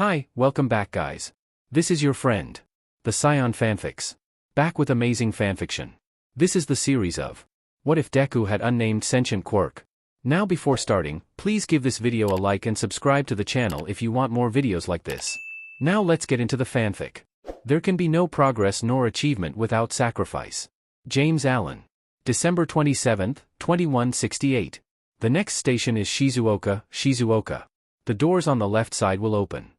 Hi, welcome back guys. This is your friend, the Scion Fanfics. Back with amazing fanfiction. This is the series of What if Deku had unnamed Sentient Quirk? Now before starting, please give this video a like and subscribe to the channel if you want more videos like this. Now let's get into the fanfic. There can be no progress nor achievement without sacrifice. James Allen. December 27, 2168. The next station is Shizuoka. The doors on the left side will open.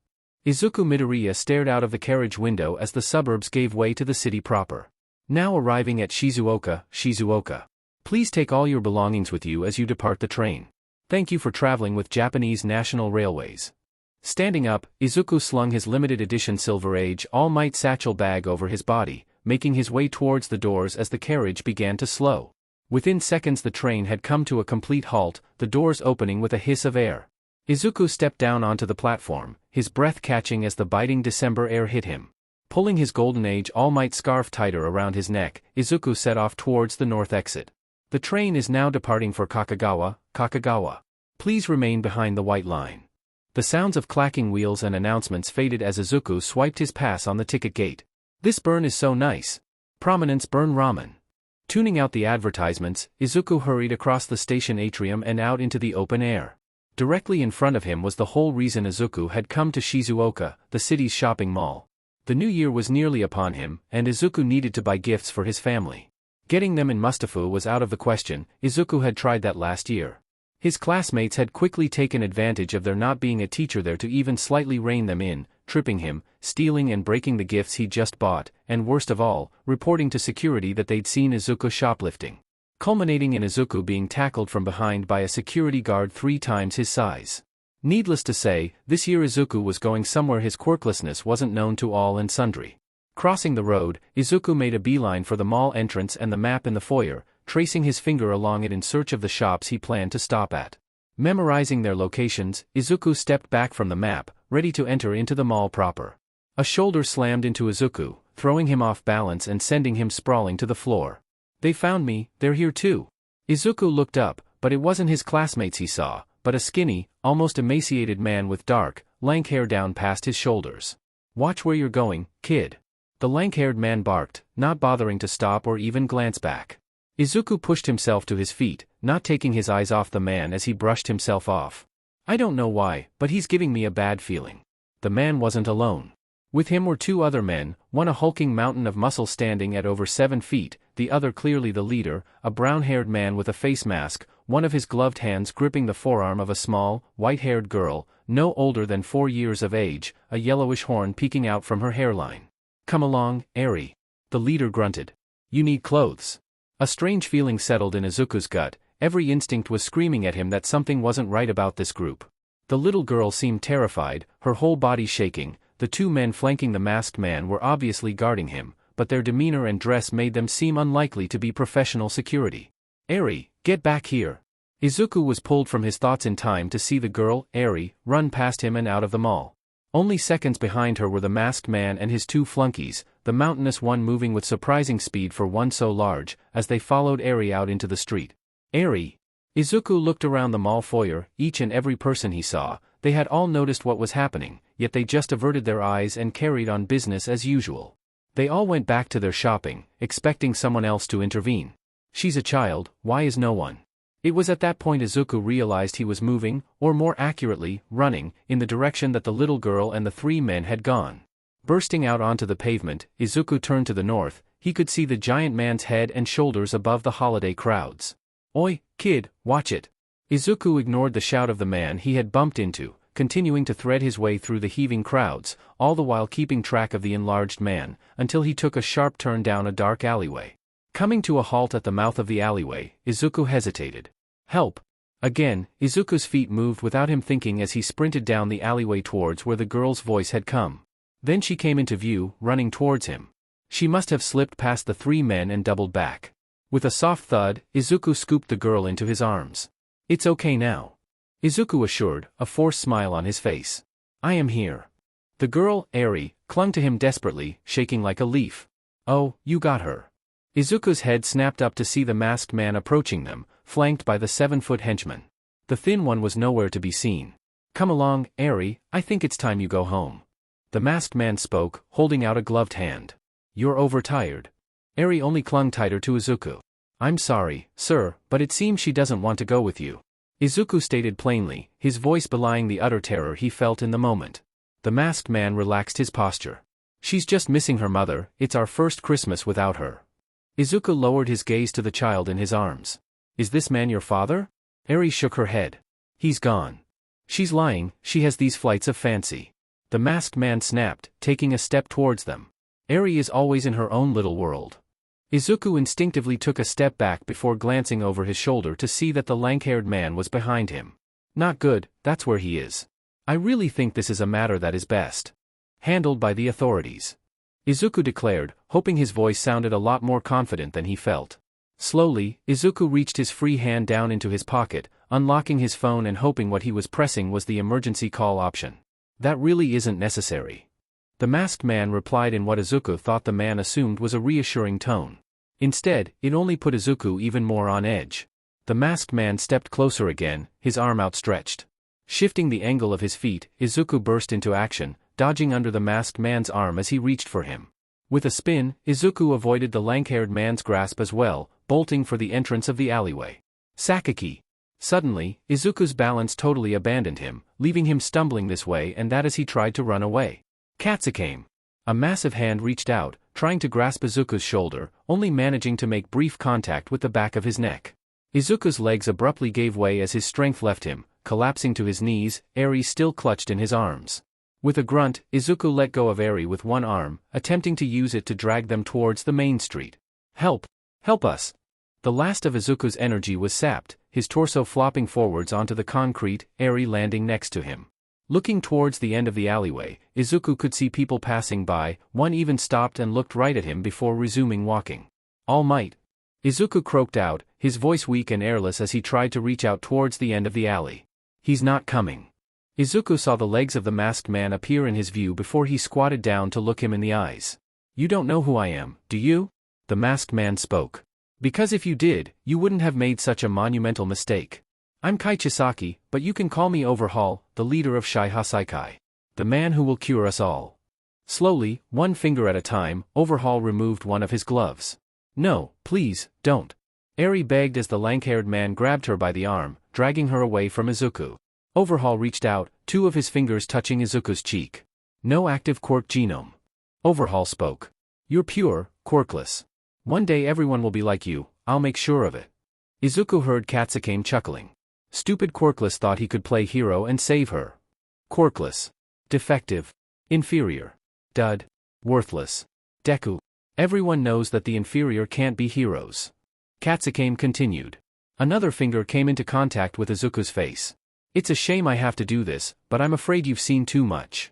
Izuku Midoriya stared out of the carriage window as the suburbs gave way to the city proper. Now arriving at Shizuoka. Please take all your belongings with you as you depart the train. Thank you for traveling with Japanese National Railways. Standing up, Izuku slung his limited edition Silver Age All Might satchel bag over his body, making his way towards the doors as the carriage began to slow. Within seconds the train had come to a complete halt, the doors opening with a hiss of air. Izuku stepped down onto the platform, his breath catching as the biting December air hit him. Pulling his Golden Age All Might scarf tighter around his neck, Izuku set off towards the north exit. The train is now departing for Kakagawa. Please remain behind the white line. The sounds of clacking wheels and announcements faded as Izuku swiped his pass on the ticket gate. This burn is so nice. Prominence burn ramen. Tuning out the advertisements, Izuku hurried across the station atrium and out into the open air. Directly in front of him was the whole reason Izuku had come to Shizuoka, the city's shopping mall. The new year was nearly upon him, and Izuku needed to buy gifts for his family. Getting them in Mustafa was out of the question. Izuku had tried that last year. His classmates had quickly taken advantage of there not being a teacher there to even slightly rein them in, tripping him, stealing and breaking the gifts he'd just bought, and worst of all, reporting to security that they'd seen Izuku shoplifting. Culminating in Izuku being tackled from behind by a security guard 3 times his size. Needless to say, this year Izuku was going somewhere his quirklessness wasn't known to all and sundry. Crossing the road, Izuku made a beeline for the mall entrance and the map in the foyer, tracing his finger along it in search of the shops he planned to stop at. Memorizing their locations, Izuku stepped back from the map, ready to enter into the mall proper. A shoulder slammed into Izuku, throwing him off balance and sending him sprawling to the floor. They found me, they're here too. Izuku looked up, but it wasn't his classmates he saw, but a skinny, almost emaciated man with dark, lank hair down past his shoulders. Watch where you're going, kid. The lank-haired man barked, not bothering to stop or even glance back. Izuku pushed himself to his feet, not taking his eyes off the man as he brushed himself off. I don't know why, but he's giving me a bad feeling. The man wasn't alone. With him were 2 other men, one a hulking mountain of muscle standing at over 7 feet, the other clearly the leader, a brown-haired man with a face mask, one of his gloved hands gripping the forearm of a small, white-haired girl, no older than 4 years of age, a yellowish horn peeking out from her hairline. Come along, Eri. The leader grunted. You need clothes. A strange feeling settled in Izuku's gut, every instinct was screaming at him that something wasn't right about this group. The little girl seemed terrified, her whole body shaking. The 2 men flanking the masked man were obviously guarding him, but their demeanor and dress made them seem unlikely to be professional security. Eri, get back here. Izuku was pulled from his thoughts in time to see the girl, Eri, run past him and out of the mall. Only seconds behind her were the masked man and his 2 flunkies, the mountainous one moving with surprising speed for one so large, as they followed Eri out into the street. Eri. Izuku looked around the mall foyer, each and every person he saw. They had all noticed what was happening, yet they just averted their eyes and carried on business as usual. They all went back to their shopping, expecting someone else to intervene. She's a child, why is no one? It was at that point Izuku realized he was moving, or more accurately, running, in the direction that the little girl and the 3 men had gone. Bursting out onto the pavement, Izuku turned to the north. He could see the giant man's head and shoulders above the holiday crowds. Oi, kid, watch it. Izuku ignored the shout of the man he had bumped into, continuing to thread his way through the heaving crowds, all the while keeping track of the enlarged man, until he took a sharp turn down a dark alleyway. Coming to a halt at the mouth of the alleyway, Izuku hesitated. Help! Again, Izuku's feet moved without him thinking as he sprinted down the alleyway towards where the girl's voice had come. Then she came into view, running towards him. She must have slipped past the 3 men and doubled back. With a soft thud, Izuku scooped the girl into his arms. It's okay now. Izuku assured, a forced smile on his face. I am here. The girl, Eri, clung to him desperately, shaking like a leaf. Oh, you got her. Izuku's head snapped up to see the masked man approaching them, flanked by the 7-foot henchman. The thin one was nowhere to be seen. Come along, Eri, I think it's time you go home. The masked man spoke, holding out a gloved hand. You're overtired. Eri only clung tighter to Izuku. I'm sorry, sir, but it seems she doesn't want to go with you. Izuku stated plainly, his voice belying the utter terror he felt in the moment. The masked man relaxed his posture. She's just missing her mother, it's our first Christmas without her. Izuku lowered his gaze to the child in his arms. Is this man your father? Eri shook her head. He's gone. She's lying, she has these flights of fancy. The masked man snapped, taking a step towards them. Eri is always in her own little world. Izuku instinctively took a step back before glancing over his shoulder to see that the lank-haired man was behind him. Not good, that's where he is. I really think this is a matter that is best handled by the authorities. Izuku declared, hoping his voice sounded a lot more confident than he felt. Slowly, Izuku reached his free hand down into his pocket, unlocking his phone and hoping what he was pressing was the emergency call option. That really isn't necessary. The masked man replied in what Izuku thought the man assumed was a reassuring tone. Instead, it only put Izuku even more on edge. The masked man stepped closer again, his arm outstretched. Shifting the angle of his feet, Izuku burst into action, dodging under the masked man's arm as he reached for him. With a spin, Izuku avoided the lank-haired man's grasp as well, bolting for the entrance of the alleyway. Sakaki! Suddenly, Izuku's balance totally abandoned him, leaving him stumbling this way and that as he tried to run away. Katsuki! A massive hand reached out, trying to grasp Izuku's shoulder, only managing to make brief contact with the back of his neck. Izuku's legs abruptly gave way as his strength left him, collapsing to his knees, Eri still clutched in his arms. With a grunt, Izuku let go of Eri with one arm, attempting to use it to drag them towards the main street. Help! Help us! The last of Izuku's energy was sapped, his torso flopping forwards onto the concrete, Eri landing next to him. Looking towards the end of the alleyway, Izuku could see people passing by, one even stopped and looked right at him before resuming walking. All might! Izuku croaked out, his voice weak and airless as he tried to reach out towards the end of the alley. He's not coming. Izuku saw the legs of the masked man appear in his view before he squatted down to look him in the eyes. You don't know who I am, do you? The masked man spoke. Because if you did, you wouldn't have made such a monumental mistake. I'm Chisaki, but you can call me Overhaul, the leader of Shai Hasaikai. The man who will cure us all. Slowly, one finger at a time, Overhaul removed one of his gloves. No, please, don't. Eri begged as the lank-haired man grabbed her by the arm, dragging her away from Izuku. Overhaul reached out, two of his fingers touching Izuku's cheek. No active quirk genome. Overhaul spoke. You're pure, quirkless. One day everyone will be like you, I'll make sure of it. Izuku heard Katsuki chuckling. Stupid Quirkless thought he could play hero and save her. Quirkless. Defective. Inferior. Dud. Worthless. Deku. Everyone knows that the inferior can't be heroes. Katsuki continued. Another finger came into contact with Izuku's face. It's a shame I have to do this, but I'm afraid you've seen too much.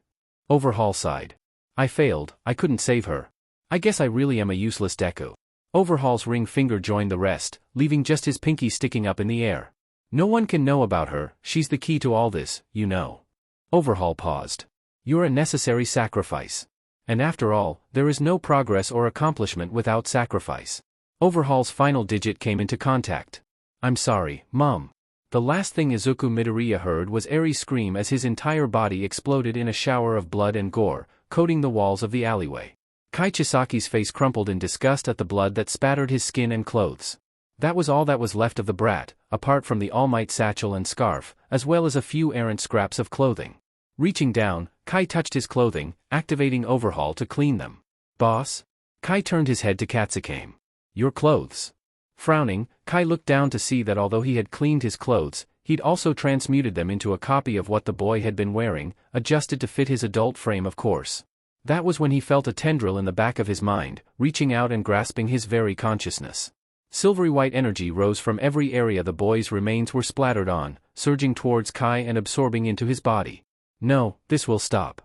Overhaul sighed. I failed, I couldn't save her. I guess I really am a useless Deku. Overhaul's ring finger joined the rest, leaving just his pinky sticking up in the air. No one can know about her, she's the key to all this, you know. Overhaul paused. You're a necessary sacrifice. And after all, there is no progress or accomplishment without sacrifice. Overhaul's final digit came into contact. I'm sorry, Mom. The last thing Izuku Midoriya heard was Eri's scream as his entire body exploded in a shower of blood and gore, coating the walls of the alleyway. Chisaki's face crumpled in disgust at the blood that spattered his skin and clothes. That was all that was left of the brat, apart from the All Might satchel and scarf, as well as a few errant scraps of clothing. Reaching down, Kai touched his clothing, activating Overhaul to clean them. Boss? Kai turned his head to Katsuki. Your clothes. Frowning, Kai looked down to see that although he had cleaned his clothes, he'd also transmuted them into a copy of what the boy had been wearing, adjusted to fit his adult frame of course. That was when he felt a tendril in the back of his mind, reaching out and grasping his very consciousness. Silvery white energy rose from every area the boy's remains were splattered on, surging towards Kai and absorbing into his body. No, this will stop.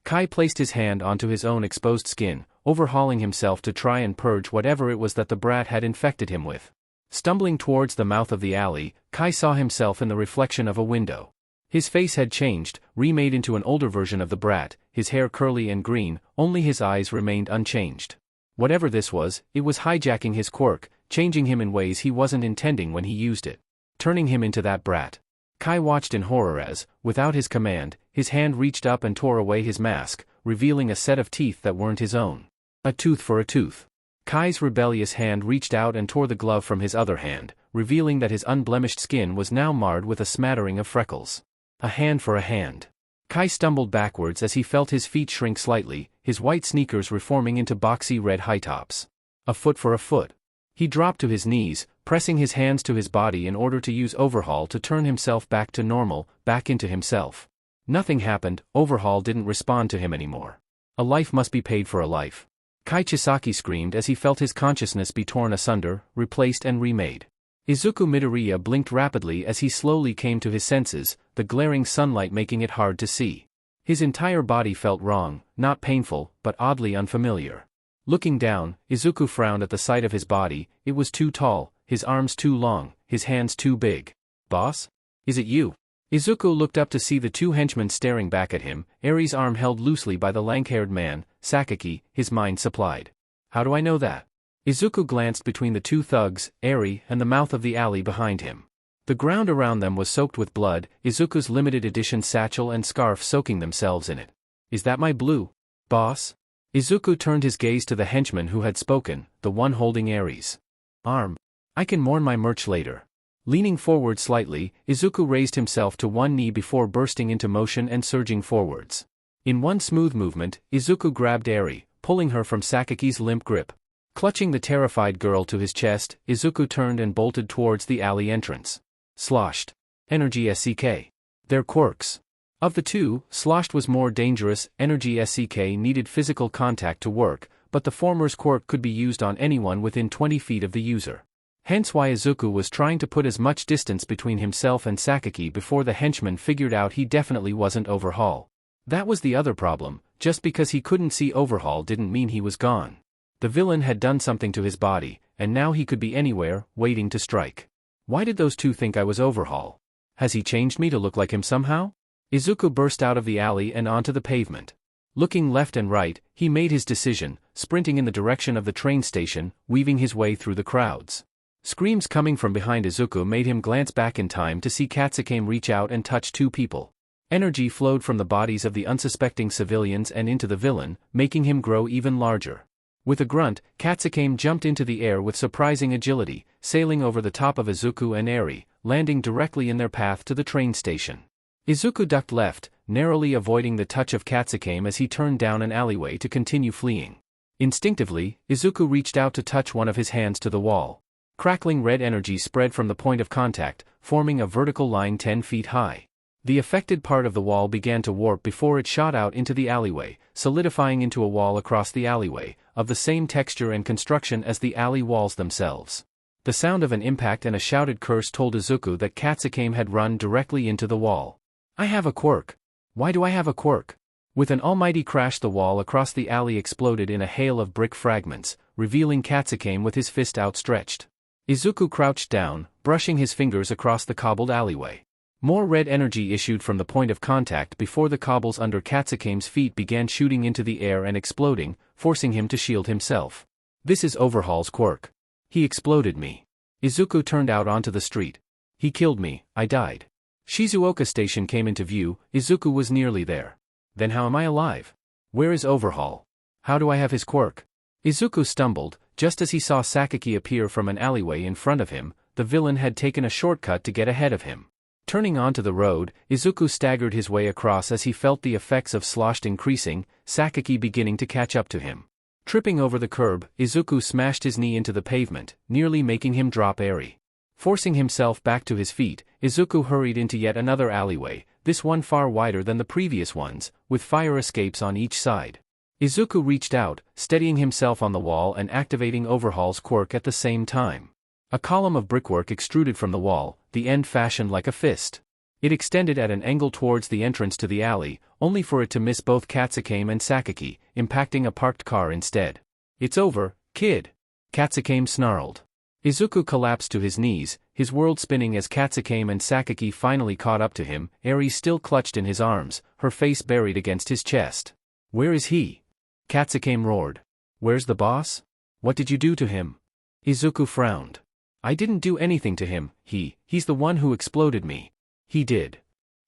Kai placed his hand onto his own exposed skin, overhauling himself to try and purge whatever it was that the brat had infected him with. Stumbling towards the mouth of the alley, Kai saw himself in the reflection of a window. His face had changed, remade into an older version of the brat, his hair curly and green, only his eyes remained unchanged. Whatever this was, it was hijacking his quirk, changing him in ways he wasn't intending when he used it. Turning him into that brat. Kai watched in horror as, without his command, his hand reached up and tore away his mask, revealing a set of teeth that weren't his own. A tooth for a tooth. Kai's rebellious hand reached out and tore the glove from his other hand, revealing that his unblemished skin was now marred with a smattering of freckles. A hand for a hand. Kai stumbled backwards as he felt his feet shrink slightly, his white sneakers reforming into boxy red high tops. A foot for a foot. He dropped to his knees, pressing his hands to his body in order to use Overhaul to turn himself back to normal, back into himself. Nothing happened. Overhaul didn't respond to him anymore. A life must be paid for a life. Kai Chisaki screamed as he felt his consciousness be torn asunder, replaced and remade. Izuku Midoriya blinked rapidly as he slowly came to his senses, the glaring sunlight making it hard to see. His entire body felt wrong, not painful, but oddly unfamiliar. Looking down, Izuku frowned at the sight of his body. It was too tall, his arms too long, his hands too big. "Boss? Is it you?" Izuku looked up to see the two henchmen staring back at him, Eri's arm held loosely by the lank-haired man, Sakaki, his mind supplied. "How do I know that?" Izuku glanced between the two thugs, Eri, and the mouth of the alley behind him. The ground around them was soaked with blood, Izuku's limited edition satchel and scarf soaking themselves in it. "Is that my blue boss?" Izuku turned his gaze to the henchman who had spoken, the one holding Eri's arm. "I can mourn my merch later." Leaning forward slightly, Izuku raised himself to one knee before bursting into motion and surging forwards. In one smooth movement, Izuku grabbed Eri, pulling her from Sakaki's limp grip. Clutching the terrified girl to his chest, Izuku turned and bolted towards the alley entrance. Sloshed. Energy SCK. They're quirks. Of the two, Sloshed was more dangerous. Energy SCK needed physical contact to work, but the former's quirk could be used on anyone within 20 feet of the user. Hence why Izuku was trying to put as much distance between himself and Sakaki before the henchman figured out he definitely wasn't Overhaul. That was the other problem, just because he couldn't see Overhaul didn't mean he was gone. The villain had done something to his body, and now he could be anywhere, waiting to strike. Why did those two think I was Overhaul? Has he changed me to look like him somehow? Izuku burst out of the alley and onto the pavement. Looking left and right, he made his decision, sprinting in the direction of the train station, weaving his way through the crowds. Screams coming from behind Izuku made him glance back in time to see Katsuki reach out and touch two people. Energy flowed from the bodies of the unsuspecting civilians and into the villain, making him grow even larger. With a grunt, Katsuki jumped into the air with surprising agility, sailing over the top of Izuku and Eri, landing directly in their path to the train station. Izuku ducked left, narrowly avoiding the touch of Katsuki as he turned down an alleyway to continue fleeing. Instinctively, Izuku reached out to touch one of his hands to the wall. Crackling red energy spread from the point of contact, forming a vertical line 10 feet high. The affected part of the wall began to warp before it shot out into the alleyway, solidifying into a wall across the alleyway, of the same texture and construction as the alley walls themselves. The sound of an impact and a shouted curse told Izuku that Katsuki had run directly into the wall. "I have a quirk. Why do I have a quirk?" With an almighty crash, the wall across the alley exploded in a hail of brick fragments, revealing Katsuki with his fist outstretched. Izuku crouched down, brushing his fingers across the cobbled alleyway. More red energy issued from the point of contact before the cobbles under Katsuki's feet began shooting into the air and exploding, forcing him to shield himself. "This is Overhaul's quirk. He exploded me." Izuku turned out onto the street. "He killed me, I died." Shizuoka Station came into view. Izuku was nearly there. "Then how am I alive? Where is Overhaul? How do I have his quirk?" Izuku stumbled, just as he saw Sakaki appear from an alleyway in front of him. The villain had taken a shortcut to get ahead of him. Turning onto the road, Izuku staggered his way across as he felt the effects of sloshed increasing, Sakaki beginning to catch up to him. Tripping over the curb, Izuku smashed his knee into the pavement, nearly making him drop Eri. Forcing himself back to his feet, Izuku hurried into yet another alleyway, this one far wider than the previous ones, with fire escapes on each side. Izuku reached out, steadying himself on the wall and activating Overhaul's quirk at the same time. A column of brickwork extruded from the wall, the end fashioned like a fist. It extended at an angle towards the entrance to the alley, only for it to miss both Katsuki and Sakaki, impacting a parked car instead. "It's over, kid," Katsuki snarled. Izuku collapsed to his knees, his world spinning as Katsuki and Sakaki finally caught up to him, Eri still clutched in his arms, her face buried against his chest. "Where is he?" Katsuki roared. "Where's the boss? What did you do to him?" Izuku frowned. "I didn't do anything to him, he's the one who exploded me. He did.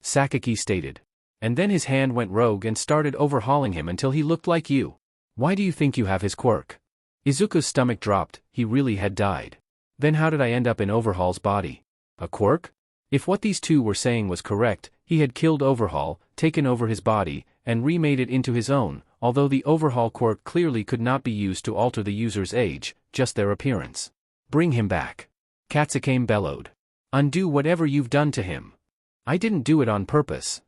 Sakaki stated. And then his hand went rogue and started overhauling him until he looked like you. Why do you think you have his quirk? Izuku's stomach dropped, he really had died. Then how did I end up in Overhaul's body? A quirk? If what these two were saying was correct, he had killed Overhaul, taken over his body, and remade it into his own, although the Overhaul quirk clearly could not be used to alter the user's age, just their appearance. Bring him back. Katsuki bellowed. Undo whatever you've done to him. I didn't do it on purpose.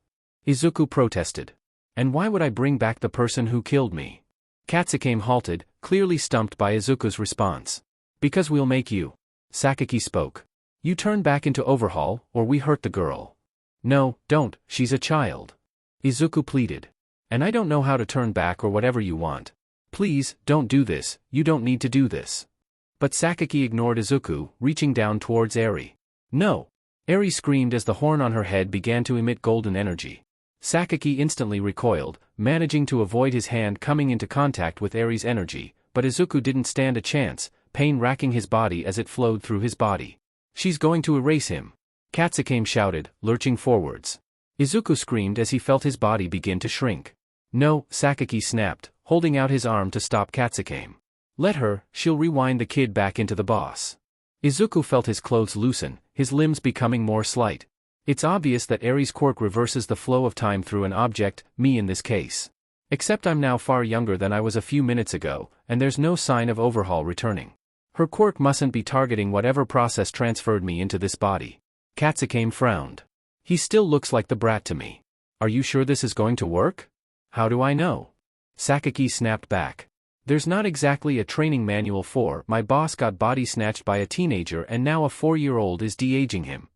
Izuku protested. And why would I bring back the person who killed me? Katsuki halted, clearly stumped by Izuku's response. Because we'll make you. Sakaki spoke. You turn back into Overhaul, or we hurt the girl. No, don't, she's a child. Izuku pleaded. And I don't know how to turn back or whatever you want. Please, don't do this, you don't need to do this. But Sakaki ignored Izuku, reaching down towards Eri. No! Eri screamed as the horn on her head began to emit golden energy. Sakaki instantly recoiled, managing to avoid his hand coming into contact with Eri's energy, but Izuku didn't stand a chance, pain racking his body as it flowed through his body. She's going to erase him. Katsuki shouted, lurching forwards. Izuku screamed as he felt his body begin to shrink. No, Sakaki snapped, holding out his arm to stop Katsuki. Let her, she'll rewind the kid back into the boss. Izuku felt his clothes loosen, his limbs becoming more slight. It's obvious that Eri's quirk reverses the flow of time through an object, me in this case. Except I'm now far younger than I was a few minutes ago, and there's no sign of Overhaul returning. Her quirk mustn't be targeting whatever process transferred me into this body. Katsuki frowned. He still looks like the brat to me. Are you sure this is going to work? How do I know? Sakaki snapped back. There's not exactly a training manual for my boss got body snatched by a teenager and now a 4-year-old is de-aging him.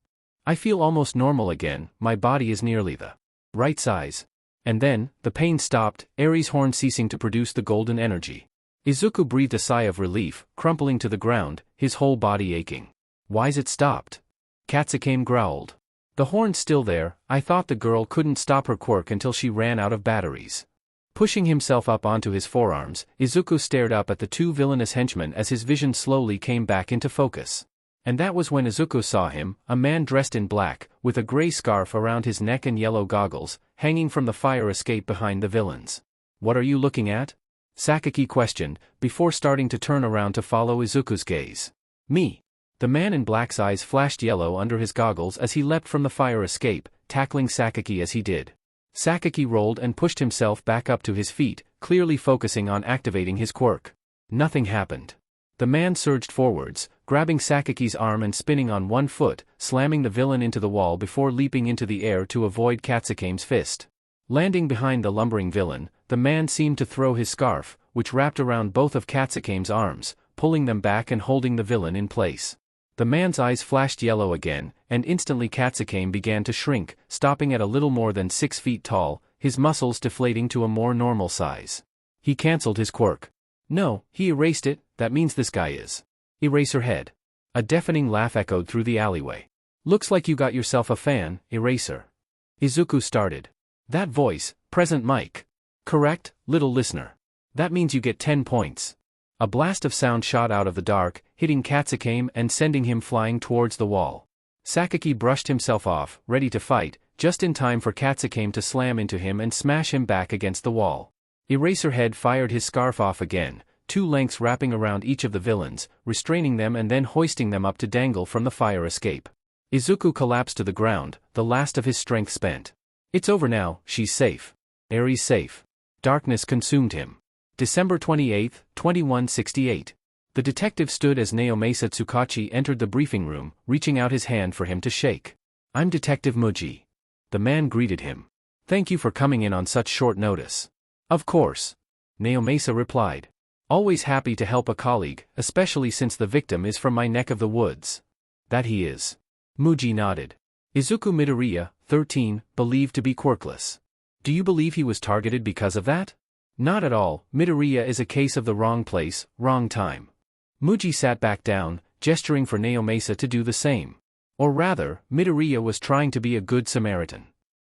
I feel almost normal again, my body is nearly the right size. And then, the pain stopped, Eri's horn ceasing to produce the golden energy. Izuku breathed a sigh of relief, crumpling to the ground, his whole body aching. Why's it stopped? Katsuki growled. The horn's still there, I thought the girl couldn't stop her quirk until she ran out of batteries. Pushing himself up onto his forearms, Izuku stared up at the two villainous henchmen as his vision slowly came back into focus. And that was when Izuku saw him, a man dressed in black, with a gray scarf around his neck and yellow goggles, hanging from the fire escape behind the villains. What are you looking at? Sakaki questioned, before starting to turn around to follow Izuku's gaze. Me. The man in black's eyes flashed yellow under his goggles as he leapt from the fire escape, tackling Sakaki as he did. Sakaki rolled and pushed himself back up to his feet, clearly focusing on activating his quirk. Nothing happened. The man surged forwards, grabbing Sakaki's arm and spinning on one foot, slamming the villain into the wall before leaping into the air to avoid Katsuki's fist. Landing behind the lumbering villain, the man seemed to throw his scarf, which wrapped around both of Katsuki's arms, pulling them back and holding the villain in place. The man's eyes flashed yellow again, and instantly Katsuki began to shrink, stopping at a little more than 6 feet tall, his muscles deflating to a more normal size. He cancelled his quirk. No, he erased it, that means this guy is. Eraserhead. A deafening laugh echoed through the alleyway. Looks like you got yourself a fan, Eraser. Izuku started. That voice, present mic. Correct, little listener. That means you get 10 points. A blast of sound shot out of the dark, hitting Katsuki and sending him flying towards the wall. Sakaki brushed himself off, ready to fight, just in time for Katsuki to slam into him and smash him back against the wall. Eraserhead fired his scarf off again, 2 lengths wrapping around each of the villains, restraining them and then hoisting them up to dangle from the fire escape. Izuku collapsed to the ground, the last of his strength spent. It's over now, she's safe. Eri's safe. Darkness consumed him. December 28, 2168. The detective stood as Naomasa Tsukachi entered the briefing room, reaching out his hand for him to shake. I'm Detective Muji. The man greeted him. Thank you for coming in on such short notice. Of course. Naomasa replied. Always happy to help a colleague, especially since the victim is from my neck of the woods. That he is. Muji nodded. Izuku Midoriya, 13, believed to be quirkless. Do you believe he was targeted because of that? Not at all, Midoriya is a case of the wrong place, wrong time. Muji sat back down, gesturing for Naomasa to do the same. Or rather, Midoriya was trying to be a good Samaritan.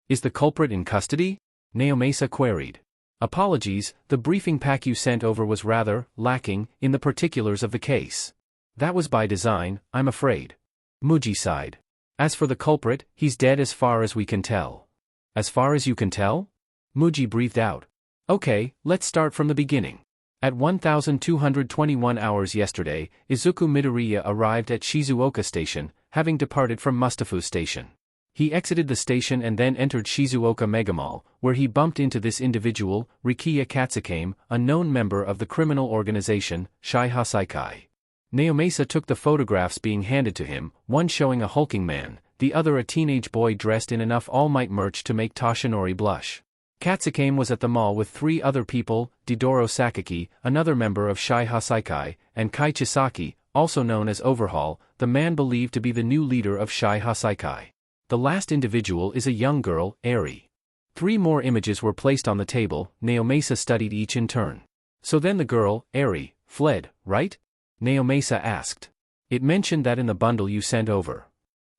Is the culprit in custody? Naomasa queried. Apologies, the briefing pack you sent over was rather lacking in the particulars of the case. That was by design, I'm afraid. Muji sighed. As for the culprit, he's dead as far as we can tell. As far as you can tell? Muji breathed out. Okay, let's start from the beginning. At 1221 hours yesterday, Izuku Midoriya arrived at Shizuoka Station, having departed from Mustafu Station. He exited the station and then entered Shizuoka Megamall, where he bumped into this individual, Rikiya Katsuki, a known member of the criminal organization, Shai Hasaikai. Naomasa took the photographs being handed to him, one showing a hulking man, the other a teenage boy dressed in enough All Might merch to make Toshinori blush. Katsuki was at the mall with 3 other people, Didoro Sakaki, another member of Shai Hasaikai, and Kai Chisaki, also known as Overhaul, the man believed to be the new leader of Shai Hasaikai. The last individual is a young girl, Eri. 3 more images were placed on the table, Naomasa studied each in turn. So then the girl, Eri, fled, right? Naomasa asked. It mentioned that in the bundle you sent over.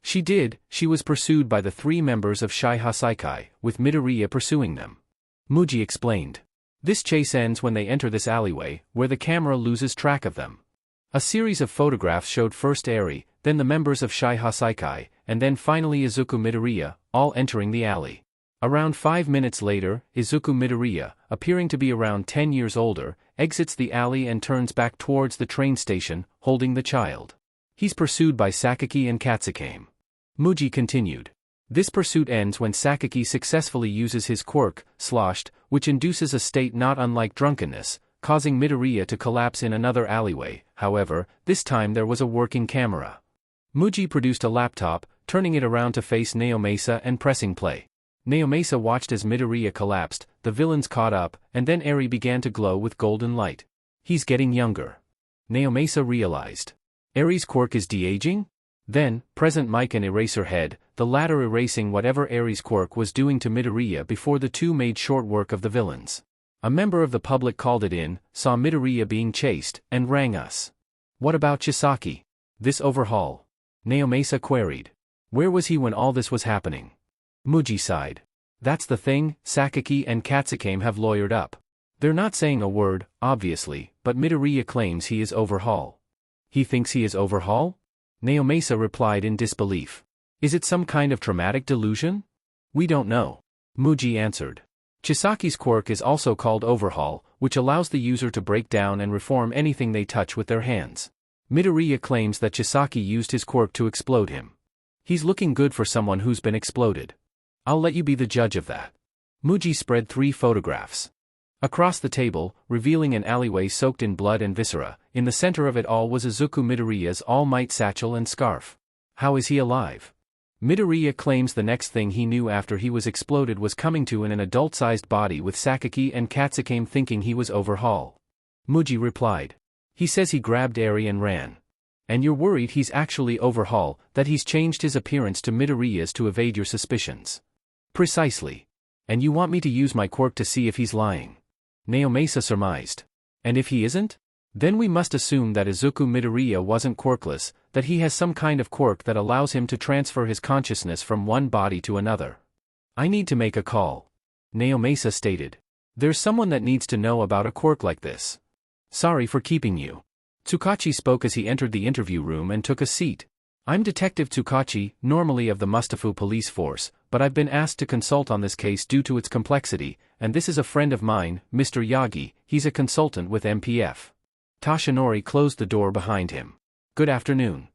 She did. She was pursued by the 3 members of Shai Hasaikai, with Midoriya pursuing them. Muji explained. This chase ends when they enter this alleyway, where the camera loses track of them. A series of photographs showed first Eri, then the members of Shai Hasaikai, and then finally Izuku Midoriya, all entering the alley. Around 5 minutes later, Izuku Midoriya, appearing to be around 10 years older, exits the alley and turns back towards the train station, holding the child. He's pursued by Sakaki and Katsuki. Muji continued. This pursuit ends when Sakaki successfully uses his quirk, sloshed, which induces a state not unlike drunkenness, causing Midoriya to collapse in another alleyway. However, this time there was a working camera. Muji produced a laptop, turning it around to face Naomasa and pressing play. Naomasa watched as Midoriya collapsed, the villains caught up, and then Eri began to glow with golden light. He's getting younger. Naomasa realized. Eri's quirk is de-aging? Then, present Mike and Eraserhead, the latter erasing whatever Eri's quirk was doing to Midoriya before the two made short work of the villains. A member of the public called it in, saw Midoriya being chased, and rang us. What about Chisaki? This Overhaul? Naomasa queried. Where was he when all this was happening? Muji sighed. That's the thing, Sakaki and Katsuki have lawyered up. They're not saying a word, obviously, but Midoriya claims he is Overhaul. He thinks he is Overhaul? Naomasa replied in disbelief. Is it some kind of traumatic delusion? We don't know. Muji answered. Chisaki's quirk is also called Overhaul, which allows the user to break down and reform anything they touch with their hands. Midoriya claims that Chisaki used his quirk to explode him. He's looking good for someone who's been exploded. I'll let you be the judge of that. Muji spread 3 photographs. Across the table, revealing an alleyway soaked in blood and viscera, in the center of it all was Izuku Midoriya's All Might satchel and scarf. How is he alive? Midoriya claims the next thing he knew after he was exploded was coming to in an adult-sized body with Sakaki and Katsuki thinking he was Overhaul. Muji replied. He says he grabbed Eri and ran. And you're worried he's actually Overhaul, that he's changed his appearance to Midoriya's to evade your suspicions. Precisely. And you want me to use my quirk to see if he's lying? Naomasa surmised. And if he isn't? Then we must assume that Izuku Midoriya wasn't quirkless, that he has some kind of quirk that allows him to transfer his consciousness from one body to another. I need to make a call. Naomasa stated. There's someone that needs to know about a quirk like this. Sorry for keeping you. Tsukachi spoke as he entered the interview room and took a seat. I'm Detective Tsukachi, normally of the Mustafu police force, but I've been asked to consult on this case due to its complexity, and this is a friend of mine, Mr. Yagi, he's a consultant with MPF. Toshinori closed the door behind him. Good afternoon.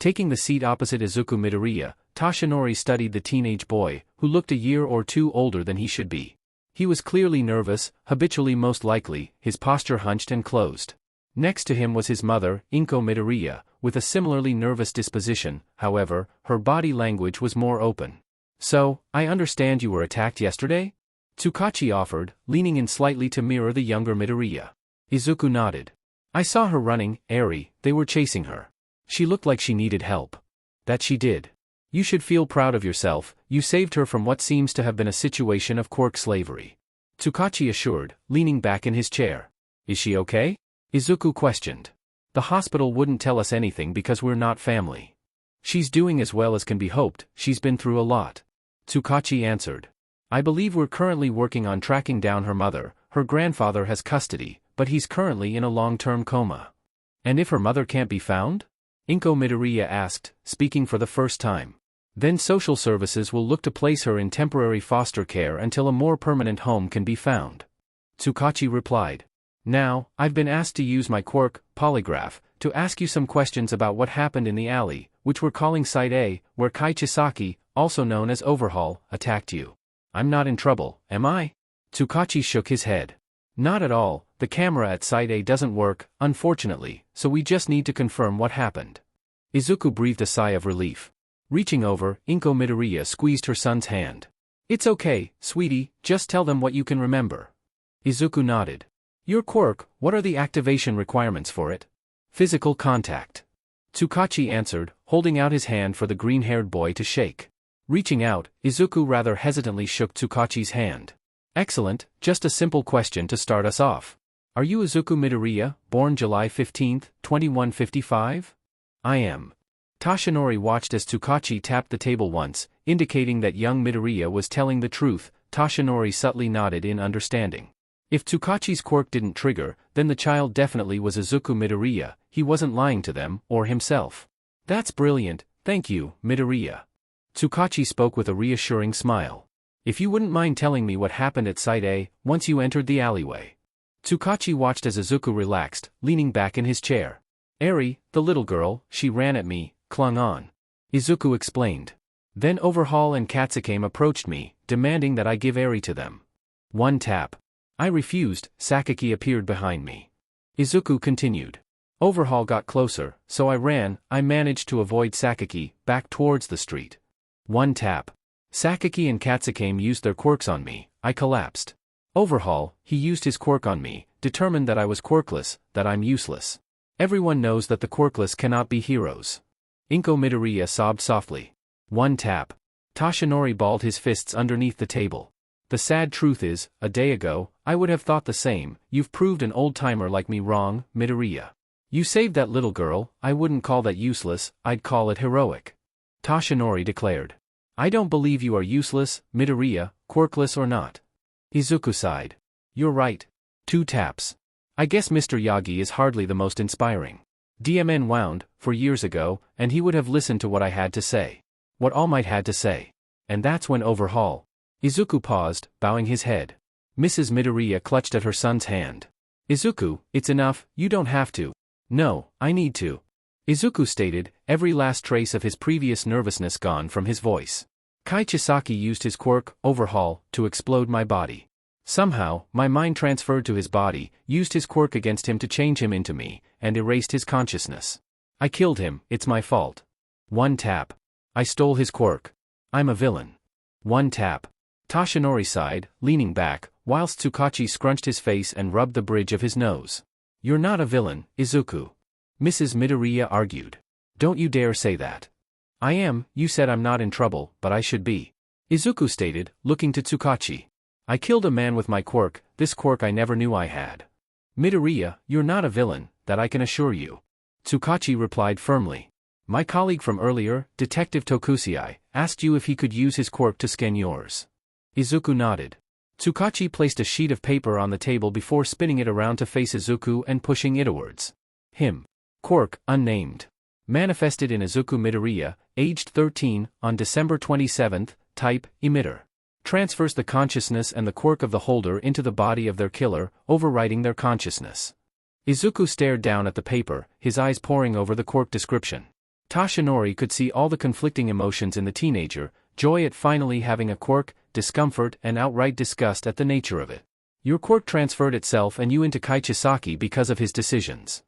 Taking the seat opposite Izuku Midoriya, Toshinori studied the teenage boy, who looked a year or 2 older than he should be. He was clearly nervous, habitually most likely, his posture hunched and closed. Next to him was his mother, Inko Midoriya, with a similarly nervous disposition. However, her body language was more open. So, I understand you were attacked yesterday? Tsukachi offered, leaning in slightly to mirror the younger Midoriya. Izuku nodded. I saw her running, Eri, they were chasing her. She looked like she needed help. That she did. You should feel proud of yourself, you saved her from what seems to have been a situation of quirk slavery. Tsukachi assured, leaning back in his chair. Is she okay? Izuku questioned. The hospital wouldn't tell us anything because we're not family. She's doing as well as can be hoped, she's been through a lot. Tsukachi answered. I believe we're currently working on tracking down her mother. Her grandfather has custody, but he's currently in a long-term coma. And if her mother can't be found? Inko Midoriya asked, speaking for the first time. Then social services will look to place her in temporary foster care until a more permanent home can be found. Tsukachi replied. Now, I've been asked to use my quirk, polygraph, to ask you some questions about what happened in the alley, which we're calling Site A, where Chisaki, also known as Overhaul, attacked you. I'm not in trouble, am I? Tsukachi shook his head. Not at all, the camera at Site A doesn't work, unfortunately, so we just need to confirm what happened. Izuku breathed a sigh of relief. Reaching over, Izuku Midoriya squeezed her son's hand. It's okay, sweetie, just tell them what you can remember. Izuku nodded. Your quirk, what are the activation requirements for it? Physical contact. Tsukachi answered, holding out his hand for the green-haired boy to shake. Reaching out, Izuku rather hesitantly shook Tsukachi's hand. Excellent, just a simple question to start us off. Are you Izuku Midoriya, born July 15, 2155? I am. Toshinori watched as Tsukachi tapped the table once, indicating that young Midoriya was telling the truth. Toshinori subtly nodded in understanding. If Tsukachi's quirk didn't trigger, then the child definitely was Izuku Midoriya, he wasn't lying to them, or himself. That's brilliant, thank you, Midoriya. Tsukachi spoke with a reassuring smile. If you wouldn't mind telling me what happened at Site A, once you entered the alleyway. Tsukachi watched as Izuku relaxed, leaning back in his chair. Eri, the little girl, she ran at me, clung on. Izuku explained. Then Overhaul and Katsuki approached me, demanding that I give Eri to them. One tap. I refused. Sakaki appeared behind me. Izuku continued. Overhaul got closer, so I ran. I managed to avoid Sakaki, back towards the street. One tap. Sakaki and Katsuki used their quirks on me. I collapsed. Overhaul, he used his quirk on me, determined that I was quirkless, that I'm useless. Everyone knows that the quirkless cannot be heroes. Izuku Midoriya sobbed softly. One tap. Toshinori balled his fists underneath the table. The sad truth is, a day ago, I would have thought the same. You've proved an old-timer like me wrong, Midoriya. You saved that little girl. I wouldn't call that useless, I'd call it heroic. Toshinori declared. I don't believe you are useless, Midoriya, quirkless or not. Izuku sighed. You're right. 2 taps. I guess Mr. Yagi is hardly the most inspiring. DMN wound, for years ago, and he would have listened to what I had to say. What All Might had to say. And that's when Overhaul. Izuku paused, bowing his head. Mrs. Midoriya clutched at her son's hand. Izuku, it's enough, you don't have to. No, I need to. Izuku stated, every last trace of his previous nervousness gone from his voice. Chisaki used his quirk, Overhaul, to explode my body. Somehow, my mind transferred to his body, used his quirk against him to change him into me, and erased his consciousness. I killed him, it's my fault. One tap. I stole his quirk. I'm a villain. One tap. Toshinori sighed, leaning back, whilst Tsukachi scrunched his face and rubbed the bridge of his nose. You're not a villain, Izuku. Mrs. Midoriya argued. Don't you dare say that. I am, you said I'm not in trouble, but I should be. Izuku stated, looking to Tsukachi. I killed a man with my quirk, this quirk I never knew I had. Midoriya, you're not a villain, that I can assure you. Tsukachi replied firmly. My colleague from earlier, Detective Tokusai, asked you if he could use his quirk to scan yours. Izuku nodded. Tsukachi placed a sheet of paper on the table before spinning it around to face Izuku and pushing it outwards. Him. Quirk, unnamed. Manifested in Izuku Midoriya, aged 13, on December 27, type, emitter. Transfers the consciousness and the quirk of the holder into the body of their killer, overriding their consciousness. Izuku stared down at the paper, his eyes poring over the quirk description. Toshinori could see all the conflicting emotions in the teenager, joy at finally having a quirk, discomfort and outright disgust at the nature of it. Your quirk transferred itself and you into Chisaki because of his decisions.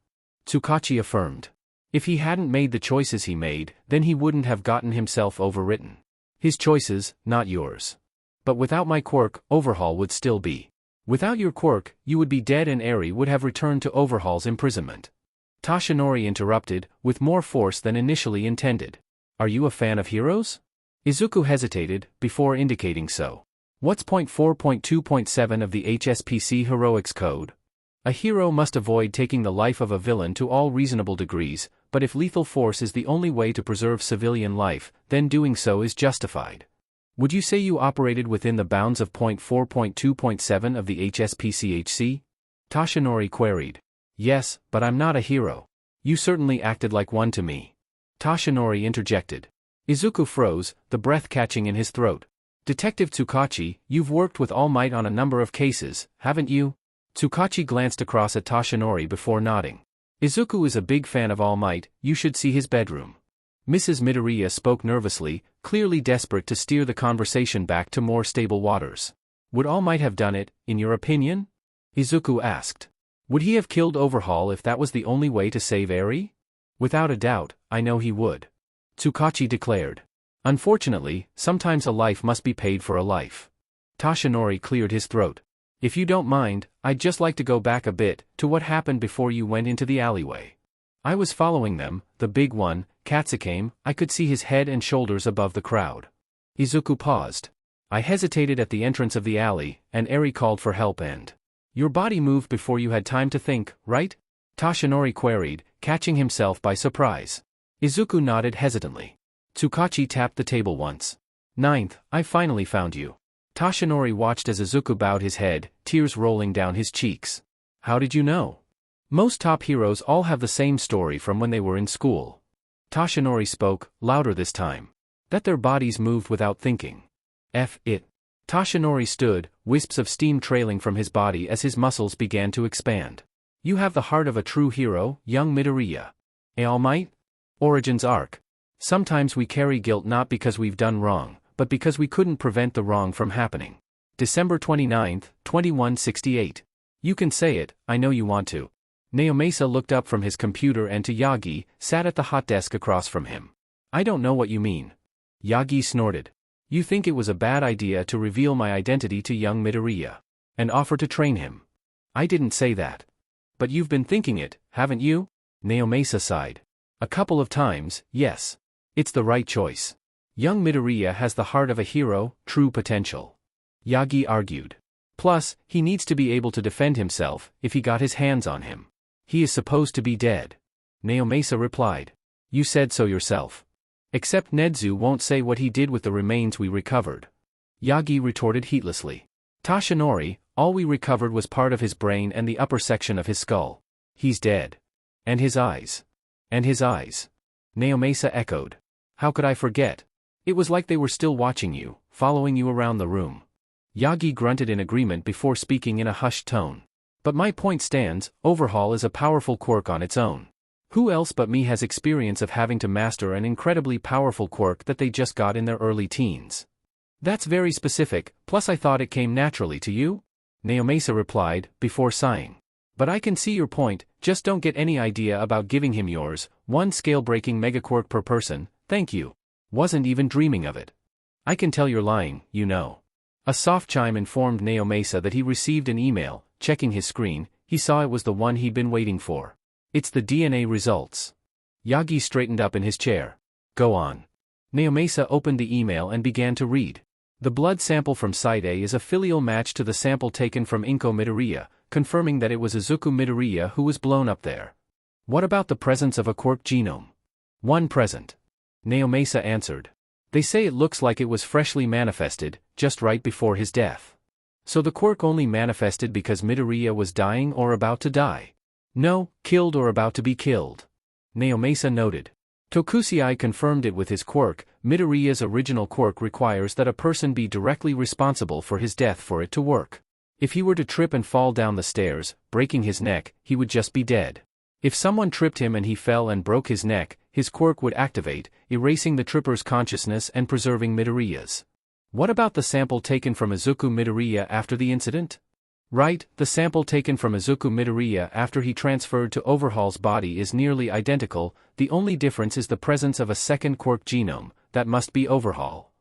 Tsukachi affirmed. If he hadn't made the choices he made, then he wouldn't have gotten himself overwritten. His choices, not yours. But without my quirk, Overhaul would still be. Without your quirk, you would be dead and Eri would have returned to Overhaul's imprisonment. Toshinori interrupted, with more force than initially intended. Are you a fan of heroes? Izuku hesitated, before indicating so. What's point 4.2.7 of the HSPC Heroics Code? A hero must avoid taking the life of a villain to all reasonable degrees, but if lethal force is the only way to preserve civilian life, then doing so is justified. Would you say you operated within the bounds of point 4.2.7 of the HSPCHC? Toshinori queried. Yes, but I'm not a hero. You certainly acted like one to me. Toshinori interjected. Izuku froze, the breath catching in his throat. Detective Tsukachi, you've worked with All Might on a number of cases, haven't you? Tsukachi glanced across at Tashinori before nodding. Izuku is a big fan of All Might, you should see his bedroom. Mrs. Midoriya spoke nervously, clearly desperate to steer the conversation back to more stable waters. Would All Might have done it, in your opinion? Izuku asked. Would he have killed Overhaul if that was the only way to save Eri? Without a doubt, I know he would. Tsukachi declared. Unfortunately, sometimes a life must be paid for a life. Tashinori cleared his throat. If you don't mind, I'd just like to go back a bit, to what happened before you went into the alleyway. I was following them, the big one, Katsuki. I could see his head and shoulders above the crowd. Izuku paused. I hesitated at the entrance of the alley, and Eri called for help and... Your body moved before you had time to think, right? Tashinori queried, catching himself by surprise. Izuku nodded hesitantly. Tsukachi tapped the table once. Ninth, I finally found you. Tashinori watched as Izuku bowed his head, tears rolling down his cheeks. How did you know? Most top heroes all have the same story from when they were in school. Tashinori spoke, louder this time. That their bodies moved without thinking. It. Tashinori stood, wisps of steam trailing from his body as his muscles began to expand. You have the heart of a true hero, young Midoriya. All Might? Origins arc. Sometimes we carry guilt not because we've done wrong, but because we couldn't prevent the wrong from happening. December 29, 2168. You can say it, I know you want to. Naomasa looked up from his computer and to Yagi, sat at the hot desk across from him. I don't know what you mean. Yagi snorted. You think it was a bad idea to reveal my identity to young Midoriya. And offer to train him. I didn't say that. But you've been thinking it, haven't you? Naomasa sighed. A couple of times, yes. It's the right choice. Young Midoriya has the heart of a hero, true potential. Yagi argued. Plus, he needs to be able to defend himself, if he got his hands on him. He is supposed to be dead. Naomasa replied. You said so yourself. Except Nedzu won't say what he did with the remains we recovered. Yagi retorted heatlessly. Tashinori, all we recovered was part of his brain and the upper section of his skull. He's dead. And his eyes. And his eyes. Naomasa echoed. How could I forget? It was like they were still watching you, following you around the room. Yagi grunted in agreement before speaking in a hushed tone. But my point stands, Overhaul is a powerful quirk on its own. Who else but me has experience of having to master an incredibly powerful quirk that they just got in their early teens? That's very specific, plus I thought it came naturally to you? Naomasa replied, before sighing. But I can see your point, just don't get any idea about giving him yours, one scale-breaking megaquirk per person, thank you. Wasn't even dreaming of it. I can tell you're lying, you know. A soft chime informed Naomasa that he received an email. Checking his screen, he saw it was the one he'd been waiting for. It's the DNA results. Yagi straightened up in his chair. Go on. Naomasa opened the email and began to read. The blood sample from Site A is a filial match to the sample taken from Inko Midoriya, confirming that it was Izuku Midoriya who was blown up there. What about the presence of a quirk genome? One present. Naomasa answered. They say it looks like it was freshly manifested, just right before his death. So the quirk only manifested because Midoriya was dying or about to die? No, killed or about to be killed. Naomasa noted. Tokusei confirmed it with his quirk. Midoriya's original quirk requires that a person be directly responsible for his death for it to work. If he were to trip and fall down the stairs, breaking his neck, he would just be dead. If someone tripped him and he fell and broke his neck, his quirk would activate, erasing the tripper's consciousness and preserving Midoriya's. What about the sample taken from Izuku Midoriya after the incident? Right, the sample taken from Izuku Midoriya after he transferred to Overhaul's body is nearly identical, the only difference is the presence of a second quirk genome, that must be Overhaul.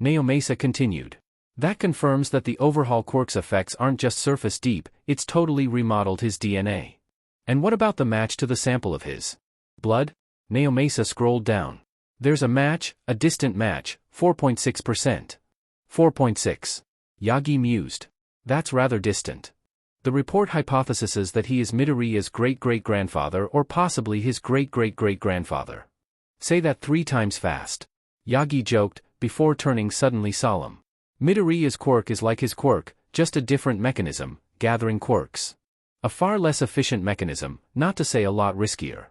Naomasa continued. That confirms that the Overhaul quirk's effects aren't just surface deep, it's totally remodeled his DNA. And what about the match to the sample of his blood? Naomasa scrolled down. There's a match, a distant match, 4.6%. 4.6. Yagi mused. That's rather distant. The report hypothesizes that he is Midoriya's great-great-grandfather or possibly his great-great-great-grandfather. Say that 3 times fast. Yagi joked, before turning suddenly solemn. Midoriya's quirk is like his quirk, just a different mechanism, gathering quirks. A far less efficient mechanism, not to say a lot riskier.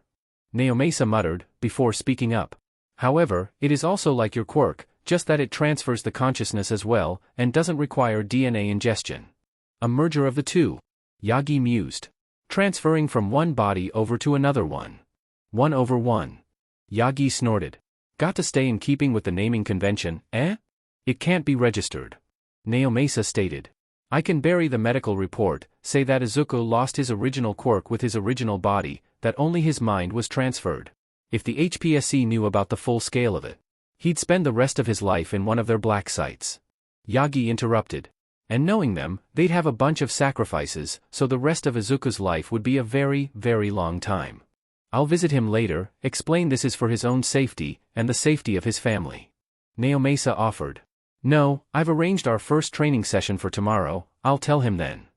Naomasa muttered, before speaking up. However, it is also like your quirk, just that it transfers the consciousness as well, and doesn't require DNA ingestion. A merger of the two. Yagi mused. Transferring from one body over to another one. 1/1. Yagi snorted. Got to stay in keeping with the naming convention, eh? It can't be registered. Naomasa stated. I can bury the medical report, say that Izuku lost his original quirk with his original body, that only his mind was transferred. If the HPSC knew about the full scale of it, he'd spend the rest of his life in one of their black sites. Yagi interrupted. And knowing them, they'd have a bunch of sacrifices, so the rest of Izuku's life would be a very, very long time. I'll visit him later, explain this is for his own safety, and the safety of his family. Naomasa offered. No, I've arranged our first training session for tomorrow, I'll tell him then.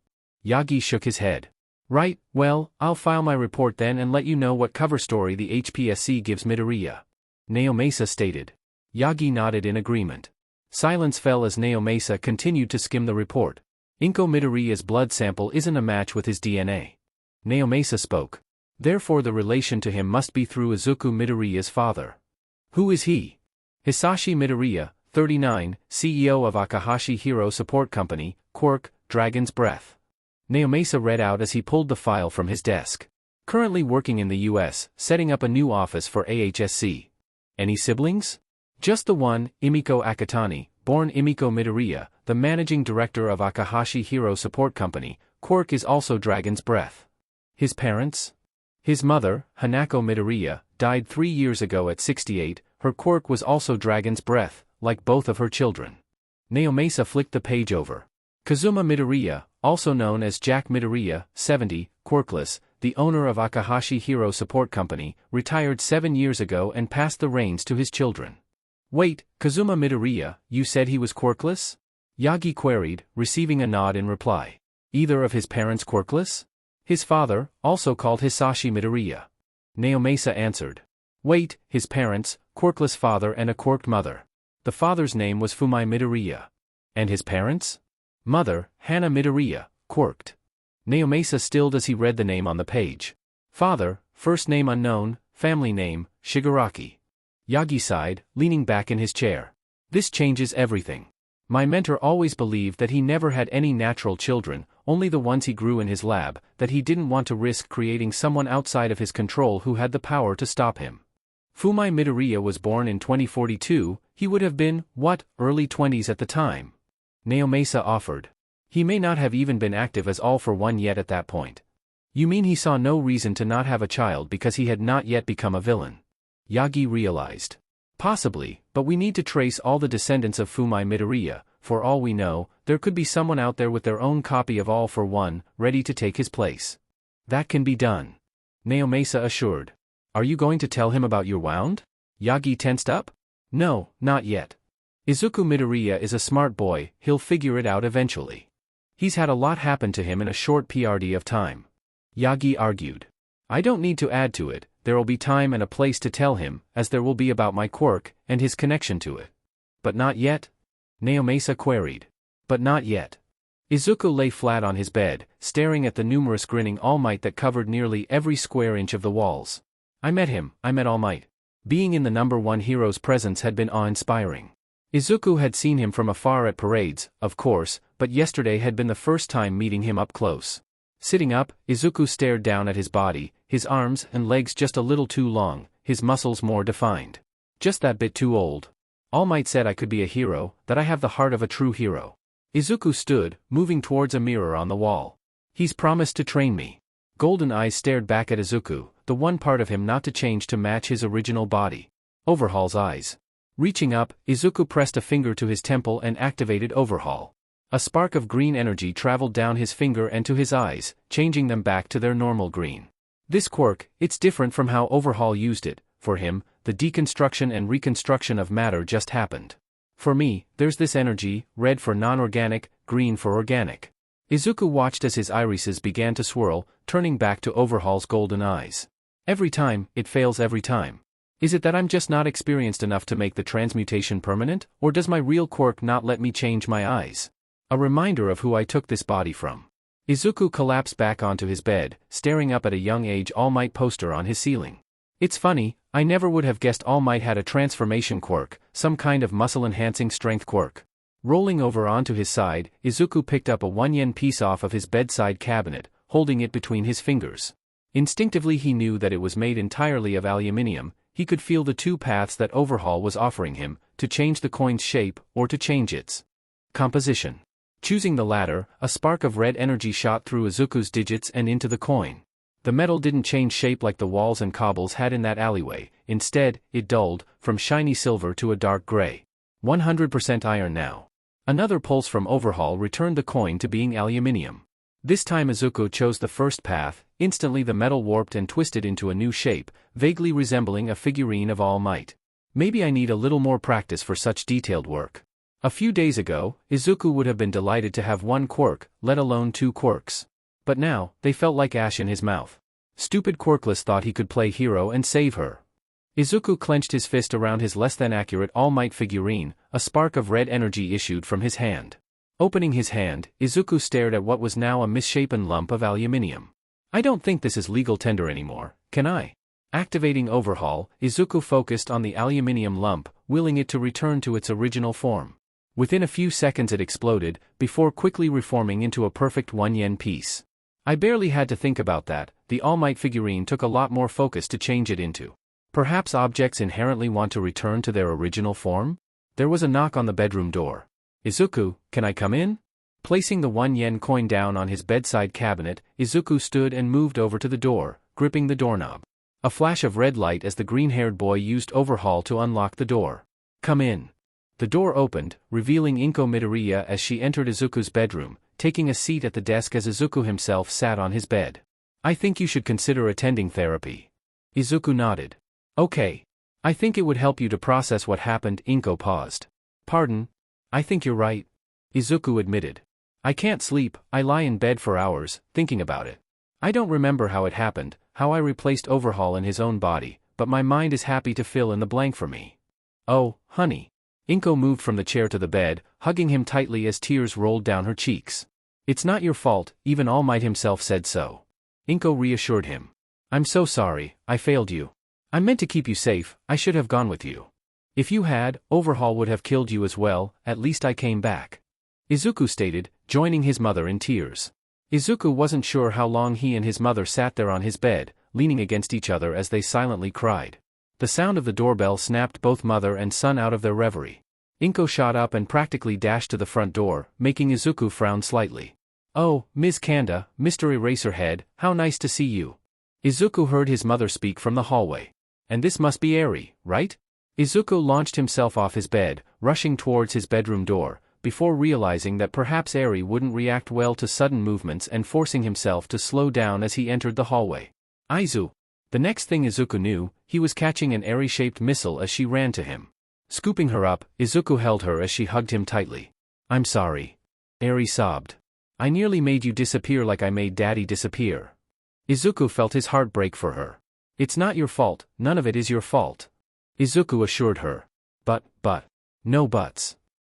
Yagi shook his head. Right, well, I'll file my report then and let you know what cover story the HPSC gives Midoriya. Naomasa stated. Yagi nodded in agreement. Silence fell as Naomasa continued to skim the report. Inko Midoriya's blood sample isn't a match with his DNA. Naomasa spoke. Therefore the relation to him must be through Izuku Midoriya's father. Who is he? Hisashi Midoriya, 39, CEO of Akahashi Hero Support Company, Quirk, Dragon's Breath. Naomasa read out as he pulled the file from his desk. Currently working in the US, setting up a new office for AHSC. Any siblings? Just the one, Imiko Akatani, born Imiko Midoriya, the managing director of Akahashi Hero Support Company. Quirk is also Dragon's Breath. His parents? His mother, Hanako Midoriya, died 3 years ago at 68, her quirk was also Dragon's Breath, like both of her children. Naomasa flicked the page over. Kazuma Midoriya, also known as Jack Midoriya, 70, Quirkless, the owner of Akahashi Hero Support Company, retired 7 years ago and passed the reins to his children. Wait, Kazuma Midoriya, you said he was quirkless? Yagi queried, receiving a nod in reply. Either of his parents quirkless? His father, also called Hisashi Midoriya. Naomasa answered. Wait, his parents, quirkless father and a quirked mother. The father's name was Fumai Midoriya. And his parents? Mother, Hana Midoriya, quirked. Naomasa stilled as he read the name on the page. Father, first name unknown, family name, Shigaraki. Yagi sighed, leaning back in his chair. This changes everything. My mentor always believed that he never had any natural children, only the ones he grew in his lab, that he didn't want to risk creating someone outside of his control who had the power to stop him. Fumai Midoriya was born in 2042, he would have been, early 20s at the time. Naomasa offered. He may not have even been active as All for One yet at that point. You mean he saw no reason to not have a child because he had not yet become a villain? Yagi realized. Possibly, but we need to trace all the descendants of Fumai Midoriya. For all we know, there could be someone out there with their own copy of All for One, ready to take his place. That can be done. Naomasa assured. Are you going to tell him about your wound? Yagi tensed up. No, not yet. Izuku Midoriya is a smart boy, he'll figure it out eventually. He's had a lot happen to him in a short PRD of time. Yagi argued. I don't need to add to it, there'll be time and a place to tell him, as there will be about my quirk, and his connection to it. But not yet? Naomasa queried. But not yet. Izuku lay flat on his bed, staring at the numerous grinning All Might that covered nearly every square inch of the walls. I met All Might. Being in the #1 hero's presence had been awe-inspiring. Izuku had seen him from afar at parades, of course, but yesterday had been the first time meeting him up close. Sitting up, Izuku stared down at his body, his arms and legs just a little too long, his muscles more defined. Just that bit too old. All Might said I could be a hero, that I have the heart of a true hero. Izuku stood, moving towards a mirror on the wall. He's promised to train me. Golden eyes stared back at Izuku, the one part of him not to change to match his original body. Overhaul's eyes. Reaching up, Izuku pressed a finger to his temple and activated Overhaul. A spark of green energy traveled down his finger and to his eyes, changing them back to their normal green. This quirk, it's different from how Overhaul used it. For him, the deconstruction and reconstruction of matter just happened. For me, there's this energy, red for non-organic, green for organic. Izuku watched as his irises began to swirl, turning back to Overhaul's golden eyes. Every time, it fails every time. Is it that I'm just not experienced enough to make the transmutation permanent, or does my real quirk not let me change my eyes? A reminder of who I took this body from. Izuku collapsed back onto his bed, staring up at a young age All Might poster on his ceiling. It's funny, I never would have guessed All Might had a transformation quirk, some kind of muscle-enhancing strength quirk. Rolling over onto his side, Izuku picked up a 1 yen piece off of his bedside cabinet, holding it between his fingers. Instinctively he knew that it was made entirely of aluminium. He could feel the two paths that Overhaul was offering him, to change the coin's shape, or to change its composition. Choosing the latter, a spark of red energy shot through Izuku's digits and into the coin. The metal didn't change shape like the walls and cobbles had in that alleyway, instead, it dulled, from shiny silver to a dark gray. 100% iron now. Another pulse from Overhaul returned the coin to being aluminium. This time Izuku chose the first path. Instantly the metal warped and twisted into a new shape, vaguely resembling a figurine of All Might. Maybe I need a little more practice for such detailed work. A few days ago, Izuku would have been delighted to have 1 quirk, let alone 2 quirks. But now, they felt like ash in his mouth. Stupid Quirkless thought he could play hero and save her. Izuku clenched his fist around his less-than-accurate All Might figurine. A spark of red energy issued from his hand. Opening his hand, Izuku stared at what was now a misshapen lump of aluminium. I don't think this is legal tender anymore, can I? Activating Overhaul, Izuku focused on the aluminium lump, willing it to return to its original form. Within a few seconds it exploded, before quickly reforming into a perfect 1 yen piece. I barely had to think about that. The All Might figurine took a lot more focus to change it into. Perhaps objects inherently want to return to their original form? There was a knock on the bedroom door. Izuku, can I come in? Placing the 1 yen coin down on his bedside cabinet, Izuku stood and moved over to the door, gripping the doorknob. A flash of red light as the green-haired boy used Overhaul to unlock the door. Come in. The door opened, revealing Izuku Midoriya as she entered Izuku's bedroom, taking a seat at the desk as Izuku himself sat on his bed. I think you should consider attending therapy. Izuku nodded. Okay. I think it would help you to process what happened. Izuku paused. Pardon? I think you're right. Izuku admitted. I can't sleep. I lie in bed for hours, thinking about it. I don't remember how it happened, how I replaced Overhaul in his own body, but my mind is happy to fill in the blank for me. Oh, honey. Izuku moved from the chair to the bed, hugging him tightly as tears rolled down her cheeks. It's not your fault, even All Might himself said so. Izuku reassured him. I'm so sorry, I failed you. I meant to keep you safe. I should have gone with you. If you had, Overhaul would have killed you as well. At least I came back. Izuku stated, joining his mother in tears. Izuku wasn't sure how long he and his mother sat there on his bed, leaning against each other as they silently cried. The sound of the doorbell snapped both mother and son out of their reverie. Izuku shot up and practically dashed to the front door, making Izuku frown slightly. Oh, Ms. Kanda, Mr. Eraserhead, how nice to see you. Izuku heard his mother speak from the hallway. And this must be Eri, right? Izuku launched himself off his bed, rushing towards his bedroom door, before realizing that perhaps Eri wouldn't react well to sudden movements and forcing himself to slow down as he entered the hallway. Aizu. The next thing Izuku knew, he was catching an Eri-shaped missile as she ran to him. Scooping her up, Izuku held her as she hugged him tightly. I'm sorry. Eri sobbed. I nearly made you disappear like I made Daddy disappear. Izuku felt his heart break for her. It's not your fault, none of it is your fault. Izuku assured her. But. No buts.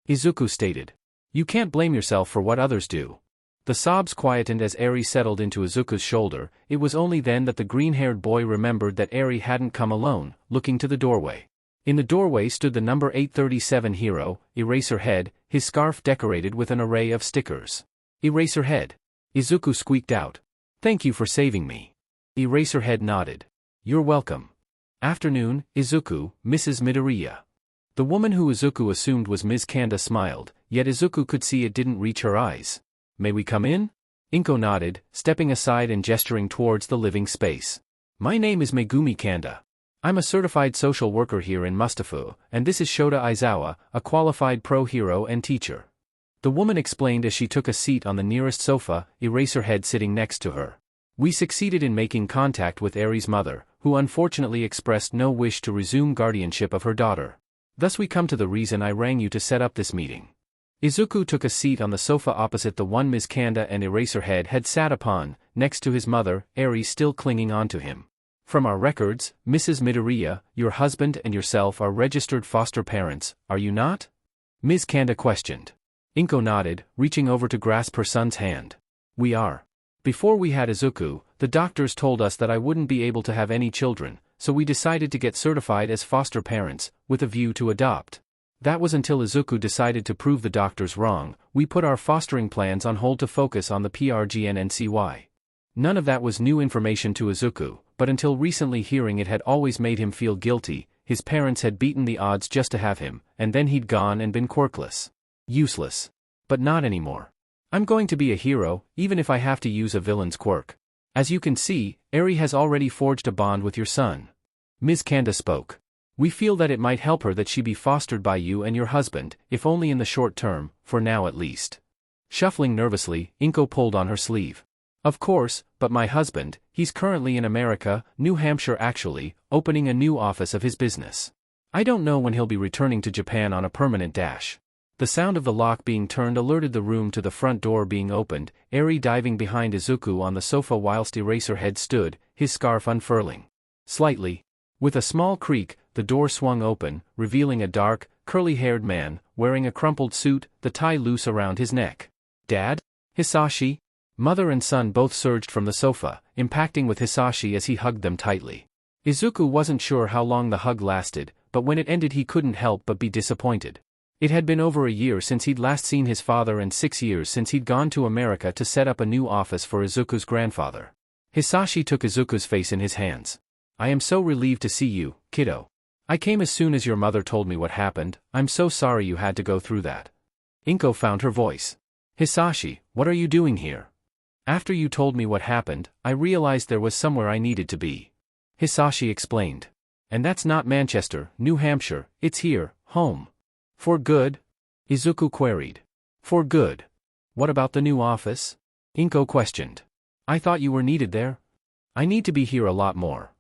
Izuku stated. You can't blame yourself for what others do. The sobs quietened as Eri settled into Izuku's shoulder. It was only then that the green-haired boy remembered that Eri hadn't come alone, looking to the doorway. In the doorway stood the number 837 hero, Eraserhead, his scarf decorated with an array of stickers. Eraserhead. Izuku squeaked out. Thank you for saving me. Eraserhead nodded. You're welcome. Afternoon, Izuku, Mrs. Midoriya. The woman who Izuku assumed was Ms. Kanda smiled, yet Izuku could see it didn't reach her eyes. May we come in? Izuku nodded, stepping aside and gesturing towards the living space. My name is Megumi Kanda. I'm a certified social worker here in Mustafu, and this is Shota Aizawa, a qualified pro hero and teacher. The woman explained as she took a seat on the nearest sofa, Eraserhead sitting next to her. We succeeded in making contact with Eri's mother, who unfortunately expressed no wish to resume guardianship of her daughter. Thus we come to the reason I rang you to set up this meeting. Izuku took a seat on the sofa opposite the one Ms. Kanda and Eraserhead had sat upon, next to his mother, Eri still clinging on to him. From our records, Mrs. Midoriya, your husband and yourself are registered foster parents, are you not? Ms. Kanda questioned. Izuku nodded, reaching over to grasp her son's hand. We are. Before we had Izuku, the doctors told us that I wouldn't be able to have any children, so we decided to get certified as foster parents, with a view to adopt. That was until Izuku decided to prove the doctors wrong. We put our fostering plans on hold to focus on the PRGNNCY. None of that was new information to Izuku, but until recently hearing it had always made him feel guilty. His parents had beaten the odds just to have him, and then he'd gone and been quirkless. Useless. But not anymore. I'm going to be a hero, even if I have to use a villain's quirk. As you can see, Eri has already forged a bond with your son. Ms. Kanda spoke. We feel that it might help her that she be fostered by you and your husband, if only in the short term, for now at least. Shuffling nervously, Inko pulled on her sleeve. Of course, but my husband, he's currently in America, New Hampshire actually, opening a new office of his business. I don't know when he'll be returning to Japan on a permanent dash. The sound of the lock being turned alerted the room to the front door being opened, Eri diving behind Izuku on the sofa whilst Eraserhead stood, his scarf unfurling. Slightly. With a small creak, the door swung open, revealing a dark, curly-haired man, wearing a crumpled suit, the tie loose around his neck. Dad? Hisashi? Mother and son both surged from the sofa, impacting with Hisashi as he hugged them tightly. Izuku wasn't sure how long the hug lasted, but when it ended he couldn't help but be disappointed. It had been over a year since he'd last seen his father and 6 years since he'd gone to America to set up a new office for Izuku's grandfather. Hisashi took Izuku's face in his hands. I am so relieved to see you, kiddo. I came as soon as your mother told me what happened. I'm so sorry you had to go through that. Inko found her voice. Hisashi, what are you doing here? After you told me what happened, I realized there was somewhere I needed to be. Hisashi explained. And that's not Manchester, New Hampshire, it's here, home. For good? Izuku queried. For good. What about the new office? Inko questioned. I thought you were needed there. I need to be here a lot more.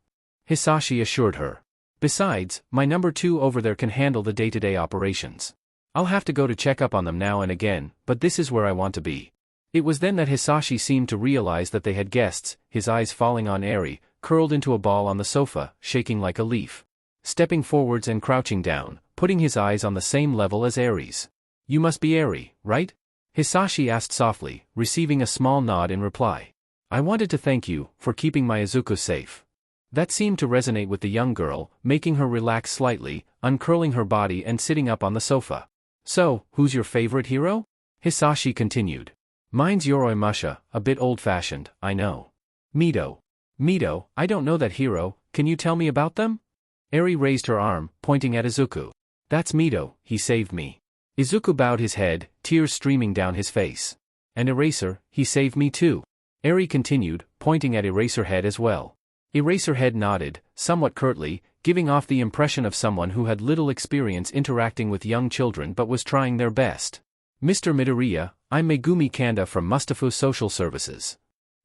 Hisashi assured her. Besides, my number 2 over there can handle the day-to-day operations. I'll have to go to check up on them now and again, but this is where I want to be. It was then that Hisashi seemed to realize that they had guests, his eyes falling on Eri, curled into a ball on the sofa, shaking like a leaf. Stepping forwards and crouching down, putting his eyes on the same level as Eri's. You must be Eri, right? Hisashi asked softly, receiving a small nod in reply. I wanted to thank you for keeping my Izuku safe. That seemed to resonate with the young girl, making her relax slightly, uncurling her body and sitting up on the sofa. So, who's your favorite hero? Hisashi continued. Mine's Yoroi Musha, a bit old-fashioned, I know. Mito. Mito, I don't know that hero, can you tell me about them? Eri raised her arm, pointing at Izuku. That's Mito, he saved me. Izuku bowed his head, tears streaming down his face. And Eraser, he saved me too. Eri continued, pointing at Eraserhead as well. Eraserhead nodded, somewhat curtly, giving off the impression of someone who had little experience interacting with young children but was trying their best. Mr. Midoriya, I'm Megumi Kanda from Mustafu Social Services.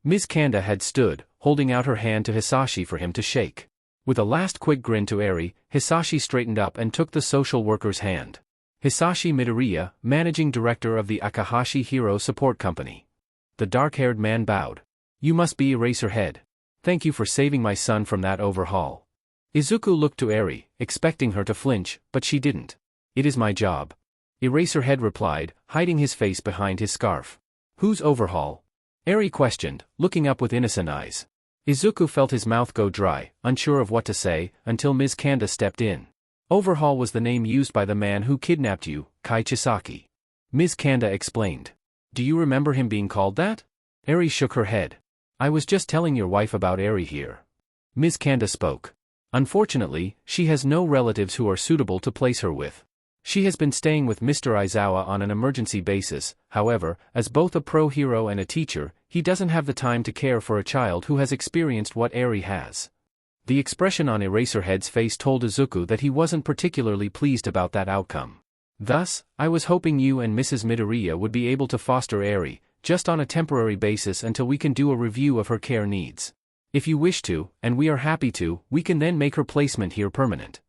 Ms. Kanda had stood, holding out her hand to Hisashi for him to shake. With a last quick grin to Eri, Hisashi straightened up and took the social worker's hand. Hisashi Midoriya, Managing Director of the Akahashi Hero Support Company. The dark-haired man bowed. You must be Eraserhead. Thank you for saving my son from that overhaul. Izuku looked to Eri, expecting her to flinch, but she didn't. It is my job. Eraserhead replied, hiding his face behind his scarf. Who's Overhaul? Eri questioned, looking up with innocent eyes. Izuku felt his mouth go dry, unsure of what to say, until Ms. Kanda stepped in. Overhaul was the name used by the man who kidnapped you, Kai Chisaki. Ms. Kanda explained. Do you remember him being called that? Eri shook her head. I was just telling your wife about Eri here. Ms. Kanda spoke. Unfortunately, she has no relatives who are suitable to place her with. She has been staying with Mr. Aizawa on an emergency basis, however, as both a pro hero and a teacher, he doesn't have the time to care for a child who has experienced what Eri has. The expression on Eraserhead's face told Izuku that he wasn't particularly pleased about that outcome. Thus, I was hoping you and Mrs. Midoriya would be able to foster Eri, just on a temporary basis until we can do a review of her care needs. If you wish to, and we are happy to, we can then make her placement here permanent.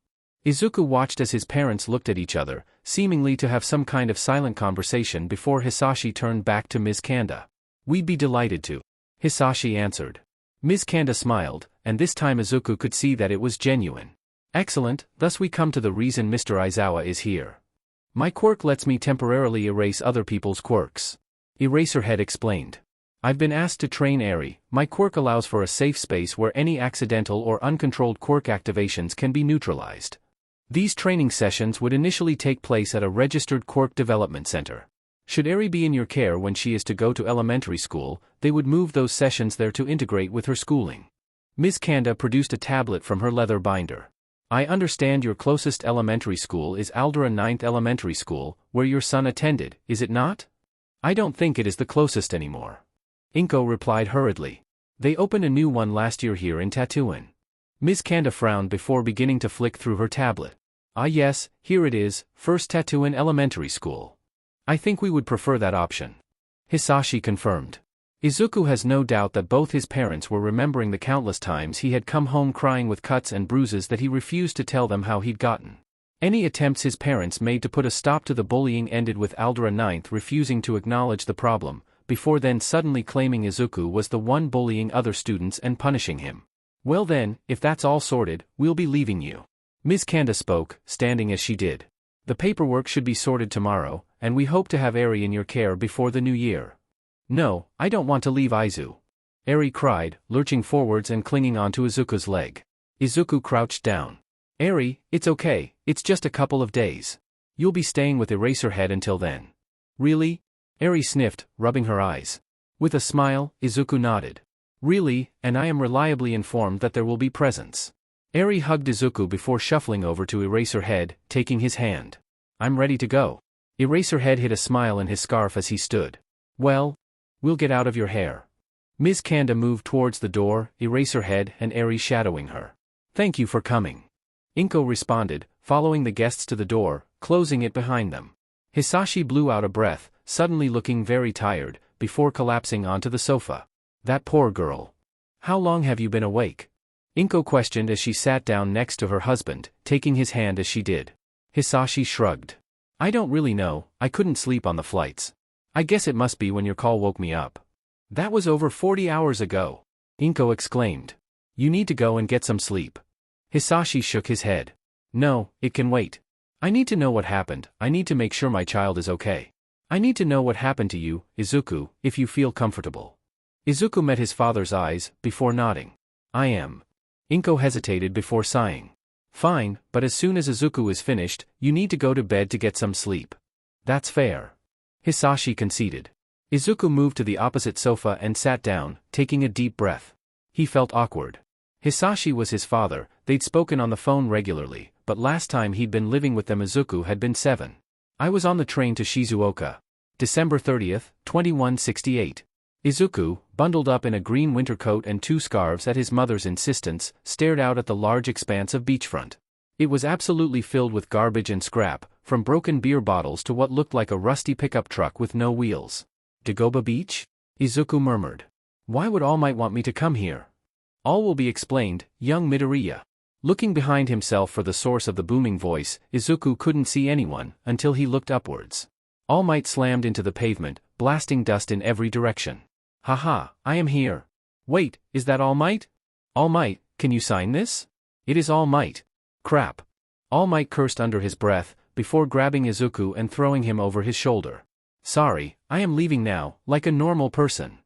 Izuku watched as his parents looked at each other, seemingly to have some kind of silent conversation before Hisashi turned back to Ms. Kanda. We'd be delighted to. Hisashi answered. Ms. Kanda smiled, and this time Izuku could see that it was genuine. Excellent, thus we come to the reason Mr. Aizawa is here. My quirk lets me temporarily erase other people's quirks. Eraserhead explained. I've been asked to train Eri. My quirk allows for a safe space where any accidental or uncontrolled quirk activations can be neutralized. These training sessions would initially take place at a registered quirk development center. Should Eri be in your care when she is to go to elementary school, they would move those sessions there to integrate with her schooling. Ms. Kanda produced a tablet from her leather binder. I understand your closest elementary school is Aldera 9th Elementary School, where your son attended, is it not? I don't think it is the closest anymore. Inko replied hurriedly. They opened a new one last year here in Tatooine. Ms. Kanda frowned before beginning to flick through her tablet. Ah yes, here it is, First Tatooine Elementary School. I think we would prefer that option. Hisashi confirmed. Izuku has no doubt that both his parents were remembering the countless times he had come home crying with cuts and bruises that he refused to tell them how he'd gotten. Any attempts his parents made to put a stop to the bullying ended with Aldera 9th refusing to acknowledge the problem, before then suddenly claiming Izuku was the one bullying other students and punishing him. Well then, if that's all sorted, we'll be leaving you. Ms. Kanda spoke, standing as she did. The paperwork should be sorted tomorrow, and we hope to have Eri in your care before the new year. No, I don't want to leave Izu. Eri cried, lurching forwards and clinging onto Izuku's leg. Izuku crouched down. Eri, it's okay, it's just a couple of days. You'll be staying with Eraserhead until then. Really? Eri sniffed, rubbing her eyes. With a smile, Izuku nodded. Really, and I am reliably informed that there will be presents. Eri hugged Izuku before shuffling over to Eraserhead, taking his hand. I'm ready to go. Eraserhead hid a smile in his scarf as he stood. Well, we'll get out of your hair. Ms. Kanda moved towards the door, Eraserhead and Eri shadowing her. Thank you for coming. Inko responded, following the guests to the door, closing it behind them. Hisashi blew out a breath, suddenly looking very tired, before collapsing onto the sofa. That poor girl. How long have you been awake? Inko questioned as she sat down next to her husband, taking his hand as she did. Hisashi shrugged. I don't really know, I couldn't sleep on the flights. I guess it must be when your call woke me up. That was over 40 hours ago. Inko exclaimed. You need to go and get some sleep. Hisashi shook his head. No, it can wait. I need to know what happened, I need to make sure my child is okay. I need to know what happened to you, Izuku, if you feel comfortable. Izuku met his father's eyes, before nodding. I am. Inko hesitated before sighing. Fine, but as soon as Izuku is finished, you need to go to bed to get some sleep. That's fair. Hisashi conceded. Izuku moved to the opposite sofa and sat down, taking a deep breath. He felt awkward. Hisashi was his father, they'd spoken on the phone regularly, but last time he'd been living with them Izuku had been 7. I was on the train to Shizuoka. December 30th, 2168. Izuku, bundled up in a green winter coat and 2 scarves at his mother's insistence, stared out at the large expanse of beachfront. It was absolutely filled with garbage and scrap, from broken beer bottles to what looked like a rusty pickup truck with no wheels. Dagobah Beach? Izuku murmured. Why would All Might want me to come here? All will be explained, young Midoriya. Looking behind himself for the source of the booming voice, Izuku couldn't see anyone, until he looked upwards. All Might slammed into the pavement, blasting dust in every direction. Haha, I am here. Wait, is that All Might? All Might, can you sign this? It is All Might. Crap. All Might cursed under his breath, before grabbing Izuku and throwing him over his shoulder. Sorry, I am leaving now, like a normal person.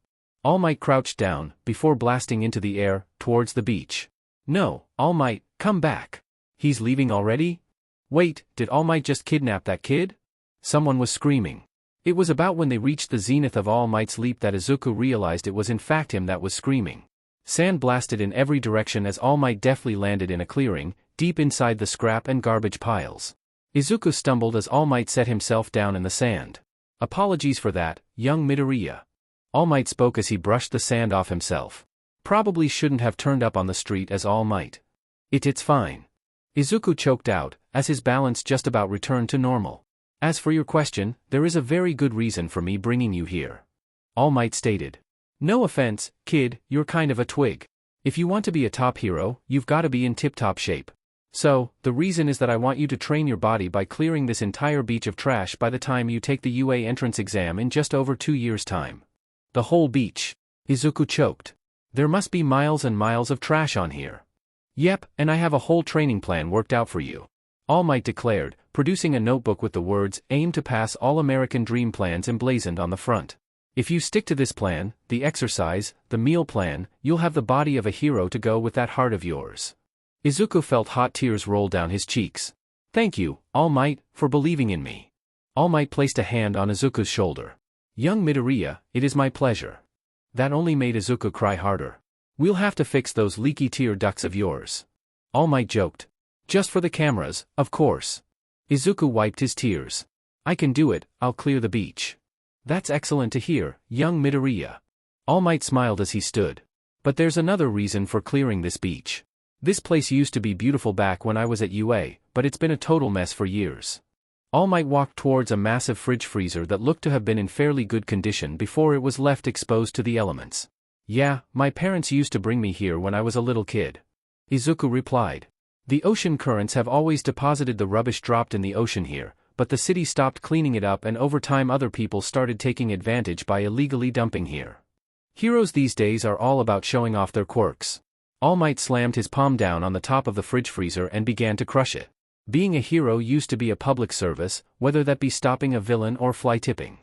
All Might crouched down, before blasting into the air, towards the beach. No, All Might, come back. He's leaving already? Wait, did All Might just kidnap that kid? Someone was screaming. It was about when they reached the zenith of All Might's leap that Izuku realized it was in fact him that was screaming. Sand blasted in every direction as All Might deftly landed in a clearing, deep inside the scrap and garbage piles. Izuku stumbled as All Might set himself down in the sand. Apologies for that, young Midoriya. All Might spoke as he brushed the sand off himself. Probably shouldn't have turned up on the street as All Might. It's fine. Izuku choked out, as his balance just about returned to normal. As for your question, there is a very good reason for me bringing you here. All Might stated. No offense, kid, you're kind of a twig. If you want to be a top hero, you've got to be in tip-top shape. So, the reason is that I want you to train your body by clearing this entire beach of trash by the time you take the UA entrance exam in just over 2 years' time. The whole beach. Izuku choked. There must be miles and miles of trash on here. Yep, and I have a whole training plan worked out for you. All Might declared, producing a notebook with the words, aim to pass all American dream plans emblazoned on the front. If you stick to this plan, the exercise, the meal plan, you'll have the body of a hero to go with that heart of yours. Izuku felt hot tears roll down his cheeks. Thank you, All Might, for believing in me. All Might placed a hand on Izuku's shoulder. Young Midoriya, it is my pleasure. That only made Izuku cry harder. We'll have to fix those leaky tear ducts of yours. All Might joked. Just for the cameras, of course. Izuku wiped his tears. I can do it, I'll clear the beach. That's excellent to hear, young Midoriya. All Might smiled as he stood. But there's another reason for clearing this beach. This place used to be beautiful back when I was at UA, but it's been a total mess for years. All Might walked towards a massive fridge freezer that looked to have been in fairly good condition before it was left exposed to the elements. Yeah, my parents used to bring me here when I was a little kid. Izuku replied. The ocean currents have always deposited the rubbish dropped in the ocean here, but the city stopped cleaning it up and over time other people started taking advantage by illegally dumping here. Heroes these days are all about showing off their quirks. All Might slammed his palm down on the top of the fridge freezer and began to crush it. Being a hero used to be a public service, whether that be stopping a villain or fly tipping.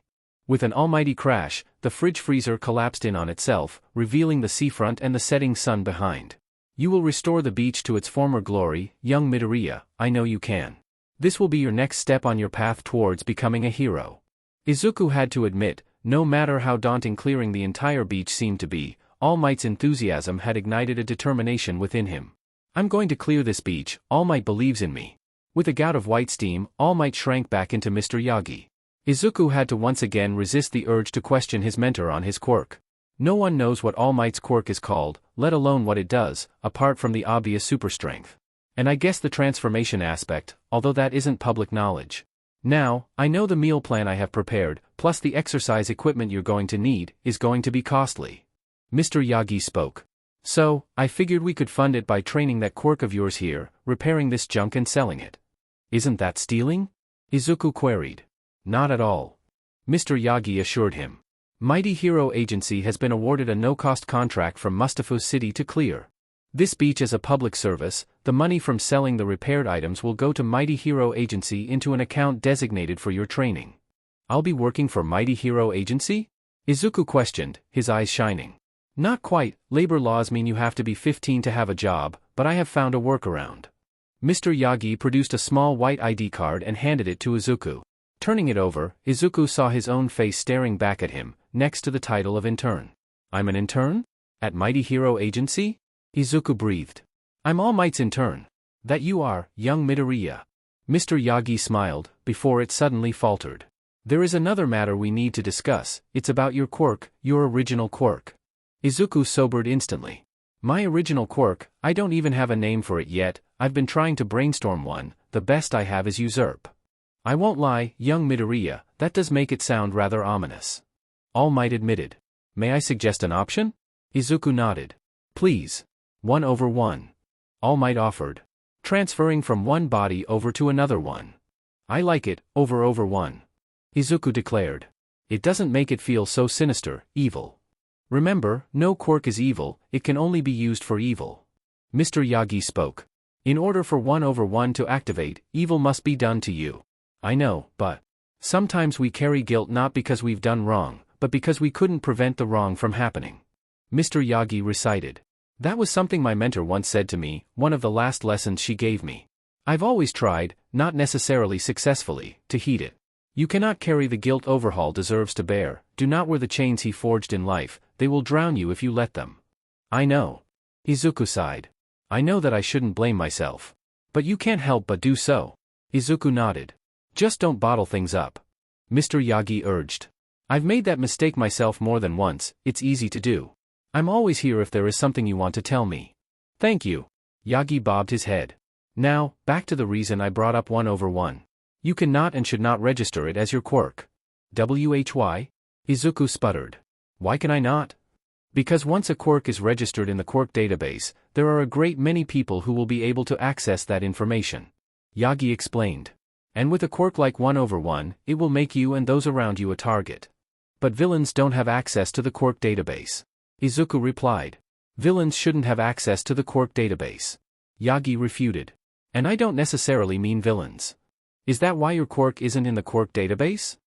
With an almighty crash, the fridge freezer collapsed in on itself, revealing the seafront and the setting sun behind. You will restore the beach to its former glory, young Midoriya, I know you can. This will be your next step on your path towards becoming a hero. Izuku had to admit, no matter how daunting clearing the entire beach seemed to be, All Might's enthusiasm had ignited a determination within him. I'm going to clear this beach, All Might believes in me. With a gout of white steam, All Might shrank back into Mr. Yagi. Izuku had to once again resist the urge to question his mentor on his quirk. No one knows what All Might's quirk is called, let alone what it does, apart from the obvious super strength. And I guess the transformation aspect, although that isn't public knowledge. Now, I know the meal plan I have prepared, plus the exercise equipment you're going to need, is going to be costly. Mr. Yagi spoke. So, I figured we could fund it by training that quirk of yours here, repairing this junk and selling it. Isn't that stealing? Izuku queried. Not at all. Mr. Yagi assured him. Mighty Hero Agency has been awarded a no-cost contract from Mustafa City to clear. This beach as a public service, the money from selling the repaired items will go to Mighty Hero Agency into an account designated for your training. I'll be working for Mighty Hero Agency? Izuku questioned, his eyes shining. Not quite, labor laws mean you have to be 15 to have a job, but I have found a workaround. Mr. Yagi produced a small white ID card and handed it to Izuku. Turning it over, Izuku saw his own face staring back at him, next to the title of intern. I'm an intern? At Mighty Hero Agency? Izuku breathed. I'm All Might's intern. That you are, young Midoriya. Mr. Yagi smiled, before it suddenly faltered. There is another matter we need to discuss, it's about your quirk, your original quirk. Izuku sobered instantly. My original quirk, I don't even have a name for it yet, I've been trying to brainstorm one, the best I have is usurp. I won't lie, young Midoriya, that does make it sound rather ominous. All Might admitted. May I suggest an option? Izuku nodded. Please. 1/1. All Might offered. Transferring from one body over to another one. I like it, over 1. Izuku declared. It doesn't make it feel so sinister, evil. Remember, no quirk is evil, it can only be used for evil. Mr. Yagi spoke. In order for 1/1 to activate, evil must be done to you. I know, but sometimes we carry guilt not because we've done wrong, but because we couldn't prevent the wrong from happening. Mr. Yagi recited. That was something my mentor once said to me, one of the last lessons she gave me. I've always tried, not necessarily successfully, to heed it. You cannot carry the guilt Overhaul deserves to bear, do not wear the chains he forged in life, they will drown you if you let them. I know. Izuku sighed. I know that I shouldn't blame myself. But you can't help but do so. Izuku nodded. Just don't bottle things up. Mr. Yagi urged. I've made that mistake myself more than once, it's easy to do. I'm always here if there is something you want to tell me. Thank you. Yagi bobbed his head. Now, back to the reason I brought up 1/1. You cannot and should not register it as your quirk. Why? Izuku sputtered. Why can I not? Because once a quirk is registered in the quirk database, there are a great many people who will be able to access that information. Yagi explained. And with a quirk like 1/1, it will make you and those around you a target. But villains don't have access to the quirk database. Izuku replied. Villains shouldn't have access to the quirk database. Yagi refuted. And I don't necessarily mean villains. Is that why your quirk isn't in the quirk database?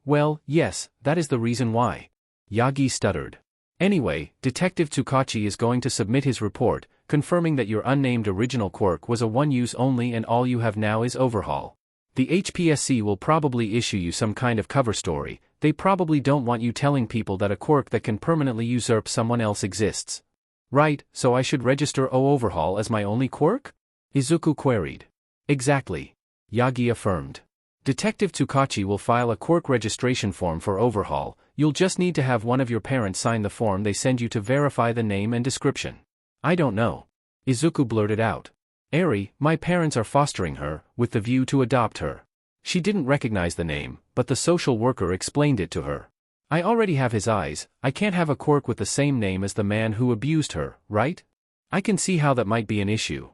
Well, yes, that is the reason why. Yagi stuttered. Anyway, Detective Tsukachi is going to submit his report, confirming that your unnamed original quirk was a one-use only and all you have now is Overhaul. The HPSC will probably issue you some kind of cover story. They probably don't want you telling people that a quirk that can permanently usurp someone else exists. Right, so I should register Overhaul as my only quirk? Izuku queried. Exactly. Yagi affirmed. Detective Tsukachi will file a quirk registration form for Overhaul. You'll just need to have one of your parents sign the form they send you to verify the name and description. I don't know. Izuku blurted out. Eri, my parents are fostering her, with the view to adopt her. She didn't recognize the name, but the social worker explained it to her. I already have his eyes. I can't have a quirk with the same name as the man who abused her, right? I can see how that might be an issue.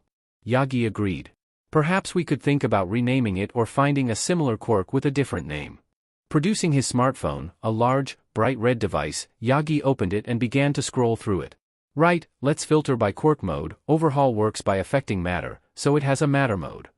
Yagi agreed. Perhaps we could think about renaming it or finding a similar quirk with a different name. Producing his smartphone, a large, bright red device, Yagi opened it and began to scroll through it. Right, let's filter by quirk mode. Overhaul works by affecting matter, so it has a matter mode.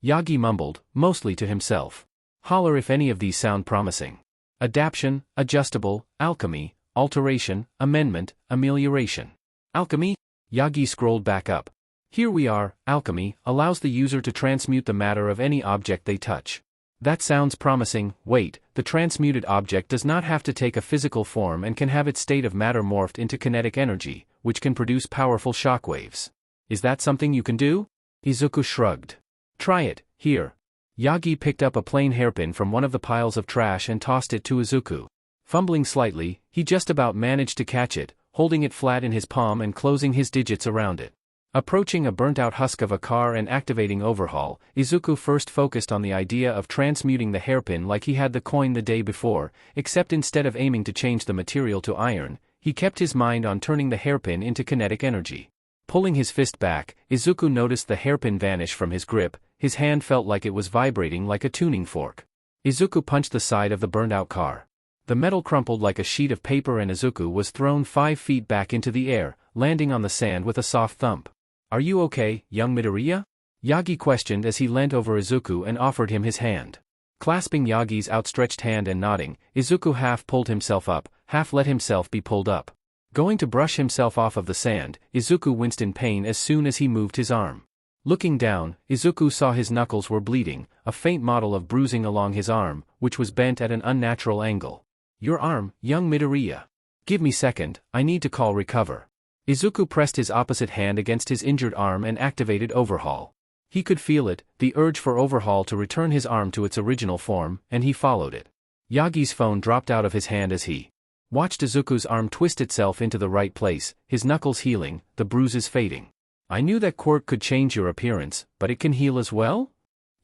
Yagi mumbled, mostly to himself. Holler if any of these sound promising. Adaption, adjustable, alchemy, alteration, amendment, amelioration. Alchemy? Yagi scrolled back up. Here we are. Alchemy allows the user to transmute the matter of any object they touch. That sounds promising. Wait, the transmuted object does not have to take a physical form and can have its state of matter morphed into kinetic energy, which can produce powerful shockwaves. Is that something you can do? Izuku shrugged. Try it, here. Yagi picked up a plain hairpin from one of the piles of trash and tossed it to Izuku. Fumbling slightly, he just about managed to catch it, holding it flat in his palm and closing his digits around it. Approaching a burnt-out husk of a car and activating Overhaul, Izuku first focused on the idea of transmuting the hairpin like he had the coin the day before, except instead of aiming to change the material to iron, he kept his mind on turning the hairpin into kinetic energy. Pulling his fist back, Izuku noticed the hairpin vanish from his grip. His hand felt like it was vibrating like a tuning fork. Izuku punched the side of the burned-out car. The metal crumpled like a sheet of paper and Izuku was thrown 5 feet back into the air, landing on the sand with a soft thump. Are you okay, young Midoriya? Yagi questioned as he leant over Izuku and offered him his hand. Clasping Yagi's outstretched hand and nodding, Izuku half pulled himself up, half let himself be pulled up. Going to brush himself off of the sand, Izuku winced in pain as soon as he moved his arm. Looking down, Izuku saw his knuckles were bleeding, a faint model of bruising along his arm, which was bent at an unnatural angle. Your arm, young Midoriya. Give me second, I need to call recover. Izuku pressed his opposite hand against his injured arm and activated Overhaul. He could feel it, the urge for Overhaul to return his arm to its original form, and he followed it. Yagi's phone dropped out of his hand as he watched Izuku's arm twist itself into the right place, his knuckles healing, the bruises fading. I knew that quirk could change your appearance, but it can heal as well?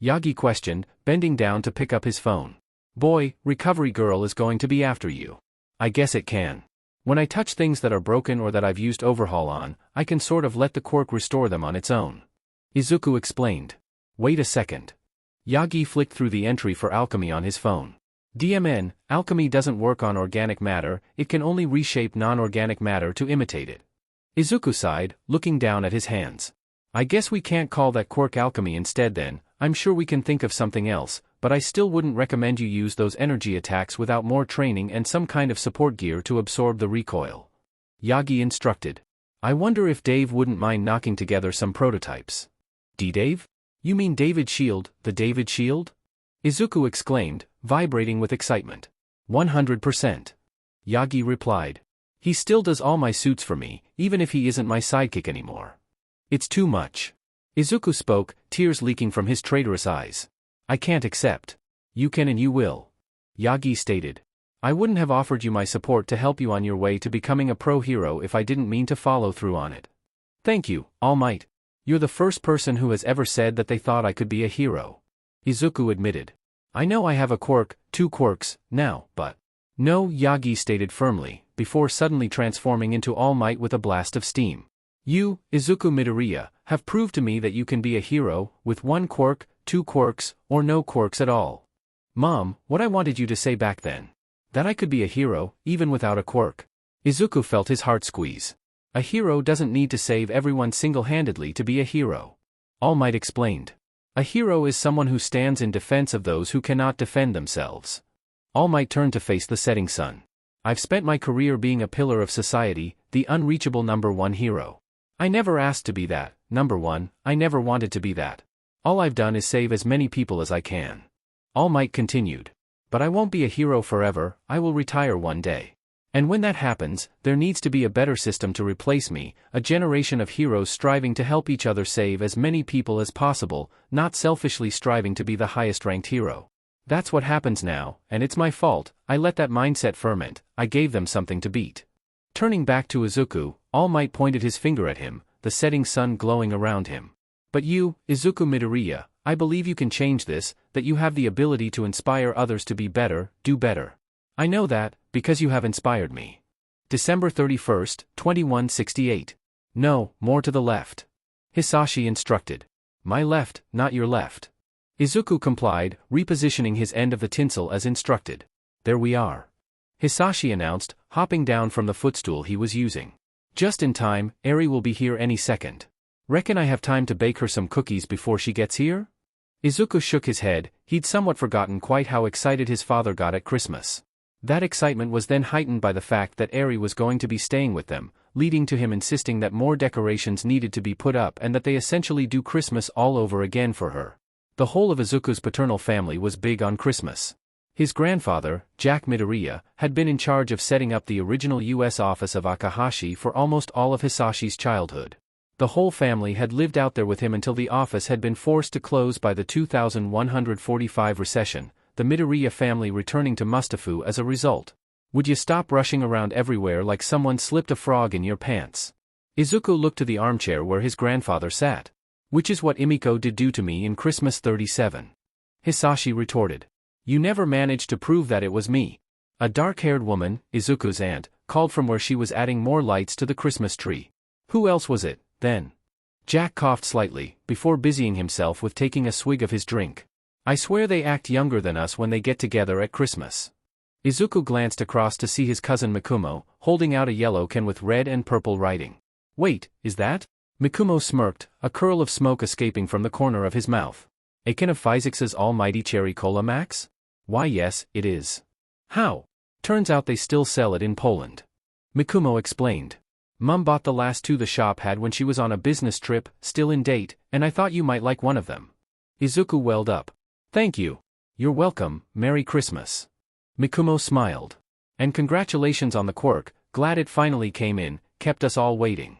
Yagi questioned, bending down to pick up his phone. Boy, Recovery Girl is going to be after you. I guess it can. When I touch things that are broken or that I've used Overhaul on, I can sort of let the quirk restore them on its own. Izuku explained. Wait a second. Yagi flicked through the entry for alchemy on his phone. DMN, alchemy doesn't work on organic matter, it can only reshape non-organic matter to imitate it. Izuku sighed, looking down at his hands. I guess we can't call that quirk alchemy instead then. I'm sure we can think of something else, but I still wouldn't recommend you use those energy attacks without more training and some kind of support gear to absorb the recoil. Yagi instructed. I wonder if Dave wouldn't mind knocking together some prototypes. D-Dave? You mean David Shield, the David Shield? Izuku exclaimed, vibrating with excitement. 100%. Yagi replied. He still does all my suits for me, even if he isn't my sidekick anymore. It's too much. Izuku spoke, tears leaking from his traitorous eyes. I can't accept. You can and you will. Yagi stated. I wouldn't have offered you my support to help you on your way to becoming a pro hero if I didn't mean to follow through on it. Thank you, All Might. You're the first person who has ever said that they thought I could be a hero. Izuku admitted. I know I have a quirk, 2 quirks, now, but... No, Yagi stated firmly, before suddenly transforming into All Might with a blast of steam. You, Izuku Midoriya, have proved to me that you can be a hero, with 1 quirk, 2 quirks, or no quirks at all. Mom, what I wanted you to say back then. That I could be a hero, even without a quirk. Izuku felt his heart squeeze. A hero doesn't need to save everyone single-handedly to be a hero. All Might explained. A hero is someone who stands in defense of those who cannot defend themselves. All Might turned to face the setting sun. I've spent my career being a pillar of society, the unreachable #1 hero. I never asked to be that, #1, I never wanted to be that. All I've done is save as many people as I can. All Might continued. But I won't be a hero forever, I will retire one day. And when that happens, there needs to be a better system to replace me, a generation of heroes striving to help each other save as many people as possible, not selfishly striving to be the highest-ranked hero. That's what happens now, and it's my fault, I let that mindset ferment, I gave them something to beat. Turning back to Izuku, All Might pointed his finger at him, the setting sun glowing around him. But you, Izuku Midoriya, I believe you can change this, that you have the ability to inspire others to be better, do better. I know that, because you have inspired me. December 31st, 2168. No, more to the left. Hisashi instructed. My left, not your left. Izuku complied, repositioning his end of the tinsel as instructed. There we are. Hisashi announced, hopping down from the footstool he was using. Just in time, Eri will be here any second. Reckon I have time to bake her some cookies before she gets here? Izuku shook his head, he'd somewhat forgotten quite how excited his father got at Christmas. That excitement was then heightened by the fact that Eri was going to be staying with them, leading to him insisting that more decorations needed to be put up and that they essentially do Christmas all over again for her. The whole of Izuku's paternal family was big on Christmas. His grandfather, Jack Midoriya, had been in charge of setting up the original U.S. office of Akahashi for almost all of Hisashi's childhood. The whole family had lived out there with him until the office had been forced to close by the 2145 recession, the Midoriya family returning to Mustafu as a result. Would you stop rushing around everywhere like someone slipped a frog in your pants? Izuku looked to the armchair where his grandfather sat. Which is what Imiko did do to me in Christmas 37. Hisashi retorted. You never managed to prove that it was me. A dark-haired woman, Izuku's aunt, called from where she was adding more lights to the Christmas tree. Who else was it, then? Jack coughed slightly, before busying himself with taking a swig of his drink. I swear they act younger than us when they get together at Christmas. Izuku glanced across to see his cousin Mikumo, holding out a yellow can with red and purple writing. Wait, is that? Mikumo smirked, a curl of smoke escaping from the corner of his mouth. A can of Physix's almighty cherry cola max? Why yes, it is. How? Turns out they still sell it in Poland. Mikumo explained. Mum bought the last two the shop had when she was on a business trip, still in date, and I thought you might like one of them. Izuku welled up. Thank you. You're welcome, Merry Christmas. Mikumo smiled. And congratulations on the quirk, glad it finally came in, kept us all waiting.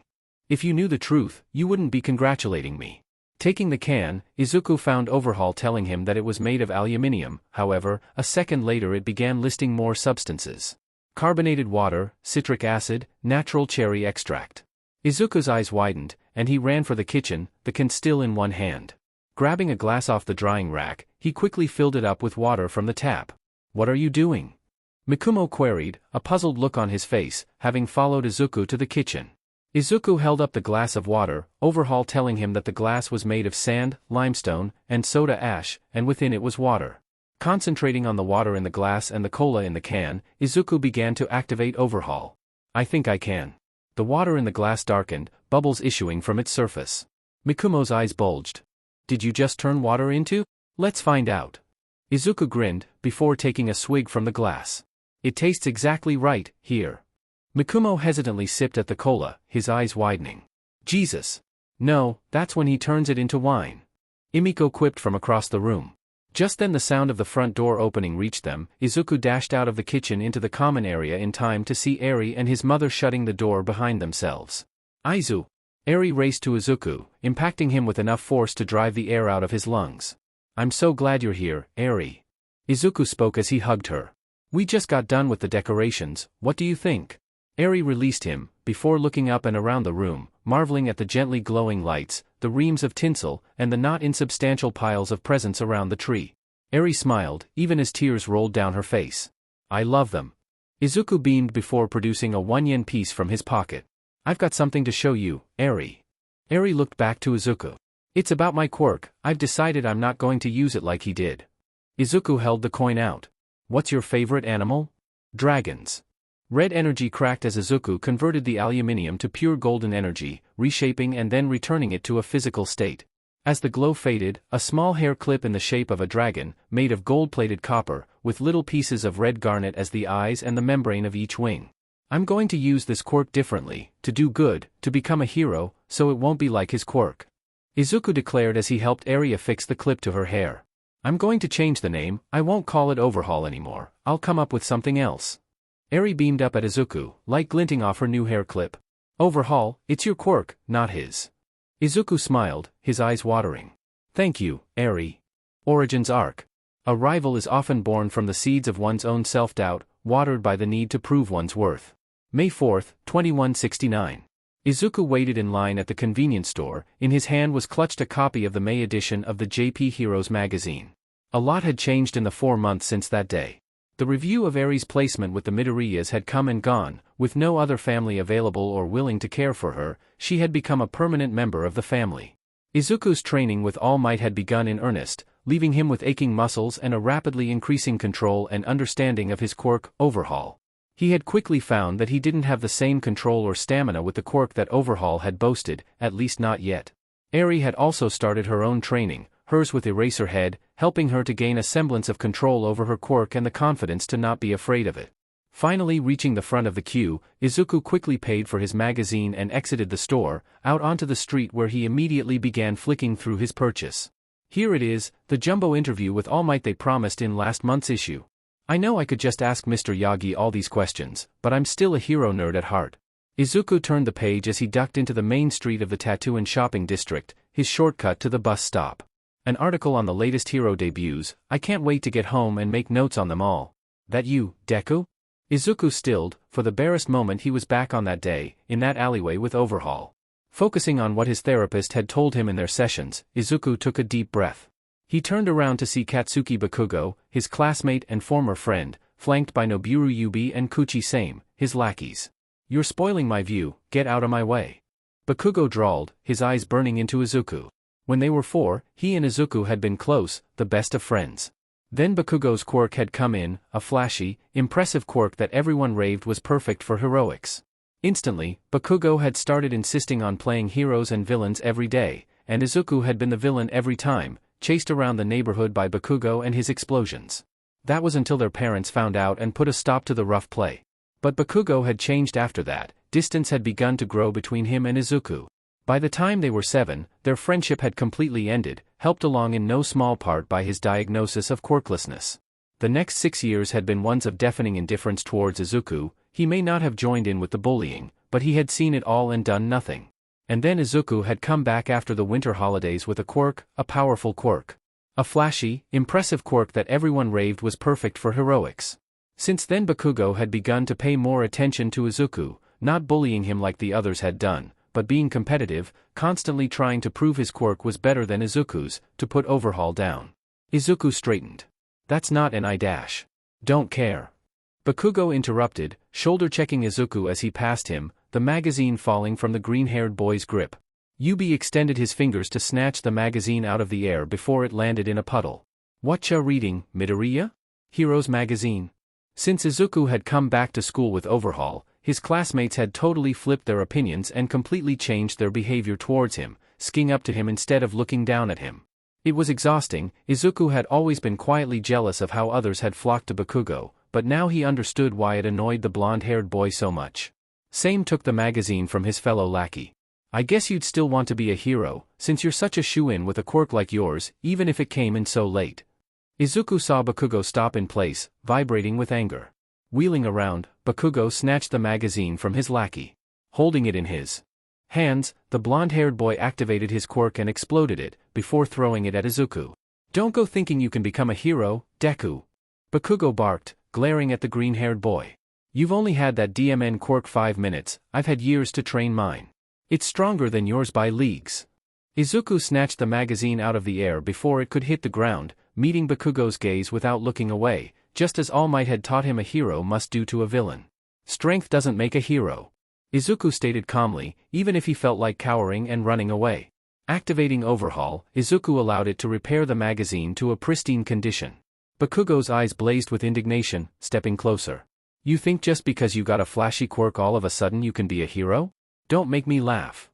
If you knew the truth, you wouldn't be congratulating me. Taking the can, Izuku found Overhaul telling him that it was made of aluminium, however, a second later it began listing more substances. Carbonated water, citric acid, natural cherry extract. Izuku's eyes widened, and he ran for the kitchen, the can still in one hand. Grabbing a glass off the drying rack, he quickly filled it up with water from the tap. What are you doing? Mikumo queried, a puzzled look on his face, having followed Izuku to the kitchen. Izuku held up the glass of water, Overhaul telling him that the glass was made of sand, limestone, and soda ash, and within it was water. Concentrating on the water in the glass and the cola in the can, Izuku began to activate Overhaul. I think I can. The water in the glass darkened, bubbles issuing from its surface. Mikumo's eyes bulged. Did you just turn water into? Let's find out. Izuku grinned, before taking a swig from the glass. It tastes exactly right, here. Mikumo hesitantly sipped at the cola, his eyes widening. Jesus. No, that's when he turns it into wine. Imiko quipped from across the room. Just then the sound of the front door opening reached them. Izuku dashed out of the kitchen into the common area in time to see Eri and his mother shutting the door behind themselves. Aizu. Eri raced to Izuku, impacting him with enough force to drive the air out of his lungs. I'm so glad you're here, Eri. Izuku spoke as he hugged her. We just got done with the decorations, what do you think? Eri released him, before looking up and around the room, marveling at the gently glowing lights, the reams of tinsel, and the not insubstantial piles of presents around the tree. Eri smiled, even as tears rolled down her face. I love them. Izuku beamed before producing a 1 yen piece from his pocket. I've got something to show you, Eri. Eri looked back to Izuku. It's about my quirk, I've decided I'm not going to use it like he did. Izuku held the coin out. What's your favorite animal? Dragons. Red energy cracked as Izuku converted the aluminium to pure golden energy, reshaping and then returning it to a physical state. As the glow faded, a small hair clip in the shape of a dragon, made of gold-plated copper, with little pieces of red garnet as the eyes and the membrane of each wing. I'm going to use this quirk differently, to do good, to become a hero, so it won't be like his quirk. Izuku declared as he helped Eri fix the clip to her hair. I'm going to change the name, I won't call it Overhaul anymore, I'll come up with something else. Eri beamed up at Izuku, light glinting off her new hair clip. Overhaul, it's your quirk, not his. Izuku smiled, his eyes watering. Thank you, Eri. Origins Arc. A rival is often born from the seeds of one's own self-doubt, watered by the need to prove one's worth. May 4, 2169. Izuku waited in line at the convenience store, in his hand was clutched a copy of the May edition of the JP Heroes magazine. A lot had changed in the 4 months since that day. The review of Eri's placement with the Midoriyas had come and gone, with no other family available or willing to care for her, she had become a permanent member of the family. Izuku's training with All Might had begun in earnest, leaving him with aching muscles and a rapidly increasing control and understanding of his quirk, Overhaul. He had quickly found that he didn't have the same control or stamina with the quirk that Overhaul had boasted, at least not yet. Eri had also started her own training, hers with Eraserhead, helping her to gain a semblance of control over her quirk and the confidence to not be afraid of it. Finally reaching the front of the queue, Izuku quickly paid for his magazine and exited the store, out onto the street where he immediately began flicking through his purchase. Here it is, the jumbo interview with All Might they promised in last month's issue. I know I could just ask Mr. Yagi all these questions, but I'm still a hero nerd at heart. Izuku turned the page as he ducked into the main street of the tattoo and shopping district, his shortcut to the bus stop. An article on the latest hero debuts, I can't wait to get home and make notes on them all. That you, Deku? Izuku stilled, for the barest moment he was back on that day, in that alleyway with Overhaul. Focusing on what his therapist had told him in their sessions, Izuku took a deep breath. He turned around to see Katsuki Bakugo, his classmate and former friend, flanked by Nobiru Yubi and Kuchi Same, his lackeys. You're spoiling my view, get out of my way. Bakugo drawled, his eyes burning into Izuku. When they were 4, he and Izuku had been close, the best of friends. Then Bakugo's quirk had come in, a flashy, impressive quirk that everyone raved was perfect for heroics. Instantly, Bakugo had started insisting on playing heroes and villains every day, and Izuku had been the villain every time, chased around the neighborhood by Bakugo and his explosions. That was until their parents found out and put a stop to the rough play. But Bakugo had changed after that, distance had begun to grow between him and Izuku. By the time they were 7, their friendship had completely ended, helped along in no small part by his diagnosis of quirklessness. The next 6 years had been ones of deafening indifference towards Izuku. He may not have joined in with the bullying, but he had seen it all and done nothing. And then Izuku had come back after the winter holidays with a quirk, a powerful quirk. A flashy, impressive quirk that everyone raved was perfect for heroics. Since then Bakugo had begun to pay more attention to Izuku, not bullying him like the others had done, but being competitive, constantly trying to prove his quirk was better than Izuku's, to put Overhaul down. Izuku straightened. That's not an I-. Don't care. Bakugo interrupted, shoulder-checking Izuku as he passed him, the magazine falling from the green-haired boy's grip. Yubi extended his fingers to snatch the magazine out of the air before it landed in a puddle. Whatcha reading, Midoriya? Heroes magazine. Since Izuku had come back to school with Overhaul, his classmates had totally flipped their opinions and completely changed their behavior towards him, sking up to him instead of looking down at him. It was exhausting. Izuku had always been quietly jealous of how others had flocked to Bakugo, but now he understood why it annoyed the blonde-haired boy so much. Same took the magazine from his fellow lackey. I guess you'd still want to be a hero, since you're such a shoo-in with a quirk like yours, even if it came in so late. Izuku saw Bakugo stop in place, vibrating with anger. Wheeling around, Bakugo snatched the magazine from his lackey. Holding it in his hands, the blonde-haired boy activated his quirk and exploded it, before throwing it at Izuku. Don't go thinking you can become a hero, Deku. Bakugo barked, glaring at the green-haired boy. You've only had that DMN quirk 5 minutes, I've had years to train mine. It's stronger than yours by leagues. Izuku snatched the magazine out of the air before it could hit the ground, meeting Bakugo's gaze without looking away, just as All Might had taught him a hero must do to a villain. Strength doesn't make a hero. Izuku stated calmly, even if he felt like cowering and running away. Activating Overhaul, Izuku allowed it to repair the magazine to a pristine condition. Bakugo's eyes blazed with indignation, stepping closer. You think just because you got a flashy quirk all of a sudden you can be a hero? Don't make me laugh.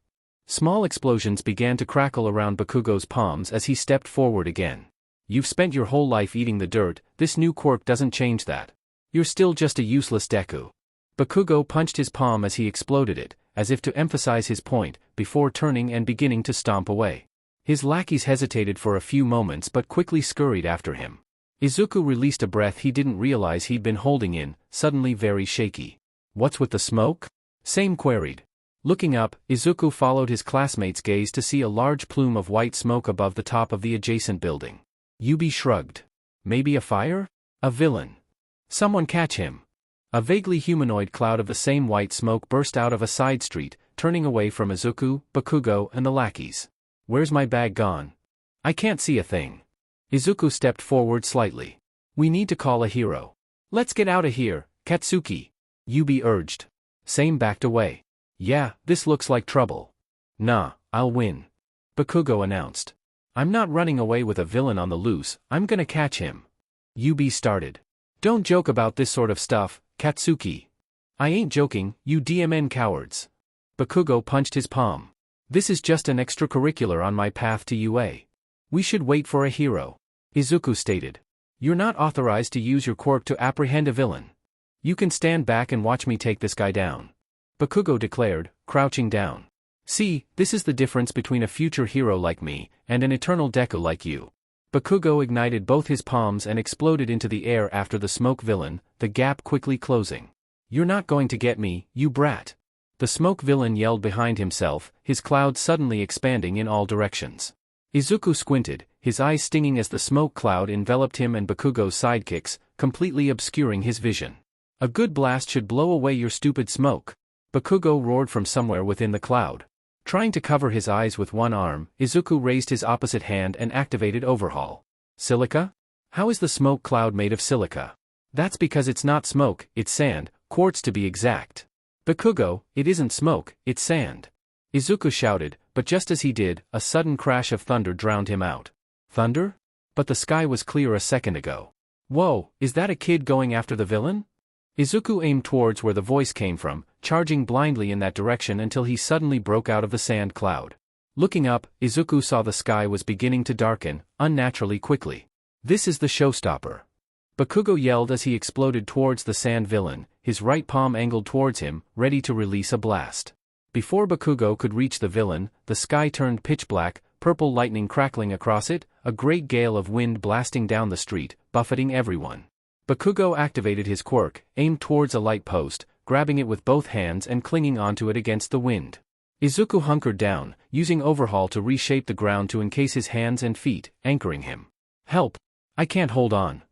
Small explosions began to crackle around Bakugo's palms as he stepped forward again. You've spent your whole life eating the dirt, this new quirk doesn't change that. You're still just a useless Deku. Bakugo punched his palm as he exploded it, as if to emphasize his point, before turning and beginning to stomp away. His lackeys hesitated for a few moments but quickly scurried after him. Izuku released a breath he didn't realize he'd been holding in, suddenly very shaky. What's with the smoke? Same queried. Looking up, Izuku followed his classmate's gaze to see a large plume of white smoke above the top of the adjacent building. Yubi shrugged. Maybe a fire? A villain. Someone catch him. A vaguely humanoid cloud of the same white smoke burst out of a side street, turning away from Izuku, Bakugo, and the lackeys. Where's my bag gone? I can't see a thing. Izuku stepped forward slightly. We need to call a hero. Let's get out of here, Katsuki. Yubi urged. Same backed away. Yeah, this looks like trouble. Nah, I'll win. Bakugo announced. I'm not running away with a villain on the loose, I'm gonna catch him. Yubi started. Don't joke about this sort of stuff, Katsuki. I ain't joking, you DMN cowards. Bakugo punched his palm. This is just an extracurricular on my path to UA. We should wait for a hero. Izuku stated. You're not authorized to use your quirk to apprehend a villain. You can stand back and watch me take this guy down. Bakugo declared, crouching down. See, this is the difference between a future hero like me, and an eternal Deku like you. Bakugo ignited both his palms and exploded into the air after the smoke villain, the gap quickly closing. You're not going to get me, you brat. The smoke villain yelled behind himself, his cloud suddenly expanding in all directions. Izuku squinted, his eyes stinging as the smoke cloud enveloped him and Bakugo's sidekicks, completely obscuring his vision. A good blast should blow away your stupid smoke. Bakugo roared from somewhere within the cloud. Trying to cover his eyes with one arm, Izuku raised his opposite hand and activated Overhaul. Silica? How is the smoke cloud made of silica? That's because it's not smoke, it's sand, quartz to be exact. Bakugo, it isn't smoke, it's sand. Izuku shouted, but just as he did, a sudden crash of thunder drowned him out. Thunder? But the sky was clear a second ago. Whoa, is that a kid going after the villain? Izuku aimed towards where the voice came from, charging blindly in that direction until he suddenly broke out of the sand cloud. Looking up, Izuku saw the sky was beginning to darken, unnaturally quickly. This is the showstopper. Bakugo yelled as he exploded towards the sand villain, his right palm angled towards him, ready to release a blast. Before Bakugo could reach the villain, the sky turned pitch black, purple lightning crackling across it, a great gale of wind blasting down the street, buffeting everyone. Bakugo activated his quirk, aimed towards a light post, grabbing it with both hands and clinging onto it against the wind. Izuku hunkered down, using Overhaul to reshape the ground to encase his hands and feet, anchoring him. Help! I can't hold on.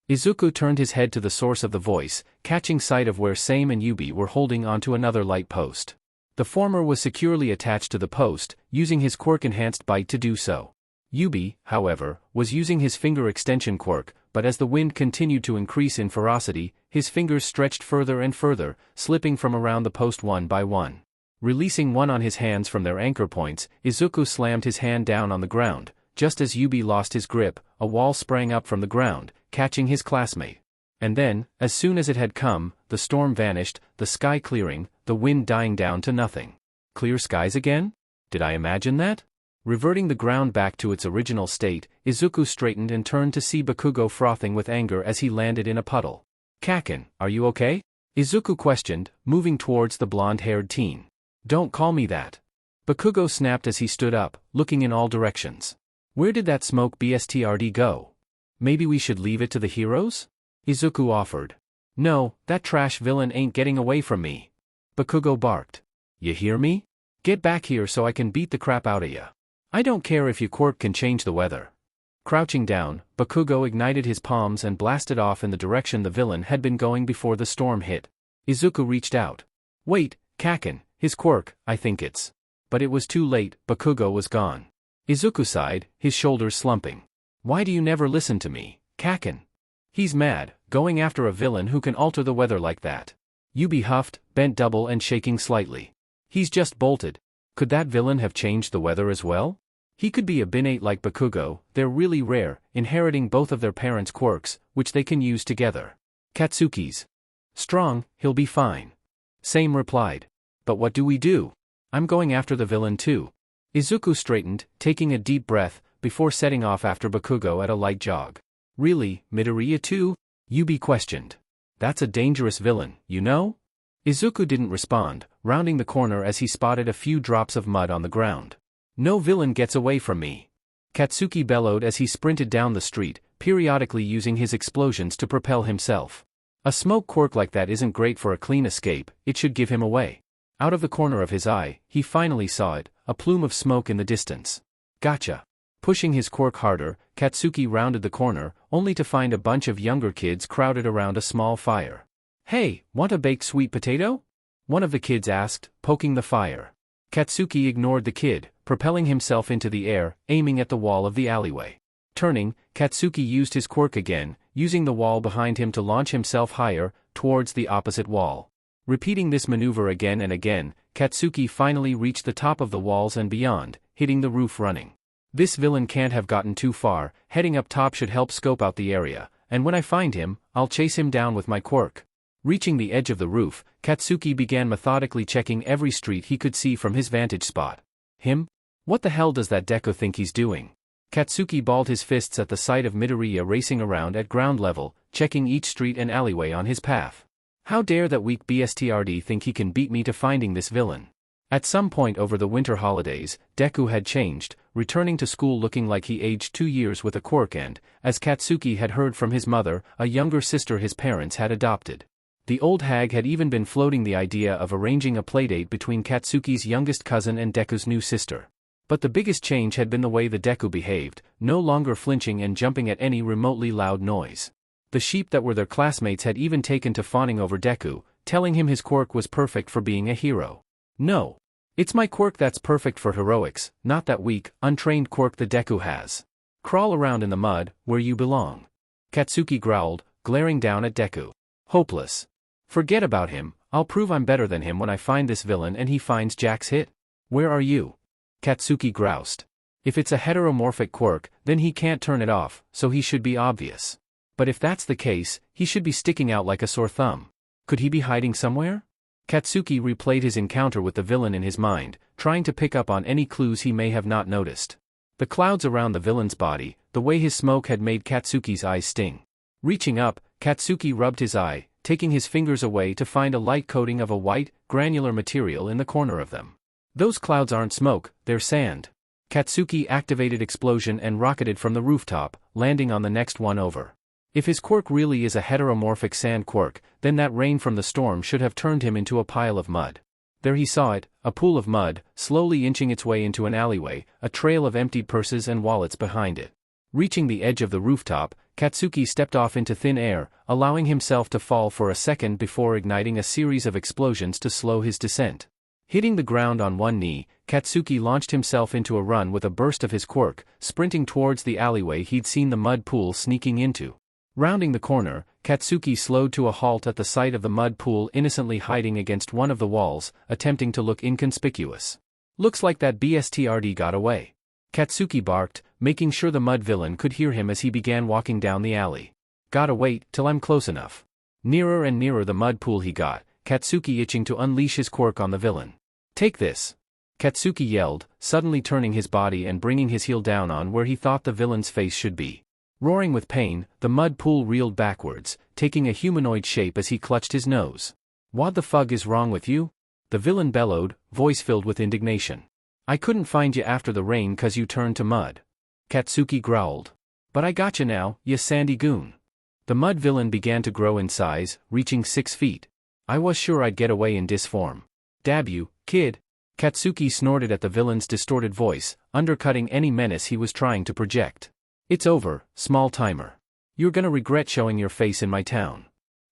Izuku turned his head to the source of the voice, catching sight of where Same and Yubi were holding onto another light post. The former was securely attached to the post, using his quirk-enhanced bite to do so. Yubi, however, was using his finger extension quirk, but as the wind continued to increase in ferocity, his fingers stretched further and further, slipping from around the post one by one. Releasing one on his hands from their anchor points, Izuku slammed his hand down on the ground. Just as Yubi lost his grip, a wall sprang up from the ground, catching his classmate. And then, as soon as it had come, the storm vanished, the sky clearing, the wind dying down to nothing. Clear skies again? Did I imagine that? Reverting the ground back to its original state, Izuku straightened and turned to see Bakugo frothing with anger as he landed in a puddle. Kaken, are you okay? Izuku questioned, moving towards the blonde-haired teen. Don't call me that. Bakugo snapped as he stood up, looking in all directions. Where did that smoke BSTRD go? Maybe we should leave it to the heroes? Izuku offered. No, that trash villain ain't getting away from me. Bakugo barked. You hear me? Get back here so I can beat the crap out of ya. I don't care if your quirk can change the weather. Crouching down, Bakugo ignited his palms and blasted off in the direction the villain had been going before the storm hit. Izuku reached out. Wait, Kaken, his quirk, I think it's. But it was too late, Bakugo was gone. Izuku sighed, his shoulders slumping. Why do you never listen to me, Kaken? He's mad, going after a villain who can alter the weather like that. Yubi huffed, bent double and shaking slightly. He's just bolted. Could that villain have changed the weather as well? He could be a binate like Bakugo, they're really rare, inheriting both of their parents' quirks, which they can use together. Katsuki's. Strong, he'll be fine. Same replied. But what do we do? I'm going after the villain too, Izuku straightened, taking a deep breath, before setting off after Bakugo at a light jog. Really, Midoriya too? Yubi questioned. That's a dangerous villain, you know? Izuku didn't respond, rounding the corner as he spotted a few drops of mud on the ground. No villain gets away from me. Katsuki bellowed as he sprinted down the street, periodically using his explosions to propel himself. A smoke quirk like that isn't great for a clean escape, it should give him away. Out of the corner of his eye, he finally saw it, a plume of smoke in the distance. Gotcha. Pushing his quirk harder, Katsuki rounded the corner, only to find a bunch of younger kids crowded around a small fire. Hey, want a baked sweet potato? One of the kids asked, poking the fire. Katsuki ignored the kid, propelling himself into the air, aiming at the wall of the alleyway. Turning, Katsuki used his quirk again, using the wall behind him to launch himself higher, towards the opposite wall. Repeating this maneuver again and again, Katsuki finally reached the top of the walls and beyond, hitting the roof running. This villain can't have gotten too far, heading up top should help scope out the area, and when I find him, I'll chase him down with my quirk. Reaching the edge of the roof, Katsuki began methodically checking every street he could see from his vantage spot. Him? What the hell does that Deku think he's doing? Katsuki balled his fists at the sight of Midoriya racing around at ground level, checking each street and alleyway on his path. How dare that weak bastard think he can beat me to finding this villain? At some point over the winter holidays, Deku had changed, returning to school looking like he aged 2 years with a quirk and, as Katsuki had heard from his mother, a younger sister his parents had adopted. The old hag had even been floating the idea of arranging a playdate between Katsuki's youngest cousin and Deku's new sister. But the biggest change had been the way the Deku behaved, no longer flinching and jumping at any remotely loud noise. The sheep that were their classmates had even taken to fawning over Deku, telling him his quirk was perfect for being a hero. No. It's my quirk that's perfect for heroics, not that weak, untrained quirk the Deku has. Crawl around in the mud, where you belong. Katsuki growled, glaring down at Deku. Hopeless. Forget about him, I'll prove I'm better than him when I find this villain and he finds Jack's hit. Where are you? Katsuki groused. If it's a heteromorphic quirk, then he can't turn it off, so he should be obvious. But if that's the case, he should be sticking out like a sore thumb. Could he be hiding somewhere? Katsuki replayed his encounter with the villain in his mind, trying to pick up on any clues he may have not noticed. The clouds around the villain's body, the way his smoke had made Katsuki's eyes sting. Reaching up, Katsuki rubbed his eye, taking his fingers away to find a light coating of a white, granular material in the corner of them. Those clouds aren't smoke, they're sand. Katsuki activated explosion and rocketed from the rooftop, landing on the next one over. If his quirk really is a heteromorphic sand quirk, then that rain from the storm should have turned him into a pile of mud. There he saw it, a pool of mud, slowly inching its way into an alleyway, a trail of emptied purses and wallets behind it. Reaching the edge of the rooftop, Katsuki stepped off into thin air, allowing himself to fall for a second before igniting a series of explosions to slow his descent. Hitting the ground on one knee, Katsuki launched himself into a run with a burst of his quirk, sprinting towards the alleyway he'd seen the mud pool sneaking into. Rounding the corner, Katsuki slowed to a halt at the sight of the mud pool innocently hiding against one of the walls, attempting to look inconspicuous. Looks like that bastard got away. Katsuki barked, making sure the mud villain could hear him as he began walking down the alley. Gotta wait till I'm close enough. Nearer and nearer the mud pool he got, Katsuki itching to unleash his quirk on the villain. Take this! Katsuki yelled, suddenly turning his body and bringing his heel down on where he thought the villain's face should be. Roaring with pain, the mud pool reeled backwards, taking a humanoid shape as he clutched his nose. What the fug is wrong with you? The villain bellowed, voice filled with indignation. I couldn't find you after the rain 'cause you turned to mud. Katsuki growled. But I gotcha now, ya sandy goon. The mud villain began to grow in size, reaching 6 feet. I was sure I'd get away in this form. Dab you, kid. Katsuki snorted at the villain's distorted voice, undercutting any menace he was trying to project. It's over, small timer. You're gonna regret showing your face in my town.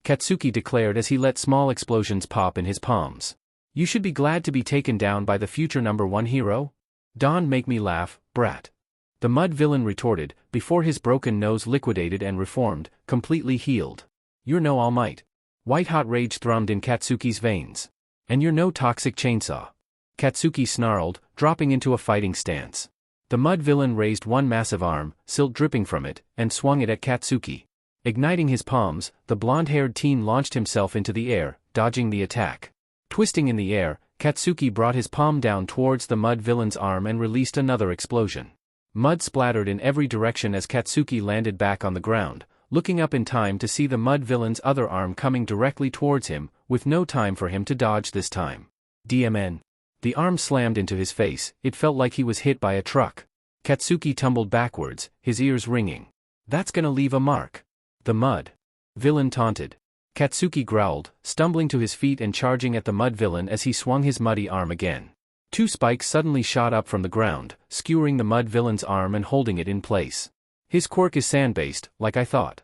Katsuki declared as he let small explosions pop in his palms. You should be glad to be taken down by the future #1 hero? Don't make me laugh, brat. The mud villain retorted, before his broken nose liquidated and reformed, completely healed. You're no All Might. White-hot rage thrummed in Katsuki's veins. And you're no toxic chainsaw. Katsuki snarled, dropping into a fighting stance. The mud villain raised one massive arm, silt dripping from it, and swung it at Katsuki. Igniting his palms, the blonde-haired teen launched himself into the air, dodging the attack. Twisting in the air, Katsuki brought his palm down towards the mud villain's arm and released another explosion. Mud splattered in every direction as Katsuki landed back on the ground, looking up in time to see the mud villain's other arm coming directly towards him, with no time for him to dodge this time. DMN. The arm slammed into his face, it felt like he was hit by a truck. Katsuki tumbled backwards, his ears ringing. That's gonna leave a mark. The mud villain taunted. Katsuki growled, stumbling to his feet and charging at the mud villain as he swung his muddy arm again. Two spikes suddenly shot up from the ground, skewering the mud villain's arm and holding it in place. His quirk is sand-based, like I thought.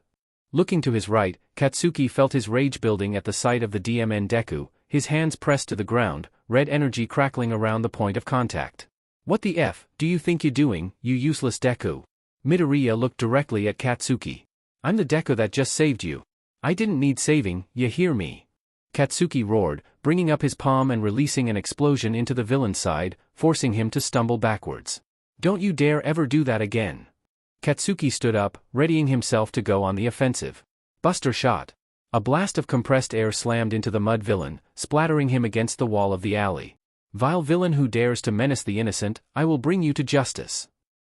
Looking to his right, Katsuki felt his rage building at the sight of the DMN Deku, his hands pressed to the ground, red energy crackling around the point of contact. What the F do you think you're doing, you useless Deku? Midoriya looked directly at Katsuki. I'm the Deku that just saved you. I didn't need saving, you hear me? Katsuki roared, bringing up his palm and releasing an explosion into the villain's side, forcing him to stumble backwards. Don't you dare ever do that again. Katsuki stood up, readying himself to go on the offensive. Buster shot. A blast of compressed air slammed into the mud villain, splattering him against the wall of the alley. Vile villain who dares to menace the innocent, I will bring you to justice.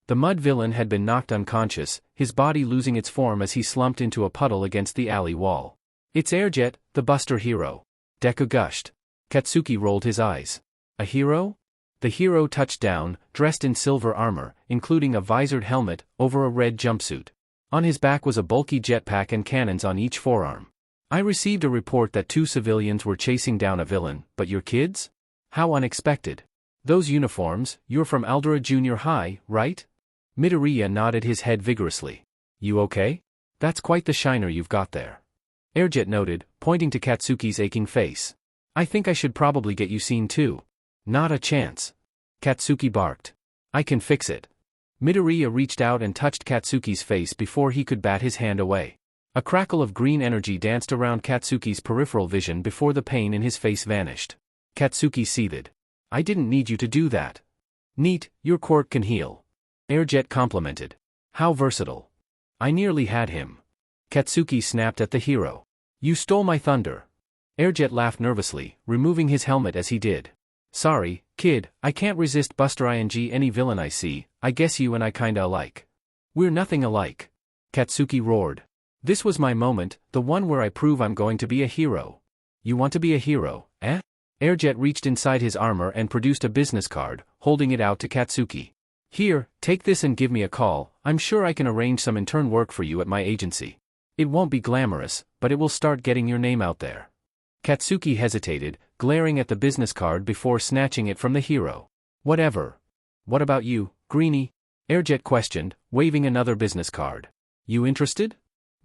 The mud villain had been knocked unconscious, his body losing its form as he slumped into a puddle against the alley wall. It's Airjet, the Buster hero. Deku gushed. Katsuki rolled his eyes. A hero? The hero touched down, dressed in silver armor, including a visored helmet, over a red jumpsuit. On his back was a bulky jetpack and cannons on each forearm. I received a report that 2 civilians were chasing down a villain, but your kids? How unexpected. Those uniforms, you're from Aldera Junior High, right? Midoriya nodded his head vigorously. You okay? That's quite the shiner you've got there. Airjet noted, pointing to Katsuki's aching face. I think I should probably get you seen too. Not a chance. Katsuki barked. I can fix it. Midoriya reached out and touched Katsuki's face before he could bat his hand away. A crackle of green energy danced around Katsuki's peripheral vision before the pain in his face vanished. Katsuki seethed. I didn't need you to do that. Neat, your quirk can heal. Airjet complimented. How versatile. I nearly had him. Katsuki snapped at the hero. You stole my thunder. Airjet laughed nervously, removing his helmet as he did. Sorry, kid, I can't resist Buster ing any villain I see, I guess you and I kinda alike. We're nothing alike. Katsuki roared. This was my moment, the one where I prove I'm going to be a hero. You want to be a hero, eh? Airjet reached inside his armor and produced a business card, holding it out to Katsuki. Here, take this and give me a call, I'm sure I can arrange some intern work for you at my agency. It won't be glamorous, but it will start getting your name out there. Katsuki hesitated, glaring at the business card before snatching it from the hero. Whatever. What about you, Greenie? Airjet questioned, waving another business card. You interested?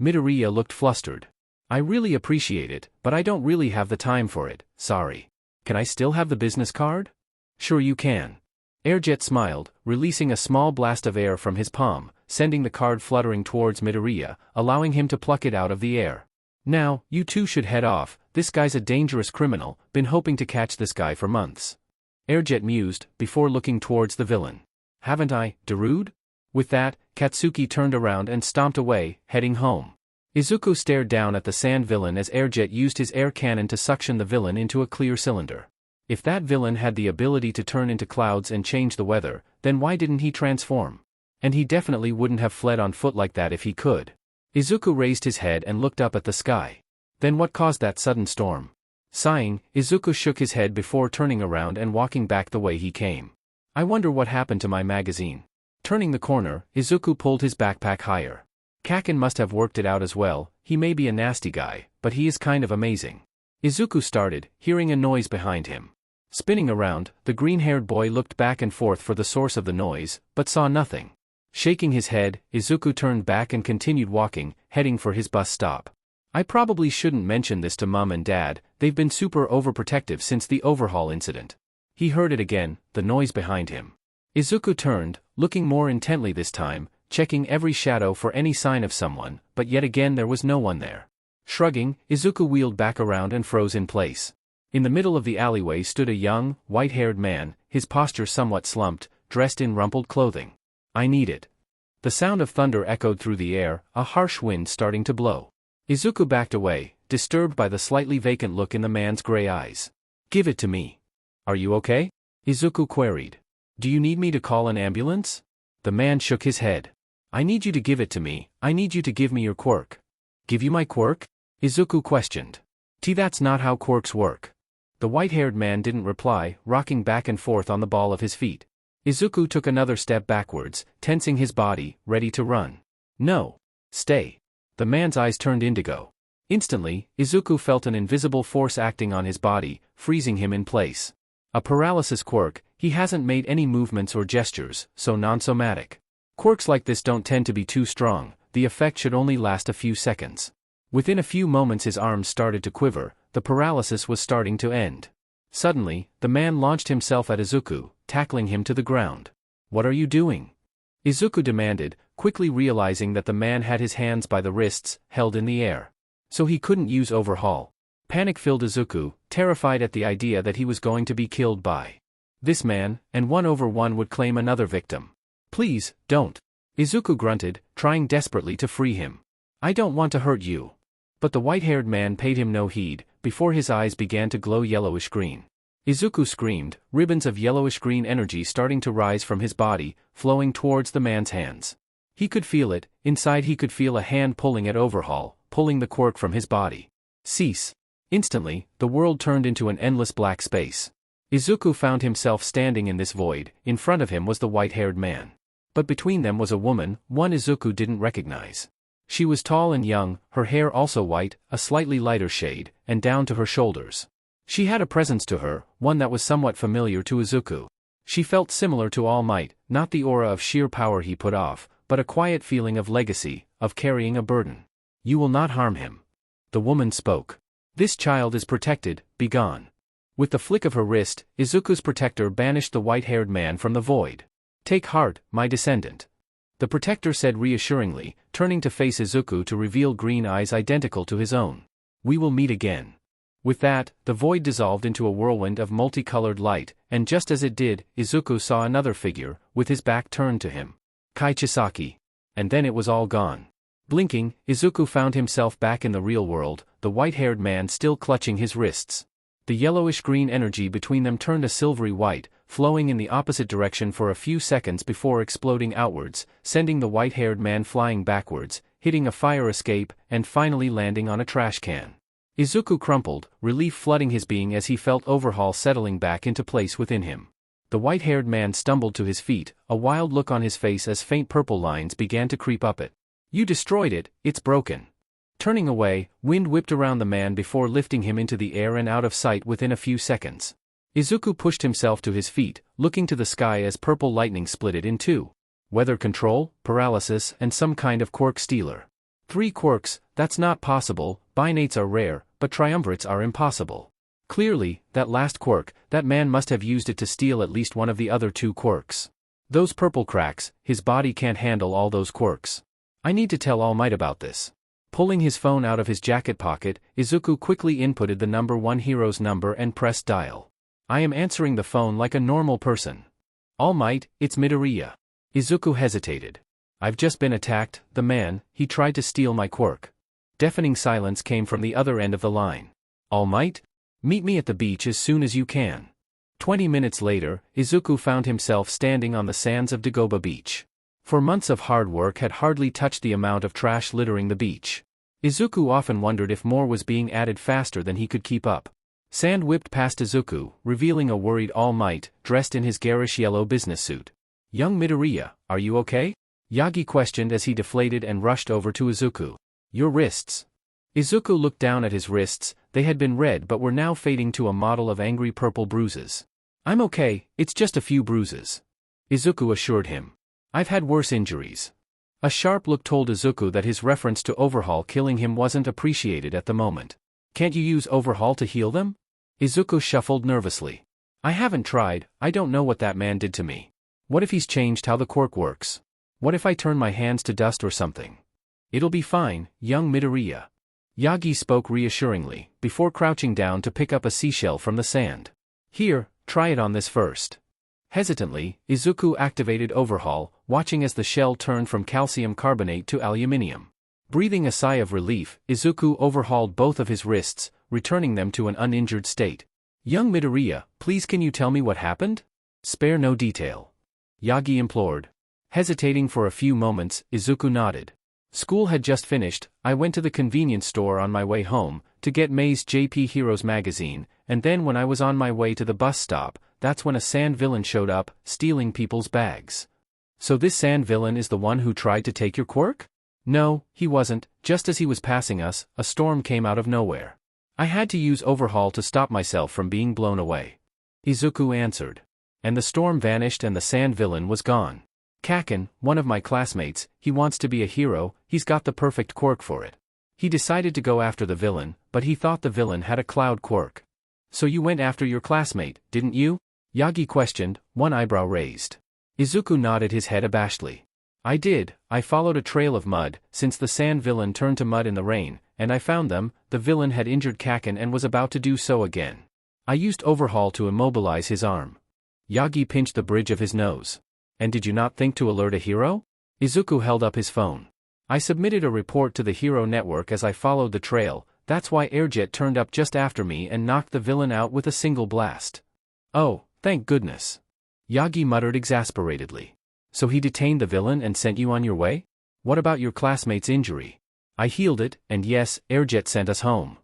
Midoriya looked flustered. I really appreciate it, but I don't really have the time for it, sorry. Can I still have the business card? Sure you can. Airjet smiled, releasing a small blast of air from his palm, sending the card fluttering towards Midoriya, allowing him to pluck it out of the air. Now, you two should head off, this guy's a dangerous criminal, been hoping to catch this guy for months. Airjet mused, before looking towards the villain. Haven't I, Darude? With that, Katsuki turned around and stomped away, heading home. Izuku stared down at the sand villain as Airjet used his air cannon to suction the villain into a clear cylinder. If that villain had the ability to turn into clouds and change the weather, then why didn't he transform? And he definitely wouldn't have fled on foot like that if he could. Izuku raised his head and looked up at the sky. Then what caused that sudden storm? Sighing, Izuku shook his head before turning around and walking back the way he came. I wonder what happened to my magazine. Turning the corner, Izuku pulled his backpack higher. Kaken must have worked it out as well, he may be a nasty guy, but he is kind of amazing. Izuku started, hearing a noise behind him. Spinning around, the green-haired boy looked back and forth for the source of the noise, but saw nothing. Shaking his head, Izuku turned back and continued walking, heading for his bus stop. I probably shouldn't mention this to Mom and Dad, they've been super overprotective since the Overhaul incident. He heard it again, the noise behind him. Izuku turned, looking more intently this time, checking every shadow for any sign of someone, but yet again there was no one there. Shrugging, Izuku wheeled back around and froze in place. In the middle of the alleyway stood a young, white-haired man, his posture somewhat slumped, dressed in rumpled clothing. I need it. The sound of thunder echoed through the air, a harsh wind starting to blow. Izuku backed away, disturbed by the slightly vacant look in the man's gray eyes. Give it to me. Are you okay? Izuku queried. Do you need me to call an ambulance? The man shook his head. I need you to give it to me, I need you to give me your quirk. Give you my quirk? Izuku questioned. That's not how quirks work. The white-haired man didn't reply, rocking back and forth on the ball of his feet. Izuku took another step backwards, tensing his body, ready to run. No. Stay. The man's eyes turned indigo. Instantly, Izuku felt an invisible force acting on his body, freezing him in place. A paralysis quirk, he hasn't made any movements or gestures, so non-somatic. Quirks like this don't tend to be too strong, the effect should only last a few seconds. Within a few moments his arms started to quiver, the paralysis was starting to end. Suddenly, the man launched himself at Izuku, tackling him to the ground. What are you doing? Izuku demanded, quickly realizing that the man had his hands by the wrists, held in the air. So he couldn't use Overhaul. Panic filled Izuku, terrified at the idea that he was going to be killed by this man, and 1/1 would claim another victim. Please, don't. Izuku grunted, trying desperately to free him. I don't want to hurt you. But the white-haired man paid him no heed, before his eyes began to glow yellowish-green. Izuku screamed, ribbons of yellowish-green energy starting to rise from his body, flowing towards the man's hands. He could feel it, inside he could feel a hand pulling at Overhaul, pulling the quirk from his body. Cease. Instantly, the world turned into an endless black space. Izuku found himself standing in this void, in front of him was the white-haired man. But between them was a woman, one Izuku didn't recognize. She was tall and young, her hair also white, a slightly lighter shade, and down to her shoulders. She had a presence to her, one that was somewhat familiar to Izuku. She felt similar to All Might, not the aura of sheer power he put off, but a quiet feeling of legacy, of carrying a burden. You will not harm him. The woman spoke. This child is protected, begone. With the flick of her wrist, Izuku's protector banished the white-haired man from the void. Take heart, my descendant. The protector said reassuringly, turning to face Izuku to reveal green eyes identical to his own. We will meet again. With that, the void dissolved into a whirlwind of multicolored light, and just as it did, Izuku saw another figure, with his back turned to him. Kai Chisaki. And then it was all gone. Blinking, Izuku found himself back in the real world, the white-haired man still clutching his wrists. The yellowish-green energy between them turned a silvery white, flowing in the opposite direction for a few seconds before exploding outwards, sending the white-haired man flying backwards, hitting a fire escape, and finally landing on a trash can. Izuku crumpled, relief flooding his being as he felt Overhaul settling back into place within him. The white-haired man stumbled to his feet, a wild look on his face as faint purple lines began to creep up it. You destroyed it, it's broken. Turning away, wind whipped around the man before lifting him into the air and out of sight within a few seconds. Izuku pushed himself to his feet, looking to the sky as purple lightning split it in two. Weather control, paralysis, and some kind of quirk stealer. 3 quirks, that's not possible, binates are rare, but triumvirates are impossible. Clearly, that last quirk, that man must have used it to steal at least one of the other 2 quirks. Those purple cracks, his body can't handle all those quirks. I need to tell All Might about this. Pulling his phone out of his jacket pocket, Izuku quickly inputted the number 1 hero's number and pressed dial. I am answering the phone like a normal person. All Might, it's Midoriya. Izuku hesitated. I've just been attacked, the man, he tried to steal my quirk. Deafening silence came from the other end of the line. All Might? Meet me at the beach as soon as you can. 20 minutes later, Izuku found himself standing on the sands of Dagoba Beach. For months of hard work had hardly touched the amount of trash littering the beach. Izuku often wondered if more was being added faster than he could keep up. Sand whipped past Izuku, revealing a worried All Might, dressed in his garish yellow business suit. Young Midoriya, are you okay? Yagi questioned as he deflated and rushed over to Izuku. Your wrists. Izuku looked down at his wrists, they had been red but were now fading to a model of angry purple bruises. I'm okay, it's just a few bruises. Izuku assured him. I've had worse injuries. A sharp look told Izuku that his reference to Overhaul killing him wasn't appreciated at the moment. Can't you use Overhaul to heal them? Izuku shuffled nervously. I haven't tried, I don't know what that man did to me. What if he's changed how the quirk works? What if I turn my hands to dust or something? It'll be fine, young Midoriya. Yagi spoke reassuringly, before crouching down to pick up a seashell from the sand. Here, try it on this first. Hesitantly, Izuku activated Overhaul, watching as the shell turned from calcium carbonate to aluminium. Breathing a sigh of relief, Izuku overhauled both of his wrists, returning them to an uninjured state. Young Midoriya, please can you tell me what happened? Spare no detail. Yagi implored. Hesitating for a few moments, Izuku nodded. School had just finished, I went to the convenience store on my way home, to get May's JP Heroes magazine, and then when I was on my way to the bus stop, that's when a sand villain showed up, stealing people's bags. So this sand villain is the one who tried to take your quirk? No, he wasn't. Just as he was passing us, a storm came out of nowhere. I had to use Overhaul to stop myself from being blown away. Izuku answered. And the storm vanished and the sand villain was gone. Kaken, one of my classmates, he wants to be a hero, he's got the perfect quirk for it. He decided to go after the villain, but he thought the villain had a cloud quirk. So you went after your classmate, didn't you? Yagi questioned, one eyebrow raised. Izuku nodded his head abashedly. I did, I followed a trail of mud, since the sand villain turned to mud in the rain, and I found them, the villain had injured Kaken and was about to do so again. I used Overhaul to immobilize his arm. Yagi pinched the bridge of his nose. And did you not think to alert a hero? Izuku held up his phone. I submitted a report to the Hero Network as I followed the trail, that's why Airjet turned up just after me and knocked the villain out with a single blast. Oh, thank goodness. Yagi muttered exasperatedly. So he detained the villain and sent you on your way? What about your classmate's injury? I healed it, and yes, Airjet sent us home.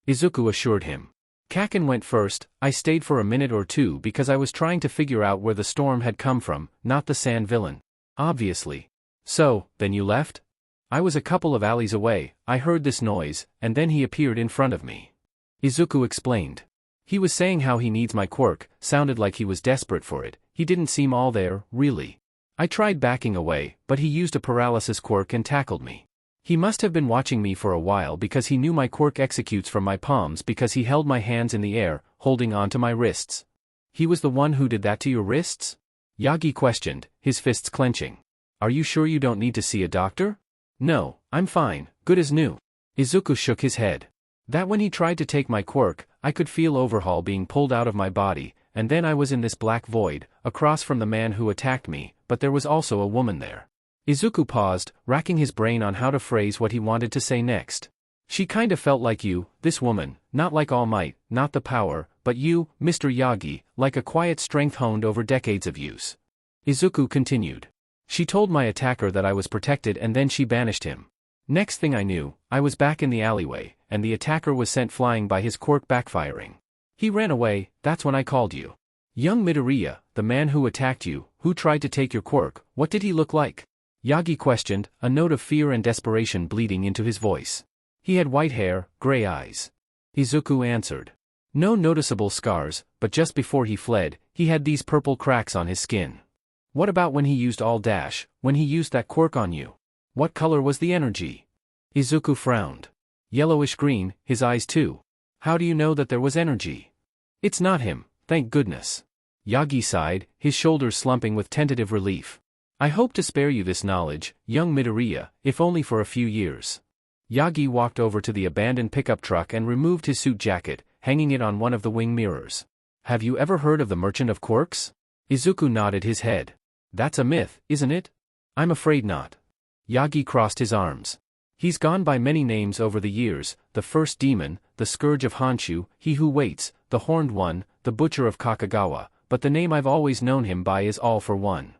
Izuku assured him. Kaken went first, I stayed for a minute or two because I was trying to figure out where the storm had come from, not the sand villain. Obviously. So, then you left? I was a couple of alleys away, I heard this noise, and then he appeared in front of me. Izuku explained. He was saying how he needs my quirk, sounded like he was desperate for it, he didn't seem all there, really. I tried backing away, but he used a paralysis quirk and tackled me. He must have been watching me for a while because he knew my quirk executes from my palms because he held my hands in the air, holding on to my wrists. He was the one who did that to your wrists? Yagi questioned, his fists clenching. Are you sure you don't need to see a doctor? No, I'm fine, good as new. Izuku shook his head. That when he tried to take my quirk, I could feel Overhaul being pulled out of my body, and then I was in this black void, across from the man who attacked me, but there was also a woman there. Izuku paused, racking his brain on how to phrase what he wanted to say next. She kinda felt like you, this woman, not like all might, not the power, but you, Mr. Yagi, like a quiet strength honed over decades of use. Izuku continued. She told my attacker that I was protected and then she banished him. Next thing I knew, I was back in the alleyway, and the attacker was sent flying by his quirk backfiring. He ran away, that's when I called you. Young Midoriya, the man who attacked you, who tried to take your quirk, what did he look like? Yagi questioned, a note of fear and desperation bleeding into his voice. He had white hair, gray eyes. Izuku answered. No noticeable scars, but just before he fled, he had these purple cracks on his skin. What about when he used when he used that quirk on you? What color was the energy? Izuku frowned. Yellowish green, his eyes too. How do you know that there was energy? It's not him, thank goodness. Yagi sighed, his shoulders slumping with tentative relief. I hope to spare you this knowledge, young Midoriya, if only for a few years. Yagi walked over to the abandoned pickup truck and removed his suit jacket, hanging it on one of the wing mirrors. Have you ever heard of the Merchant of Quirks? Izuku nodded his head. That's a myth, isn't it? I'm afraid not. Yagi crossed his arms. He's gone by many names over the years, the First Demon, the Scourge of Honshu, He Who Waits, the Horned One, the Butcher of Kakagawa, but the name I've always known him by is All for One.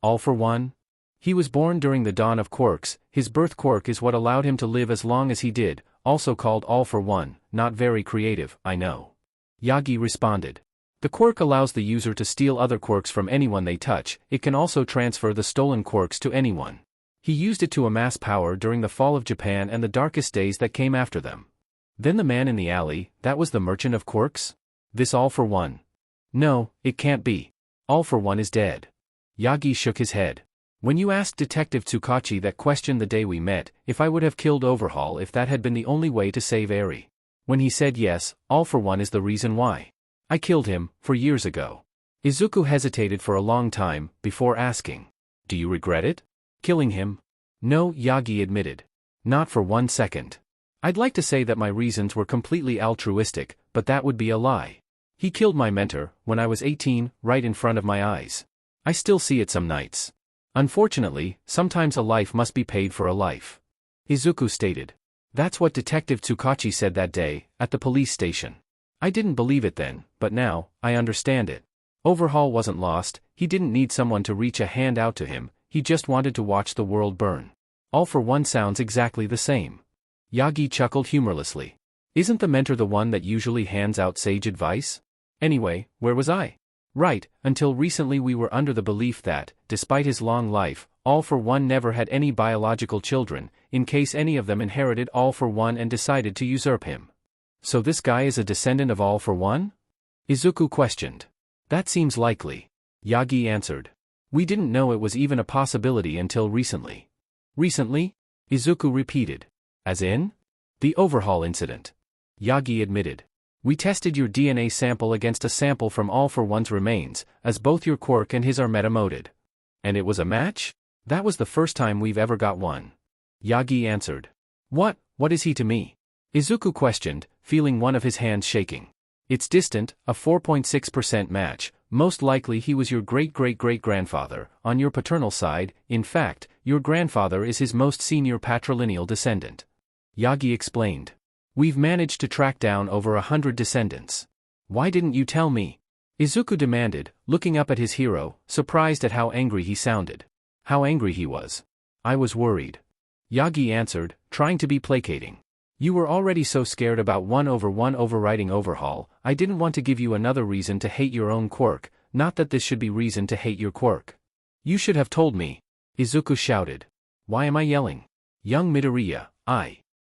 All for One? He was born during the dawn of quirks, his birth quirk is what allowed him to live as long as he did, also called All for One, not very creative, I know. Yagi responded. The quirk allows the user to steal other quirks from anyone they touch, it can also transfer the stolen quirks to anyone. He used it to amass power during the fall of Japan and the darkest days that came after them. Then the man in the alley, that was the Merchant of Quirks? This All for One? No, it can't be. All for One is dead. Yagi shook his head. When you asked Detective Tsukachi that question the day we met, if I would have killed Overhaul if that had been the only way to save Eri. When he said yes, All for One is the reason why. I killed him, years ago. Izuku hesitated for a long time, before asking. Do you regret it? Killing him? No, Yagi admitted. Not for 1 second. I'd like to say that my reasons were completely altruistic, but that would be a lie. He killed my mentor, when I was 18, right in front of my eyes. I still see it some nights. Unfortunately, sometimes a life must be paid for a life. Izuku stated. That's what Detective Tsukachi said that day, at the police station. I didn't believe it then, but now, I understand it. Overhaul wasn't lost, he didn't need someone to reach a hand out to him, he just wanted to watch the world burn. All for one sounds exactly the same. Yagi chuckled humorlessly. Isn't the mentor the one that usually hands out sage advice? Anyway, where was I? Right, until recently we were under the belief that, despite his long life, All for One never had any biological children, in case any of them inherited All for One and decided to usurp him. So this guy is a descendant of All for One? Izuku questioned. That seems likely. Yagi answered. We didn't know it was even a possibility until recently. Recently? Izuku repeated. As in? The Overhaul incident. Yagi admitted. We tested your DNA sample against a sample from All for One's remains, as both your quirk and his are metamoded. And it was a match? That was the first time we've ever got one. Yagi answered. What is he to me? Izuku questioned, feeling one of his hands shaking. It's distant, a 4.6% match, most likely he was your great-great-great-grandfather, on your paternal side, in fact, your grandfather is his most senior patrilineal descendant. Yagi explained. We've managed to track down over 100 descendants. Why didn't you tell me? Izuku demanded, looking up at his hero, surprised at how angry he sounded. How angry he was. I was worried. Yagi answered, trying to be placating. You were already so scared about 1/1 overriding Overhaul, I didn't want to give you another reason to hate your own quirk, not that this should be reason to hate your quirk. You should have told me. Izuku shouted. Why am I yelling? Young Midoriya,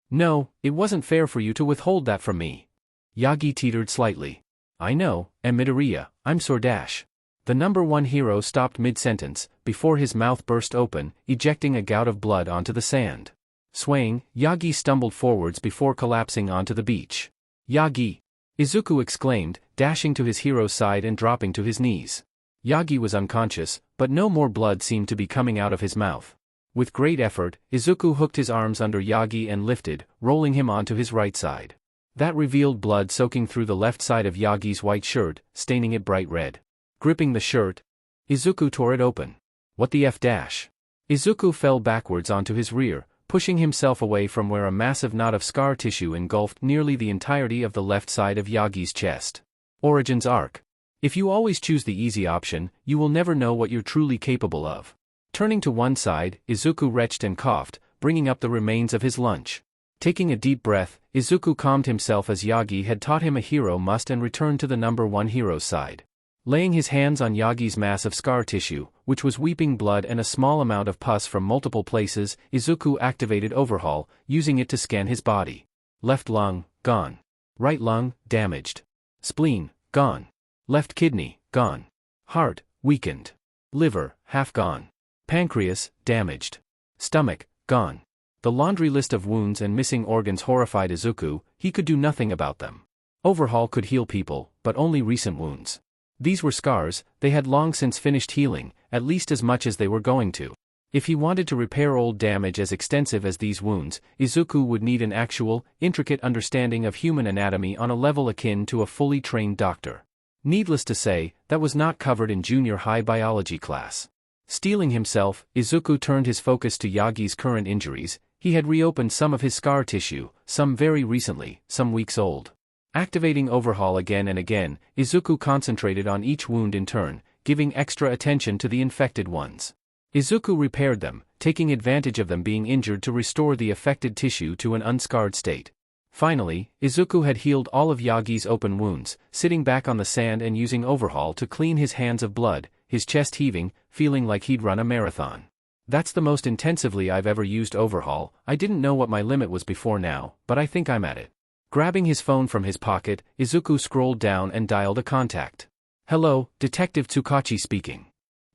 No, it wasn't fair for you to withhold that from me. Yagi teetered slightly. I know, and Midoriya, I'm Sordash. The number one hero stopped mid-sentence, before his mouth burst open, ejecting a gout of blood onto the sand. Swaying, Yagi stumbled forwards before collapsing onto the beach. Yagi! Izuku exclaimed, dashing to his hero's side and dropping to his knees. Yagi was unconscious, but no more blood seemed to be coming out of his mouth. With great effort, Izuku hooked his arms under Yagi and lifted, rolling him onto his right side. That revealed blood soaking through the left side of Yagi's white shirt, staining it bright red. Gripping the shirt, Izuku tore it open. What the F dash? Izuku fell backwards onto his rear, pushing himself away from where a massive knot of scar tissue engulfed nearly the entirety of the left side of Yagi's chest. Origins arc. If you always choose the easy option, you will never know what you're truly capable of. Turning to one side, Izuku retched and coughed, bringing up the remains of his lunch. Taking a deep breath, Izuku calmed himself as Yagi had taught him a hero must and returned to the number one hero's side. Laying his hands on Yagi's mass of scar tissue, which was weeping blood and a small amount of pus from multiple places, Izuku activated Overhaul, using it to scan his body. Left lung, gone. Right lung, damaged. Spleen, gone. Left kidney, gone. Heart, weakened. Liver, half gone. Pancreas, damaged. Stomach, gone. The laundry list of wounds and missing organs horrified Izuku, he could do nothing about them. Overhaul could heal people, but only recent wounds. These were scars, they had long since finished healing, at least as much as they were going to. If he wanted to repair old damage as extensive as these wounds, Izuku would need an actual, intricate understanding of human anatomy on a level akin to a fully trained doctor. Needless to say, that was not covered in junior high biology class. Steeling himself, Izuku turned his focus to Yagi's current injuries. He had reopened some of his scar tissue, some very recently, some weeks old. Activating Overhaul again and again, Izuku concentrated on each wound in turn, giving extra attention to the infected ones. Izuku repaired them, taking advantage of them being injured to restore the affected tissue to an unscarred state. Finally, Izuku had healed all of Yagi's open wounds, sitting back on the sand and using Overhaul to clean his hands of blood, his chest heaving, feeling like he'd run a marathon. That's the most intensively I've ever used Overhaul. I didn't know what my limit was before now, but I think I'm at it. Grabbing his phone from his pocket, Izuku scrolled down and dialed a contact. Hello, Detective Tsukachi speaking.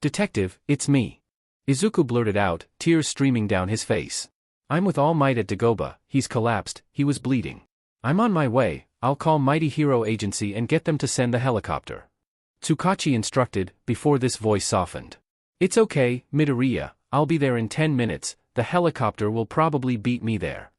Detective, it's me. Izuku blurted out, tears streaming down his face. I'm with All Might at Dagoba, he's collapsed, he was bleeding. I'm on my way, I'll call Mighty Hero Agency and get them to send the helicopter. Tsukachi instructed, before this voice softened. It's okay, Midoriya, I'll be there in 10 minutes, the helicopter will probably beat me there.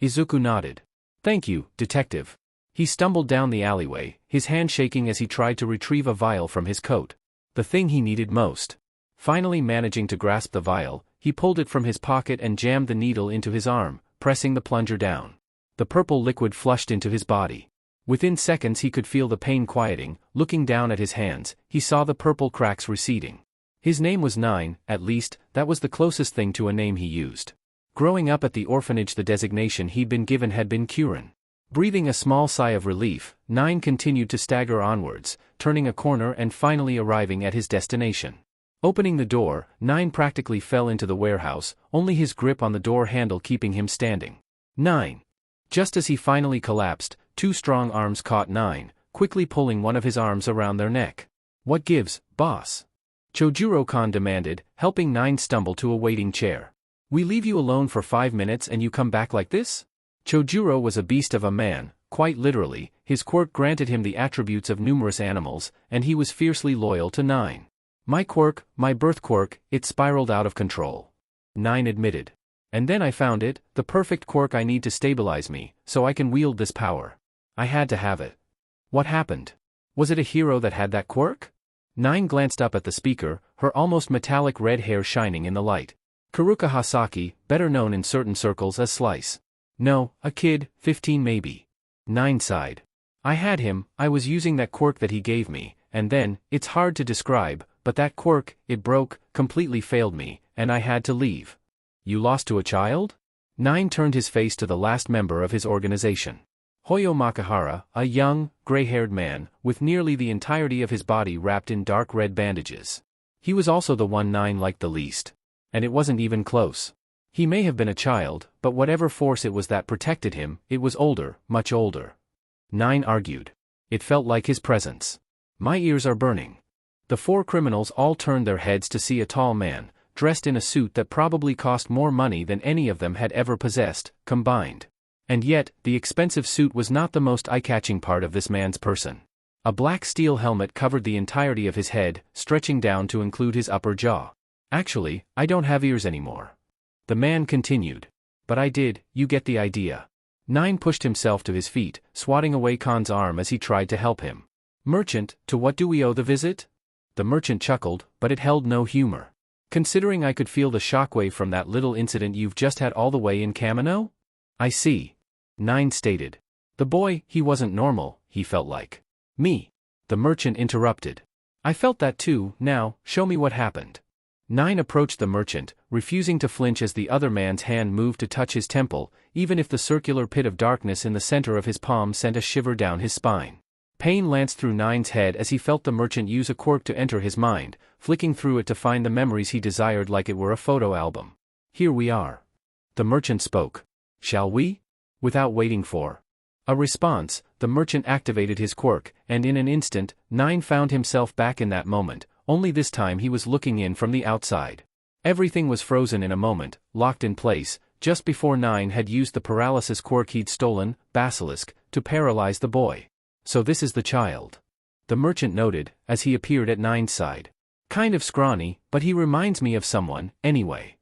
Izuku nodded. Thank you, Detective. He stumbled down the alleyway, his hand shaking as he tried to retrieve a vial from his coat. The thing he needed most. Finally managing to grasp the vial, he pulled it from his pocket and jammed the needle into his arm, pressing the plunger down. The purple liquid flushed into his body. Within seconds he could feel the pain quieting. Looking down at his hands, he saw the purple cracks receding. His name was 9, at least, that was the closest thing to a name he used. Growing up at the orphanage, the designation he'd been given had been Kurin. Breathing a small sigh of relief, 9 continued to stagger onwards, turning a corner and finally arriving at his destination. Opening the door, 9 practically fell into the warehouse, only his grip on the door handle keeping him standing. 9. Just as he finally collapsed, 2 strong arms caught 9, quickly pulling one of his arms around their neck. "What gives, boss?" Chojuro-kan demanded, helping 9 stumble to a waiting chair. "We leave you alone for 5 minutes and you come back like this?" Chojuro was a beast of a man, quite literally. His quirk granted him the attributes of numerous animals, and he was fiercely loyal to 9. "My quirk, my birth quirk, it spiraled out of control," 9 admitted. "And then I found it, the perfect quirk I need to stabilize me, so I can wield this power. I had to have it." "What happened? Was it a hero that had that quirk?" 9 glanced up at the speaker, her almost metallic red hair shining in the light. "Karuka Hasaki, better known in certain circles as Slice." "No, a kid, 15 maybe." 9 sighed. "I had him, I was using that quirk that he gave me, and then, it's hard to describe, but that quirk, it broke, completely failed me, and I had to leave." "You lost to a child?" 9 turned his face to the last member of his organization. Hoyo Makihara, a young, gray-haired man, with nearly the entirety of his body wrapped in dark red bandages. He was also the one 9 liked the least. And it wasn't even close. He may have been a child, but whatever force it was that protected him, it was older, much older. 9 argued. It felt like his presence. "My ears are burning." The 4 criminals all turned their heads to see a tall man, dressed in a suit that probably cost more money than any of them had ever possessed, combined. And yet, the expensive suit was not the most eye-catching part of this man's person. A black steel helmet covered the entirety of his head, stretching down to include his upper jaw. "Actually, I don't have ears anymore," the man continued. "But I did, you get the idea." 9 pushed himself to his feet, swatting away Khan's arm as he tried to help him. "Merchant, to what do we owe the visit?" The merchant chuckled, but it held no humor. "Considering I could feel the shockwave from that little incident you've just had all the way in Kamino?" "I see," 9 stated. "The boy, he wasn't normal, he felt like me." The merchant interrupted. "I felt that too. Now, show me what happened." 9 approached the merchant, refusing to flinch as the other man's hand moved to touch his temple, even if the circular pit of darkness in the center of his palm sent a shiver down his spine. Pain lanced through 9's head as he felt the merchant use a quirk to enter his mind, flicking through it to find the memories he desired like it were a photo album. "Here we are." The merchant spoke. "Shall we?" Without waiting for a response, the merchant activated his quirk, and in an instant, 9 found himself back in that moment, only this time he was looking in from the outside. Everything was frozen in a moment, locked in place, just before 9 had used the paralysis quirk he'd stolen, Basilisk, to paralyze the boy. "So this is the child," the merchant noted, as he appeared at 9's side. "Kind of scrawny, but he reminds me of someone, anyway."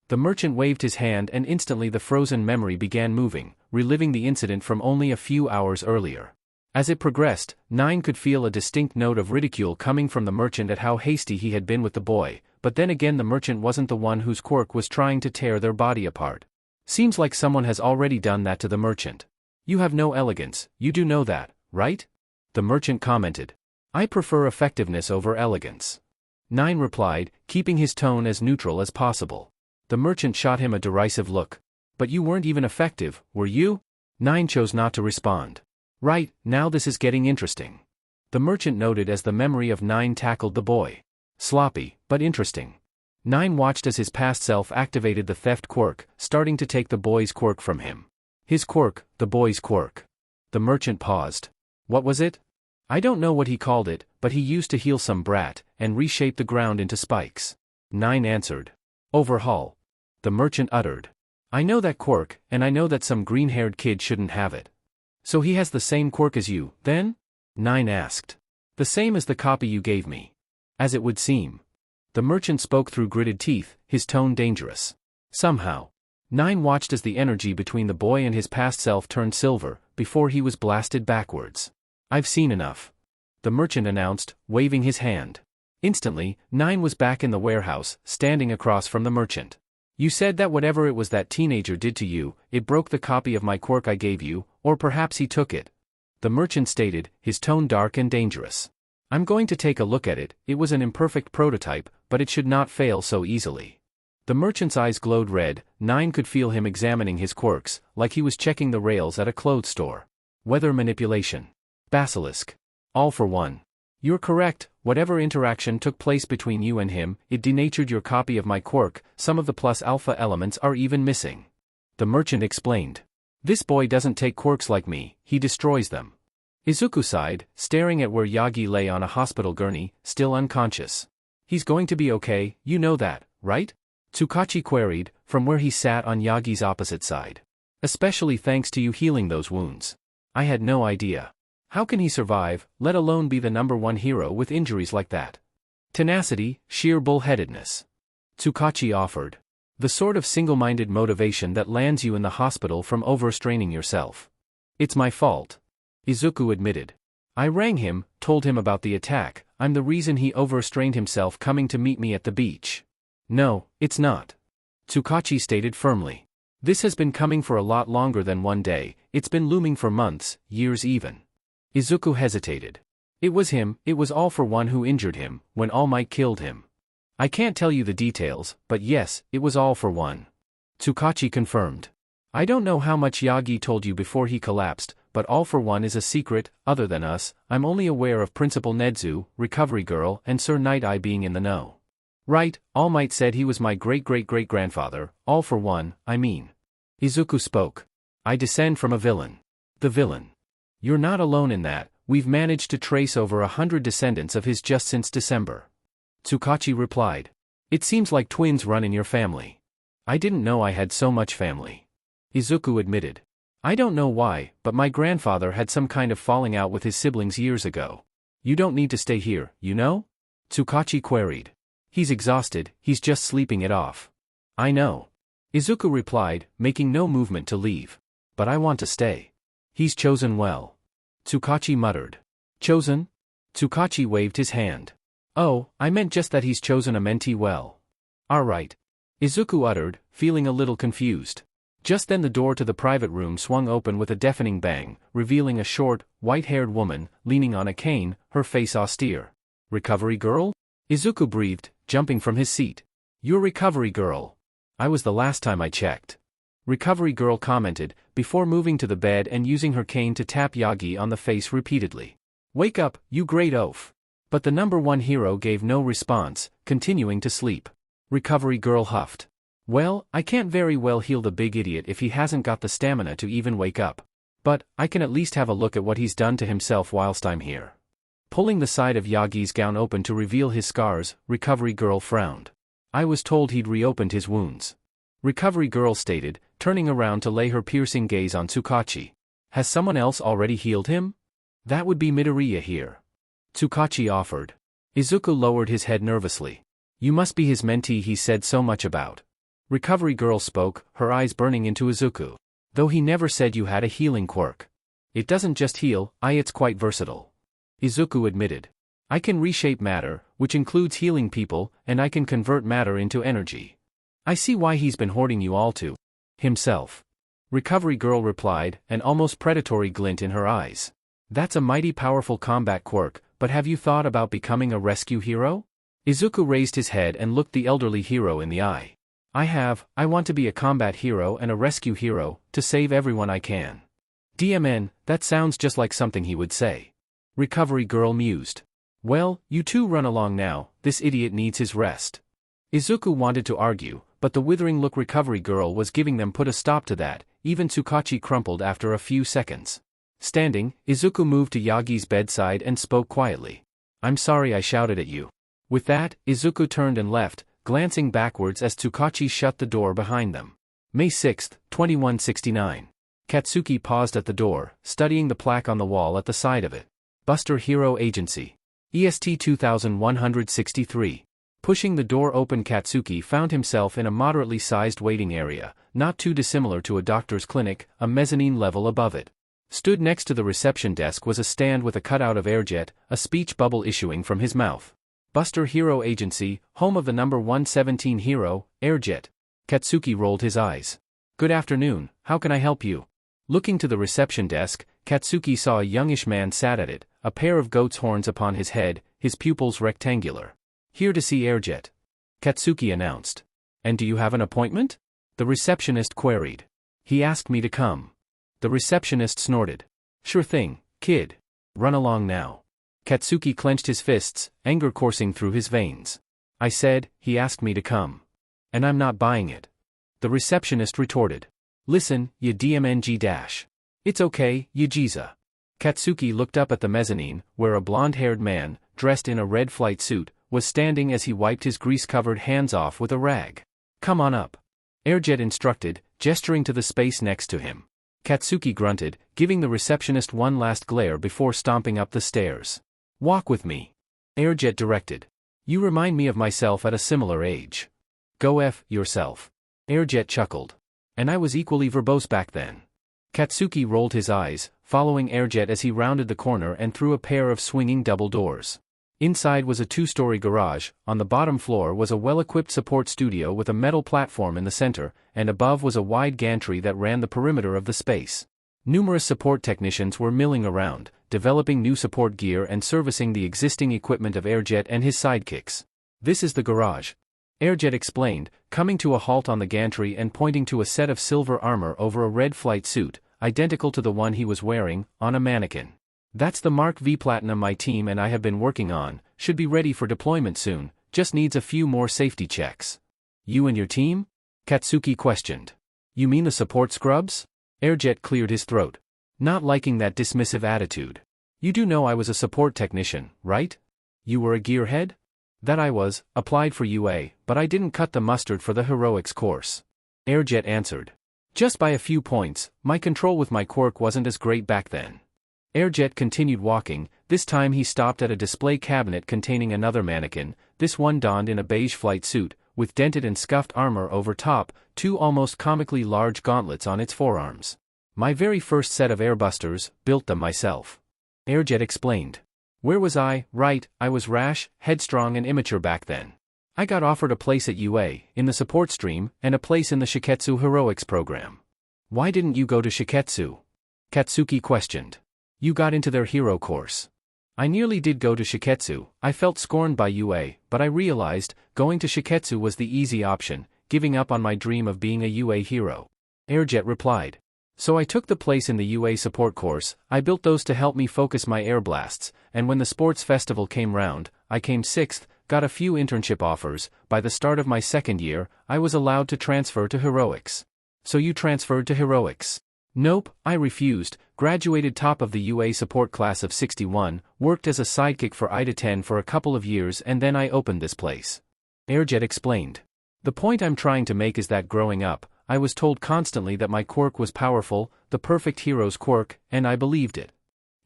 The merchant waved his hand and instantly the frozen memory began moving, reliving the incident from only a few hours earlier. As it progressed, 9 could feel a distinct note of ridicule coming from the merchant at how hasty he had been with the boy, but then again the merchant wasn't the one whose quirk was trying to tear their body apart. "Seems like someone has already done that to the merchant." "You have no elegance, you do know that, right?" the merchant commented. "I prefer effectiveness over elegance," 9 replied, keeping his tone as neutral as possible. The merchant shot him a derisive look. "But you weren't even effective, were you?" 9 chose not to respond. "Right, now this is getting interesting," the merchant noted as the memory of 9 tackled the boy. "Sloppy, but interesting." 9 watched as his past self activated the theft quirk, starting to take the boy's quirk from him. His quirk, the boy's quirk. The merchant paused. "What was it?" "I don't know what he called it, but he used to heal some brat, and reshape the ground into spikes," 9 answered. "Overhaul," the merchant uttered. "I know that quirk, and I know that some green-haired kid shouldn't have it." "So he has the same quirk as you, then?" 9 asked. "The same as the copy you gave me." "As it would seem." The merchant spoke through gritted teeth, his tone dangerous. Somehow. 9 watched as the energy between the boy and his past self turned silver, before he was blasted backwards. "I've seen enough," the merchant announced, waving his hand. Instantly, 9 was back in the warehouse, standing across from the merchant. "You said that whatever it was that teenager did to you, it broke the copy of my quirk I gave you, or perhaps he took it." the merchant stated, his tone dark and dangerous. I'm going to take a look at it. It was an imperfect prototype, but it should not fail so easily. The merchant's eyes glowed red. Nine could feel him examining his quirks, like he was checking the rails at a clothes store. Weather manipulation. Basilisk. All for one. You're correct, whatever interaction took place between you and him, it denatured your copy of my quirk. Some of the plus alpha elements are even missing. The merchant explained. This boy doesn't take quirks like me, he destroys them. Izuku sighed, staring at where Yagi lay on a hospital gurney, still unconscious. He's going to be okay, you know that, right? Tsukachi queried, from where he sat on Yagi's opposite side. Especially thanks to you healing those wounds. I had no idea. How can he survive, let alone be the #1 hero with injuries like that? Tenacity, sheer bullheadedness. Tsukachi offered. The sort of single-minded motivation that lands you in the hospital from overstraining yourself. It's my fault. Izuku admitted. I rang him, told him about the attack. I'm the reason he overstrained himself coming to meet me at the beach. No, it's not. Tsukachi stated firmly. This has been coming for a lot longer than one day, it's been looming for months, years even. Izuku hesitated. It was him, it was All for One who injured him, when All Might killed him. I can't tell you the details, but yes, it was All for One. Tsukachi confirmed. I don't know how much Yagi told you before he collapsed, but All for One is a secret. Other than us, I'm only aware of Principal Nedzu, Recovery Girl, and Sir Night-Eye being in the know. Right, All Might said he was my great-great-great-grandfather, All for One, I mean. Izuku spoke. I descend from a villain. The villain. You're not alone in that, we've managed to trace over 100 descendants of his just since December. Tsukachi replied. It seems like twins run in your family. I didn't know I had so much family. Izuku admitted. I don't know why, but my grandfather had some kind of falling out with his siblings years ago. You don't need to stay here, you know? Tsukachi queried. He's exhausted, he's just sleeping it off. I know. Izuku replied, making no movement to leave. But I want to stay. He's chosen well. Tsukachi muttered. Chosen? Tsukachi waved his hand. Oh, I meant just that he's chosen a mentee well. Alright. Izuku uttered, feeling a little confused. Just then the door to the private room swung open with a deafening bang, revealing a short, white-haired woman, leaning on a cane, her face austere. Recovery girl? Izuku breathed, jumping from his seat. You're Recovery Girl. I was the last time I checked. Recovery Girl commented, before moving to the bed and using her cane to tap Yagi on the face repeatedly. Wake up, you great oaf. But the #1 hero gave no response, continuing to sleep. Recovery Girl huffed. Well, I can't very well heal the big idiot if he hasn't got the stamina to even wake up. But, I can at least have a look at what he's done to himself whilst I'm here. Pulling the side of Yagi's gown open to reveal his scars, Recovery Girl frowned. I was told he'd reopened his wounds. Recovery Girl stated, turning around to lay her piercing gaze on Tsukachi. Has someone else already healed him? That would be Midoriya here. Tsukachi offered. Izuku lowered his head nervously. You must be his mentee he said so much about. Recovery Girl spoke, her eyes burning into Izuku. Though he never said you had a healing quirk. It doesn't just heal, it's quite versatile. Izuku admitted. I can reshape matter, which includes healing people, and I can convert matter into energy. I see why he's been hoarding you all to himself. Recovery Girl replied, an almost predatory glint in her eyes. That's a mighty powerful combat quirk, but have you thought about becoming a rescue hero? Izuku raised his head and looked the elderly hero in the eye. I want to be a combat hero and a rescue hero, to save everyone I can. DMN, that sounds just like something he would say. Recovery Girl mused. Well, you two run along now, this idiot needs his rest. Izuku wanted to argue, but the withering look Recovery Girl was giving them put a stop to that, even Tsukachi crumpled after a few seconds. Standing, Izuku moved to Yagi's bedside and spoke quietly. I'm sorry I shouted at you. With that, Izuku turned and left, glancing backwards as Tsukachi shut the door behind them. May 6, 2169. Katsuki paused at the door, studying the plaque on the wall at the side of it. Buster Hero Agency. EST 2163. Pushing the door open, Katsuki found himself in a moderately sized waiting area, not too dissimilar to a doctor's clinic, a mezzanine level above it. Stood next to the reception desk was a stand with a cutout of Airjet, a speech bubble issuing from his mouth. Buster Hero Agency, home of the #117 hero, Airjet. Katsuki rolled his eyes. Good afternoon, how can I help you? Looking to the reception desk, Katsuki saw a youngish man sat at it, a pair of goat's horns upon his head, his pupils rectangular. "Here to see Airjet," Katsuki announced. "And do you have an appointment?" the receptionist queried. "He asked me to come." The receptionist snorted. "Sure thing, kid. Run along now." Katsuki clenched his fists, anger coursing through his veins. "I said, he asked me to come. And I'm not buying it." The receptionist retorted. "Listen, you DMNG-. It's okay, Yajiza." Katsuki looked up at the mezzanine, where a blonde-haired man, dressed in a red flight suit, was standing as he wiped his grease-covered hands off with a rag. "Come on up," Airjet instructed, gesturing to the space next to him. Katsuki grunted, giving the receptionist one last glare before stomping up the stairs. "Walk with me," Airjet directed. "You remind me of myself at a similar age." "Go F yourself," Airjet chuckled. "And I was equally verbose back then." Katsuki rolled his eyes, following Airjet as he rounded the corner and through a pair of swinging double doors. Inside was a two-story garage, on the bottom floor was a well-equipped support studio with a metal platform in the center, and above was a wide gantry that ran the perimeter of the space. Numerous support technicians were milling around, developing new support gear and servicing the existing equipment of Airjet and his sidekicks. "This is the garage," Airjet explained, coming to a halt on the gantry and pointing to a set of silver armor over a red flight suit, identical to the one he was wearing, on a mannequin. "That's the Mark V Platinum my team and I have been working on, should be ready for deployment soon, just needs a few more safety checks." "You and your team?" Katsuki questioned. "You mean the support scrubs?" Airjet cleared his throat, not liking that dismissive attitude. "You do know I was a support technician, right? You were a gearhead?" "That I was, applied for UA, but I didn't cut the mustard for the heroics course," Airjet answered. "Just by a few points, my control with my quirk wasn't as great back then." Airjet continued walking, this time he stopped at a display cabinet containing another mannequin, this one donned in a beige flight suit, with dented and scuffed armor over top, two almost comically large gauntlets on its forearms. "My very first set of airbusters, built them myself," Airjet explained. "Where was I? Right, I was rash, headstrong and immature back then. I got offered a place at UA, in the support stream, and a place in the Shiketsu Heroics program." "Why didn't you go to Shiketsu?" Katsuki questioned. "You got into their hero course." "I nearly did go to Shiketsu, I felt scorned by UA, but I realized, going to Shiketsu was the easy option, giving up on my dream of being a UA hero," Airjet replied. "So I took the place in the UA support course, I built those to help me focus my air blasts, and when the sports festival came round, I came 6th, got a few internship offers. By the start of my second year, I was allowed to transfer to heroics." "So you transferred to heroics?" "Nope, I refused, graduated top of the UA support class of 61, worked as a sidekick for IDA-10 for a couple of years and then I opened this place," Airjet explained. "The point I'm trying to make is that growing up, I was told constantly that my quirk was powerful, the perfect hero's quirk, and I believed it."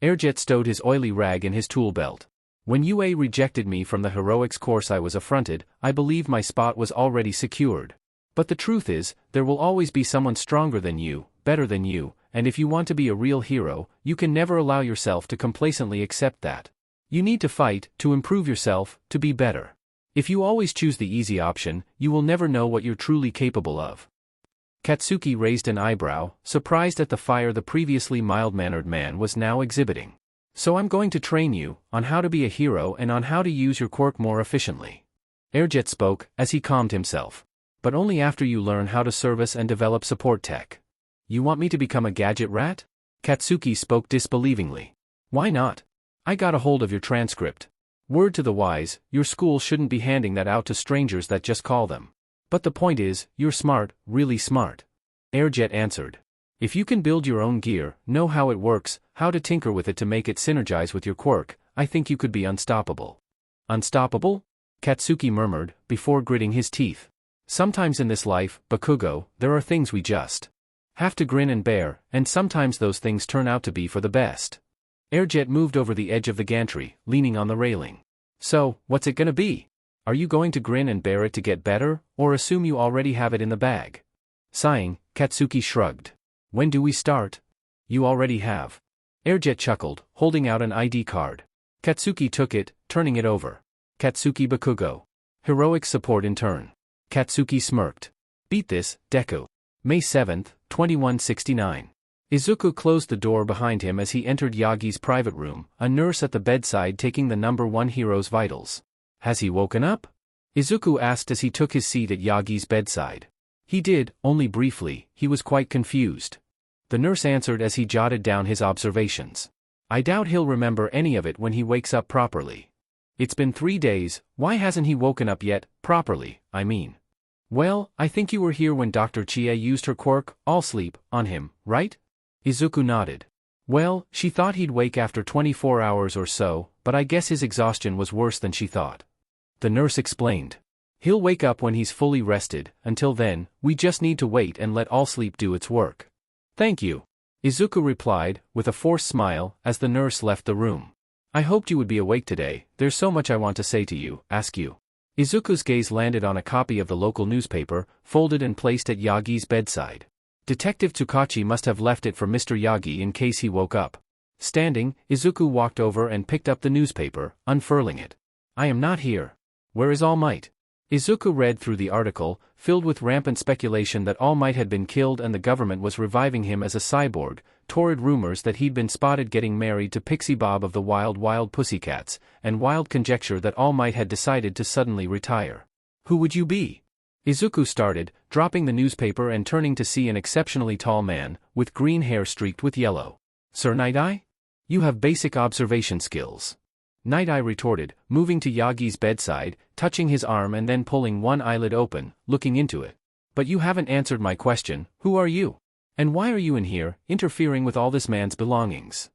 Airjet stowed his oily rag in his tool belt. "When UA rejected me from the heroics course I was affronted, I believed my spot was already secured. But the truth is, there will always be someone stronger than you, better than you, and if you want to be a real hero, you can never allow yourself to complacently accept that. You need to fight, to improve yourself, to be better. If you always choose the easy option, you will never know what you're truly capable of." Katsuki raised an eyebrow, surprised at the fire the previously mild-mannered man was now exhibiting. "So I'm going to train you, on how to be a hero and on how to use your quirk more efficiently." Airjet spoke, as he calmed himself. "But only after you learn how to service and develop support tech." "You want me to become a gadget rat?" Katsuki spoke disbelievingly. "Why not? I got a hold of your transcript. Word to the wise, your school shouldn't be handing that out to strangers that just call them. But the point is, you're smart, really smart," Airjet answered. "If you can build your own gear, know how it works, how to tinker with it to make it synergize with your quirk, I think you could be unstoppable." "Unstoppable?" Katsuki murmured, before gritting his teeth. "Sometimes in this life, Bakugo, there are things we just have to grin and bear, and sometimes those things turn out to be for the best." Airjet moved over the edge of the gantry, leaning on the railing. "So, what's it gonna be? Are you going to grin and bear it to get better, or assume you already have it in the bag?" Sighing, Katsuki shrugged. "When do we start?" "You already have." Airjet chuckled, holding out an ID card. Katsuki took it, turning it over. "Katsuki Bakugo. Heroic support in turn." Katsuki smirked. "Beat this, Deku. May 7, 2169. Izuku closed the door behind him as he entered Yagi's private room, a nurse at the bedside taking the #1 hero's vitals. Has he woken up? Izuku asked as he took his seat at Yagi's bedside. He did, only briefly. He was quite confused. The nurse answered as he jotted down his observations. I doubt he'll remember any of it when he wakes up properly. It's been 3 days, why hasn't he woken up yet, properly, I mean? Well, I think you were here when Dr. Chia used her quirk, all sleep, on him, right? Izuku nodded. Well, she thought he'd wake after 24 hours or so, but I guess his exhaustion was worse than she thought. The nurse explained. He'll wake up when he's fully rested. Until then, we just need to wait and let all sleep do its work. Thank you. Izuku replied, with a forced smile, as the nurse left the room. I hoped you would be awake today, there's so much I want to say to you, ask you. Izuku's gaze landed on a copy of the local newspaper, folded and placed at Yagi's bedside. Detective Tsukachi must have left it for Mr. Yagi in case he woke up. Standing, Izuku walked over and picked up the newspaper, unfurling it. I am not here. Where is All Might? Izuku read through the article, filled with rampant speculation that All Might had been killed and the government was reviving him as a cyborg, torrid rumors that he'd been spotted getting married to Pixie Bob of the Wild Wild Pussycats, and wild conjecture that All Might had decided to suddenly retire. Who would you be? Izuku started, dropping the newspaper and turning to see an exceptionally tall man, with green hair streaked with yellow. Sir Night-Eye? You have basic observation skills. Night-Eye retorted, moving to Yagi's bedside, touching his arm and then pulling one eyelid open, looking into it. But you haven't answered my question, who are you? And why are you in here, interfering with all this man's belongings?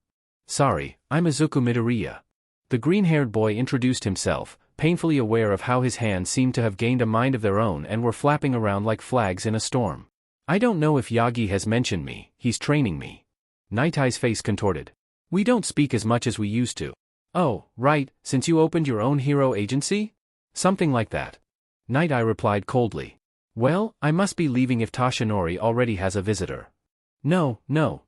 Sorry, I'm Izuku Midoriya. The green-haired boy introduced himself, painfully aware of how his hands seemed to have gained a mind of their own and were flapping around like flags in a storm. I don't know if Yagi has mentioned me, he's training me. Night-Eye's face contorted. We don't speak as much as we used to. Oh, right, since you opened your own hero agency? Something like that. Night-Eye replied coldly. Well, I must be leaving if Tashinori already has a visitor. No,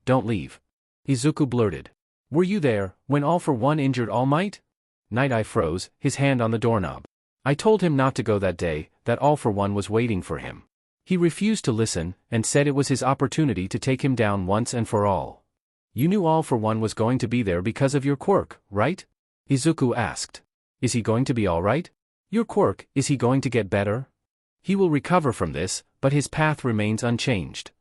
don't leave. Izuku blurted. Were you there, when All for One injured All Might? Night-Eye froze, his hand on the doorknob. I told him not to go that day, that All for One was waiting for him. He refused to listen, and said it was his opportunity to take him down once and for all. You knew All for One was going to be there because of your quirk, right? Izuku asked. Is he going to be alright? Your quirk, is he going to get better? He will recover from this, but his path remains unchanged.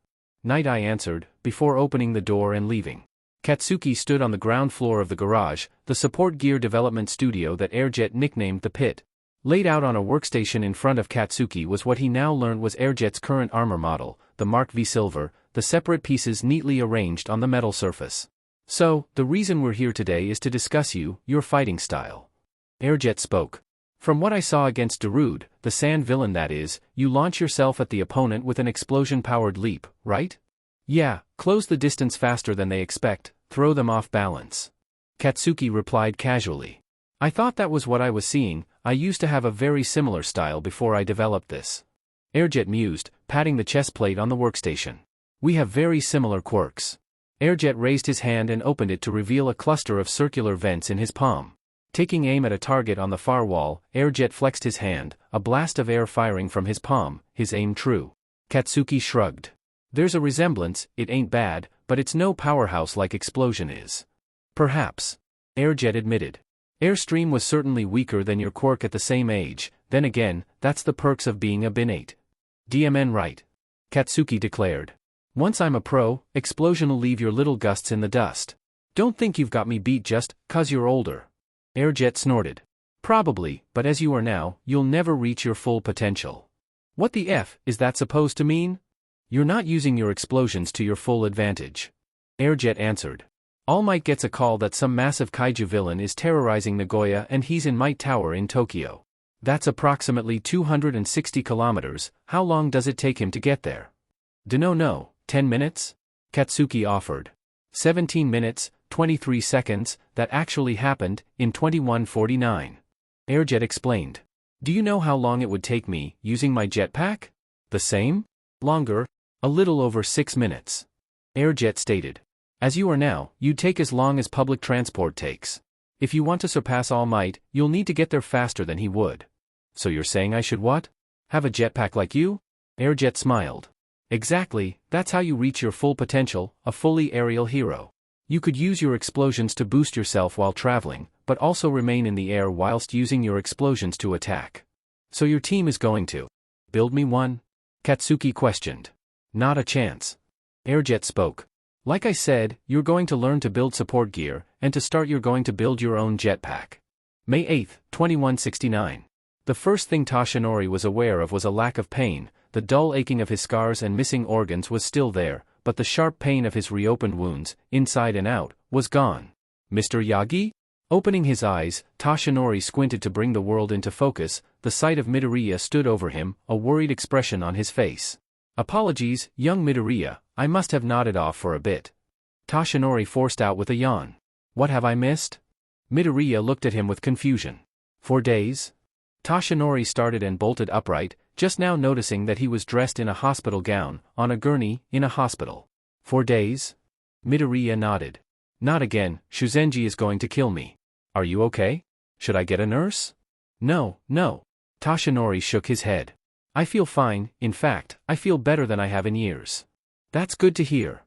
Night-Eye answered, before opening the door and leaving. Katsuki stood on the ground floor of the garage, the support gear development studio that Airjet nicknamed the Pit. Laid out on a workstation in front of Katsuki was what he now learned was Airjet's current armor model, the Mark V Silver, the separate pieces neatly arranged on the metal surface. So, the reason we're here today is to discuss your fighting style. Airjet spoke. From what I saw against Darude, the sand villain that is, you launch yourself at the opponent with an explosion-powered leap, right? Yeah, close the distance faster than they expect, throw them off balance. Katsuki replied casually. I thought that was what I was seeing, I used to have a very similar style before I developed this. Airjet mused, patting the chest plate on the workstation. We have very similar quirks. Airjet raised his hand and opened it to reveal a cluster of circular vents in his palm. Taking aim at a target on the far wall, Airjet flexed his hand, a blast of air firing from his palm, his aim true. Katsuki shrugged. There's a resemblance, it ain't bad, but it's no powerhouse like Explosion is. Perhaps. Airjet admitted. Airstream was certainly weaker than your quirk at the same age, then again, that's the perks of being a binate. DMN right. Katsuki declared. Once I'm a pro, Explosion'll leave your little gusts in the dust. Don't think you've got me beat just 'cause you're older. Airjet snorted. Probably, but as you are now, you'll never reach your full potential. What the F is that supposed to mean? You're not using your explosions to your full advantage. Airjet answered. All Might gets a call that some massive kaiju villain is terrorizing Nagoya and he's in Might Tower in Tokyo. That's approximately 260 kilometers, how long does it take him to get there? No, 10 minutes? Katsuki offered. 17 minutes, 23 seconds, that actually happened, in 21:49. Airjet explained. Do you know how long it would take me, using my jetpack? The same? Longer? A little over 6 minutes. Airjet stated. As you are now, you'd take as long as public transport takes. If you want to surpass All Might, you'll need to get there faster than he would. So you're saying I should what? Have a jetpack like you? Airjet smiled. Exactly, that's how you reach your full potential, a fully aerial hero. You could use your explosions to boost yourself while traveling, but also remain in the air whilst using your explosions to attack. So your team is going to build me one? Katsuki questioned. Not a chance. Airjet spoke. Like I said, you're going to learn to build support gear, and to start you're going to build your own jetpack. May 8, 2169. The first thing Toshinori was aware of was a lack of pain. The dull aching of his scars and missing organs was still there, but the sharp pain of his reopened wounds, inside and out, was gone. Mr. Yagi? Opening his eyes, Toshinori squinted to bring the world into focus. The sight of Midoriya stood over him, a worried expression on his face. Apologies, young Midoriya, I must have nodded off for a bit. Toshinori forced out with a yawn. What have I missed? Midoriya looked at him with confusion. 4 days? Toshinori started and bolted upright, just now noticing that he was dressed in a hospital gown, on a gurney, in a hospital. 4 days? Midoriya nodded. Not again, Shuzenji is going to kill me. Are you okay? Should I get a nurse? No, no. Toshinori shook his head. I feel fine, in fact, I feel better than I have in years. That's good to hear.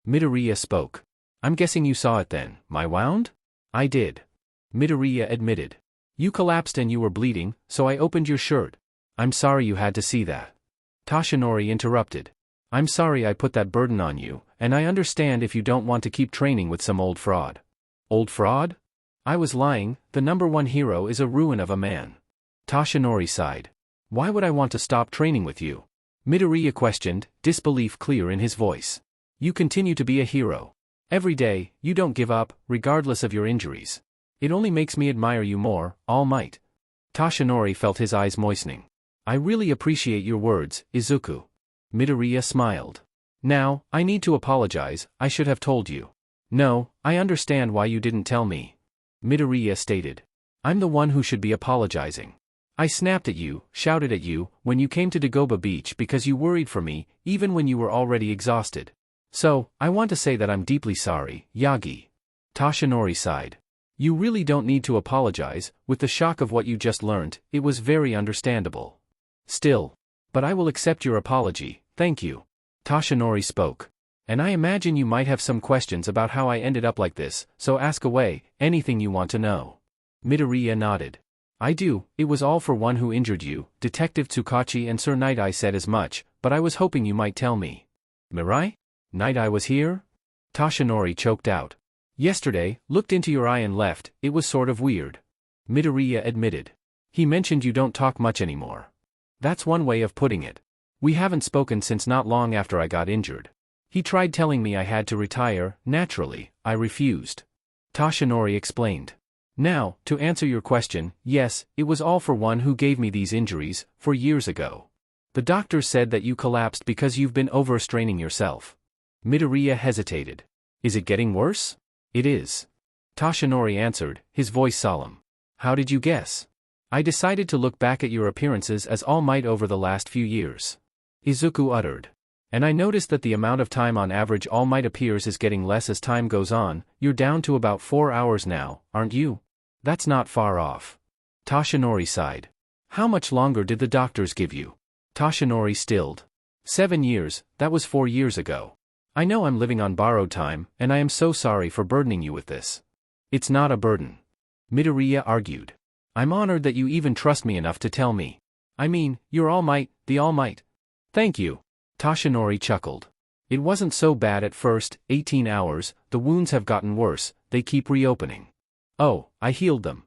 Midoriya spoke. I'm guessing you saw it then, my wound? I did. Midoriya admitted. You collapsed and you were bleeding, so I opened your shirt. I'm sorry you had to see that. Toshinori interrupted. I'm sorry I put that burden on you, and I understand if you don't want to keep training with some old fraud. Old fraud? I was lying, the #1 hero is a ruin of a man. Toshinori sighed. Why would I want to stop training with you? Midoriya questioned, disbelief clear in his voice. You continue to be a hero. Every day, you don't give up, regardless of your injuries. It only makes me admire you more, All Might. Toshinori felt his eyes moistening. I really appreciate your words, Izuku. Midoriya smiled. Now, I need to apologize, I should have told you. No, I understand why you didn't tell me. Midoriya stated. I'm the one who should be apologizing. I snapped at you, shouted at you, when you came to Dagoba Beach because you worried for me, even when you were already exhausted. So, I want to say that I'm deeply sorry, Yagi. Toshinori sighed. You really don't need to apologize, with the shock of what you just learned, it was very understandable. Still. But I will accept your apology, thank you. Toshinori spoke. And I imagine you might have some questions about how I ended up like this, so ask away, anything you want to know. Midoriya nodded. I do, it was all for one who injured you, Detective Tsukachi and Sir Night Eye said as much, but I was hoping you might tell me. Mirai? Night Eye was here? Toshinori choked out. Yesterday, looked into your eye and left, it was sort of weird. Midoriya admitted. He mentioned you don't talk much anymore. That's one way of putting it. We haven't spoken since not long after I got injured. He tried telling me I had to retire, naturally, I refused. Toshinori explained. Now, to answer your question, yes, it was all for one who gave me these injuries, 4 years ago. The doctor said that you collapsed because you've been overstraining yourself. Midoriya hesitated. Is it getting worse? It is. Toshinori answered, his voice solemn. How did you guess? I decided to look back at your appearances as All Might over the last few years. Izuku uttered. And I noticed that the amount of time on average All Might appears is getting less as time goes on. You're down to about 4 hours now, aren't you? That's not far off. Toshinori sighed. How much longer did the doctors give you? Toshinori stilled. 7 years, that was 4 years ago. I know I'm living on borrowed time, and I am so sorry for burdening you with this. It's not a burden. Midoriya argued. I'm honored that you even trust me enough to tell me. I mean, you're All Might, the All Might. Thank you. Toshinori chuckled. It wasn't so bad at first, 18 hours, the wounds have gotten worse, they keep reopening. Oh, I healed them.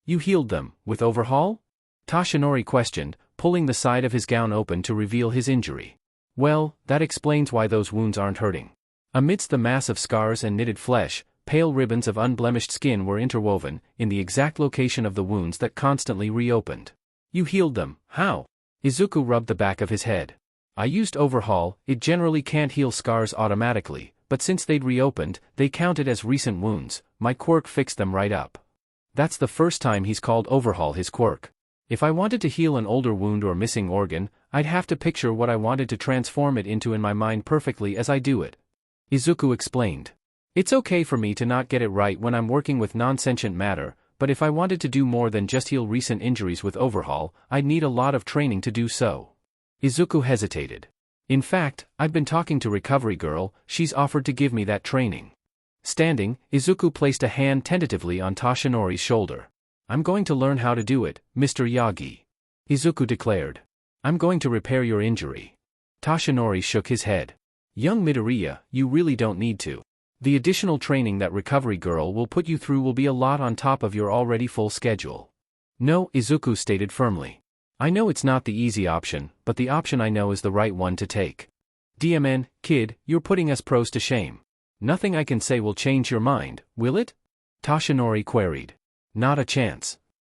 You healed them, with Overhaul? Toshinori questioned, pulling the side of his gown open to reveal his injury. Well, that explains why those wounds aren't hurting. Amidst the mass of scars and knitted flesh, pale ribbons of unblemished skin were interwoven, in the exact location of the wounds that constantly reopened. You healed them, how? Izuku rubbed the back of his head. I used Overhaul, it generally can't heal scars automatically, but since they'd reopened, they counted as recent wounds, my quirk fixed them right up. That's the first time he's called Overhaul his quirk. If I wanted to heal an older wound or missing organ, I'd have to picture what I wanted to transform it into in my mind perfectly as I do it. Izuku explained. It's okay for me to not get it right when I'm working with non-sentient matter, but if I wanted to do more than just heal recent injuries with Overhaul, I'd need a lot of training to do so. Izuku hesitated. In fact, I've been talking to Recovery Girl, she's offered to give me that training. Standing, Izuku placed a hand tentatively on Toshinori's shoulder. I'm going to learn how to do it, Mr. Yagi. Izuku declared. I'm going to repair your injury. Toshinori shook his head. Young Midoriya, you really don't need to. The additional training that Recovery Girl will put you through will be a lot on top of your already full schedule. No, Izuku stated firmly. I know it's not the easy option, but the option I know is the right one to take. DMN, kid, you're putting us pros to shame. Nothing I can say will change your mind, will it? Toshinori queried. Not a chance.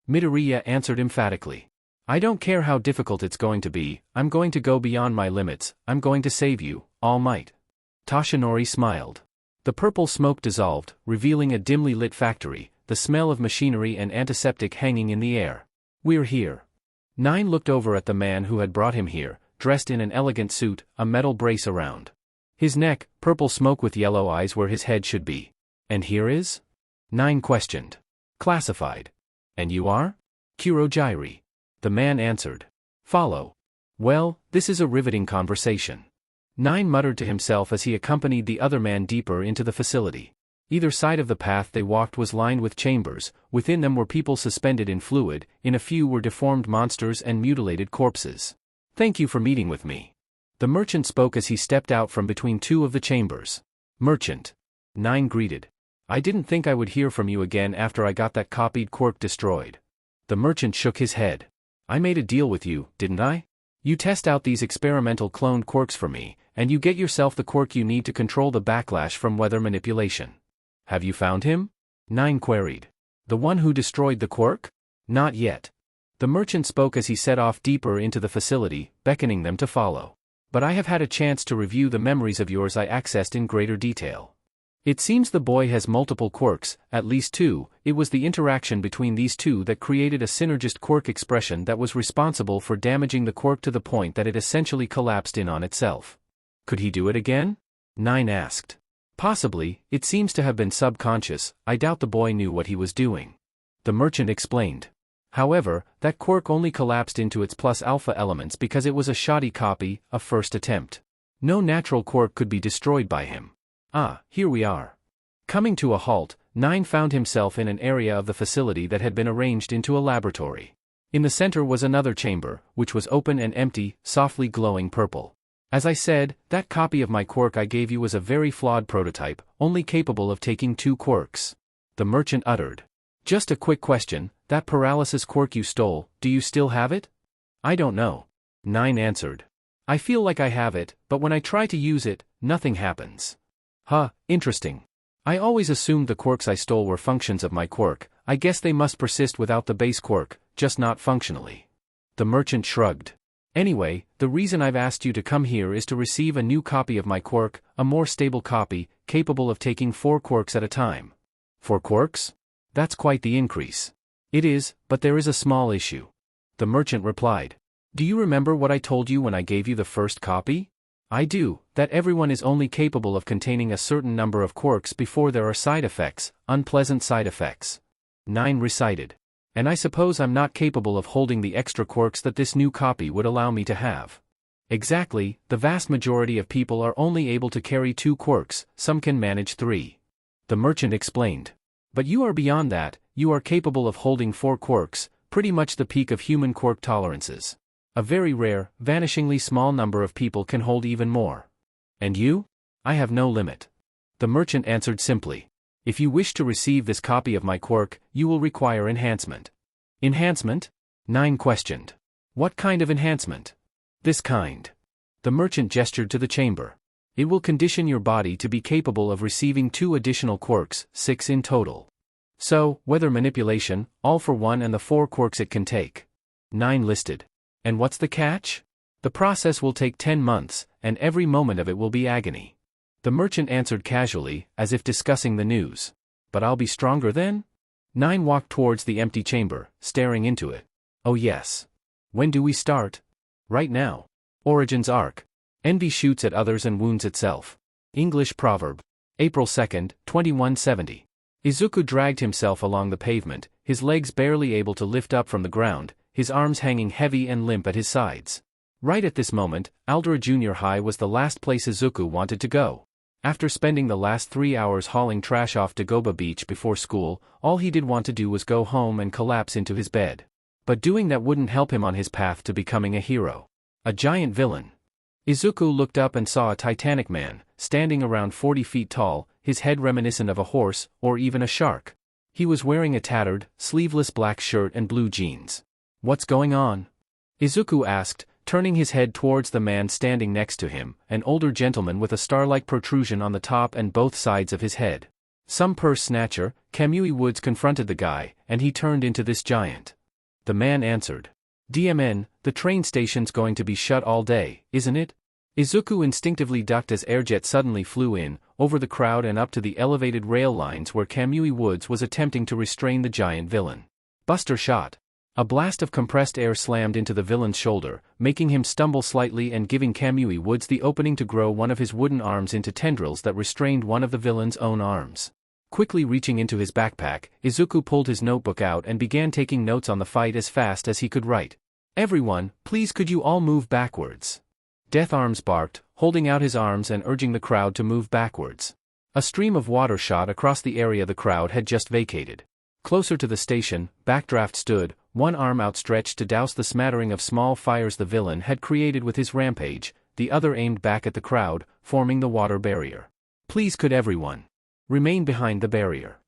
Midoriya answered emphatically. I don't care how difficult it's going to be, I'm going to go beyond my limits, I'm going to save you, All Might. Toshinori smiled. The purple smoke dissolved, revealing a dimly lit factory, the smell of machinery and antiseptic hanging in the air. We're here. Nine looked over at the man who had brought him here, dressed in an elegant suit, a metal brace around his neck, purple smoke with yellow eyes where his head should be. And here is? Nine questioned. Classified. And you are? Kurojairi. The man answered. Follow. Well, this is a riveting conversation. Nine muttered to himself as he accompanied the other man deeper into the facility. Either side of the path they walked was lined with chambers, within them were people suspended in fluid, in a few were deformed monsters and mutilated corpses. Thank you for meeting with me. The merchant spoke as he stepped out from between two of the chambers. Merchant. Nine greeted. I didn't think I would hear from you again after I got that copied quirk destroyed. The merchant shook his head. I made a deal with you, didn't I? You test out these experimental cloned quirks for me, and you get yourself the quirk you need to control the backlash from weather manipulation. Have you found him? Nine queried. The one who destroyed the quirk? Not yet. The merchant spoke as he set off deeper into the facility, beckoning them to follow. But I have had a chance to review the memories of yours I accessed in greater detail. It seems the boy has multiple quirks, at least two. It was the interaction between these two that created a synergist quirk expression that was responsible for damaging the quirk to the point that it essentially collapsed in on itself. Could he do it again? Nine asked. Possibly, it seems to have been subconscious, I doubt the boy knew what he was doing. The merchant explained. However, that quirk only collapsed into its plus alpha elements because it was a shoddy copy, a first attempt. No natural quirk could be destroyed by him. Ah, here we are. Coming to a halt, Nine found himself in an area of the facility that had been arranged into a laboratory. In the center was another chamber, which was open and empty, softly glowing purple. As I said, that copy of my quirk I gave you was a very flawed prototype, only capable of taking two quirks. The merchant uttered. Just a quick question, that paralysis quirk you stole, do you still have it? I don't know. Nine answered. I feel like I have it, but when I try to use it, nothing happens. Huh, interesting. I always assumed the quirks I stole were functions of my quirk, I guess they must persist without the base quirk, just not functionally. The merchant shrugged. Anyway, the reason I've asked you to come here is to receive a new copy of my quirk, a more stable copy, capable of taking 4 quirks at a time. 4 quirks? That's quite the increase. It is, but there is a small issue. The merchant replied. Do you remember what I told you when I gave you the first copy? I do, that everyone is only capable of containing a certain number of quirks before there are side effects, unpleasant side effects. Nine recited. And I suppose I'm not capable of holding the extra quirks that this new copy would allow me to have. Exactly, the vast majority of people are only able to carry 2 quirks, some can manage 3. The merchant explained. But you are beyond that, you are capable of holding 4 quirks, pretty much the peak of human quirk tolerances. A very rare, vanishingly small number of people can hold even more. And you? I have no limit. The merchant answered simply. If you wish to receive this copy of my quirk, you will require enhancement. Enhancement? Nine questioned. What kind of enhancement? This kind. The merchant gestured to the chamber. It will condition your body to be capable of receiving 2 additional quirks, 6 in total. So, weather manipulation, all for 1 and the 4 quirks it can take. Nine listed. And what's the catch? The process will take 10 months, and every moment of it will be agony. The merchant answered casually, as if discussing the news. But I'll be stronger then? Nine walked towards the empty chamber, staring into it. Oh yes. When do we start? Right now. Origins arc. Envy shoots at others and wounds itself. English proverb. April 2nd, 2170. Izuku dragged himself along the pavement, his legs barely able to lift up from the ground, his arms hanging heavy and limp at his sides. Right at this moment, Aldera Junior High was the last place Izuku wanted to go. After spending the last 3 hours hauling trash off Dagoba Beach before school, all he did want to do was go home and collapse into his bed. But doing that wouldn't help him on his path to becoming a hero. A giant villain. Izuku looked up and saw a titanic man, standing around 40 feet tall, his head reminiscent of a horse, or even a shark. He was wearing a tattered, sleeveless black shirt and blue jeans. "What's going on?" Izuku asked, turning his head towards the man standing next to him, an older gentleman with a star-like protrusion on the top and both sides of his head. Some purse snatcher, Kamui Woods confronted the guy, and he turned into this giant. The man answered. "DMN, the train station's going to be shut all day, isn't it?" Izuku instinctively ducked as airjet suddenly flew in, over the crowd and up to the elevated rail lines where Kamui Woods was attempting to restrain the giant villain. Buster shot. A blast of compressed air slammed into the villain's shoulder, making him stumble slightly and giving Kamui Woods the opening to grow one of his wooden arms into tendrils that restrained one of the villain's own arms. Quickly reaching into his backpack, Izuku pulled his notebook out and began taking notes on the fight as fast as he could write. "Everyone, please could you all move backwards?" Death Arms barked, holding out his arms and urging the crowd to move backwards. A stream of water shot across the area the crowd had just vacated. Closer to the station, Backdraft stood, one arm outstretched to douse the smattering of small fires the villain had created with his rampage, the other aimed back at the crowd, forming the water barrier. "Please could everyone remain behind the barrier,"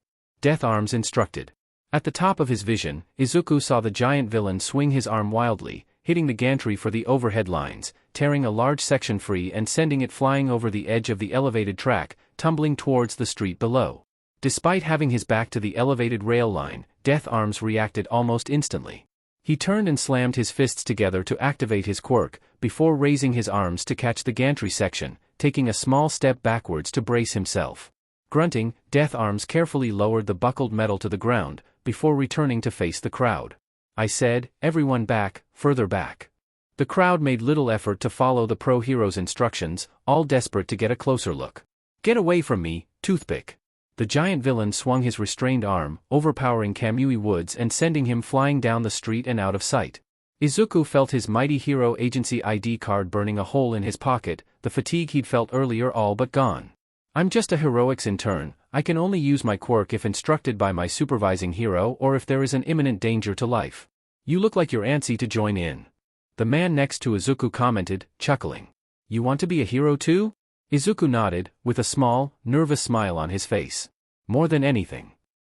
Death Arms instructed. At the top of his vision, Izuku saw the giant villain swing his arm wildly, hitting the gantry for the overhead lines, tearing a large section free and sending it flying over the edge of the elevated track, tumbling towards the street below. Despite having his back to the elevated rail line, Death Arms reacted almost instantly. He turned and slammed his fists together to activate his quirk, before raising his arms to catch the gantry section, taking a small step backwards to brace himself. Grunting, Death Arms carefully lowered the buckled metal to the ground, before returning to face the crowd. "I said, everyone back, further back." The crowd made little effort to follow the pro-hero's instructions, all desperate to get a closer look. "Get away from me, toothpick." The giant villain swung his restrained arm, overpowering Kamui Woods and sending him flying down the street and out of sight. Izuku felt his mighty hero agency ID card burning a hole in his pocket, the fatigue he'd felt earlier all but gone. "I'm just a heroics intern, I can only use my quirk if instructed by my supervising hero or if there is an imminent danger to life. You look like you're antsy to join in." The man next to Izuku commented, chuckling. "You want to be a hero too?" Izuku nodded, with a small, nervous smile on his face. "More than anything."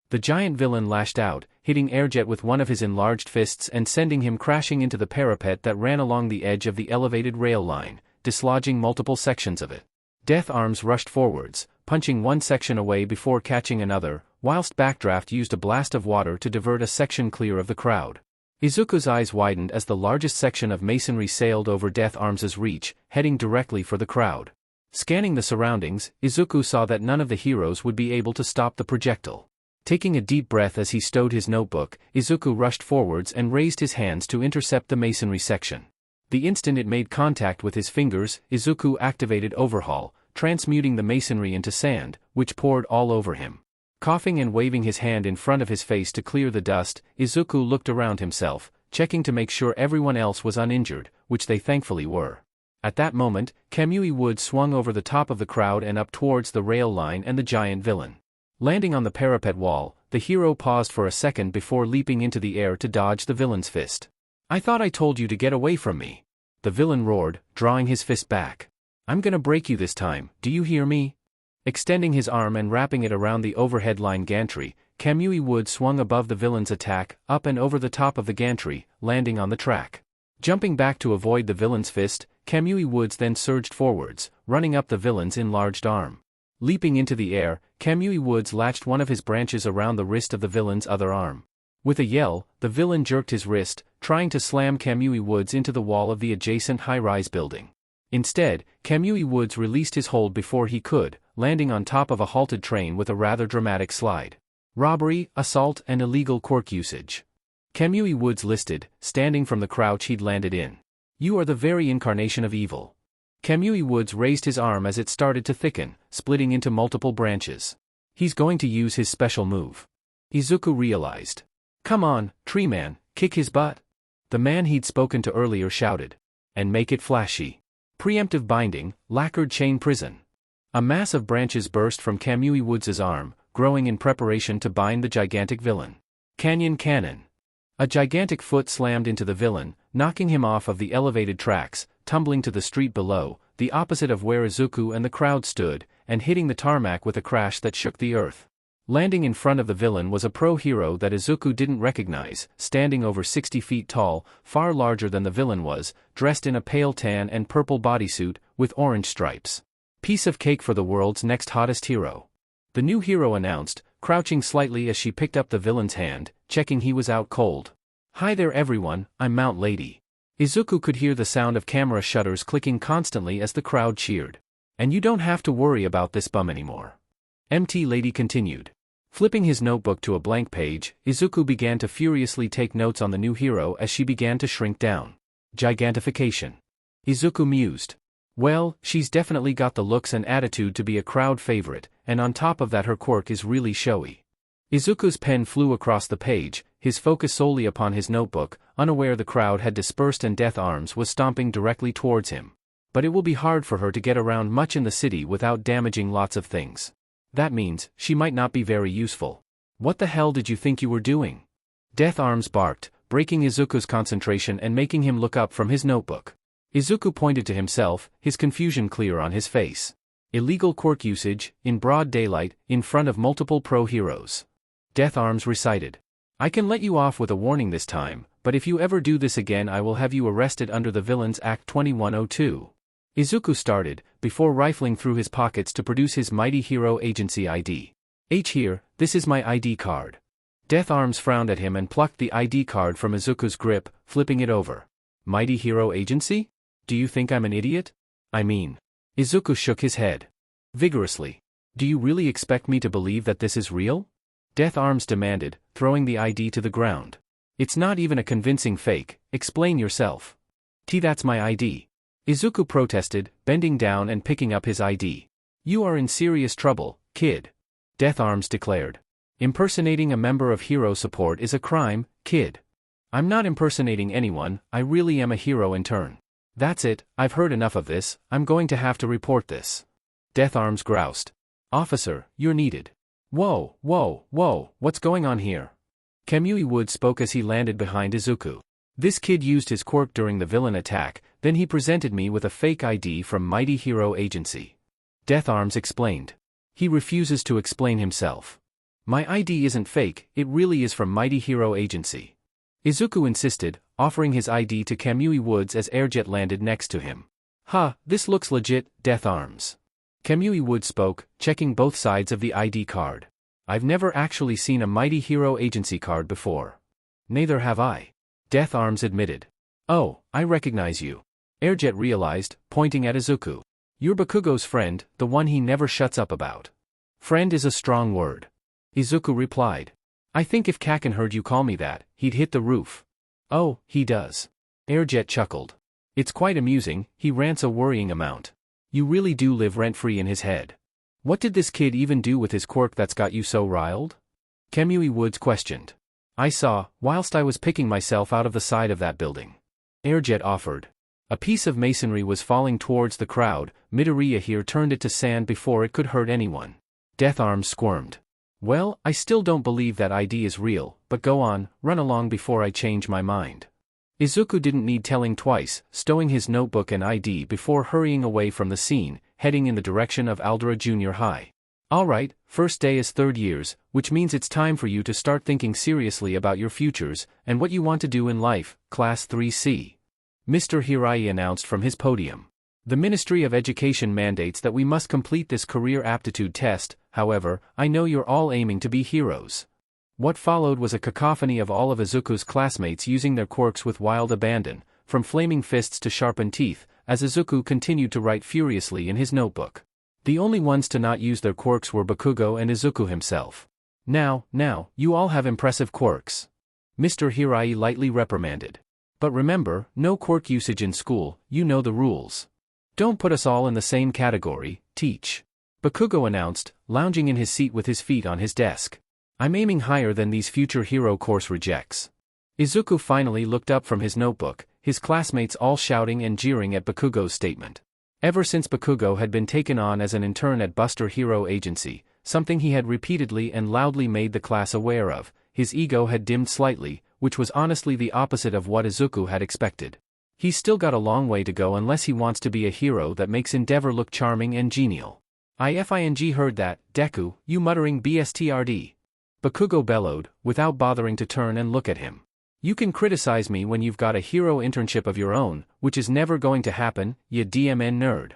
The giant villain lashed out, hitting Airjet with one of his enlarged fists and sending him crashing into the parapet that ran along the edge of the elevated rail line, dislodging multiple sections of it. Death Arms rushed forwards, punching one section away before catching another, whilst Backdraft used a blast of water to divert a section clear of the crowd. Izuku's eyes widened as the largest section of masonry sailed over Death Arms's reach, heading directly for the crowd. Scanning the surroundings, Izuku saw that none of the heroes would be able to stop the projectile. Taking a deep breath as he stowed his notebook, Izuku rushed forwards and raised his hands to intercept the masonry section. The instant it made contact with his fingers, Izuku activated Overhaul, transmuting the masonry into sand, which poured all over him. Coughing and waving his hand in front of his face to clear the dust, Izuku looked around himself, checking to make sure everyone else was uninjured, which they thankfully were. At that moment, Kamui Woods swung over the top of the crowd and up towards the rail line and the giant villain. Landing on the parapet wall, the hero paused for a second before leaping into the air to dodge the villain's fist. "I thought I told you to get away from me," the villain roared, drawing his fist back. "I'm gonna break you this time, do you hear me?" Extending his arm and wrapping it around the overhead line gantry, Kamui Woods swung above the villain's attack, up and over the top of the gantry, landing on the track. Jumping back to avoid the villain's fist, Kamui Woods then surged forwards, running up the villain's enlarged arm. Leaping into the air, Kamui Woods latched one of his branches around the wrist of the villain's other arm. With a yell, the villain jerked his wrist, trying to slam Kamui Woods into the wall of the adjacent high-rise building. Instead, Kamui Woods released his hold before he could, landing on top of a halted train with a rather dramatic slide. Robbery, assault, and illegal quirk usage. Kamui Woods listed, standing from the crouch he'd landed in. "You are the very incarnation of evil." Kamui Woods raised his arm as it started to thicken, splitting into multiple branches. He's going to use his special move. Izuku realized. "Come on, Tree Man, kick his butt." The man he'd spoken to earlier shouted. And make it flashy. Preemptive binding, lacquered chain prison. A mass of branches burst from Kamui Woods' arm, growing in preparation to bind the gigantic villain. Canyon Cannon. A gigantic foot slammed into the villain, knocking him off of the elevated tracks, tumbling to the street below, the opposite of where Izuku and the crowd stood, and hitting the tarmac with a crash that shook the earth. Landing in front of the villain was a pro hero that Izuku didn't recognize, standing over 60 feet tall, far larger than the villain was, dressed in a pale tan and purple bodysuit, with orange stripes. Piece of cake for the world's next hottest hero. The new hero announced, crouching slightly as she picked up the villain's hand, checking he was out cold. Hi there everyone, I'm Mount Lady. Izuku could hear the sound of camera shutters clicking constantly as the crowd cheered. And you don't have to worry about this bum anymore. MT Lady continued. Flipping his notebook to a blank page, Izuku began to furiously take notes on the new hero as she began to shrink down. Gigantification. Izuku mused. Well, she's definitely got the looks and attitude to be a crowd favorite, and on top of that her quirk is really showy. Izuku's pen flew across the page, his focus solely upon his notebook, unaware the crowd had dispersed and Death Arms was stomping directly towards him. But it will be hard for her to get around much in the city without damaging lots of things. That means, she might not be very useful. What the hell did you think you were doing? Death Arms barked, breaking Izuku's concentration and making him look up from his notebook. Izuku pointed to himself, his confusion clear on his face. Illegal quirk usage, in broad daylight, in front of multiple pro heroes. Death Arms recited. I can let you off with a warning this time, but if you ever do this again I will have you arrested under the Villains Act 2102. Izuku started, before rifling through his pockets to produce his Mighty Hero Agency ID. Here, this is my ID card. Death Arms frowned at him and plucked the ID card from Izuku's grip, flipping it over. Mighty Hero Agency? Do you think I'm an idiot? I mean. Izuku shook his head. Vigorously. Do you really expect me to believe that this is real? Death Arms demanded, throwing the ID to the ground. It's not even a convincing fake, explain yourself. That's my ID. Izuku protested, bending down and picking up his ID. You are in serious trouble, kid. Death Arms declared. Impersonating a member of hero support is a crime, kid. I'm not impersonating anyone, I really am a hero in turn. That's it, I've heard enough of this, I'm going to have to report this. Death Arms groused. Officer, you're needed. Whoa, what's going on here? Kamui Wood spoke as he landed behind Izuku. This kid used his quirk during the villain attack, then he presented me with a fake ID from Mighty Hero Agency. Death Arms explained. He refuses to explain himself. My ID isn't fake, it really is from Mighty Hero Agency. Izuku insisted, offering his ID to Kamui Woods as Airjet landed next to him. This looks legit, Death Arms. Kamui Woods spoke, checking both sides of the ID card. I've never actually seen a Mighty Hero Agency card before. Neither have I. Death Arms admitted. Oh, I recognize you. Airjet realized, pointing at Izuku. You're Bakugo's friend, the one he never shuts up about. Friend is a strong word. Izuku replied. I think if Kaken heard you call me that, he'd hit the roof. Oh, he does. Airjet chuckled. It's quite amusing, he rants a worrying amount. You really do live rent-free in his head. What did this kid even do with his quirk that's got you so riled? Kamui Woods questioned. I saw, whilst I was picking myself out of the side of that building. Airjet offered. A piece of masonry was falling towards the crowd, Midoriya here turned it to sand before it could hurt anyone. Death Arms squirmed. Well, I still don't believe that ID is real, but go on, run along before I change my mind. Izuku didn't need telling twice, stowing his notebook and ID before hurrying away from the scene, heading in the direction of Aldera Junior High. Alright, first day is third years, which means it's time for you to start thinking seriously about your futures, and what you want to do in life, Class 3C. Mr. Hirai announced from his podium. The Ministry of Education mandates that we must complete this career aptitude test, however, I know you're all aiming to be heroes. What followed was a cacophony of all of Izuku's classmates using their quirks with wild abandon, from flaming fists to sharpened teeth, as Izuku continued to write furiously in his notebook. The only ones to not use their quirks were Bakugo and Izuku himself. Now, you all have impressive quirks. Mr. Hirai lightly reprimanded. But remember, no quirk usage in school, you know the rules. Don't put us all in the same category, teach. Bakugo announced, lounging in his seat with his feet on his desk. I'm aiming higher than these future hero course rejects. Izuku finally looked up from his notebook, his classmates all shouting and jeering at Bakugo's statement. Ever since Bakugo had been taken on as an intern at Buster Hero Agency, something he had repeatedly and loudly made the class aware of, his ego had dimmed slightly, which was honestly the opposite of what Izuku had expected. He's still got a long way to go unless he wants to be a hero that makes Endeavor look charming and genial. I heard that, Deku, you muttering BSTRD. Bakugo bellowed, without bothering to turn and look at him. You can criticize me when you've got a hero internship of your own, which is never going to happen, ya DMN nerd.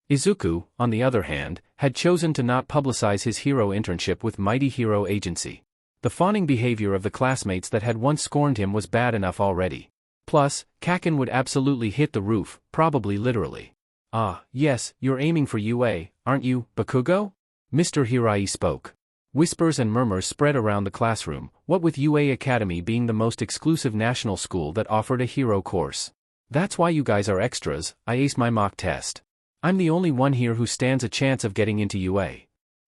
Izuku, on the other hand, had chosen to not publicize his hero internship with Mighty Hero Agency. The fawning behavior of the classmates that had once scorned him was bad enough already. Plus, Kaken would absolutely hit the roof, probably literally. Ah, yes, you're aiming for UA, aren't you, Bakugo? Mr. Hirai spoke. Whispers and murmurs spread around the classroom, what with UA Academy being the most exclusive national school that offered a hero course. That's why you guys are extras, I aced my mock test. I'm the only one here who stands a chance of getting into UA.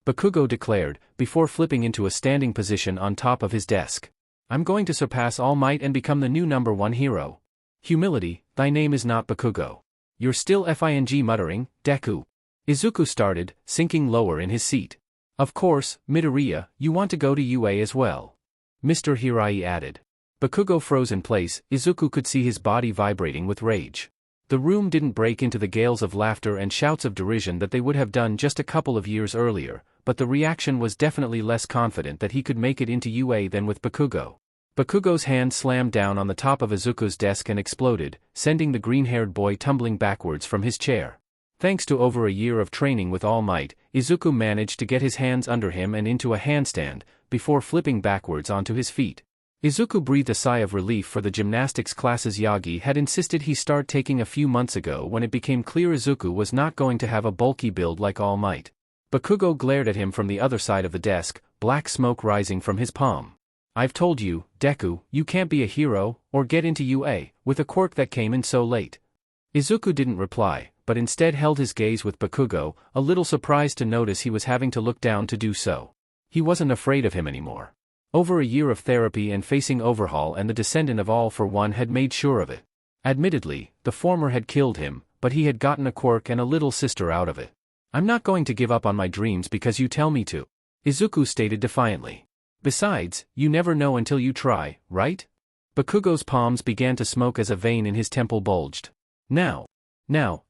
Bakugo declared, before flipping into a standing position on top of his desk. I'm going to surpass All Might and become the new #1 hero. Humility, thy name is not Bakugo. You're still FING muttering, Deku. Izuku started, sinking lower in his seat. Of course, Midoriya, you want to go to UA as well. Mr. Hirai added. Bakugo froze in place, Izuku could see his body vibrating with rage. The room didn't break into the gales of laughter and shouts of derision that they would have done just a couple of years earlier, but the reaction was definitely less confident that he could make it into UA than with Bakugo. Bakugo's hand slammed down on the top of Izuku's desk and exploded, sending the green-haired boy tumbling backwards from his chair. Thanks to over a year of training with All Might, Izuku managed to get his hands under him and into a handstand, before flipping backwards onto his feet. Izuku breathed a sigh of relief for the gymnastics classes Yagi had insisted he start taking a few months ago when it became clear Izuku was not going to have a bulky build like All Might. Bakugo glared at him from the other side of the desk, black smoke rising from his palm. I've told you, Deku, you can't be a hero, or get into UA, with a quirk that came in so late. Izuku didn't reply, but instead held his gaze with Bakugo, a little surprised to notice he was having to look down to do so. He wasn't afraid of him anymore. Over a year of therapy and facing Overhaul and the descendant of All for One had made sure of it. Admittedly, the former had killed him, but he had gotten a quirk and a little sister out of it. I'm not going to give up on my dreams because you tell me to, Izuku stated defiantly. Besides, you never know until you try, right? Bakugo's palms began to smoke as a vein in his temple bulged. Now,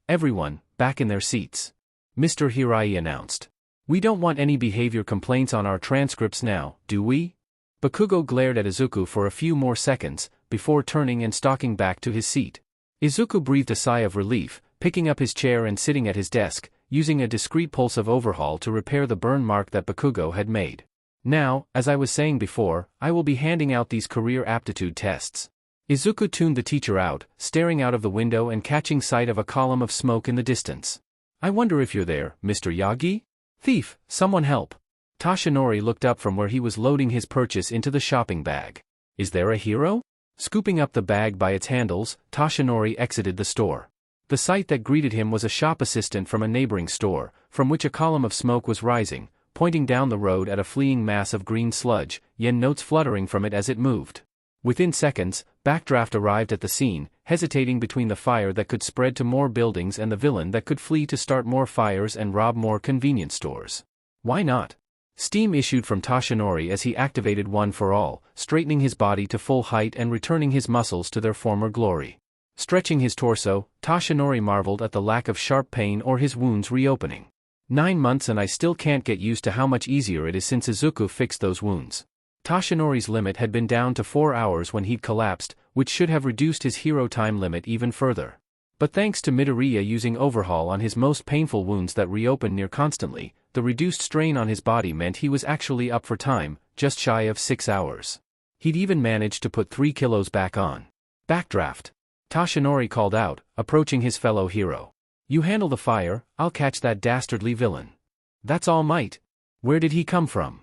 everyone, back in their seats. Mr. Hirai announced. We don't want any behavior complaints on our transcripts now, do we? Bakugo glared at Izuku for a few more seconds, before turning and stalking back to his seat. Izuku breathed a sigh of relief, picking up his chair and sitting at his desk, using a discreet pulse of Overhaul to repair the burn mark that Bakugo had made. Now, as I was saying before, I will be handing out these career aptitude tests. Izuku tuned the teacher out, staring out of the window and catching sight of a column of smoke in the distance. I wonder if you're there, Mr. Yagi? Thief, someone help. Toshinori looked up from where he was loading his purchase into the shopping bag. Is there a hero? Scooping up the bag by its handles, Toshinori exited the store. The sight that greeted him was a shop assistant from a neighboring store, from which a column of smoke was rising, pointing down the road at a fleeing mass of green sludge, yen notes fluttering from it as it moved. Within seconds, Backdraft arrived at the scene, hesitating between the fire that could spread to more buildings and the villain that could flee to start more fires and rob more convenience stores. Why not? Steam issued from Toshinori as he activated One for All, straightening his body to full height and returning his muscles to their former glory. Stretching his torso, Toshinori marveled at the lack of sharp pain or his wounds reopening. 9 months and I still can't get used to how much easier it is since Izuku fixed those wounds. Toshinori's limit had been down to 4 hours when he'd collapsed, which should have reduced his hero time limit even further. But thanks to Midoriya using Overhaul on his most painful wounds that reopened near constantly, the reduced strain on his body meant he was actually up for time, just shy of 6 hours. He'd even managed to put 3 kilos back on. Backdraft. Toshinori called out, approaching his fellow hero. You handle the fire, I'll catch that dastardly villain. That's All Might. Where did he come from?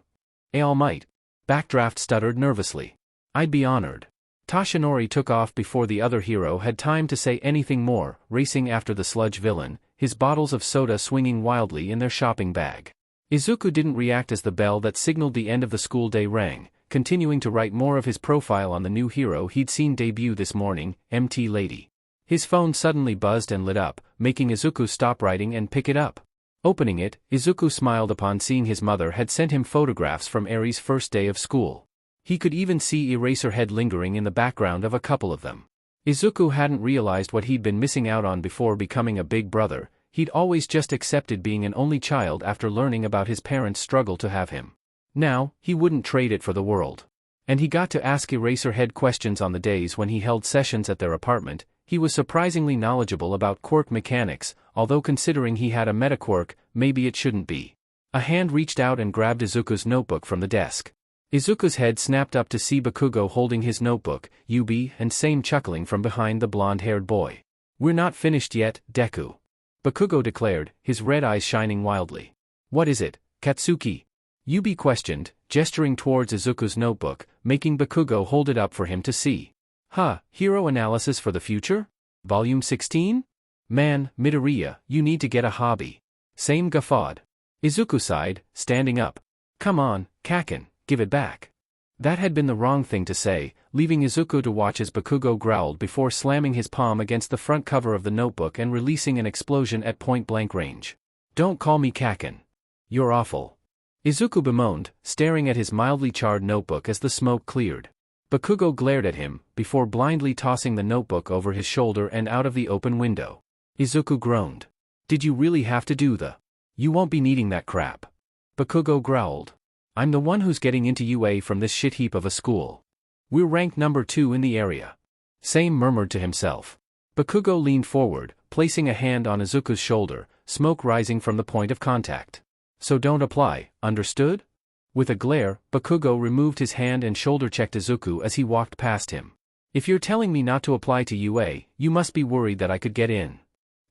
All Might. Backdraft stuttered nervously. I'd be honored. Toshinori took off before the other hero had time to say anything more, racing after the sludge villain, his bottles of soda swinging wildly in their shopping bag. Izuku didn't react as the bell that signaled the end of the school day rang, continuing to write more of his profile on the new hero he'd seen debut this morning, MT Lady. His phone suddenly buzzed and lit up, making Izuku stop writing and pick it up. Opening it, Izuku smiled upon seeing his mother had sent him photographs from Eri's first day of school. He could even see Eraserhead lingering in the background of a couple of them. Izuku hadn't realized what he'd been missing out on before becoming a big brother. He'd always just accepted being an only child after learning about his parents' struggle to have him. Now, he wouldn't trade it for the world. And he got to ask Eraserhead questions on the days when he held sessions at their apartment. He was surprisingly knowledgeable about quirk mechanics, although considering he had a metaquirk, maybe it shouldn't be. A hand reached out and grabbed Izuku's notebook from the desk. Izuku's head snapped up to see Bakugo holding his notebook, Yubi and Same chuckling from behind the blonde-haired boy. "We're not finished yet, Deku," Bakugo declared, his red eyes shining wildly. "What is it, Katsuki?" Yubi questioned, gesturing towards Izuku's notebook, making Bakugo hold it up for him to see. Hero Analysis for the Future? Volume 16? Man, Midoriya, you need to get a hobby. Same guffawed. Izuku sighed, standing up. "Come on, Kaken, give it back." That had been the wrong thing to say, leaving Izuku to watch as Bakugo growled before slamming his palm against the front cover of the notebook and releasing an explosion at point-blank range. "Don't call me Kaken. You're awful," Izuku bemoaned, staring at his mildly charred notebook as the smoke cleared. Bakugo glared at him, before blindly tossing the notebook over his shoulder and out of the open window. Izuku groaned. "Did you really have to do the? You won't be needing that crap." Bakugo growled. "I'm the one who's getting into UA from this shit heap of a school. We're ranked number 2 in the area." Same murmured to himself. Bakugo leaned forward, placing a hand on Izuku's shoulder, smoke rising from the point of contact. "So don't apply, understood?" With a glare, Bakugo removed his hand and shoulder-checked Izuku as he walked past him. "If you're telling me not to apply to UA, you must be worried that I could get in,"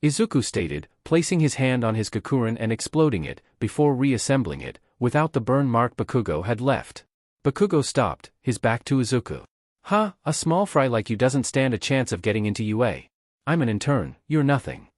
Izuku stated, placing his hand on his Kakuren and exploding it, before reassembling it, without the burn mark Bakugo had left. Bakugo stopped, his back to Izuku. A small fry like you doesn't stand a chance of getting into UA. I'm an intern, you're nothing."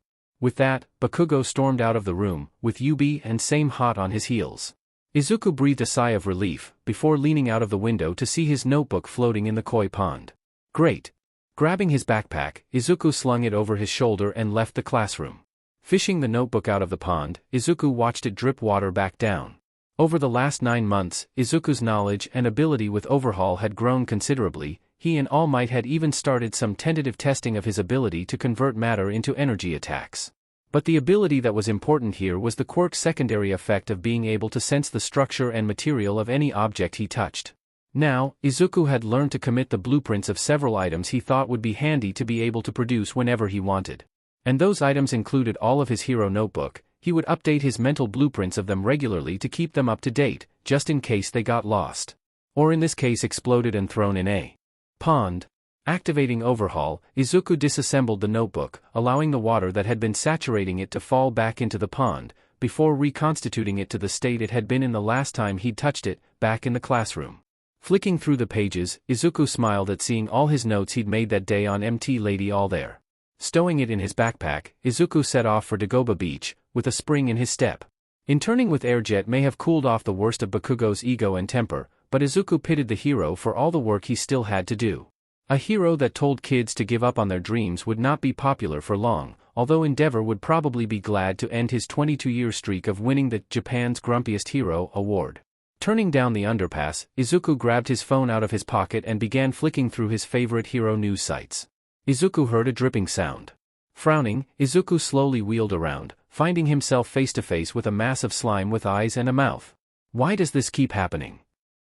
With that, Bakugo stormed out of the room, with Yubi and Same hot on his heels. Izuku breathed a sigh of relief, before leaning out of the window to see his notebook floating in the koi pond. Great. Grabbing his backpack, Izuku slung it over his shoulder and left the classroom. Fishing the notebook out of the pond, Izuku watched it drip water back down. Over the last 9 months, Izuku's knowledge and ability with Overhaul had grown considerably. He and All Might had even started some tentative testing of his ability to convert matter into energy attacks. But the ability that was important here was the quirk's secondary effect of being able to sense the structure and material of any object he touched. Now, Izuku had learned to commit the blueprints of several items he thought would be handy to be able to produce whenever he wanted. And those items included all of his hero notebook. He would update his mental blueprints of them regularly to keep them up to date, just in case they got lost. Or in this case exploded and thrown in a pond. Activating Overhaul, Izuku disassembled the notebook, allowing the water that had been saturating it to fall back into the pond, before reconstituting it to the state it had been in the last time he'd touched it, back in the classroom. Flicking through the pages, Izuku smiled at seeing all his notes he'd made that day on MT Lady all there. Stowing it in his backpack, Izuku set off for Dagoba Beach, with a spring in his step. Interning with Airjet may have cooled off the worst of Bakugo's ego and temper, but Izuku pitied the hero for all the work he still had to do. A hero that told kids to give up on their dreams would not be popular for long, although Endeavor would probably be glad to end his 22-year streak of winning the Japan's Grumpiest Hero award. Turning down the underpass, Izuku grabbed his phone out of his pocket and began flicking through his favorite hero news sites. Izuku heard a dripping sound. Frowning, Izuku slowly wheeled around, finding himself face-to-face with a mass of slime with eyes and a mouth. "Why does this keep happening?"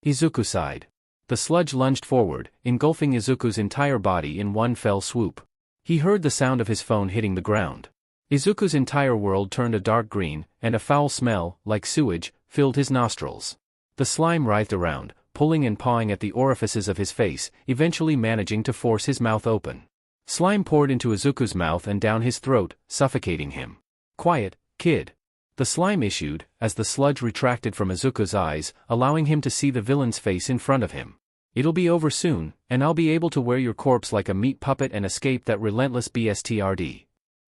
Izuku sighed. The sludge lunged forward, engulfing Izuku's entire body in one fell swoop. He heard the sound of his phone hitting the ground. Izuku's entire world turned a dark green, and a foul smell, like sewage, filled his nostrils. The slime writhed around, pulling and pawing at the orifices of his face, eventually managing to force his mouth open. Slime poured into Izuku's mouth and down his throat, suffocating him. "Quiet, kid," the slime issued, as the sludge retracted from Izuku's eyes, allowing him to see the villain's face in front of him. "It'll be over soon, and I'll be able to wear your corpse like a meat puppet and escape that relentless BSTRD.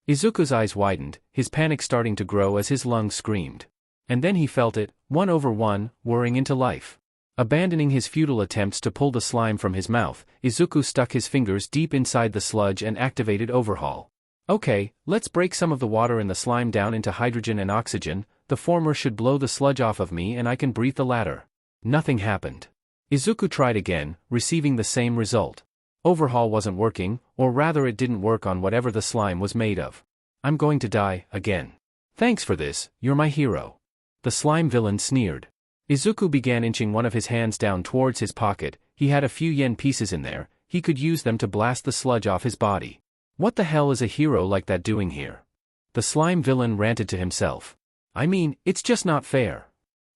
Izuku's eyes widened, his panic starting to grow as his lungs screamed. And then he felt it, 1/1, whirring into life. Abandoning his futile attempts to pull the slime from his mouth, Izuku stuck his fingers deep inside the sludge and activated Overhaul. Okay, let's break some of the water in the slime down into hydrogen and oxygen. The former should blow the sludge off of me and I can breathe the latter. Nothing happened. Izuku tried again, receiving the same result. Overhaul wasn't working, or rather it didn't work on whatever the slime was made of. I'm going to die, again. Thanks for this, you're my hero. The slime villain sneered. Izuku began inching one of his hands down towards his pocket. He had a few yen pieces in there, he could use them to blast the sludge off his body. What the hell is a hero like that doing here? The slime villain ranted to himself. I mean, it's just not fair.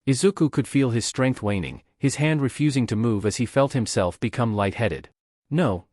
Izuku could feel his strength waning, his hand refusing to move as he felt himself become lightheaded. No,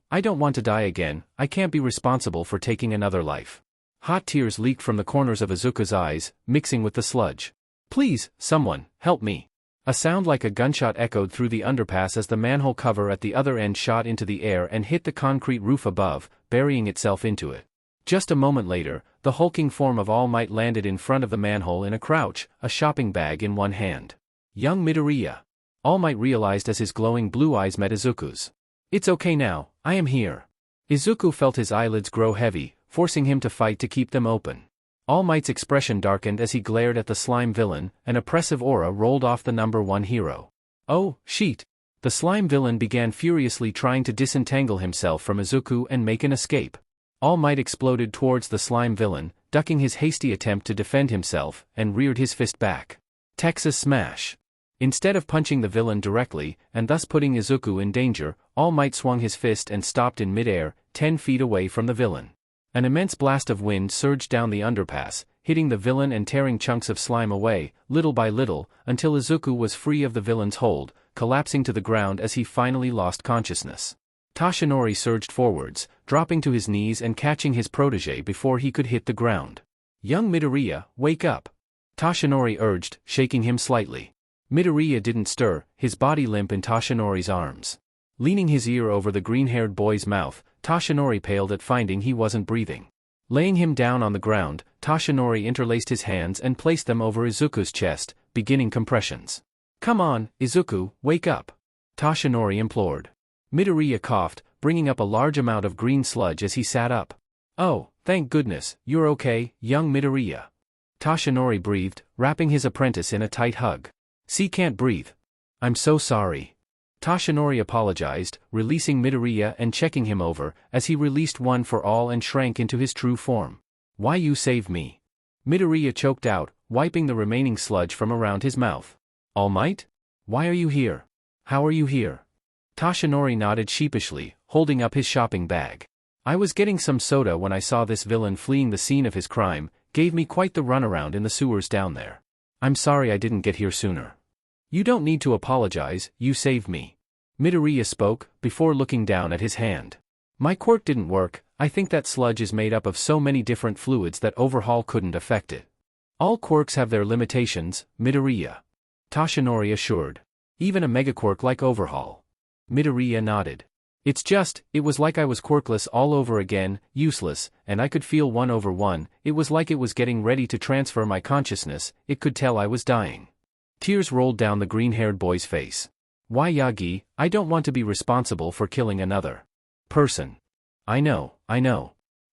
I don't want to die again, I can't be responsible for taking another life. Hot tears leaked from the corners of Izuku's eyes, mixing with the sludge. Please, someone, help me. A sound like a gunshot echoed through the underpass as the manhole cover at the other end shot into the air and hit the concrete roof above, burying itself into it. Just a moment later, the hulking form of All Might landed in front of the manhole in a crouch, a shopping bag in one hand. Young Midoriya. All Might realized as his glowing blue eyes met Izuku's. It's okay now, I am here. Izuku felt his eyelids grow heavy, forcing him to fight to keep them open. All Might's expression darkened as he glared at the slime villain, an oppressive aura rolled off the number one hero. Oh, sheet! The slime villain began furiously trying to disentangle himself from Izuku and make an escape. All Might exploded towards the slime villain, ducking his hasty attempt to defend himself, and reared his fist back. Texas Smash! Instead of punching the villain directly, and thus putting Izuku in danger, All Might swung his fist and stopped in midair, 10 feet away from the villain. An immense blast of wind surged down the underpass, hitting the villain and tearing chunks of slime away, little by little, until Izuku was free of the villain's hold, collapsing to the ground as he finally lost consciousness. Toshinori surged forwards, dropping to his knees and catching his protege before he could hit the ground. Young Midoriya, wake up! Toshinori urged, shaking him slightly. Midoriya didn't stir, his body limp in Toshinori's arms. Leaning his ear over the green-haired boy's mouth, Toshinori paled at finding he wasn't breathing. Laying him down on the ground, Toshinori interlaced his hands and placed them over Izuku's chest, beginning compressions. Come on, Izuku, wake up! Toshinori implored. Midoriya coughed, bringing up a large amount of green sludge as he sat up. Oh, thank goodness, you're okay, young Midoriya. Toshinori breathed, wrapping his apprentice in a tight hug. See, can't breathe. I'm so sorry. Toshinori apologized, releasing Midoriya and checking him over, as he released One for All and shrank into his true form. Why you saved me? Midoriya choked out, wiping the remaining sludge from around his mouth. All Might? Why are you here? How are you here? Toshinori nodded sheepishly, holding up his shopping bag. I was getting some soda when I saw this villain fleeing the scene of his crime, gave me quite the runaround in the sewers down there. I'm sorry I didn't get here sooner. You don't need to apologize, you saved me. Midoriya spoke, before looking down at his hand. My quirk didn't work, I think that sludge is made up of so many different fluids that Overhaul couldn't affect it. All quirks have their limitations, Midoriya. Toshinori assured. Even a megaquirk like Overhaul. Midoriya nodded. It was like I was quirkless all over again, useless, and I could feel 1/1, it was like it was getting ready to transfer my consciousness, it could tell I was dying. Tears rolled down the green-haired boy's face. Why Yagi, I don't want to be responsible for killing another person. I know.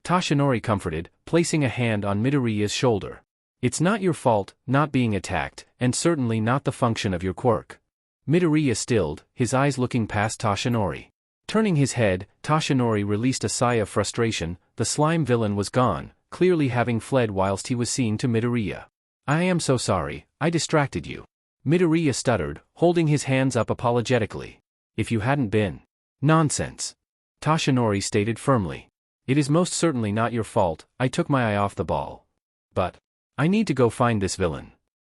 Toshinori comforted, placing a hand on Midoriya's shoulder. It's not your fault, not being attacked, and certainly not the function of your quirk. Midoriya stilled, his eyes looking past Toshinori. Turning his head, Toshinori released a sigh of frustration, the slime villain was gone, clearly having fled whilst he was seeing to Midoriya. I am so sorry, I distracted you. Midoriya stuttered, holding his hands up apologetically. If you hadn't been. Nonsense. Toshinori stated firmly. It is most certainly not your fault, I took my eye off the ball. But. I need to go find this villain.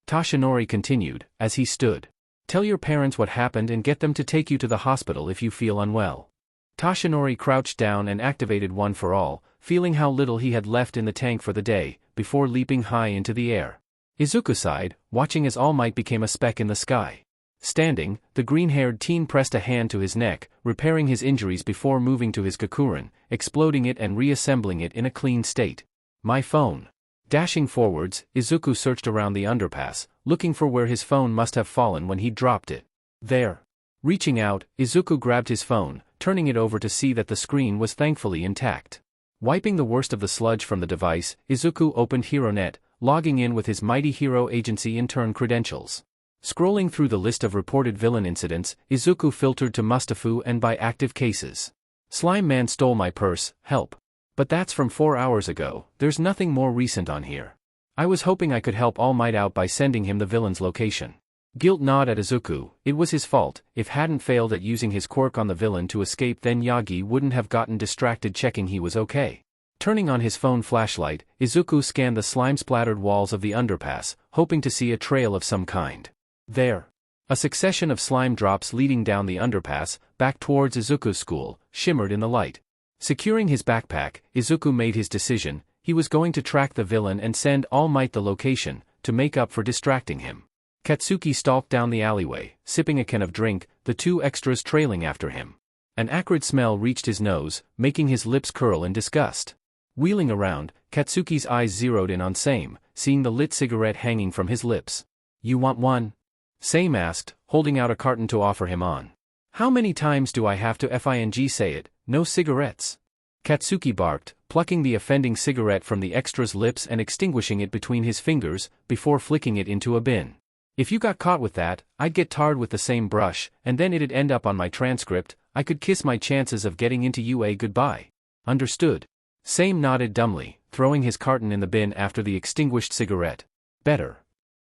Toshinori continued, as he stood. Tell your parents what happened and get them to take you to the hospital if you feel unwell. Toshinori crouched down and activated One for All, feeling how little he had left in the tank for the day, before leaping high into the air. Izuku sighed, watching as All Might became a speck in the sky. Standing, the green-haired teen pressed a hand to his neck, repairing his injuries before moving to his Kakuren, exploding it and reassembling it in a clean state. My phone. Dashing forwards, Izuku searched around the underpass, looking for where his phone must have fallen when he dropped it. There. Reaching out, Izuku grabbed his phone, turning it over to see that the screen was thankfully intact. Wiping the worst of the sludge from the device, Izuku opened HeroNet, logging in with his Mighty Hero Agency intern credentials. Scrolling through the list of reported villain incidents, Izuku filtered to Mustafu and by active cases. Slime Man stole my purse, help. But that's from 4 hours ago, there's nothing more recent on here. I was hoping I could help All Might out by sending him the villain's location. Guilt nod at Izuku, it was his fault, if hadn't failed at using his quirk on the villain to escape then Yagi wouldn't have gotten distracted checking he was okay. Turning on his phone flashlight, Izuku scanned the slime-splattered walls of the underpass, hoping to see a trail of some kind. There. A succession of slime drops leading down the underpass, back towards Izuku's school, shimmered in the light. Securing his backpack, Izuku made his decision, he was going to track the villain and send All Might the location, to make up for distracting him. Katsuki stalked down the alleyway, sipping a can of drink, the two extras trailing after him. An acrid smell reached his nose, making his lips curl in disgust. Wheeling around, Katsuki's eyes zeroed in on Same, seeing the lit cigarette hanging from his lips. You want one? Same asked, holding out a carton to offer him on. How many times do I have to say it, no cigarettes? Katsuki barked, plucking the offending cigarette from the extra's lips and extinguishing it between his fingers, before flicking it into a bin. If you got caught with that, I'd get tarred with the same brush, and then it'd end up on my transcript, I could kiss my chances of getting into UA goodbye. Understood. Same nodded dumbly, throwing his carton in the bin after the extinguished cigarette. Better.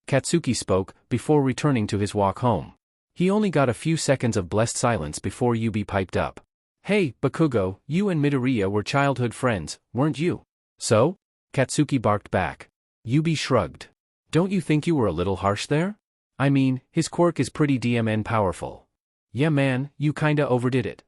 Katsuki spoke, before returning to his walk home. He only got a few seconds of blessed silence before Yubi piped up. Hey, Bakugo, you and Midoriya were childhood friends, weren't you? So? Katsuki barked back. Yubi shrugged. Don't you think you were a little harsh there? I mean, his quirk is pretty DMN powerful. Yeah man, you kinda overdid it.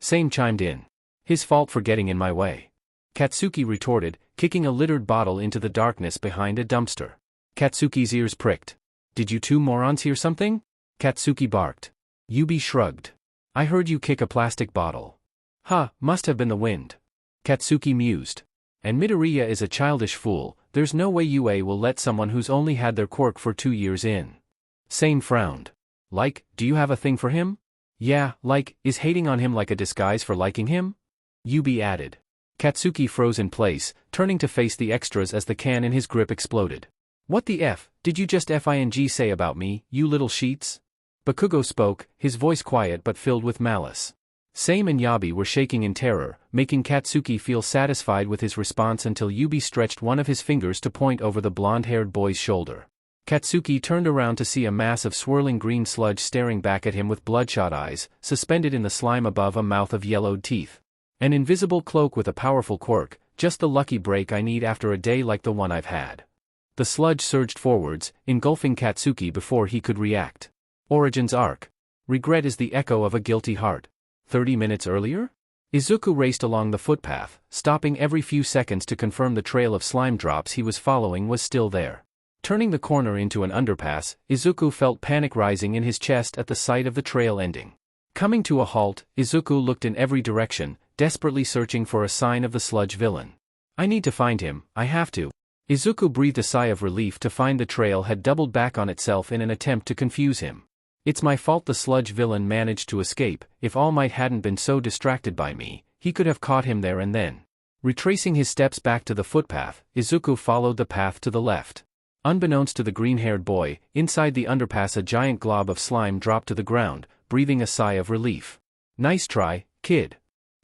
Same chimed in. His fault for getting in my way. Katsuki retorted, kicking a littered bottle into the darkness behind a dumpster. Katsuki's ears pricked. Did you two morons hear something? Katsuki barked. Yubi shrugged. I heard you kick a plastic bottle. Must have been the wind. Katsuki mused. And Midoriya is a childish fool, there's no way UA will let someone who's only had their quirk for 2 years in. Same frowned. Like, do you have a thing for him? Yeah, like, is hating on him like a disguise for liking him? Yubi added. Katsuki froze in place, turning to face the extras as the can in his grip exploded. What the F, did you just say about me, you little sheets? Bakugo spoke, his voice quiet but filled with malice. Same and Yabi were shaking in terror, making Katsuki feel satisfied with his response until Yubi stretched one of his fingers to point over the blonde-haired boy's shoulder. Katsuki turned around to see a mass of swirling green sludge staring back at him with bloodshot eyes, suspended in the slime above a mouth of yellowed teeth. An invisible cloak with a powerful quirk, just the lucky break I need after a day like the one I've had. The sludge surged forwards, engulfing Katsuki before he could react. Origins arc. Regret is the echo of a guilty heart. 30 minutes earlier? Izuku raced along the footpath, stopping every few seconds to confirm the trail of slime drops he was following was still there. Turning the corner into an underpass, Izuku felt panic rising in his chest at the sight of the trail ending. Coming to a halt, Izuku looked in every direction, desperately searching for a sign of the sludge villain. I need to find him, I have to. Izuku breathed a sigh of relief to find the trail had doubled back on itself in an attempt to confuse him. It's my fault the sludge villain managed to escape, if All Might hadn't been so distracted by me, he could have caught him there and then. Retracing his steps back to the footpath, Izuku followed the path to the left. Unbeknownst to the green-haired boy, inside the underpass a giant glob of slime dropped to the ground, breathing a sigh of relief. Nice try, kid.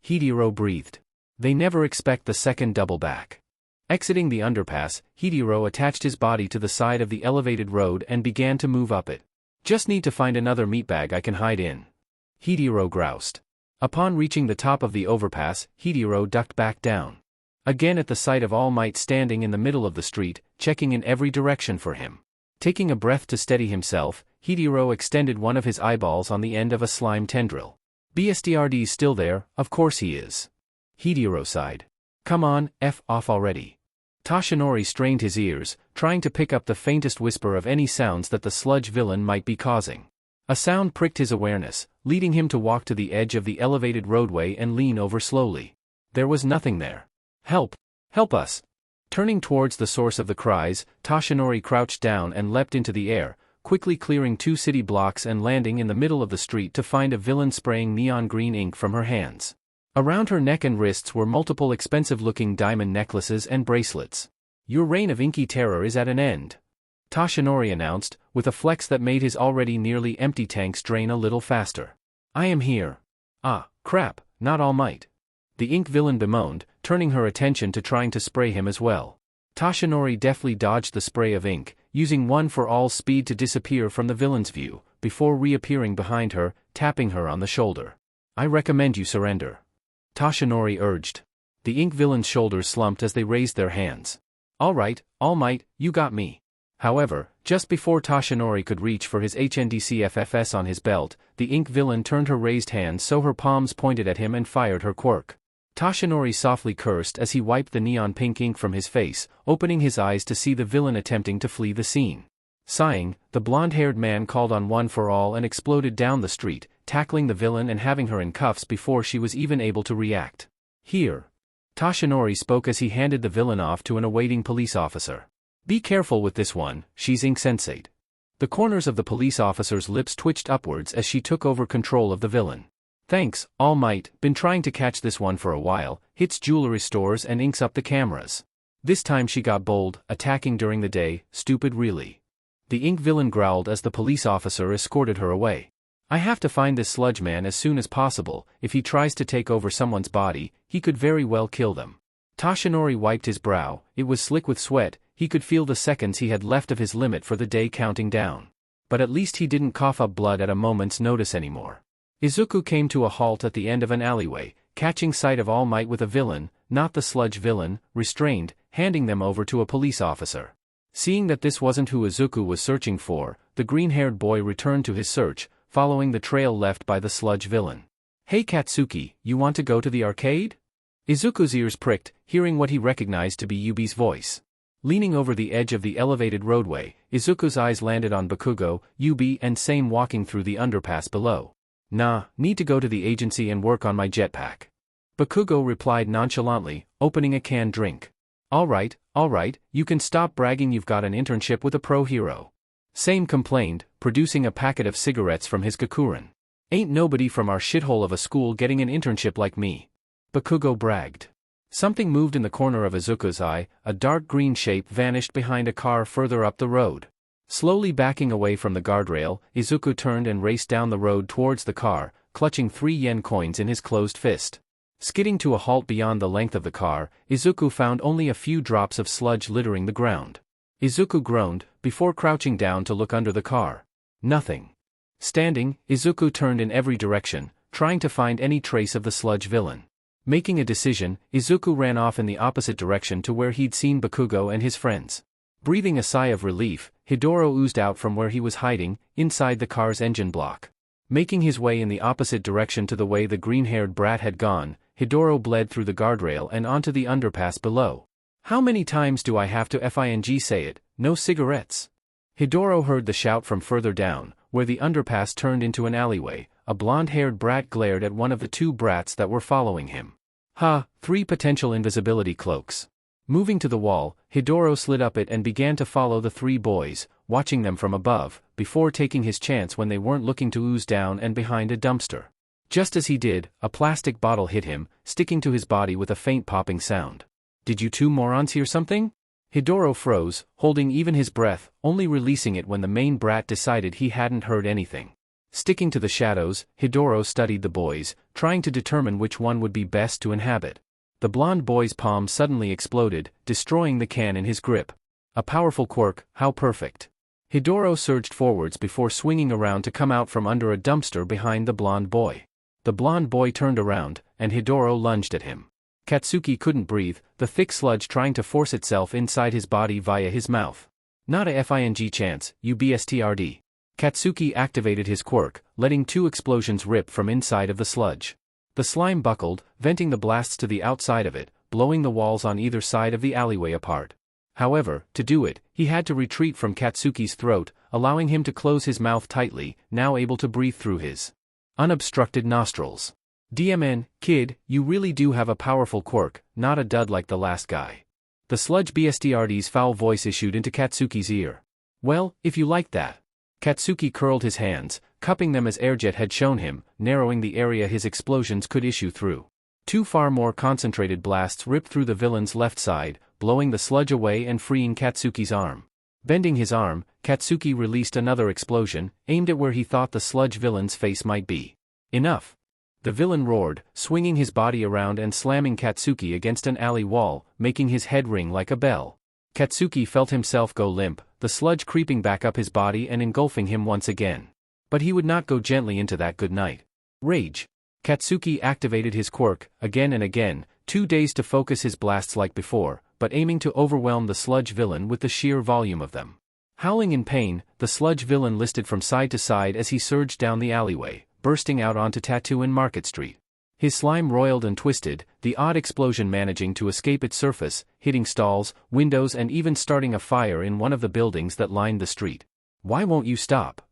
Hidiro breathed. They never expect the second double back. Exiting the underpass, Hidiro attached his body to the side of the elevated road and began to move up it. Just need to find another meatbag I can hide in. Hidiro groused. Upon reaching the top of the overpass, Hidiro ducked back down. Again at the sight of All Might standing in the middle of the street, checking in every direction for him. Taking a breath to steady himself, Hidiro extended one of his eyeballs on the end of a slime tendril. BSDRD's still there, of course he is. Hidiro sighed. Come on, F off already. Toshinori strained his ears, trying to pick up the faintest whisper of any sounds that the sludge villain might be causing. A sound pricked his awareness, leading him to walk to the edge of the elevated roadway and lean over slowly. There was nothing there. Help! Help us! Turning towards the source of the cries, Toshinori crouched down and leapt into the air, quickly clearing 2 city blocks and landing in the middle of the street to find a villain spraying neon green ink from her hands. Around her neck and wrists were multiple expensive-looking diamond necklaces and bracelets. "Your reign of inky terror is at an end," Toshinori announced, with a flex that made his already nearly empty tanks drain a little faster. "I am here." "Ah, crap, not All Might," the ink villain bemoaned, turning her attention to trying to spray him as well. Toshinori deftly dodged the spray of ink, using One for All's speed to disappear from the villain's view, before reappearing behind her, tapping her on the shoulder. "I recommend you surrender," Toshinori urged. The ink villain's shoulders slumped as they raised their hands. "All right, All Might, you got me." However, just before Toshinori could reach for his HNDCFFS on his belt, the ink villain turned her raised hands so her palms pointed at him and fired her quirk. Toshinori softly cursed as he wiped the neon pink ink from his face, opening his eyes to see the villain attempting to flee the scene. Sighing, the blonde-haired man called on One for All and exploded down the street, tackling the villain and having her in cuffs before she was even able to react. "Here," Toshinori spoke as he handed the villain off to an awaiting police officer. "Be careful with this one, she's ink-sensate." The corners of the police officer's lips twitched upwards as she took over control of the villain. "Thanks, All Might, been trying to catch this one for a while, hits jewelry stores and inks up the cameras." This time she got bold, attacking during the day, stupid really. The ink villain growled as the police officer escorted her away. "I have to find this sludge man as soon as possible. If he tries to take over someone's body, he could very well kill them." Toshinori wiped his brow, it was slick with sweat, he could feel the seconds he had left of his limit for the day counting down. But at least he didn't cough up blood at a moment's notice anymore. Izuku came to a halt at the end of an alleyway, catching sight of All Might with a villain, not the sludge villain, restrained, handing them over to a police officer. Seeing that this wasn't who Izuku was searching for, the green-haired boy returned to his search, following the trail left by the sludge villain. "Hey Katsuki, you want to go to the arcade?" Izuku's ears pricked, hearing what he recognized to be Yubi's voice. Leaning over the edge of the elevated roadway, Izuku's eyes landed on Bakugo, Yubi and Same walking through the underpass below. "Nah, need to go to the agency and work on my jetpack," Bakugo replied nonchalantly, opening a canned drink. All right, you can stop bragging you've got an internship with a pro hero," Same complained, producing a packet of cigarettes from his Gakuren. "Ain't nobody from our shithole of a school getting an internship like me," Bakugo bragged. Something moved in the corner of Izuku's eye, a dark green shape vanished behind a car further up the road. Slowly backing away from the guardrail, Izuku turned and raced down the road towards the car, clutching 3 yen coins in his closed fist. Skidding to a halt beyond the length of the car, Izuku found only a few drops of sludge littering the ground. Izuku groaned, before crouching down to look under the car. Nothing. Standing, Izuku turned in every direction, trying to find any trace of the sludge villain. Making a decision, Izuku ran off in the opposite direction to where he'd seen Bakugo and his friends. Breathing a sigh of relief, Hidoro oozed out from where he was hiding, inside the car's engine block. Making his way in the opposite direction to the way the green-haired brat had gone, Hidoro bled through the guardrail and onto the underpass below. "How many times do I have to FING say it, no cigarettes?" Hidoro heard the shout from further down, where the underpass turned into an alleyway. A blonde-haired brat glared at one of the 2 brats that were following him. "Ha, 3 potential invisibility cloaks." Moving to the wall, Hidoro slid up it and began to follow the 3 boys, watching them from above, before taking his chance when they weren't looking to ooze down and behind a dumpster. Just as he did, a plastic bottle hit him, sticking to his body with a faint popping sound. "Did you 2 morons hear something?" Hidoro froze, holding even his breath, only releasing it when the main brat decided he hadn't heard anything. Sticking to the shadows, Hidoro studied the boys, trying to determine which one would be best to inhabit. The blonde boy's palm suddenly exploded, destroying the can in his grip. A powerful quirk, how perfect. Hidoro surged forwards before swinging around to come out from under a dumpster behind the blonde boy. The blonde boy turned around, and Hidoro lunged at him. Katsuki couldn't breathe, the thick sludge trying to force itself inside his body via his mouth. "Not a FING chance, you BSTRD. Katsuki activated his quirk, letting 2 explosions rip from inside of the sludge. The slime buckled, venting the blasts to the outside of it, blowing the walls on either side of the alleyway apart. However, to do it, he had to retreat from Katsuki's throat, allowing him to close his mouth tightly, now able to breathe through his unobstructed nostrils. "DMN, kid, you really do have a powerful quirk, not a dud like the last guy." The sludge BSTRD's foul voice issued into Katsuki's ear. "Well, if you like that." Katsuki curled his hands, cupping them as Airjet had shown him, narrowing the area his explosions could issue through. Two far more concentrated blasts ripped through the villain's left side, blowing the sludge away and freeing Katsuki's arm. Bending his arm, Katsuki released another explosion, aimed at where he thought the sludge villain's face might be. Enough! The villain roared, swinging his body around and slamming Katsuki against an alley wall, making his head ring like a bell. Katsuki felt himself go limp, the sludge creeping back up his body and engulfing him once again. But he would not go gently into that good night. Rage. Katsuki activated his quirk, again and again, too dazed to focus his blasts like before, but aiming to overwhelm the sludge villain with the sheer volume of them. Howling in pain, the sludge villain listed from side to side as he surged down the alleyway, bursting out onto Tattoo and Market Street. His slime roiled and twisted, the odd explosion managing to escape its surface, hitting stalls, windows and even starting a fire in one of the buildings that lined the street. Why won't you stop?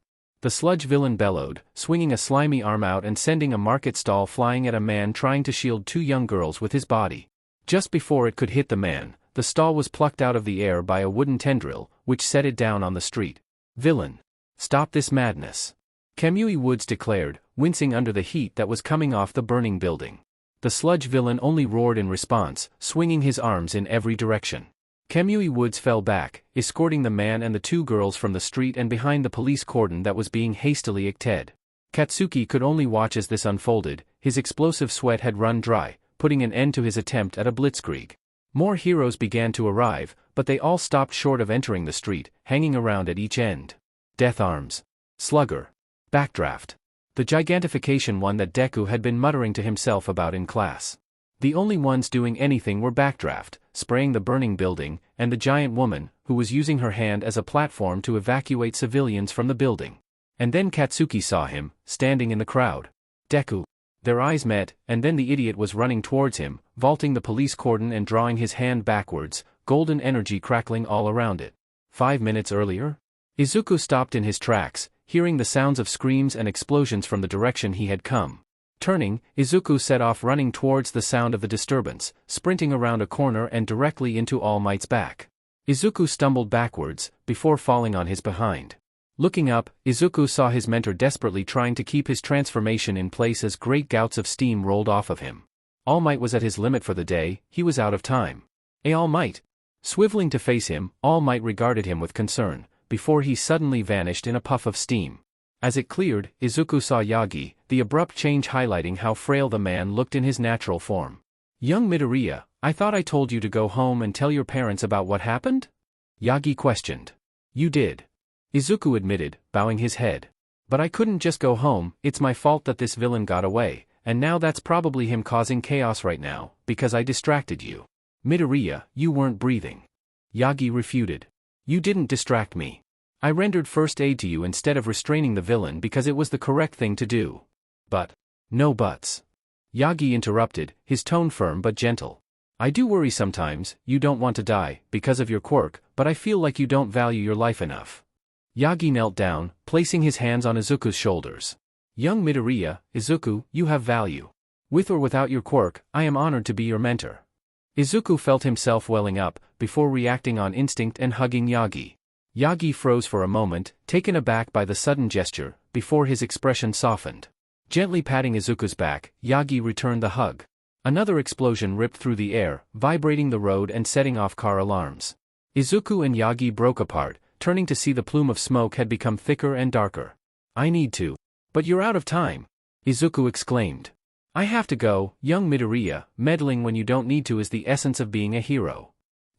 The sludge villain bellowed, swinging a slimy arm out and sending a market stall flying at a man trying to shield two young girls with his body. Just before it could hit the man, the stall was plucked out of the air by a wooden tendril, which set it down on the street. Villain! Stop this madness! Kamui Woods declared, wincing under the heat that was coming off the burning building. The sludge villain only roared in response, swinging his arms in every direction. Kamui Woods fell back, escorting the man and the two girls from the street and behind the police cordon that was being hastily erected. Katsuki could only watch as this unfolded, his explosive sweat had run dry, putting an end to his attempt at a blitzkrieg. More heroes began to arrive, but they all stopped short of entering the street, hanging around at each end. Death Arms. Slugger. Backdraft. The gigantification one that Deku had been muttering to himself about in class. The only ones doing anything were Backdraft, spraying the burning building, and the giant woman, who was using her hand as a platform to evacuate civilians from the building. And then Katsuki saw him, standing in the crowd. Deku. Their eyes met, and then the idiot was running towards him, vaulting the police cordon and drawing his hand backwards, golden energy crackling all around it. 5 minutes earlier? Izuku stopped in his tracks, hearing the sounds of screams and explosions from the direction he had come. Turning, Izuku set off running towards the sound of the disturbance, sprinting around a corner and directly into All Might's back. Izuku stumbled backwards, before falling on his behind. Looking up, Izuku saw his mentor desperately trying to keep his transformation in place as great gouts of steam rolled off of him. All Might was at his limit for the day, he was out of time. All Might! Swiveling to face him, All Might regarded him with concern, before he suddenly vanished in a puff of steam. As it cleared, Izuku saw Yagi, the abrupt change highlighting how frail the man looked in his natural form. Young Midoriya, I thought I told you to go home and tell your parents about what happened? Yagi questioned. You did. Izuku admitted, bowing his head. But I couldn't just go home, it's my fault that this villain got away, and now that's probably him causing chaos right now, because I distracted you. Midoriya, you weren't breathing. Yagi refuted. You didn't distract me. I rendered first aid to you instead of restraining the villain because it was the correct thing to do. But. No buts. Yagi interrupted, his tone firm but gentle. I do worry sometimes, you don't want to die, because of your quirk, but I feel like you don't value your life enough. Yagi knelt down, placing his hands on Izuku's shoulders. Young Midoriya, Izuku, you have value. With or without your quirk, I am honored to be your mentor. Izuku felt himself welling up, before reacting on instinct and hugging Yagi. Yagi froze for a moment, taken aback by the sudden gesture, before his expression softened. Gently patting Izuku's back, Yagi returned the hug. Another explosion ripped through the air, vibrating the road and setting off car alarms. Izuku and Yagi broke apart, turning to see the plume of smoke had become thicker and darker. I need to. But you're out of time. Izuku exclaimed. I have to go, young Midoriya, meddling when you don't need to is the essence of being a hero.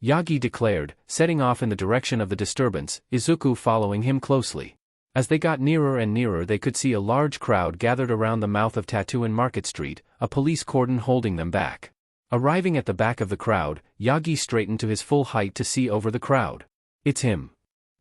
Yagi declared, setting off in the direction of the disturbance, Izuku following him closely. As they got nearer and nearer they could see a large crowd gathered around the mouth of Tattoo and Market Street, a police cordon holding them back. Arriving at the back of the crowd, Yagi straightened to his full height to see over the crowd. It's him.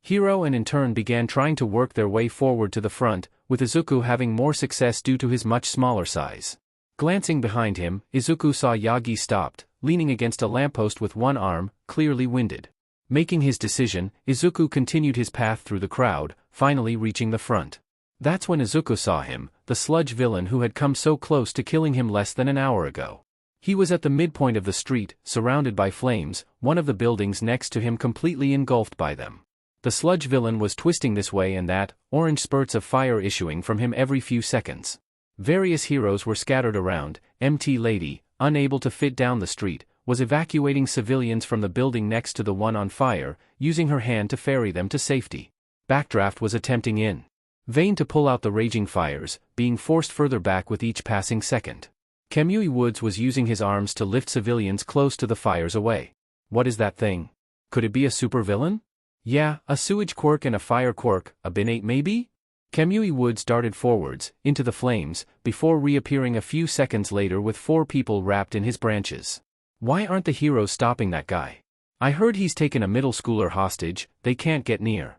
Hiro and in turn began trying to work their way forward to the front, with Izuku having more success due to his much smaller size. Glancing behind him, Izuku saw Yagi stopped, leaning against a lamppost with one arm, clearly winded. Making his decision, Izuku continued his path through the crowd, finally reaching the front. That's when Izuku saw him, the sludge villain who had come so close to killing him less than an hour ago. He was at the midpoint of the street, surrounded by flames, one of the buildings next to him completely engulfed by them. The sludge villain was twisting this way and that, orange spurts of fire issuing from him every few seconds. Various heroes were scattered around. MT Lady, unable to fit down the street, was evacuating civilians from the building next to the one on fire, using her hand to ferry them to safety. Backdraft was attempting in vain to pull out the raging fires, being forced further back with each passing second. Kamui Woods was using his arms to lift civilians close to the fires away. What is that thing? Could it be a supervillain? Yeah, a sewage quirk and a fire quirk, a binate maybe? Kamui Woods darted forwards, into the flames, before reappearing a few seconds later with 4 people wrapped in his branches. Why aren't the heroes stopping that guy? I heard he's taken a middle schooler hostage, they can't get near.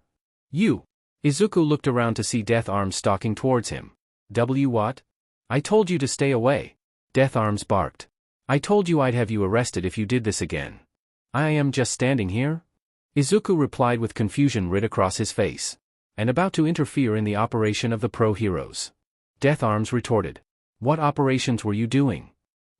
You. Izuku looked around to see Death Arms stalking towards him. What? I told you to stay away. Death Arms barked. I told you I'd have you arrested if you did this again. I am just standing here? Izuku replied with confusion writ across his face. And about to interfere in the operation of the pro-heroes. Death Arms retorted. What operations were you doing?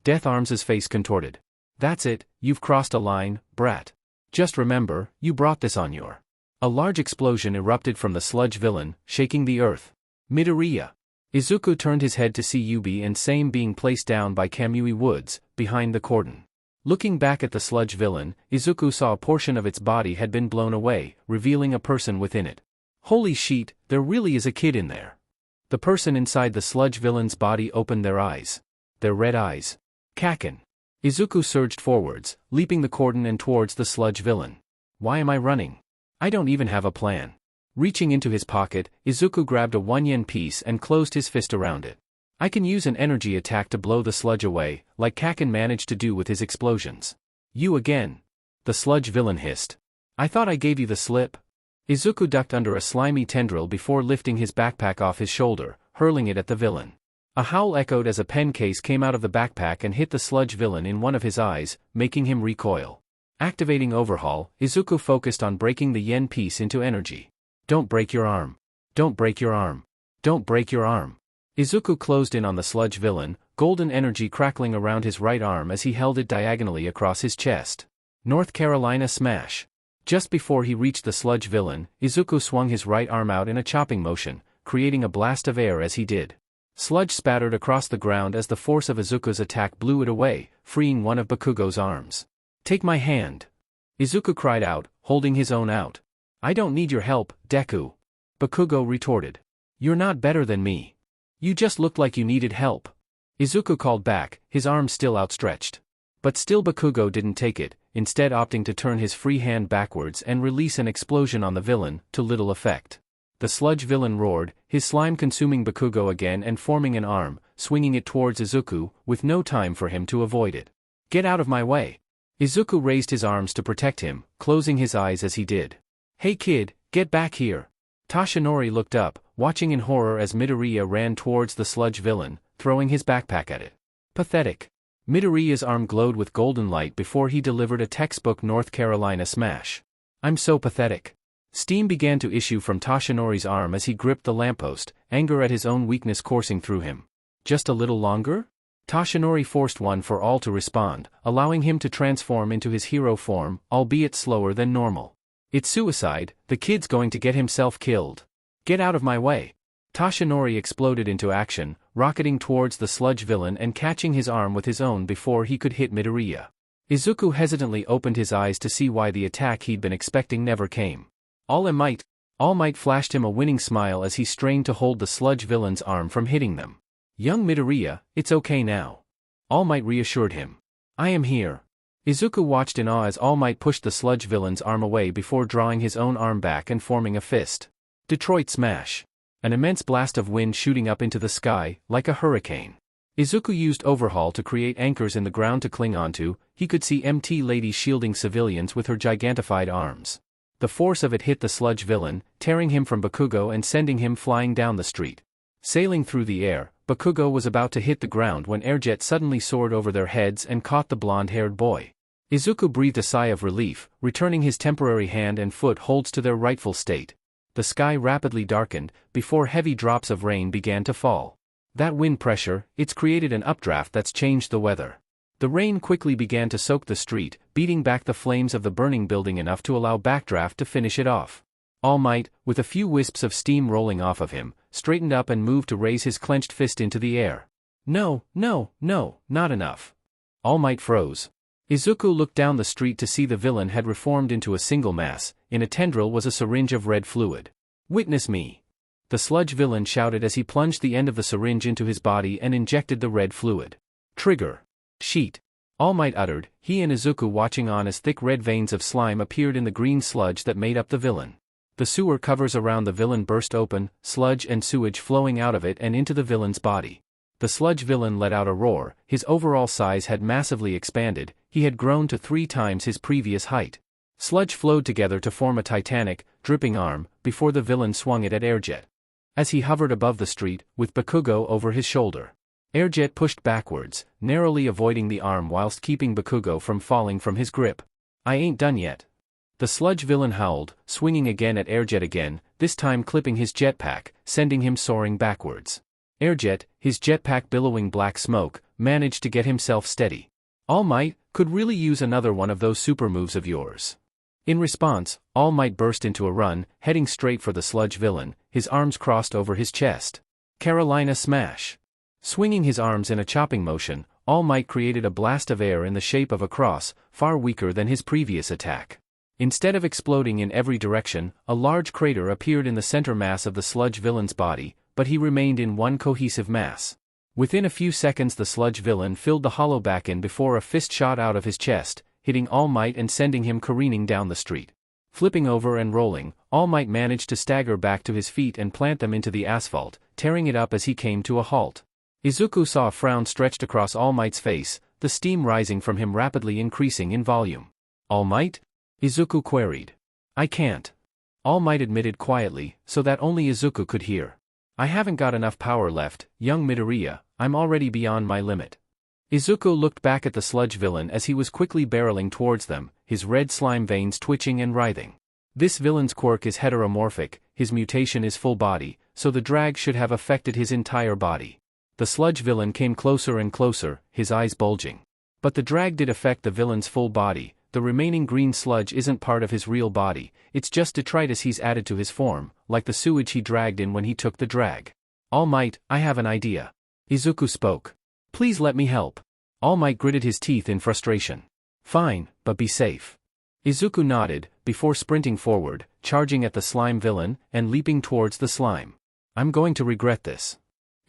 Death Arms' face contorted. That's it, you've crossed a line, brat. Just remember, you brought this on your. A large explosion erupted from the sludge villain, shaking the earth. Midoriya. Izuku turned his head to see Yubi and Same being placed down by Kamui Woods, behind the cordon. Looking back at the sludge villain, Izuku saw a portion of its body had been blown away, revealing a person within it. Holy shit, there really is a kid in there. The person inside the sludge villain's body opened their eyes. Their red eyes. Kaken. Izuku surged forwards, leaping the cordon and towards the sludge villain. Why am I running? I don't even have a plan. Reaching into his pocket, Izuku grabbed a 1 yen piece and closed his fist around it. I can use an energy attack to blow the sludge away, like Kaken managed to do with his explosions. You again. The sludge villain hissed. I thought I gave you the slip. Izuku ducked under a slimy tendril before lifting his backpack off his shoulder, hurling it at the villain. A howl echoed as a pen case came out of the backpack and hit the sludge villain in one of his eyes, making him recoil. Activating Overhaul, Izuku focused on breaking the yen piece into energy. Don't break your arm. Don't break your arm. Don't break your arm. Izuku closed in on the sludge villain, golden energy crackling around his right arm as he held it diagonally across his chest. North Carolina Smash. Just before he reached the sludge villain, Izuku swung his right arm out in a chopping motion, creating a blast of air as he did. Sludge spattered across the ground as the force of Izuku's attack blew it away, freeing one of Bakugo's arms. Take my hand. Izuku cried out, holding his own out. I don't need your help, Deku. Bakugo retorted. You're not better than me. You just looked like you needed help. Izuku called back, his arm still outstretched. But still Bakugo didn't take it, instead opting to turn his free hand backwards and release an explosion on the villain, to little effect. The sludge villain roared, his slime consuming Bakugo again and forming an arm, swinging it towards Izuku, with no time for him to avoid it. Get out of my way. Izuku raised his arms to protect him, closing his eyes as he did. Hey kid, get back here. Toshinori looked up, watching in horror as Midoriya ran towards the sludge villain, throwing his backpack at it. Pathetic. Midoriya's arm glowed with golden light before he delivered a textbook North Carolina smash. I'm so pathetic. Steam began to issue from Toshinori's arm as he gripped the lamppost, anger at his own weakness coursing through him. Just a little longer? Toshinori forced One for All to respond, allowing him to transform into his hero form, albeit slower than normal. It's suicide, the kid's going to get himself killed. Get out of my way. Toshinori exploded into action, rocketing towards the sludge villain and catching his arm with his own before he could hit Midoriya. Izuku hesitantly opened his eyes to see why the attack he'd been expecting never came. All Might flashed him a winning smile as he strained to hold the sludge villain's arm from hitting them. Young Midoriya, it's okay now. All Might reassured him. I am here. Izuku watched in awe as All Might pushed the sludge villain's arm away before drawing his own arm back and forming a fist. Detroit Smash. An immense blast of wind shooting up into the sky, like a hurricane. Izuku used Overhaul to create anchors in the ground to cling onto. He could see MT Lady shielding civilians with her gigantified arms. The force of it hit the sludge villain, tearing him from Bakugo and sending him flying down the street. Sailing through the air, Bakugo was about to hit the ground when Airjet suddenly soared over their heads and caught the blonde-haired boy. Izuku breathed a sigh of relief, returning his temporary hand and foot holds to their rightful state. The sky rapidly darkened, before heavy drops of rain began to fall. That wind pressure, it's created an updraft that's changed the weather. The rain quickly began to soak the street, beating back the flames of the burning building enough to allow backdraft to finish it off. All Might, with a few wisps of steam rolling off of him, straightened up and moved to raise his clenched fist into the air. No, no, no, not enough. All Might froze. Izuku looked down the street to see the villain had reformed into a single mass. In a tendril was a syringe of red fluid. Witness me. The sludge villain shouted as he plunged the end of the syringe into his body and injected the red fluid. Trigger. Sheet. All Might uttered, he and Izuku watching on as thick red veins of slime appeared in the green sludge that made up the villain. The sewer covers around the villain burst open, sludge and sewage flowing out of it and into the villain's body. The sludge villain let out a roar. His overall size had massively expanded, he had grown to 3 times his previous height. Sludge flowed together to form a titanic, dripping arm, before the villain swung it at Airjet. As he hovered above the street, with Bakugo over his shoulder, Airjet pushed backwards, narrowly avoiding the arm whilst keeping Bakugo from falling from his grip. I ain't done yet. The sludge villain howled, swinging again at Airjet again, this time clipping his jetpack, sending him soaring backwards. Airjet, his jetpack billowing black smoke, managed to get himself steady. All Might, could really use another one of those super moves of yours. In response, All Might burst into a run, heading straight for the sludge villain, his arms crossed over his chest. Carolina Smash. Swinging his arms in a chopping motion, All Might created a blast of air in the shape of a cross, far weaker than his previous attack. Instead of exploding in every direction, a large crater appeared in the center mass of the sludge villain's body, but he remained in one cohesive mass. Within a few seconds the sludge villain filled the hollow back in before a fist shot out of his chest, hitting All Might and sending him careening down the street. Flipping over and rolling, All Might managed to stagger back to his feet and plant them into the asphalt, tearing it up as he came to a halt. Izuku saw a frown stretched across All Might's face, the steam rising from him rapidly increasing in volume. All Might? Izuku queried. I can't. All Might admitted quietly, so that only Izuku could hear. I haven't got enough power left, young Midoriya, I'm already beyond my limit. Izuku looked back at the sludge villain as he was quickly barreling towards them, his red slime veins twitching and writhing. This villain's quirk is heteromorphic, his mutation is full body, so the drag should have affected his entire body. The sludge villain came closer and closer, his eyes bulging. But the drag did affect the villain's full body. The remaining green sludge isn't part of his real body, it's just detritus he's added to his form, like the sewage he dragged in when he took the drag. All Might, I have an idea. Izuku spoke. Please let me help. All Might gritted his teeth in frustration. Fine, but be safe. Izuku nodded, before sprinting forward, charging at the slime villain, and leaping towards the slime. I'm going to regret this.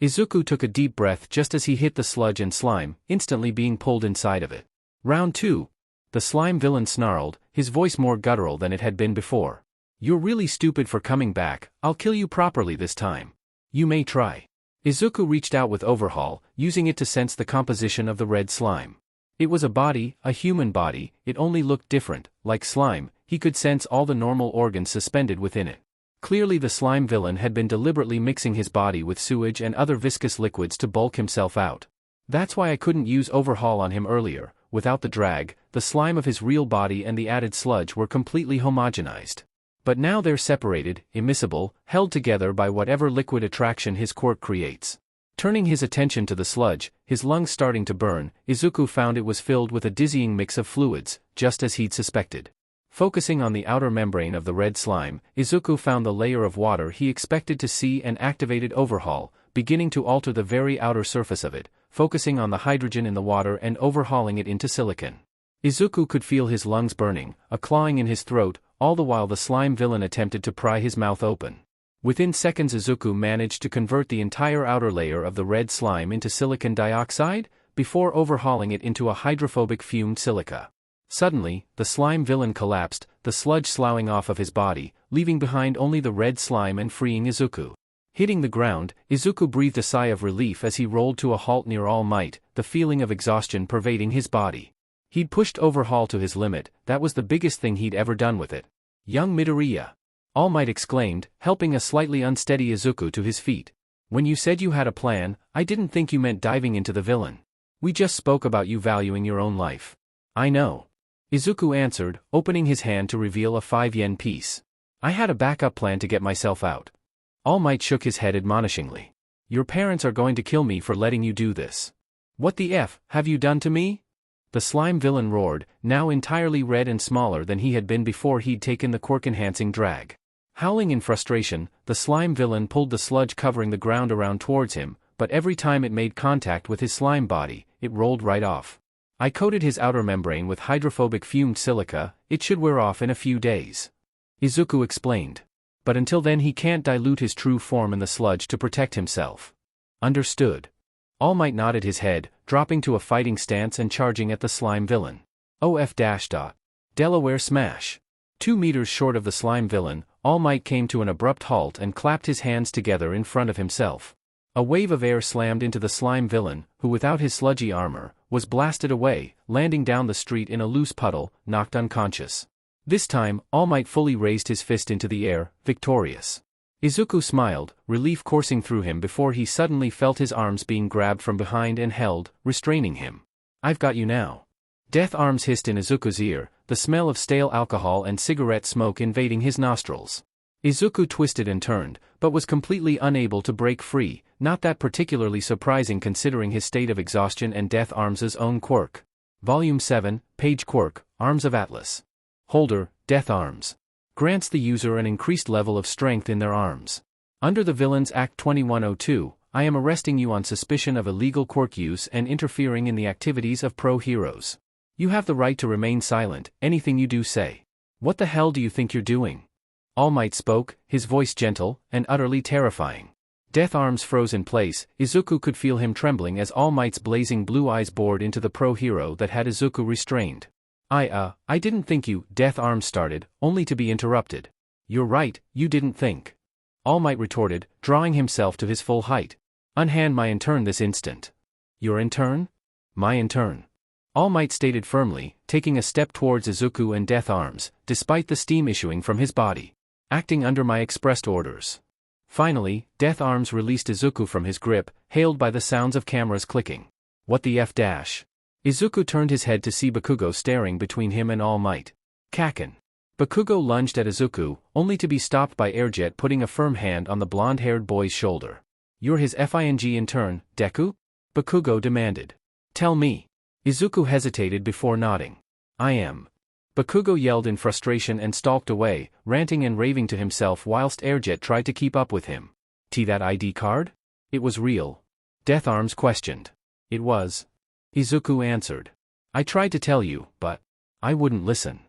Izuku took a deep breath just as he hit the sludge and slime, instantly being pulled inside of it. Round 2. The slime villain snarled, his voice more guttural than it had been before. You're really stupid for coming back, I'll kill you properly this time. You may try. Izuku reached out with Overhaul, using it to sense the composition of the red slime. It was a body, a human body, it only looked different, like slime, he could sense all the normal organs suspended within it. Clearly the slime villain had been deliberately mixing his body with sewage and other viscous liquids to bulk himself out. That's why I couldn't use Overhaul on him earlier. Without the drag, the slime of his real body and the added sludge were completely homogenized. But now they're separated, immiscible, held together by whatever liquid attraction his quirk creates. Turning his attention to the sludge, his lungs starting to burn, Izuku found it was filled with a dizzying mix of fluids, just as he'd suspected. Focusing on the outer membrane of the red slime, Izuku found the layer of water he expected to see and activated Overhaul, beginning to alter the very outer surface of it, focusing on the hydrogen in the water and overhauling it into silicon. Izuku could feel his lungs burning, a clawing in his throat, all the while the slime villain attempted to pry his mouth open. Within seconds Izuku managed to convert the entire outer layer of the red slime into silicon dioxide, before overhauling it into a hydrophobic fumed silica. Suddenly, the slime villain collapsed, the sludge sloughing off of his body, leaving behind only the red slime and freeing Izuku. Hitting the ground, Izuku breathed a sigh of relief as he rolled to a halt near All Might, the feeling of exhaustion pervading his body. He'd pushed Overhaul to his limit, that was the biggest thing he'd ever done with it. Young Midoriya! All Might exclaimed, helping a slightly unsteady Izuku to his feet. When you said you had a plan, I didn't think you meant diving into the villain. We just spoke about you valuing your own life. I know. Izuku answered, opening his hand to reveal a 5-yen piece. I had a backup plan to get myself out. All Might shook his head admonishingly. Your parents are going to kill me for letting you do this. What the F have you done to me? The slime villain roared, now entirely red and smaller than he had been before he'd taken the quirk-enhancing drag. Howling in frustration, the slime villain pulled the sludge covering the ground around towards him, but every time it made contact with his slime body, it rolled right off. I coated his outer membrane with hydrophobic fumed silica, it should wear off in a few days. Izuku explained. But until then he can't dilute his true form in the sludge to protect himself. Understood. All Might nodded his head, dropping to a fighting stance and charging at the slime villain. OF-. Delaware smash. 2 meters short of the slime villain, All Might came to an abrupt halt and clapped his hands together in front of himself. A wave of air slammed into the slime villain, who without his sludgy armor, was blasted away, landing down the street in a loose puddle, knocked unconscious. This time, All Might fully raised his fist into the air, victorious. Izuku smiled, relief coursing through him before he suddenly felt his arms being grabbed from behind and held, restraining him. I've got you now. Death Arms hissed in Izuku's ear, the smell of stale alcohol and cigarette smoke invading his nostrils. Izuku twisted and turned, but was completely unable to break free, not that particularly surprising considering his state of exhaustion and Death Arms' own quirk. Volume 7, Page Quirk, Arms of Atlas. Holder, Death Arms. Grants the user an increased level of strength in their arms. Under the Villains Act 2102, I am arresting you on suspicion of illegal quirk use and interfering in the activities of pro-heroes. You have the right to remain silent, anything you do say. What the hell do you think you're doing? All Might spoke, his voice gentle, and utterly terrifying. Death Arms froze in place, Izuku could feel him trembling as All Might's blazing blue eyes bored into the pro-hero that had Izuku restrained. I didn't think you, Death Arms started, only to be interrupted. You're right, you didn't think. All Might retorted, drawing himself to his full height. Unhand my intern this instant. Your intern? My intern. All Might stated firmly, taking a step towards Izuku and Death Arms, despite the steam issuing from his body. Acting under my expressed orders. Finally, Death Arms released Izuku from his grip, hailed by the sounds of cameras clicking. What the F-? Izuku turned his head to see Bakugo staring between him and All Might. Kaken. Bakugo lunged at Izuku, only to be stopped by Airjet putting a firm hand on the blonde-haired boy's shoulder. You're his FING intern, Deku? Bakugo demanded. Tell me. Izuku hesitated before nodding. I am. Bakugo yelled in frustration and stalked away, ranting and raving to himself whilst Airjet tried to keep up with him. That ID card? It was real. Death Arms questioned. It was. Izuku answered. I tried to tell you, but I wouldn't listen.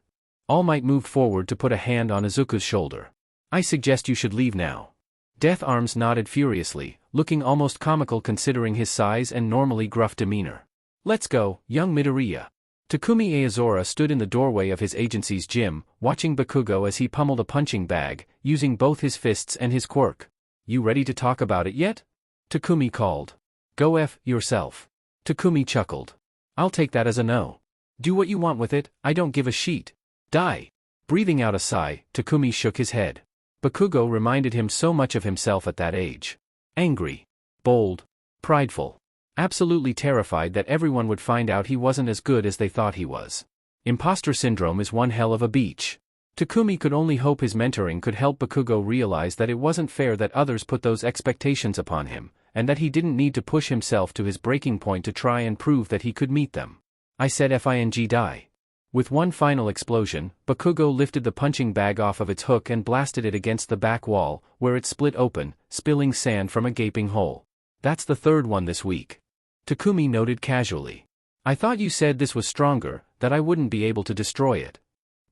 All Might moved forward to put a hand on Izuku's shoulder. I suggest you should leave now. Death Arms nodded furiously, looking almost comical considering his size and normally gruff demeanor. Let's go, young Midoriya. Takumi Aozora stood in the doorway of his agency's gym, watching Bakugo as he pummeled a punching bag, using both his fists and his quirk. You ready to talk about it yet? Takumi called. Go F yourself. Takumi chuckled. I'll take that as a no. Do what you want with it, I don't give a shit. Die. Breathing out a sigh, Takumi shook his head. Bakugo reminded him so much of himself at that age. Angry. Bold. Prideful. Absolutely terrified that everyone would find out he wasn't as good as they thought he was. Imposter syndrome is one hell of a beach. Takumi could only hope his mentoring could help Bakugo realize that it wasn't fair that others put those expectations upon him, and that he didn't need to push himself to his breaking point to try and prove that he could meet them. I said FING die. With one final explosion, Bakugo lifted the punching bag off of its hook and blasted it against the back wall, where it split open, spilling sand from a gaping hole. That's the third one this week. Takumi noted casually. I thought you said this was stronger, that I wouldn't be able to destroy it.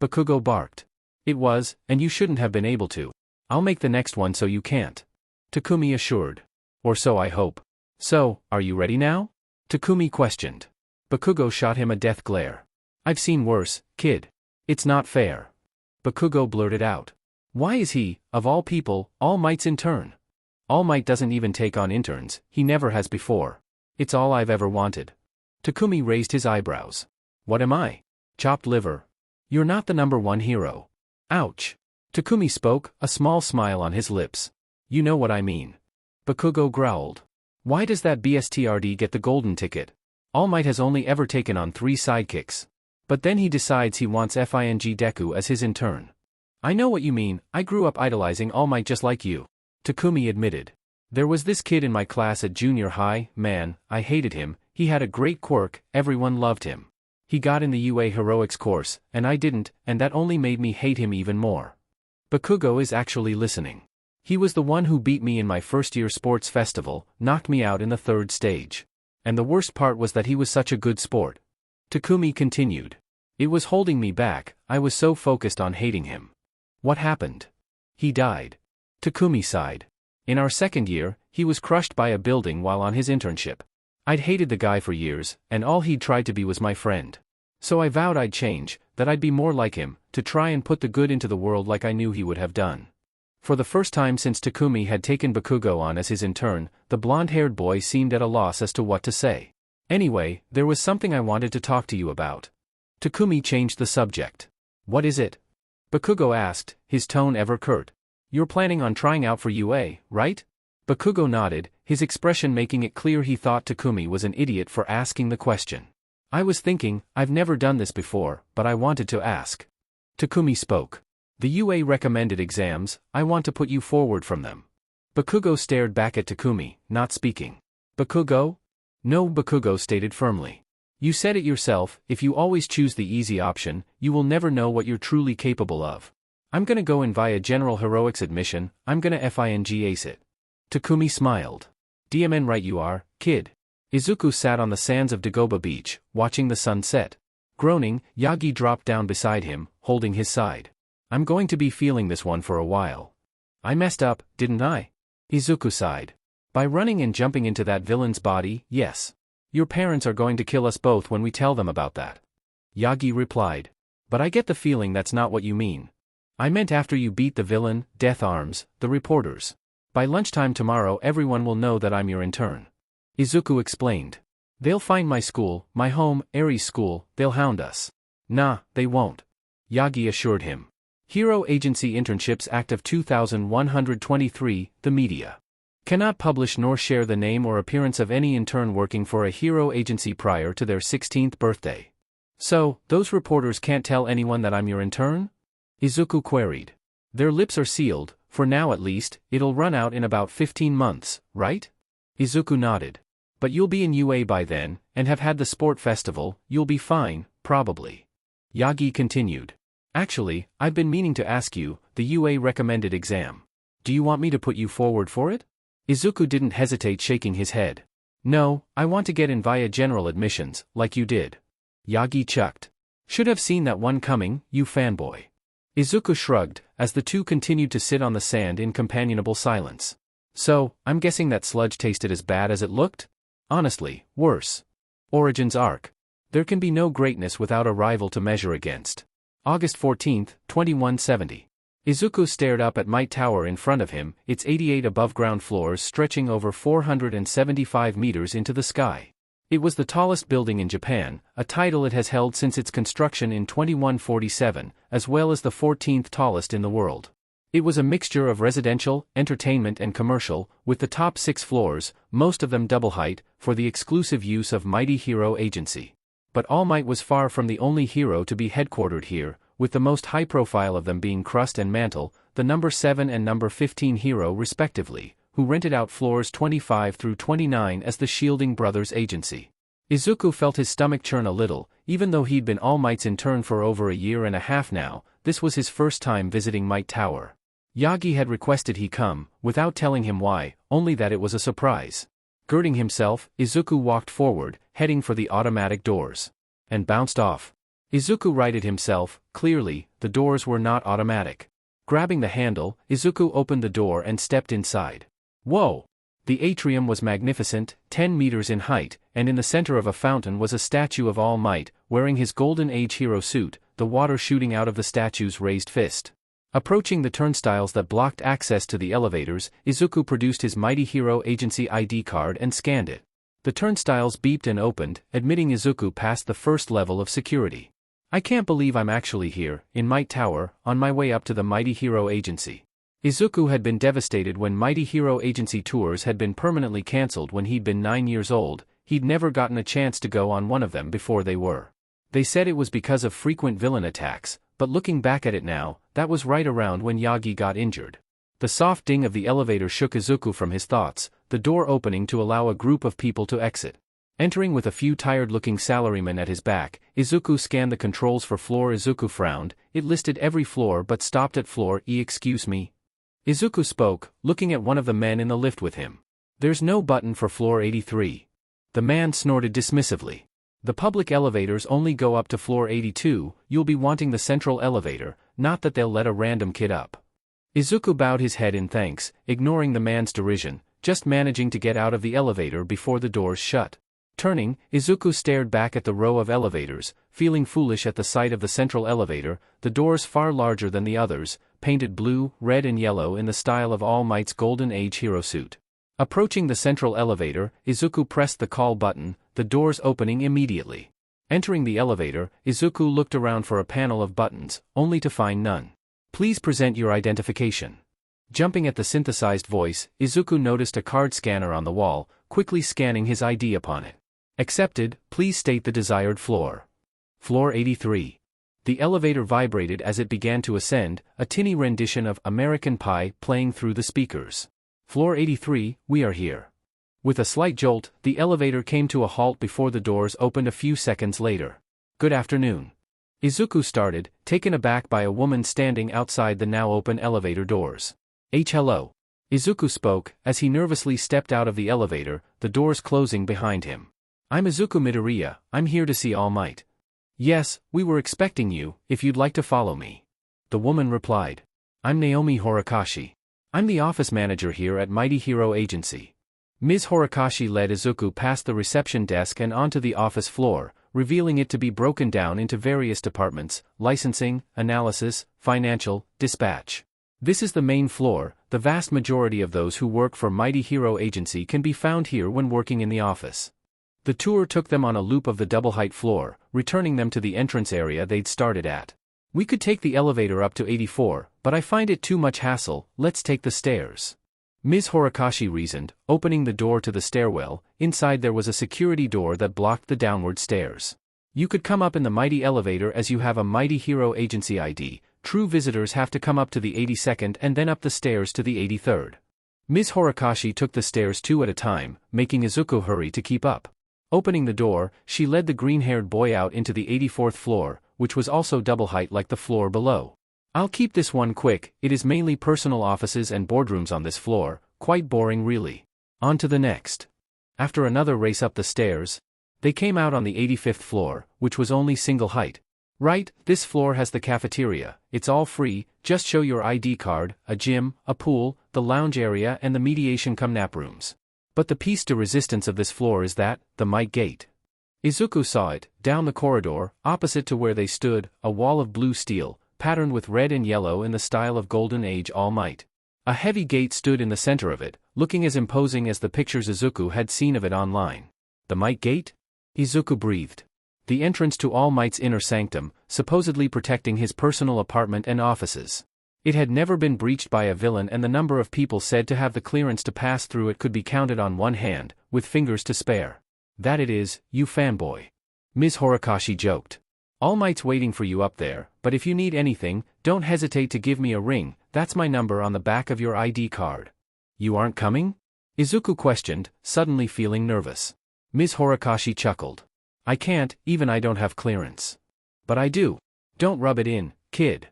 Bakugo barked. It was, and you shouldn't have been able to. I'll make the next one so you can't. Takumi assured. Or so I hope. So, are you ready now? Takumi questioned. Bakugo shot him a death glare. I've seen worse, kid. It's not fair. Bakugo blurted out. Why is he, of all people, All Might's intern? All Might doesn't even take on interns, he never has before. It's all I've ever wanted. Takumi raised his eyebrows. What am I? Chopped liver. You're not the #1 hero. Ouch. Takumi spoke, a small smile on his lips. You know what I mean. Bakugo growled. Why does that BSTRD get the golden ticket? All Might has only ever taken on 3 sidekicks. But then he decides he wants FING Deku as his intern. I know what you mean, I grew up idolizing All Might just like you. Takumi admitted. There was this kid in my class at junior high, man, I hated him, he had a great quirk, everyone loved him. He got in the UA Heroics course, and I didn't, and that only made me hate him even more. Bakugo is actually listening. He was the one who beat me in my first-year sports festival, knocked me out in the third stage. And the worst part was that he was such a good sport. Takumi continued. It was holding me back, I was so focused on hating him. What happened? He died. Takumi sighed. In our second year, he was crushed by a building while on his internship. I'd hated the guy for years, and all he'd tried to be was my friend. So I vowed I'd change, that I'd be more like him, to try and put the good into the world like I knew he would have done. For the first time since Takumi had taken Bakugo on as his intern, the blonde-haired boy seemed at a loss as to what to say. Anyway, there was something I wanted to talk to you about. Takumi changed the subject. What is it? Bakugo asked, his tone ever curt. You're planning on trying out for UA, right? Bakugo nodded, his expression making it clear he thought Takumi was an idiot for asking the question. I was thinking, I've never done this before, but I wanted to ask. Takumi spoke. The UA recommended exams, I want to put you forward from them. Bakugo stared back at Takumi, not speaking. Bakugo? No, Bakugo stated firmly. You said it yourself, if you always choose the easy option, you will never know what you're truly capable of. I'm gonna go in via General Heroics admission, I'm gonna FING ace it. Takumi smiled. DMN right you are, kid. Izuku sat on the sands of Dagoba Beach, watching the sun set. Groaning, Yagi dropped down beside him, holding his side. I'm going to be feeling this one for a while. I messed up, didn't I? Izuku sighed. By running and jumping into that villain's body, yes. Your parents are going to kill us both when we tell them about that. Yagi replied. But I get the feeling that's not what you mean. I meant after you beat the villain, Death Arms, the reporters. By lunchtime tomorrow everyone will know that I'm your intern. Izuku explained. They'll find my school, my home, Ares school, they'll hound us. Nah, they won't. Yagi assured him. Hero Agency Internships Act of 2123, the media. Cannot publish nor share the name or appearance of any intern working for a hero agency prior to their 16th birthday. So, those reporters can't tell anyone that I'm your intern? Izuku queried. Their lips are sealed, for now at least, it'll run out in about 15 months, right? Izuku nodded. But you'll be in UA by then, and have had the sport festival, you'll be fine, probably. Yagi continued. Actually, I've been meaning to ask you, the UA recommended exam. Do you want me to put you forward for it? Izuku didn't hesitate, shaking his head. No, I want to get in via general admissions, like you did. Yagi chucked. Should have seen that one coming, you fanboy. Izuku shrugged, as the two continued to sit on the sand in companionable silence. So, I'm guessing that sludge tasted as bad as it looked? Honestly, worse. Origins arc. There can be no greatness without a rival to measure against. August 14, 2170. Izuku stared up at Might Tower in front of him, its 88 above-ground floors stretching over 475 meters into the sky. It was the tallest building in Japan, a title it has held since its construction in 2147, as well as the 14th tallest in the world. It was a mixture of residential, entertainment and commercial, with the top 6 floors, most of them double height, for the exclusive use of Mighty Hero Agency. But All Might was far from the only hero to be headquartered here, with the most high-profile of them being Crust and Mantle, the number 7 and number 15 hero respectively, who rented out floors 25 through 29 as the Shielding Brothers Agency. Izuku felt his stomach churn a little, even though he'd been All Might's intern for over a year and a half now, this was his first time visiting Might Tower. Yagi had requested he come, without telling him why, only that it was a surprise. Girding himself, Izuku walked forward, heading for the automatic doors. And bounced off. Izuku righted himself, clearly, the doors were not automatic. Grabbing the handle, Izuku opened the door and stepped inside. Whoa! The atrium was magnificent, 10 meters in height, and in the center of a fountain was a statue of All Might, wearing his Golden Age hero suit, the water shooting out of the statue's raised fist. Approaching the turnstiles that blocked access to the elevators, Izuku produced his Mighty Hero Agency ID card and scanned it. The turnstiles beeped and opened, admitting Izuku past the first level of security. I can't believe I'm actually here, in Might Tower, on my way up to the Mighty Hero Agency. Izuku had been devastated when Mighty Hero Agency tours had been permanently cancelled when he'd been 9 years old. He'd never gotten a chance to go on one of them before they were. They said it was because of frequent villain attacks, but looking back at it now, that was right around when Yagi got injured. The soft ding of the elevator shook Izuku from his thoughts, the door opening to allow a group of people to exit. Entering with a few tired-looking salarymen at his back, Izuku scanned the controls for floor. Izuku frowned. It listed every floor but stopped at floor E. Excuse me? Izuku spoke, looking at one of the men in the lift with him. There's no button for floor 83. The man snorted dismissively. The public elevators only go up to floor 82, you'll be wanting the central elevator, not that they'll let a random kid up. Izuku bowed his head in thanks, ignoring the man's derision, just managing to get out of the elevator before the doors shut. Turning, Izuku stared back at the row of elevators, feeling foolish at the sight of the central elevator, the doors far larger than the others, painted blue, red and yellow in the style of All Might's Golden Age hero suit. Approaching the central elevator, Izuku pressed the call button, the doors opening immediately. Entering the elevator, Izuku looked around for a panel of buttons, only to find none. Please present your identification. Jumping at the synthesized voice, Izuku noticed a card scanner on the wall, quickly scanning his ID upon it. Accepted, please state the desired floor. Floor 83. The elevator vibrated as it began to ascend, a tinny rendition of American Pie playing through the speakers. Floor 83, we are here. With a slight jolt, the elevator came to a halt before the doors opened a few seconds later. Good afternoon. Izuku started, taken aback by a woman standing outside the now open elevator doors. Hello. Izuku spoke, as he nervously stepped out of the elevator, the doors closing behind him. I'm Izuku Midoriya, I'm here to see All Might. Yes, we were expecting you, if you'd like to follow me. The woman replied. I'm Naomi Horikoshi. I'm the office manager here at Mighty Hero Agency. Ms. Horikoshi led Izuku past the reception desk and onto the office floor, revealing it to be broken down into various departments: licensing, analysis, financial, dispatch. This is the main floor. The vast majority of those who work for Mighty Hero Agency can be found here when working in the office. The tour took them on a loop of the double-height floor, returning them to the entrance area they'd started at. We could take the elevator up to 84, but I find it too much hassle, let's take the stairs. Ms. Horikoshi reasoned, opening the door to the stairwell. Inside there was a security door that blocked the downward stairs. You could come up in the mighty elevator as you have a Mighty Hero Agency ID. True visitors have to come up to the 82nd and then up the stairs to the 83rd. Ms. Horikoshi took the stairs two at a time, making Izuku hurry to keep up. Opening the door, she led the green-haired boy out into the 84th floor, which was also double height like the floor below. I'll keep this one quick, it is mainly personal offices and boardrooms on this floor, quite boring really. On to the next. After another race up the stairs, they came out on the 85th floor, which was only single height. Right, this floor has the cafeteria, it's all free, just show your ID card, a gym, a pool, the lounge area and the mediation-cum-nap rooms. But the piece de resistance of this floor is that, the Might Gate. Izuku saw it, down the corridor, opposite to where they stood, a wall of blue steel, patterned with red and yellow in the style of Golden Age All Might. A heavy gate stood in the center of it, looking as imposing as the pictures Izuku had seen of it online. The Might Gate? Izuku breathed. The entrance to All Might's inner sanctum, supposedly protecting his personal apartment and offices. It had never been breached by a villain and the number of people said to have the clearance to pass through it could be counted on one hand, with fingers to spare. That it is, you fanboy. Ms. Horikoshi joked. All Might's waiting for you up there, but if you need anything, don't hesitate to give me a ring, that's my number on the back of your ID card. You aren't coming? Izuku questioned, suddenly feeling nervous. Ms. Horikoshi chuckled. I can't, even I don't have clearance. But I do. Don't rub it in, kid.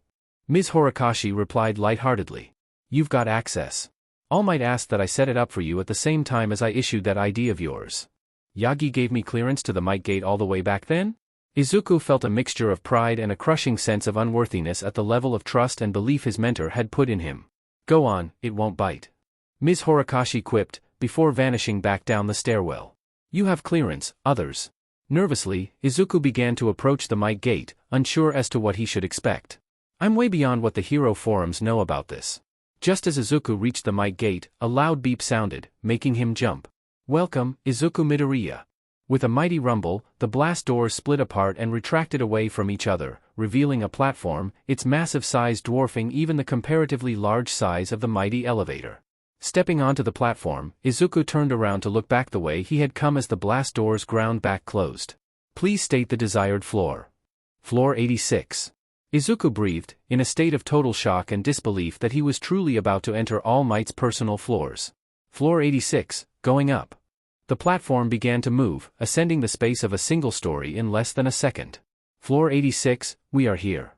Ms. Horikoshi replied lightheartedly. You've got access. All Might asked that I set it up for you at the same time as I issued that ID of yours. Yagi gave me clearance to the Might Gate all the way back then? Izuku felt a mixture of pride and a crushing sense of unworthiness at the level of trust and belief his mentor had put in him. Go on, it won't bite. Ms. Horikoshi quipped, before vanishing back down the stairwell. You have clearance, others. Nervously, Izuku began to approach the Might Gate, unsure as to what he should expect. I'm way beyond what the hero forums know about this. Just as Izuku reached the Might Gate, a loud beep sounded, making him jump. Welcome, Izuku Midoriya. With a mighty rumble, the blast doors split apart and retracted away from each other, revealing a platform, its massive size dwarfing even the comparatively large size of the mighty elevator. Stepping onto the platform, Izuku turned around to look back the way he had come as the blast doors ground back closed. Please state the desired floor. Floor 86. Izuku breathed, in a state of total shock and disbelief that he was truly about to enter All Might's personal floors. Floor 86, going up. The platform began to move, ascending the space of a single story in less than a second. Floor 86, we are here.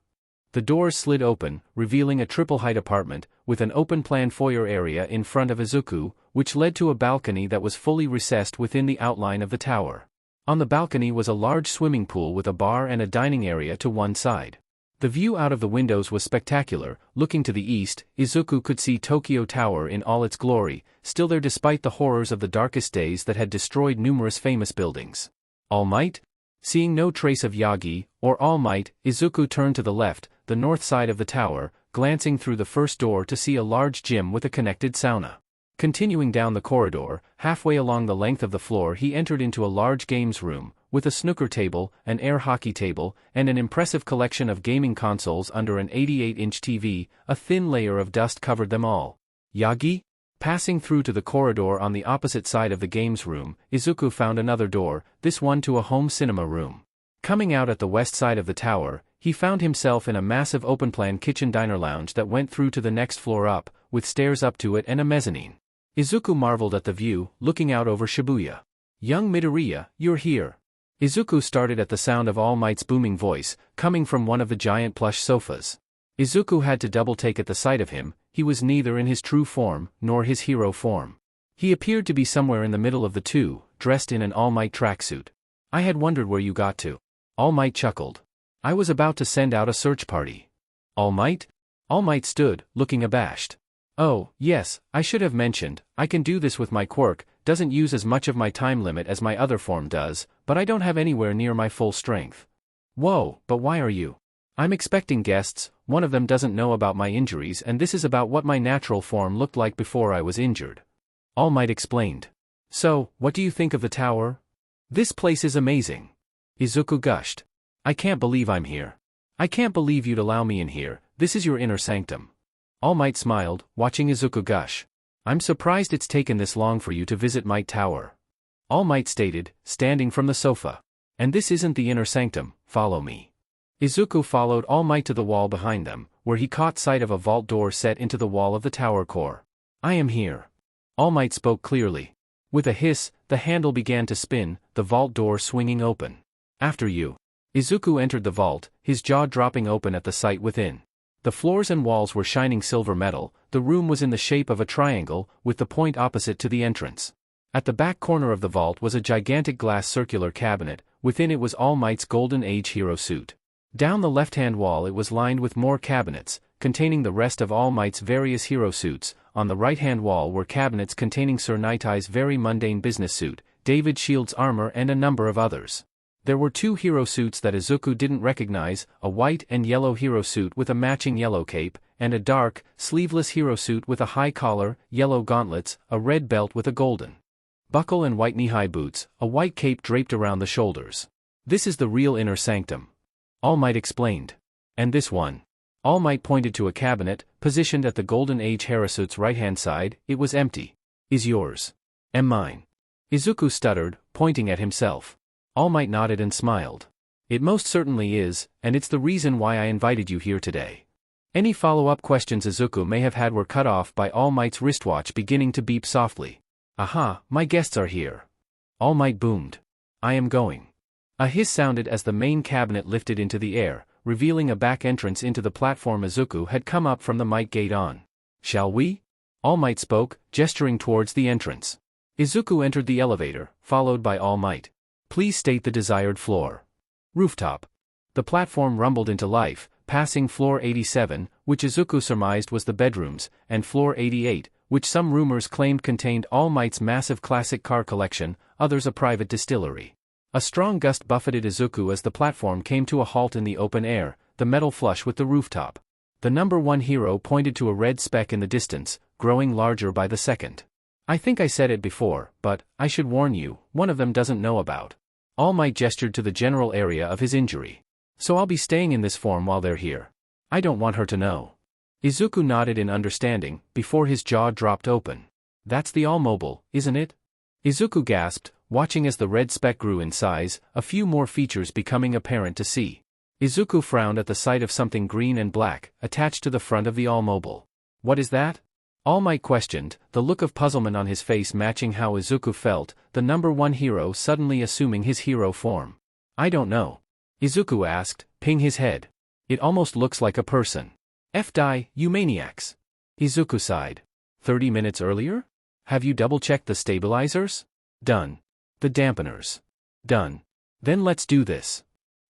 The doors slid open, revealing a triple-height apartment, with an open-plan foyer area in front of Izuku, which led to a balcony that was fully recessed within the outline of the tower. On the balcony was a large swimming pool with a bar and a dining area to one side. The view out of the windows was spectacular. Looking to the east, Izuku could see Tokyo Tower in all its glory, still there despite the horrors of the darkest days that had destroyed numerous famous buildings. All Might? Seeing no trace of Yagi, or All Might, Izuku turned to the left, the north side of the tower, glancing through the first door to see a large gym with a connected sauna. Continuing down the corridor, halfway along the length of the floor he entered into a large games room, with a snooker table, an air hockey table, and an impressive collection of gaming consoles under an 88-inch TV. A thin layer of dust covered them all. Yagi? Passing through to the corridor on the opposite side of the games room, Izuku found another door, this one to a home cinema room. Coming out at the west side of the tower, he found himself in a massive open-plan kitchen diner lounge that went through to the next floor up, with stairs up to it and a mezzanine. Izuku marveled at the view, looking out over Shibuya. Young Midoriya, you're here. Izuku started at the sound of All Might's booming voice, coming from one of the giant plush sofas. Izuku had to double-take at the sight of him. He was neither in his true form, nor his hero form. He appeared to be somewhere in the middle of the two, dressed in an All Might tracksuit. I had wondered where you got to. All Might chuckled. I was about to send out a search party. All Might? All Might stood, looking abashed. Oh, yes, I should have mentioned, I can do this with my quirk, doesn't use as much of my time limit as my other form does, but I don't have anywhere near my full strength. Whoa, but why are you? I'm expecting guests, one of them doesn't know about my injuries and this is about what my natural form looked like before I was injured. All Might explained. So, what do you think of the tower? This place is amazing. Izuku gushed. I can't believe I'm here. I can't believe you'd allow me in here, this is your inner sanctum. All Might smiled, watching Izuku gush. I'm surprised it's taken this long for you to visit Might Tower. All Might stated, standing from the sofa. And this isn't the inner sanctum, follow me. Izuku followed All Might to the wall behind them, where he caught sight of a vault door set into the wall of the tower core. I am here. All Might spoke clearly. With a hiss, the handle began to spin, the vault door swinging open. After you. Izuku entered the vault, his jaw dropping open at the sight within. The floors and walls were shining silver metal, the room was in the shape of a triangle, with the point opposite to the entrance. At the back corner of the vault was a gigantic glass circular cabinet, within it was All Might's Golden Age hero suit. Down the left-hand wall it was lined with more cabinets, containing the rest of All Might's various hero suits. On the right-hand wall were cabinets containing Sir Nightai's very mundane business suit, David Shield's armor and a number of others. There were two hero suits that Izuku didn't recognize, a white and yellow hero suit with a matching yellow cape, and a dark, sleeveless hero suit with a high collar, yellow gauntlets, a red belt with a golden buckle and white knee-high boots, a white cape draped around the shoulders. This is the real inner sanctum. All Might explained. And this one. All Might pointed to a cabinet, positioned at the Golden Age hero suit's right-hand side. It was empty. Is yours. Am mine. Izuku stuttered, pointing at himself. All Might nodded and smiled. It most certainly is, and it's the reason why I invited you here today. Any follow-up questions Izuku may have had were cut off by All Might's wristwatch beginning to beep softly. Aha, my guests are here. All Might boomed. I am going. A hiss sounded as the main cabinet lifted into the air, revealing a back entrance into the platform Izuku had come up from the Might Gate on. Shall we? All Might spoke, gesturing towards the entrance. Izuku entered the elevator, followed by All Might. Please state the desired floor. Rooftop. The platform rumbled into life, passing floor 87, which Izuku surmised was the bedrooms, and floor 88, which some rumors claimed contained All Might's massive classic car collection, others a private distillery. A strong gust buffeted Izuku as the platform came to a halt in the open air, the metal flush with the rooftop. The number one hero pointed to a red speck in the distance, growing larger by the second. I think I said it before, but, I should warn you, one of them doesn't know about. All Might gestured to the general area of his injury. So I'll be staying in this form while they're here. I don't want her to know. Izuku nodded in understanding, before his jaw dropped open. That's the All-Mobile, isn't it? Izuku gasped, watching as the red speck grew in size, a few more features becoming apparent to see. Izuku frowned at the sight of something green and black, attached to the front of the All-Mobile. What is that? All Might questioned, the look of puzzlement on his face matching how Izuku felt, the number one hero suddenly assuming his hero form. I don't know. Izuku asked, ping his head. It almost looks like a person. Die, you maniacs. Izuku sighed. 30 minutes earlier? Have you double-checked the stabilizers? Done. The dampeners. Done. Then let's do this.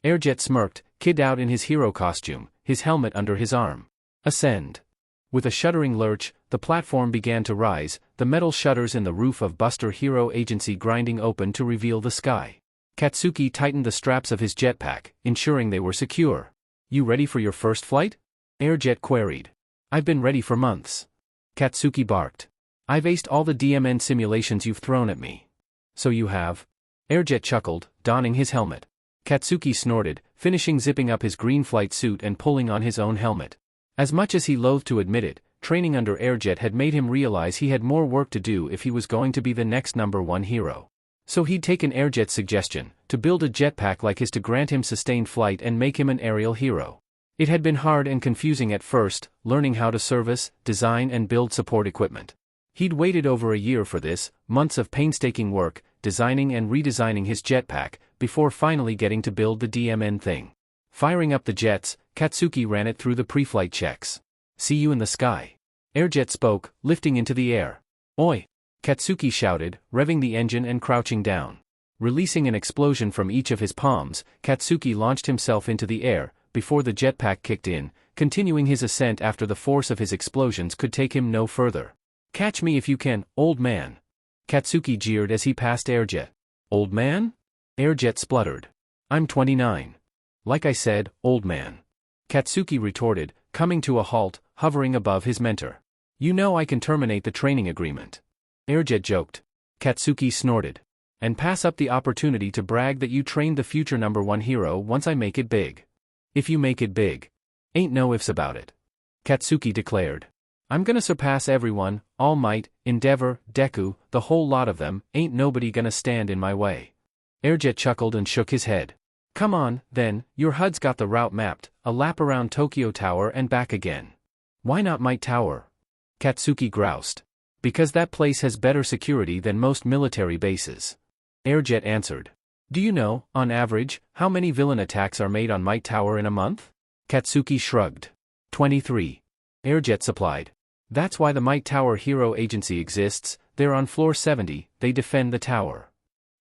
Airjet smirked, kid out in his hero costume, his helmet under his arm. Ascend. With a shuddering lurch, the platform began to rise, the metal shutters in the roof of Buster Hero Agency grinding open to reveal the sky. Katsuki tightened the straps of his jetpack, ensuring they were secure. You ready for your first flight? Airjet queried. I've been ready for months. Katsuki barked. I've aced all the DMN simulations you've thrown at me. So you have? Airjet chuckled, donning his helmet. Katsuki snorted, finishing zipping up his green flight suit and pulling on his own helmet. As much as he loathed to admit it, training under Airjet had made him realize he had more work to do if he was going to be the next number one hero. So he'd taken Airjet's suggestion, to build a jetpack like his to grant him sustained flight and make him an aerial hero. It had been hard and confusing at first, learning how to service, design and build support equipment. He'd waited over a year for this, months of painstaking work, designing and redesigning his jetpack, before finally getting to build the DMN thing. Firing up the jets, Katsuki ran it through the pre-flight checks. See you in the sky. Airjet spoke, lifting into the air. Oi! Katsuki shouted, revving the engine and crouching down. Releasing an explosion from each of his palms, Katsuki launched himself into the air, before the jetpack kicked in, continuing his ascent after the force of his explosions could take him no further. Catch me if you can, old man. Katsuki jeered as he passed Airjet. Old man? Airjet spluttered. I'm 29. Like I said, old man. Katsuki retorted, coming to a halt, hovering above his mentor. You know I can terminate the training agreement. Airjet joked. Katsuki snorted. And pass up the opportunity to brag that you trained the future number one hero once I make it big. If you make it big. Ain't no ifs about it. Katsuki declared. I'm gonna surpass everyone, All Might, Endeavor, Deku, the whole lot of them, ain't nobody gonna stand in my way. Airjet chuckled and shook his head. Come on, then, your HUD's got the route mapped, a lap around Tokyo Tower and back again. Why not Might Tower? Katsuki groused. Because that place has better security than most military bases. Airjet answered. Do you know, on average, how many villain attacks are made on Might Tower in a month? Katsuki shrugged. 23. Airjet supplied. That's why the Might Tower Hero Agency exists, they're on floor 70, they defend the tower.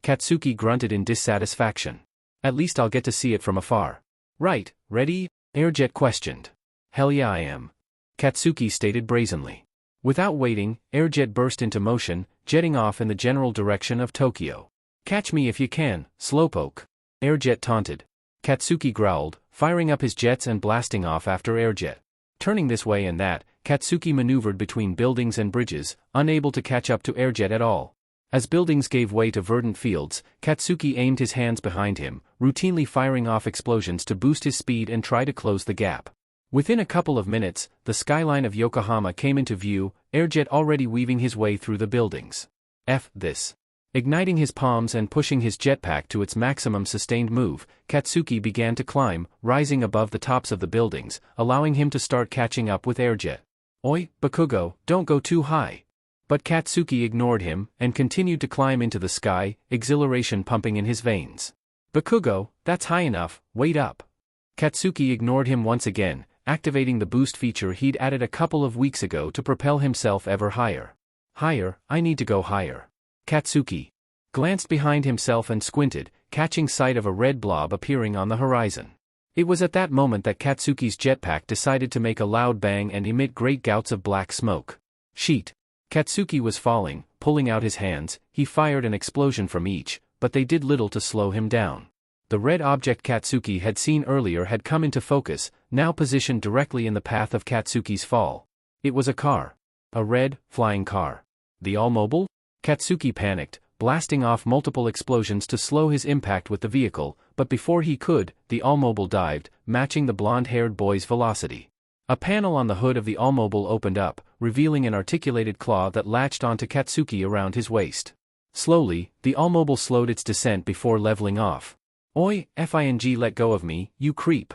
Katsuki grunted in dissatisfaction. At least I'll get to see it from afar. Right, ready? Airjet questioned. Hell yeah I am. Katsuki stated brazenly. Without waiting, Airjet burst into motion, jetting off in the general direction of Tokyo. Catch me if you can, slowpoke. Airjet taunted. Katsuki growled, firing up his jets and blasting off after Airjet. Turning this way and that, Katsuki maneuvered between buildings and bridges, unable to catch up to Airjet at all. As buildings gave way to verdant fields, Katsuki aimed his hands behind him, routinely firing off explosions to boost his speed and try to close the gap. Within a couple of minutes, the skyline of Yokohama came into view, Airjet already weaving his way through the buildings. F this. Igniting his palms and pushing his jetpack to its maximum sustained move, Katsuki began to climb, rising above the tops of the buildings, allowing him to start catching up with Airjet. Oi, Bakugo, don't go too high. But Katsuki ignored him, and continued to climb into the sky, exhilaration pumping in his veins. Bakugo, that's high enough, wait up. Katsuki ignored him once again, activating the boost feature he'd added a couple of weeks ago to propel himself ever higher. Higher, I need to go higher. Katsuki glanced behind himself and squinted, catching sight of a red blob appearing on the horizon. It was at that moment that Katsuki's jetpack decided to make a loud bang and emit great gouts of black smoke. Sheet. Katsuki was falling, pulling out his hands, he fired an explosion from each, but they did little to slow him down. The red object Katsuki had seen earlier had come into focus, now positioned directly in the path of Katsuki's fall. It was a car. A red, flying car. The all-mobile? Katsuki panicked, blasting off multiple explosions to slow his impact with the vehicle, but before he could, the all-mobile dived, matching the blonde-haired boy's velocity. A panel on the hood of the all-mobile opened up, revealing an articulated claw that latched onto Katsuki around his waist. Slowly, the all-mobile slowed its descent before leveling off. Oi, FING let go of me, you creep.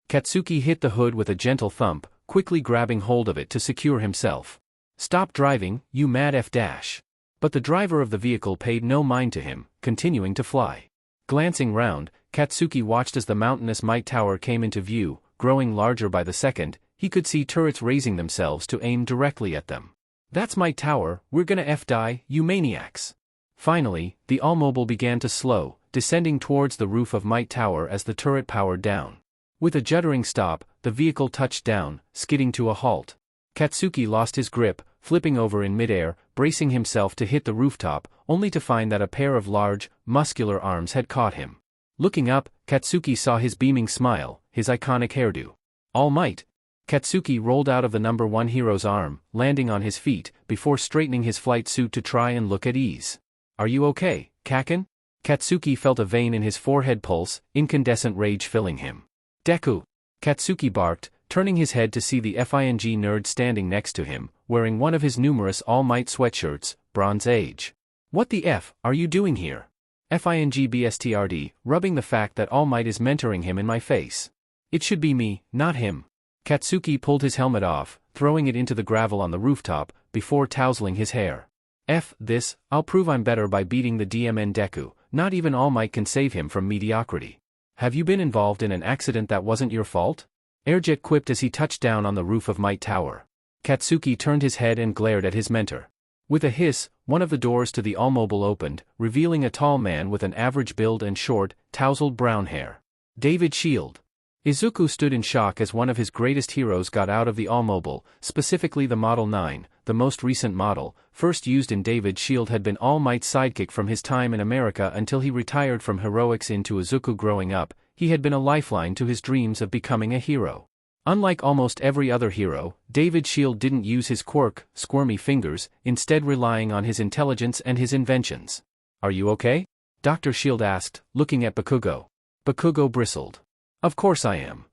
Katsuki hit the hood with a gentle thump, quickly grabbing hold of it to secure himself. "Stop driving, you mad F dash." But the driver of the vehicle paid no mind to him, continuing to fly. Glancing round, Katsuki watched as the mountainous Might Tower came into view, growing larger by the second. He could see turrets raising themselves to aim directly at them. "That's Might Tower, we're gonna die, you maniacs." Finally, the All-Mobile began to slow, descending towards the roof of Might Tower as the turret powered down. With a juddering stop, the vehicle touched down, skidding to a halt. Katsuki lost his grip, flipping over in midair, bracing himself to hit the rooftop, only to find that a pair of large, muscular arms had caught him. Looking up, Katsuki saw his beaming smile, his iconic hairdo. "All Might." Katsuki rolled out of the number 1 hero's arm, landing on his feet, before straightening his flight suit to try and look at ease. "Are you okay, Kaken?" Katsuki felt a vein in his forehead pulse, incandescent rage filling him. "Deku!" Katsuki barked, turning his head to see the FING nerd standing next to him, wearing one of his numerous All Might sweatshirts, Bronze Age. "What the F are you doing here?" FING BSTRD, rubbing the fact that All Might is mentoring him in my face. "It should be me, not him." Katsuki pulled his helmet off, throwing it into the gravel on the rooftop, before tousling his hair. "F this, I'll prove I'm better by beating the DMN Deku, not even All Might can save him from mediocrity." "Have you been involved in an accident that wasn't your fault?" Airjet quipped as he touched down on the roof of Might Tower. Katsuki turned his head and glared at his mentor. With a hiss, one of the doors to the All-Mobile opened, revealing a tall man with an average build and short, tousled brown hair. David Shield. Izuku stood in shock as one of his greatest heroes got out of the All-Mobile, specifically the Model 9, the most recent model, first used in David Shield had been All Might's sidekick from his time in America until he retired from heroics into Izuku. Growing up, he had been a lifeline to his dreams of becoming a hero. Unlike almost every other hero, David Shield didn't use his quirk, squirmy fingers, instead relying on his intelligence and his inventions. "Are you okay?" Dr. Shield asked, looking at Bakugo. Bakugo bristled. "Of course I am.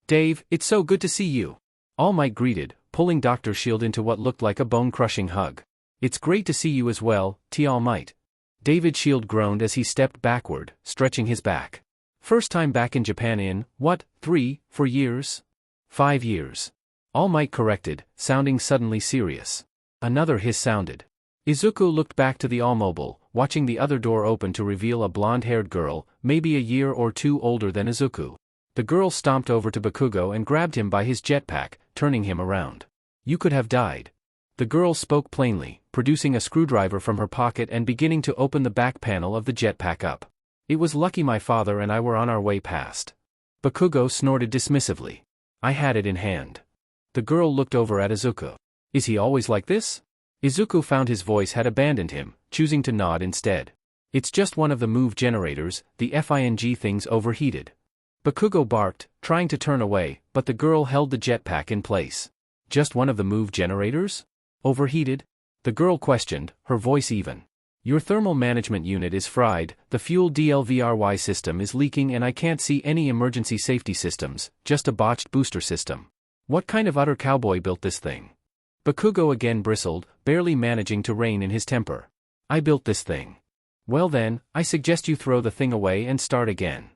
Dave, it's so good to see you." All Might greeted, pulling Dr. Shield into what looked like a bone-crushing hug. "It's great to see you as well, T. All Might." David Shield groaned as he stepped backward, stretching his back. "First time back in Japan in, what, 4 years? 5 years. All Might corrected, sounding suddenly serious. Another hiss sounded. Izuku looked back to the All-Mobile, watching the other door open to reveal a blonde-haired girl, maybe a year or two older than Izuku. The girl stomped over to Bakugo and grabbed him by his jetpack, turning him around. "You could have died." The girl spoke plainly, producing a screwdriver from her pocket and beginning to open the back panel of the jetpack up. "It was lucky my father and I were on our way past." Bakugo snorted dismissively. "I had it in hand." The girl looked over at Izuku. "Is he always like this?" Izuku found his voice had abandoned him, choosing to nod instead. "It's just one of the move generators, the FING thing's overheated." Bakugo barked, trying to turn away, but the girl held the jetpack in place. "Just one of the move generators? Overheated?" The girl questioned, her voice even. "Your thermal management unit is fried, the fuel DLVRY system is leaking and I can't see any emergency safety systems, just a botched booster system. What kind of utter cowboy built this thing?" Bakugo again bristled, barely managing to rein in his temper. "I built this thing." "Well then, I suggest you throw the thing away and start again."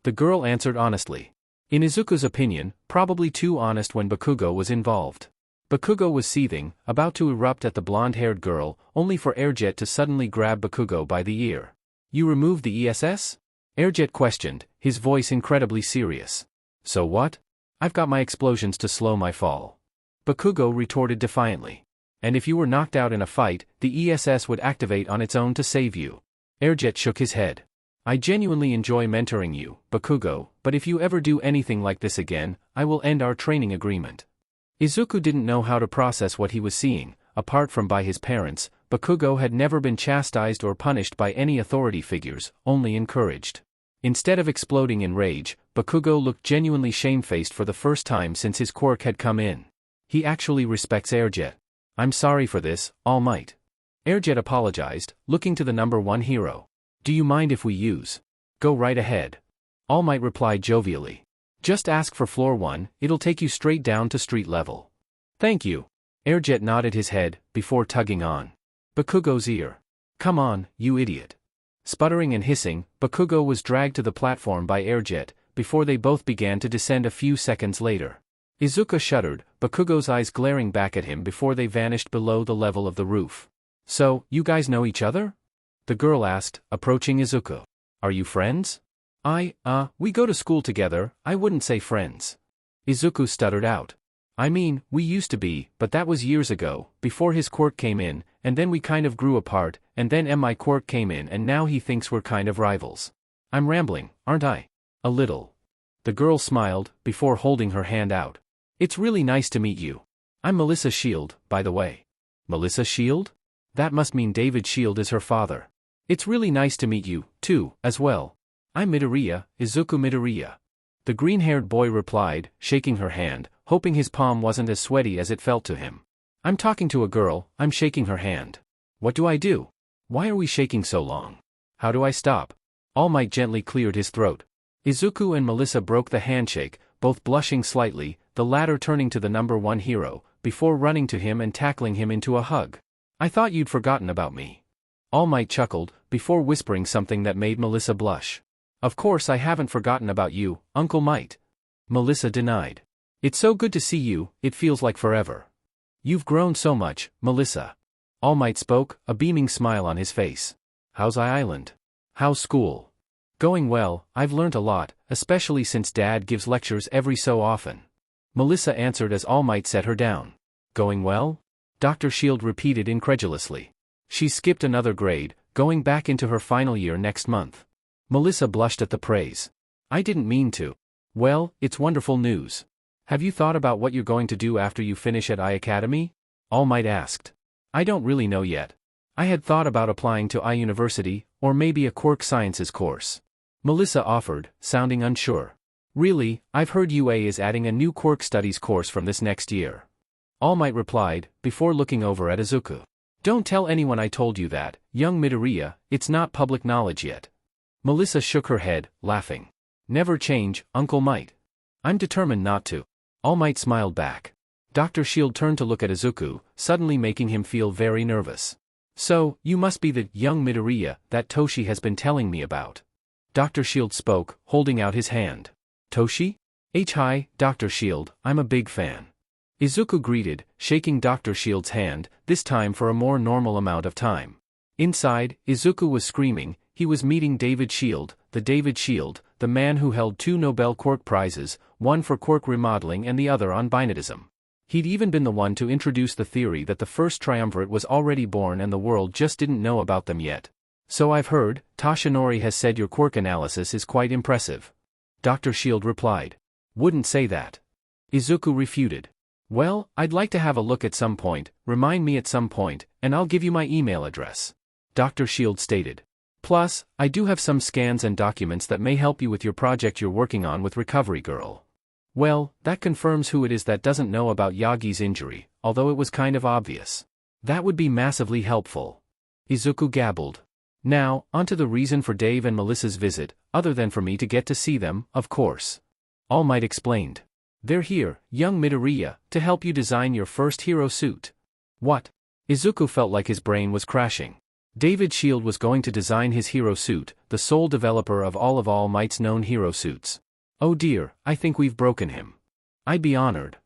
The girl answered honestly. In Izuku's opinion, probably too honest when Bakugo was involved. Bakugo was seething, about to erupt at the blonde-haired girl, only for Airjet to suddenly grab Bakugo by the ear. "You removed the ESS?" Airjet questioned, his voice incredibly serious. "So what? I've got my explosions to slow my fall." Bakugo retorted defiantly. "And if you were knocked out in a fight, the ESS would activate on its own to save you." Airjet shook his head. "I genuinely enjoy mentoring you, Bakugo, but if you ever do anything like this again, I will end our training agreement." Izuku didn't know how to process what he was seeing. Apart from by his parents, Bakugo had never been chastised or punished by any authority figures, only encouraged. Instead of exploding in rage, Bakugo looked genuinely shamefaced for the first time since his quirk had come in. He actually respects Airjet. "I'm sorry for this, All Might." Airjet apologized, looking to the number 1 hero. "Do you mind if we use?" "Go right ahead." All Might replied jovially. "Just ask for floor 1, it'll take you straight down to street level." "Thank you." Airjet nodded his head, before tugging on Bakugo's ear. "Come on, you idiot." Sputtering and hissing, Bakugo was dragged to the platform by Airjet, before they both began to descend a few seconds later. Izuku shuddered, Bakugo's eyes glaring back at him before they vanished below the level of the roof. So, you guys know each other? The girl asked, approaching Izuku. Are you friends? We go to school together, I wouldn't say friends. Izuku stuttered out. I mean, we used to be, but that was years ago, before his quirk came in, and then we kind of grew apart, and then my quirk came in and now he thinks we're kind of rivals. I'm rambling, aren't I? A little. The girl smiled, before holding her hand out. It's really nice to meet you. I'm Melissa Shield, by the way. Melissa Shield? That must mean David Shield is her father. It's really nice to meet you, too, as well. I'm Midoriya, Izuku Midoriya. The green-haired boy replied, shaking her hand, hoping his palm wasn't as sweaty as it felt to him. I'm talking to a girl, I'm shaking her hand. What do I do? Why are we shaking so long? How do I stop? All Might gently cleared his throat. Izuku and Melissa broke the handshake, both blushing slightly, the latter turning to the number one hero, before running to him and tackling him into a hug. I thought you'd forgotten about me. All Might chuckled, before whispering something that made Melissa blush. Of course I haven't forgotten about you, Uncle Might. Melissa denied. It's so good to see you, it feels like forever. You've grown so much, Melissa. All Might spoke, a beaming smile on his face. How's Island? How's school? Going well, I've learnt a lot, especially since Dad gives lectures every so often. Melissa answered as All Might set her down. Going well? Dr. Shield repeated incredulously. She skipped another grade, going back into her final year next month. Melissa blushed at the praise. I didn't mean to. Well, it's wonderful news. Have you thought about what you're going to do after you finish at Academy? All Might asked. I don't really know yet. I had thought about applying to University, or maybe a Quirk Sciences course. Melissa offered, sounding unsure. Really, I've heard UA is adding a new Quirk Studies course from this next year. All Might replied, before looking over at Izuku. Don't tell anyone I told you that, young Midoriya, it's not public knowledge yet. Melissa shook her head, laughing. Never change, Uncle Might. I'm determined not to. All Might smiled back. Dr. Shield turned to look at Izuku, suddenly making him feel very nervous. So, you must be the young Midoriya that Toshi has been telling me about. Dr. Shield spoke, holding out his hand. Toshi? Hi, Dr. Shield, I'm a big fan. Izuku greeted, shaking Dr. Shield's hand, this time for a more normal amount of time. Inside, Izuku was screaming, he was meeting David Shield, the man who held 2 Nobel Quirk Prizes, one for quirk remodeling and the other on binatism. He'd even been the one to introduce the theory that the first triumvirate was already born and the world just didn't know about them yet. So I've heard, Toshinori has said your quirk analysis is quite impressive. Dr. Shield replied. Wouldn't say that. Izuku refuted. Well, I'd like to have a look at some point, remind me at some point, and I'll give you my email address. Dr. Shield stated. Plus, I do have some scans and documents that may help you with your project you're working on with Recovery Girl. Well, that confirms who it is that doesn't know about Yagi's injury, although it was kind of obvious. That would be massively helpful. Izuku gabbled. Now, onto the reason for Dave and Melissa's visit, other than for me to get to see them, of course. All Might explained. They're here, young Midoriya, to help you design your first hero suit. What? Izuku felt like his brain was crashing. David Shield was going to design his hero suit, the sole developer of All Might's known hero suits. Oh dear, I think we've broken him. I'd be honored.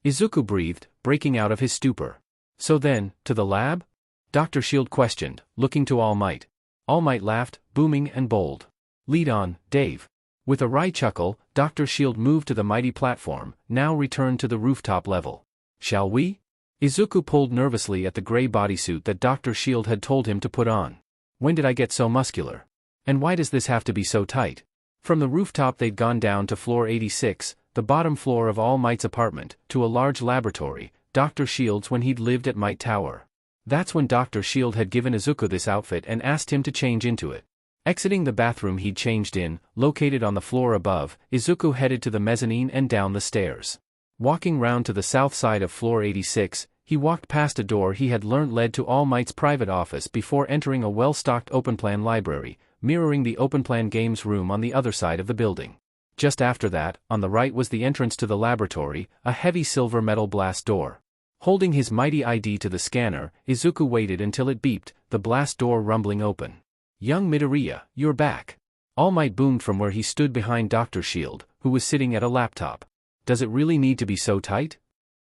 Izuku breathed, breaking out of his stupor. So then, to the lab? Dr. Shield questioned, looking to All Might. All Might laughed, booming and bold. Lead on, Dave. With a wry chuckle, Dr. Shield moved to the mighty platform, now returned to the rooftop level. Shall we? Izuku pulled nervously at the gray bodysuit that Dr. Shield had told him to put on. When did I get so muscular? And why does this have to be so tight? From the rooftop they'd gone down to floor 86, the bottom floor of All Might's apartment, to a large laboratory, Dr. Shield's when he'd lived at Might Tower. That's when Dr. Shield had given Izuku this outfit and asked him to change into it. Exiting the bathroom he'd changed in, located on the floor above, Izuku headed to the mezzanine and down the stairs. Walking round to the south side of floor 86, he walked past a door he had learnt led to All Might's private office before entering a well-stocked open-plan library, mirroring the open-plan games room on the other side of the building. Just after that, on the right was the entrance to the laboratory, a heavy silver metal blast door. Holding his mighty ID to the scanner, Izuku waited until it beeped, the blast door rumbling open. Young Midoriya, you're back. All Might boomed from where he stood behind Dr. Shield, who was sitting at a laptop. Does it really need to be so tight?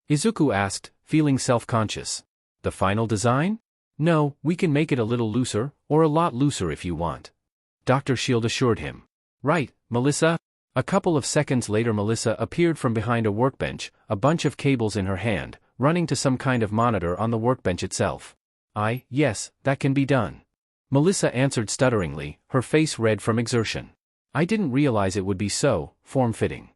Izuku asked, feeling self-conscious. The final design? No, we can make it a little looser, or a lot looser if you want. Dr. Shield assured him. Right, Melissa? A couple of seconds later Melissa appeared from behind a workbench, a bunch of cables in her hand, running to some kind of monitor on the workbench itself. Yes, that can be done. Melissa answered stutteringly, her face red from exertion. I didn't realize it would be so form-fitting.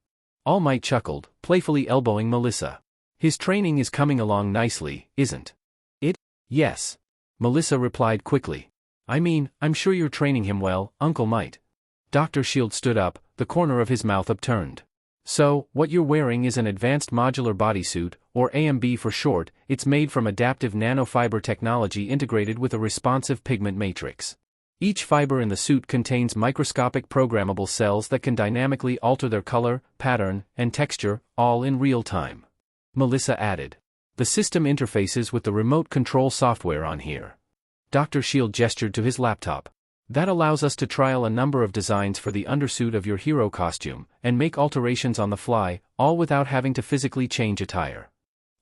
All Might chuckled, playfully elbowing Melissa. His training is coming along nicely, isn't it? Yes. Melissa replied quickly. I mean, I'm sure you're training him well, Uncle Might. Dr. Shield stood up, the corner of his mouth upturned. So, what you're wearing is an advanced modular bodysuit, or AMB for short. It's made from adaptive nanofiber technology integrated with a responsive pigment matrix. Each fiber in the suit contains microscopic programmable cells that can dynamically alter their color, pattern, and texture, all in real time. Melissa added. The system interfaces with the remote control software on here. Dr. Shield gestured to his laptop. That allows us to trial a number of designs for the undersuit of your hero costume, and make alterations on the fly, all without having to physically change attire.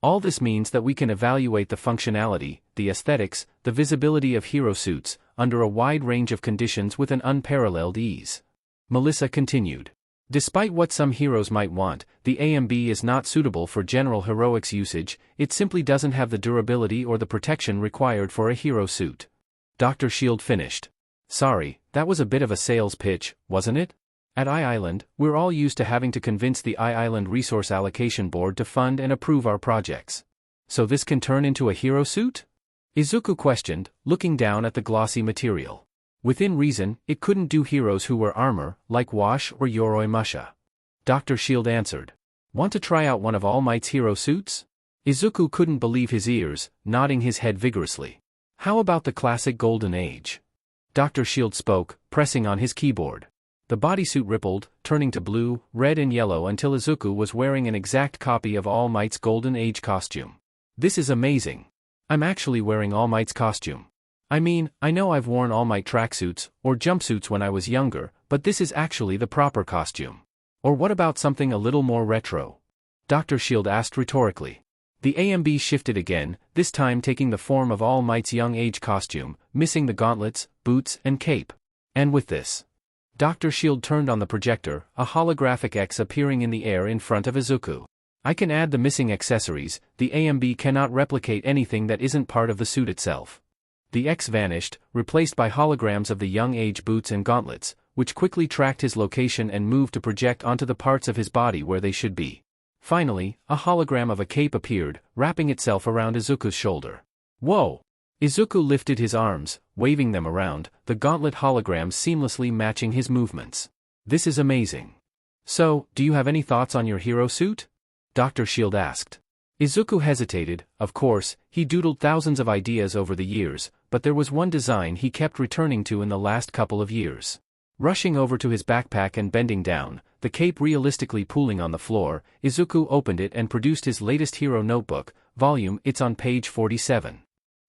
All this means that we can evaluate the functionality, the aesthetics, the visibility of hero suits, under a wide range of conditions with an unparalleled ease. Melissa continued. Despite what some heroes might want, the AMB is not suitable for general heroics usage. It simply doesn't have the durability or the protection required for a hero suit. Dr. Shield finished. Sorry, that was a bit of a sales pitch, wasn't it? At I-Island, we're all used to having to convince the I-Island Resource Allocation Board to fund and approve our projects. So this can turn into a hero suit? Izuku questioned, looking down at the glossy material. Within reason, it couldn't do heroes who wear armor, like Wash or Yoroi Musha. Dr. Shield answered. Want to try out one of All Might's hero suits? Izuku couldn't believe his ears, nodding his head vigorously. How about the classic Golden Age? Dr. Shield spoke, pressing on his keyboard. The bodysuit rippled, turning to blue, red and yellow until Izuku was wearing an exact copy of All Might's Golden Age costume. This is amazing. I'm actually wearing All Might's costume. I mean, I know I've worn All Might tracksuits, or jumpsuits when I was younger, but this is actually the proper costume. Or what about something a little more retro? Dr. Shield asked rhetorically. The AMB shifted again, this time taking the form of All Might's young age costume, missing the gauntlets, boots, and cape. And with this, Dr. Shield turned on the projector, a holographic X appearing in the air in front of Izuku. I can add the missing accessories. The AMB cannot replicate anything that isn't part of the suit itself. The X vanished, replaced by holograms of the young age boots and gauntlets, which quickly tracked his location and moved to project onto the parts of his body where they should be. Finally, a hologram of a cape appeared, wrapping itself around Izuku's shoulder. Whoa! Izuku lifted his arms, waving them around, the gauntlet holograms seamlessly matching his movements. This is amazing. So, do you have any thoughts on your hero suit? Dr. Shield asked. Izuku hesitated. Of course, he doodled thousands of ideas over the years, but there was one design he kept returning to in the last couple of years. Rushing over to his backpack and bending down, the cape realistically pooling on the floor, Izuku opened it and produced his latest hero notebook, volume. It's on page 47.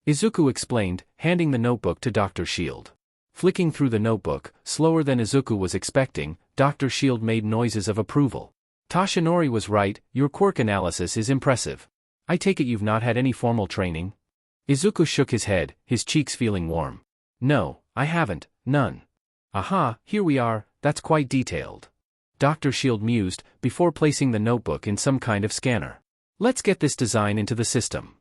Izuku explained, handing the notebook to Dr. Shield. Flicking through the notebook, slower than Izuku was expecting, Dr. Shield made noises of approval. Tashinori was right, your quirk analysis is impressive. I take it you've not had any formal training? Izuku shook his head, his cheeks feeling warm. No, I haven't, none. Aha, here we are, that's quite detailed. Dr. Shield mused, before placing the notebook in some kind of scanner. Let's get this design into the system.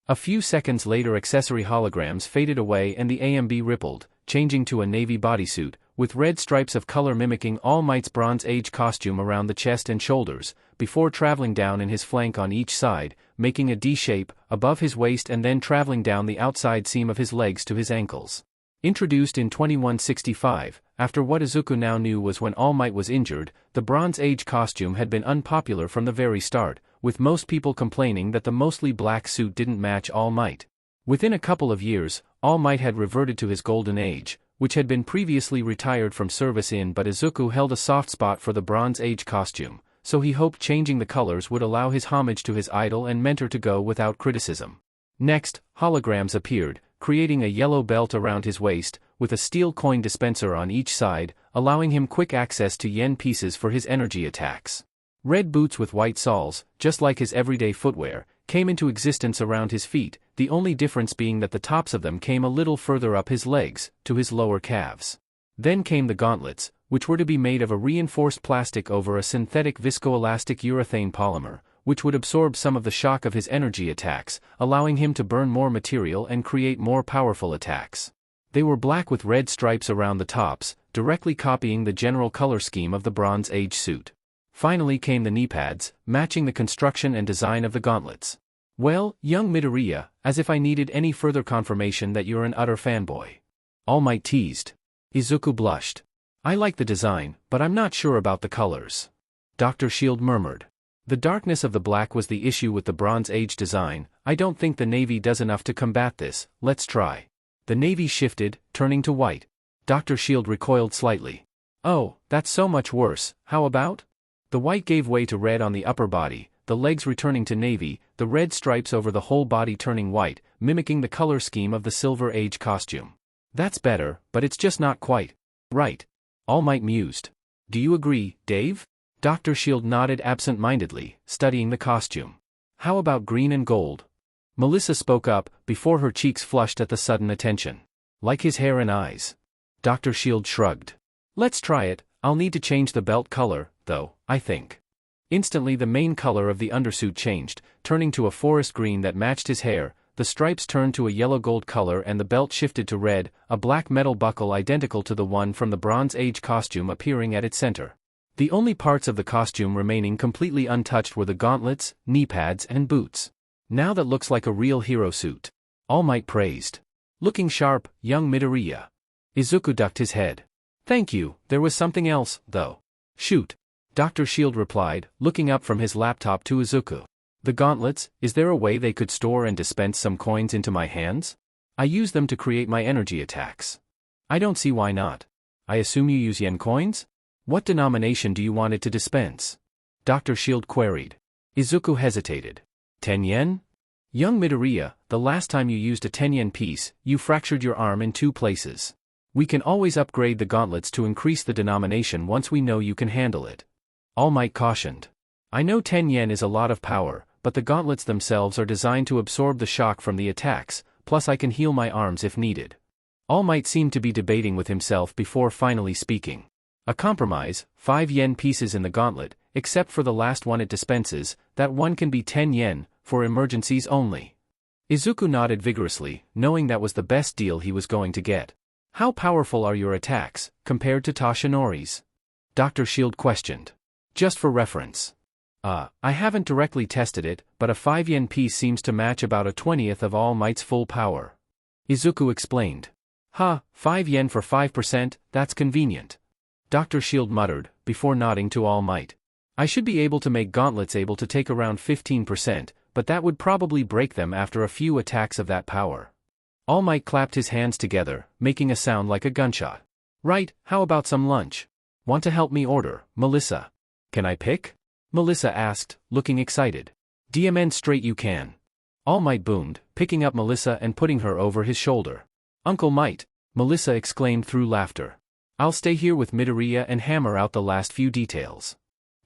A few seconds later accessory holograms faded away and the AMB rippled, changing to a navy bodysuit, with red stripes of color mimicking All Might's Bronze Age costume around the chest and shoulders, before traveling down in his flank on each side, making a D shape, above his waist and then traveling down the outside seam of his legs to his ankles. Introduced in 2165, after what Izuku now knew was when All Might was injured, the Bronze Age costume had been unpopular from the very start, with most people complaining that the mostly black suit didn't match All Might. Within a couple of years, All Might had reverted to his Golden Age, which had been previously retired from service but Izuku held a soft spot for the Bronze Age costume, so he hoped changing the colors would allow his homage to his idol and mentor to go without criticism. Next, holograms appeared, creating a yellow belt around his waist, with a steel coin dispenser on each side, allowing him quick access to yen pieces for his energy attacks. Red boots with white soles, just like his everyday footwear, came into existence around his feet, the only difference being that the tops of them came a little further up his legs, to his lower calves. Then came the gauntlets, which were to be made of a reinforced plastic over a synthetic viscoelastic urethane polymer, which would absorb some of the shock of his energy attacks, allowing him to burn more material and create more powerful attacks. They were black with red stripes around the tops, directly copying the general color scheme of the Bronze Age suit. Finally came the knee pads, matching the construction and design of the gauntlets. Well, young Midoriya, as if I needed any further confirmation that you're an utter fanboy. All Might teased. Izuku blushed. I like the design, but I'm not sure about the colors. Dr. Shield murmured. The darkness of the black was the issue with the Bronze Age design. I don't think the Navy does enough to combat this, let's try. The Navy shifted, turning to white. Dr. Shield recoiled slightly. Oh, that's so much worse, how about? The white gave way to red on the upper body, the legs returning to navy, the red stripes over the whole body turning white, mimicking the color scheme of the Silver Age costume. That's better, but it's just not quite right. All Might mused. Do you agree, Dave? Dr. Shield nodded absent-mindedly, studying the costume. How about green and gold? Melissa spoke up, before her cheeks flushed at the sudden attention. Like his hair and eyes. Dr. Shield shrugged. Let's try it. I'll need to change the belt color, though, I think. Instantly the main color of the undersuit changed, turning to a forest green that matched his hair, the stripes turned to a yellow-gold color and the belt shifted to red, a black metal buckle identical to the one from the Bronze Age costume appearing at its center. The only parts of the costume remaining completely untouched were the gauntlets, knee pads and boots. Now that looks like a real hero suit. All Might praised. Looking sharp, young Midoriya. Izuku ducked his head. Thank you, there was something else, though. Shoot. Dr. Shield replied, looking up from his laptop to Izuku. The gauntlets, is there a way they could store and dispense some coins into my hands? I use them to create my energy attacks. I don't see why not. I assume you use yen coins? What denomination do you want it to dispense? Dr. Shield queried. Izuku hesitated. 10 yen? Young Midoriya, the last time you used a 10 yen piece, you fractured your arm in 2 places. We can always upgrade the gauntlets to increase the denomination once we know you can handle it. All Might cautioned. I know 10 yen is a lot of power, but the gauntlets themselves are designed to absorb the shock from the attacks, plus I can heal my arms if needed. All Might seemed to be debating with himself before finally speaking. A compromise, 5 yen pieces in the gauntlet, except for the last one it dispenses, that one can be 10 yen, for emergencies only. Izuku nodded vigorously, knowing that was the best deal he was going to get. How powerful are your attacks, compared to Toshinori's? Dr. Shield questioned. Just for reference. I haven't directly tested it, but a 5 yen piece seems to match about a 20th of All Might's full power. Izuku explained. 5 yen for 5%, that's convenient. Dr. Shield muttered, before nodding to All Might. I should be able to make gauntlets able to take around 15%, but that would probably break them after a few attacks of that power. All Might clapped his hands together, making a sound like a gunshot. Right, how about some lunch? Want to help me order, Melissa? Can I pick? Melissa asked, looking excited. DMN straight you can. All Might boomed, picking up Melissa and putting her over his shoulder. Uncle Might, Melissa exclaimed through laughter. I'll stay here with Midoriya and hammer out the last few details.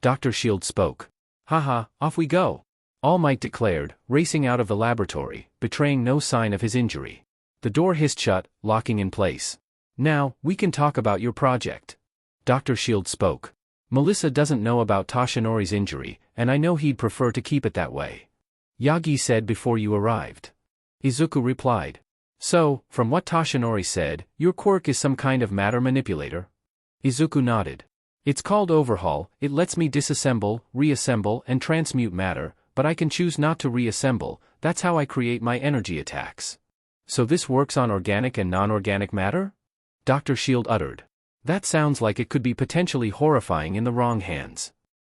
Dr. Shield spoke. Haha, off we go. All Might declared, racing out of the laboratory, betraying no sign of his injury. The door hissed shut, locking in place. Now, we can talk about your project. Dr. Shield spoke. Melissa doesn't know about Toshinori's injury, and I know he'd prefer to keep it that way. Yagi said before you arrived. Izuku replied. So, from what Toshinori said, your quirk is some kind of matter manipulator? Izuku nodded. It's called Overhaul, it lets me disassemble, reassemble and transmute matter, but I can choose not to reassemble, that's how I create my energy attacks. So this works on organic and non-organic matter? Dr. Shield uttered. That sounds like it could be potentially horrifying in the wrong hands.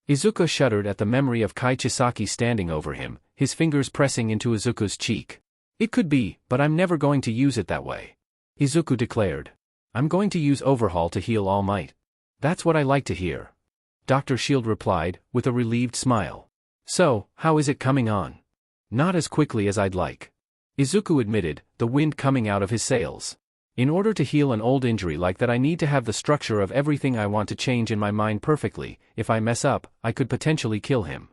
Izuku shuddered at the memory of Kai Chisaki standing over him, his fingers pressing into Izuku's cheek. It could be, but I'm never going to use it that way. Izuku declared. I'm going to use Overhaul to heal All Might. That's what I like to hear. Dr. Shield replied, with a relieved smile. So, how is it coming on? Not as quickly as I'd like. Izuku admitted, the wind coming out of his sails. In order to heal an old injury like that, I need to have the structure of everything I want to change in my mind perfectly. If I mess up, I could potentially kill him.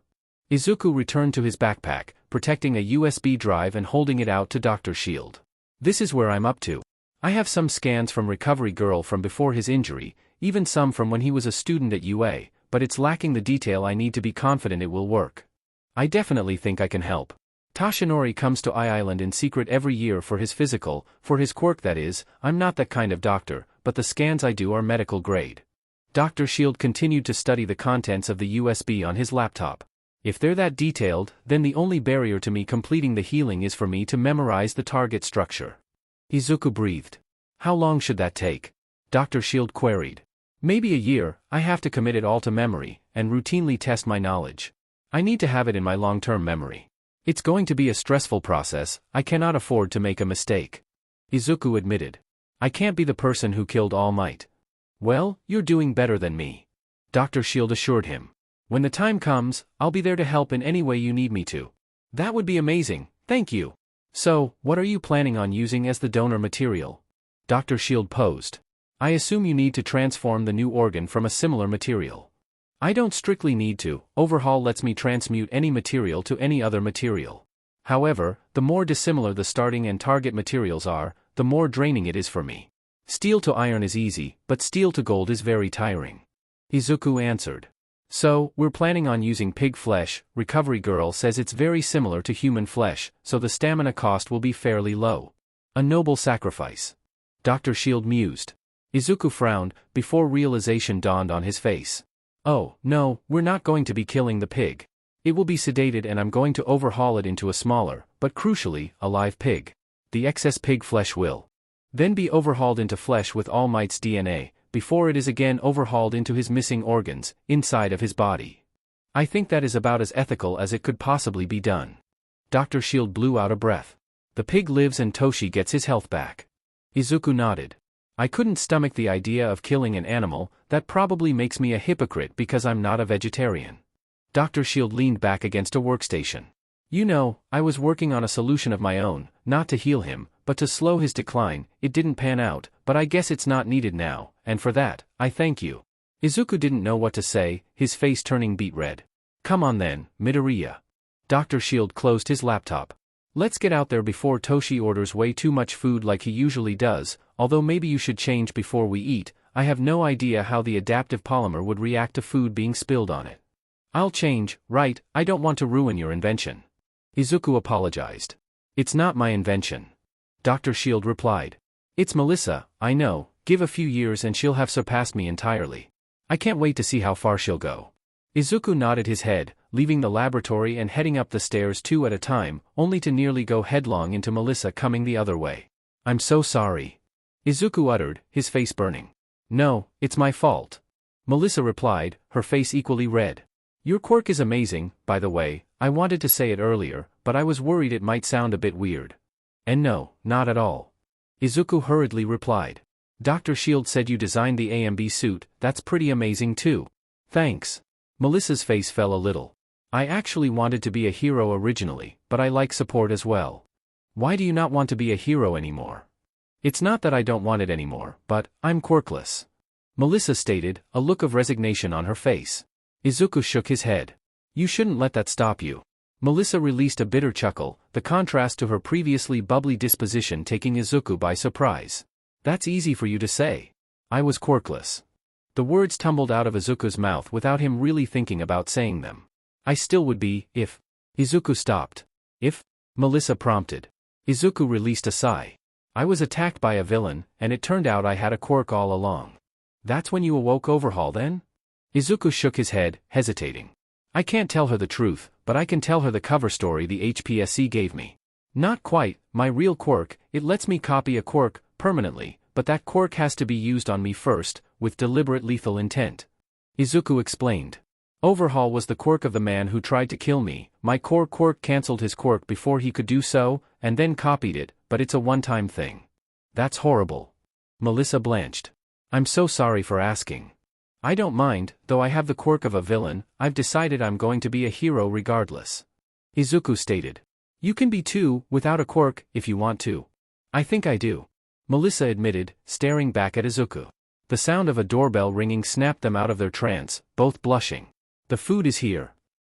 Izuku returned to his backpack, protecting a USB drive and holding it out to Dr. Shield. This is where I'm up to. I have some scans from Recovery Girl from before his injury, even some from when he was a student at UA, but it's lacking the detail I need to be confident it will work. I definitely think I can help. Toshinori comes to Island in secret every year for his physical, for his quirk that is. I'm not that kind of doctor, but the scans I do are medical grade. Dr. Shield continued to study the contents of the USB on his laptop. If they're that detailed, then the only barrier to me completing the healing is for me to memorize the target structure. Izuku breathed. How long should that take? Dr. Shield queried. Maybe a year. I have to commit it all to memory, and routinely test my knowledge. I need to have it in my long-term memory. It's going to be a stressful process. I cannot afford to make a mistake. Izuku admitted. I can't be the person who killed All Might. Well, you're doing better than me. Dr. Shield assured him. When the time comes, I'll be there to help in any way you need me to. That would be amazing, thank you. So, what are you planning on using as the donor material? Dr. Shield posed. I assume you need to transform the new organ from a similar material. I don't strictly need to. Overhaul lets me transmute any material to any other material. However, the more dissimilar the starting and target materials are, the more draining it is for me. Steel to iron is easy, but steel to gold is very tiring. Izuku answered. So, we're planning on using pig flesh. Recovery Girl says it's very similar to human flesh, so the stamina cost will be fairly low. A noble sacrifice. Dr. Shield mused. Izuku frowned, before realization dawned on his face. Oh, no, we're not going to be killing the pig. It will be sedated and I'm going to overhaul it into a smaller, but crucially, alive pig. The excess pig flesh will then be overhauled into flesh with All Might's DNA, before it is again overhauled into his missing organs, inside of his body. I think that is about as ethical as it could possibly be done. Dr. Shield blew out a breath. The pig lives and Toshi gets his health back. Izuku nodded. I couldn't stomach the idea of killing an animal. That probably makes me a hypocrite because I'm not a vegetarian. Dr. Shield leaned back against a workstation. You know, I was working on a solution of my own, not to heal him, but to slow his decline. It didn't pan out, but I guess it's not needed now, and for that, I thank you. Izuku didn't know what to say, his face turning beet red. Come on then, Midoriya. Dr. Shield closed his laptop. Let's get out there before Toshi orders way too much food like he usually does, although maybe you should change before we eat. I have no idea how the adaptive polymer would react to food being spilled on it. I'll change, right? I don't want to ruin your invention. Izuku apologized. It's not my invention. Dr. Shield replied. It's Melissa, I know, give a few years and she'll have surpassed me entirely. I can't wait to see how far she'll go. Izuku nodded his head, leaving the laboratory and heading up the stairs two at a time, only to nearly go headlong into Melissa coming the other way. I'm so sorry. Izuku uttered, his face burning. No, it's my fault. Melissa replied, her face equally red. Your quirk is amazing, by the way. I wanted to say it earlier, but I was worried it might sound a bit weird. And no, not at all. Izuku hurriedly replied. Dr. Shield said you designed the AMB suit. That's pretty amazing too. Thanks. Melissa's face fell a little. I actually wanted to be a hero originally, but I like support as well. Why do you not want to be a hero anymore? It's not that I don't want it anymore, but I'm quirkless. Melissa stated, a look of resignation on her face. Izuku shook his head. You shouldn't let that stop you. Melissa released a bitter chuckle, the contrast to her previously bubbly disposition taking Izuku by surprise. That's easy for you to say. I was quirkless. The words tumbled out of Izuku's mouth without him really thinking about saying them. I still would be, if... Izuku stopped. If? Melissa prompted. Izuku released a sigh. I was attacked by a villain, and it turned out I had a quirk all along. That's when you awoke Overhaul then? Izuku shook his head, hesitating. I can't tell her the truth, but I can tell her the cover story the HPSC gave me. Not quite, my real quirk. It lets me copy a quirk, permanently, but that quirk has to be used on me first, with deliberate lethal intent. Izuku explained. Overhaul was the quirk of the man who tried to kill me. My core quirk cancelled his quirk before he could do so, and then copied it, but it's a one-time thing. That's horrible. Melissa blanched. I'm so sorry for asking. I don't mind, though I have the quirk of a villain. I've decided I'm going to be a hero regardless. Izuku stated. You can be too, without a quirk, if you want to. I think I do. Melissa admitted, staring back at Izuku. The sound of a doorbell ringing snapped them out of their trance, both blushing. The food is here.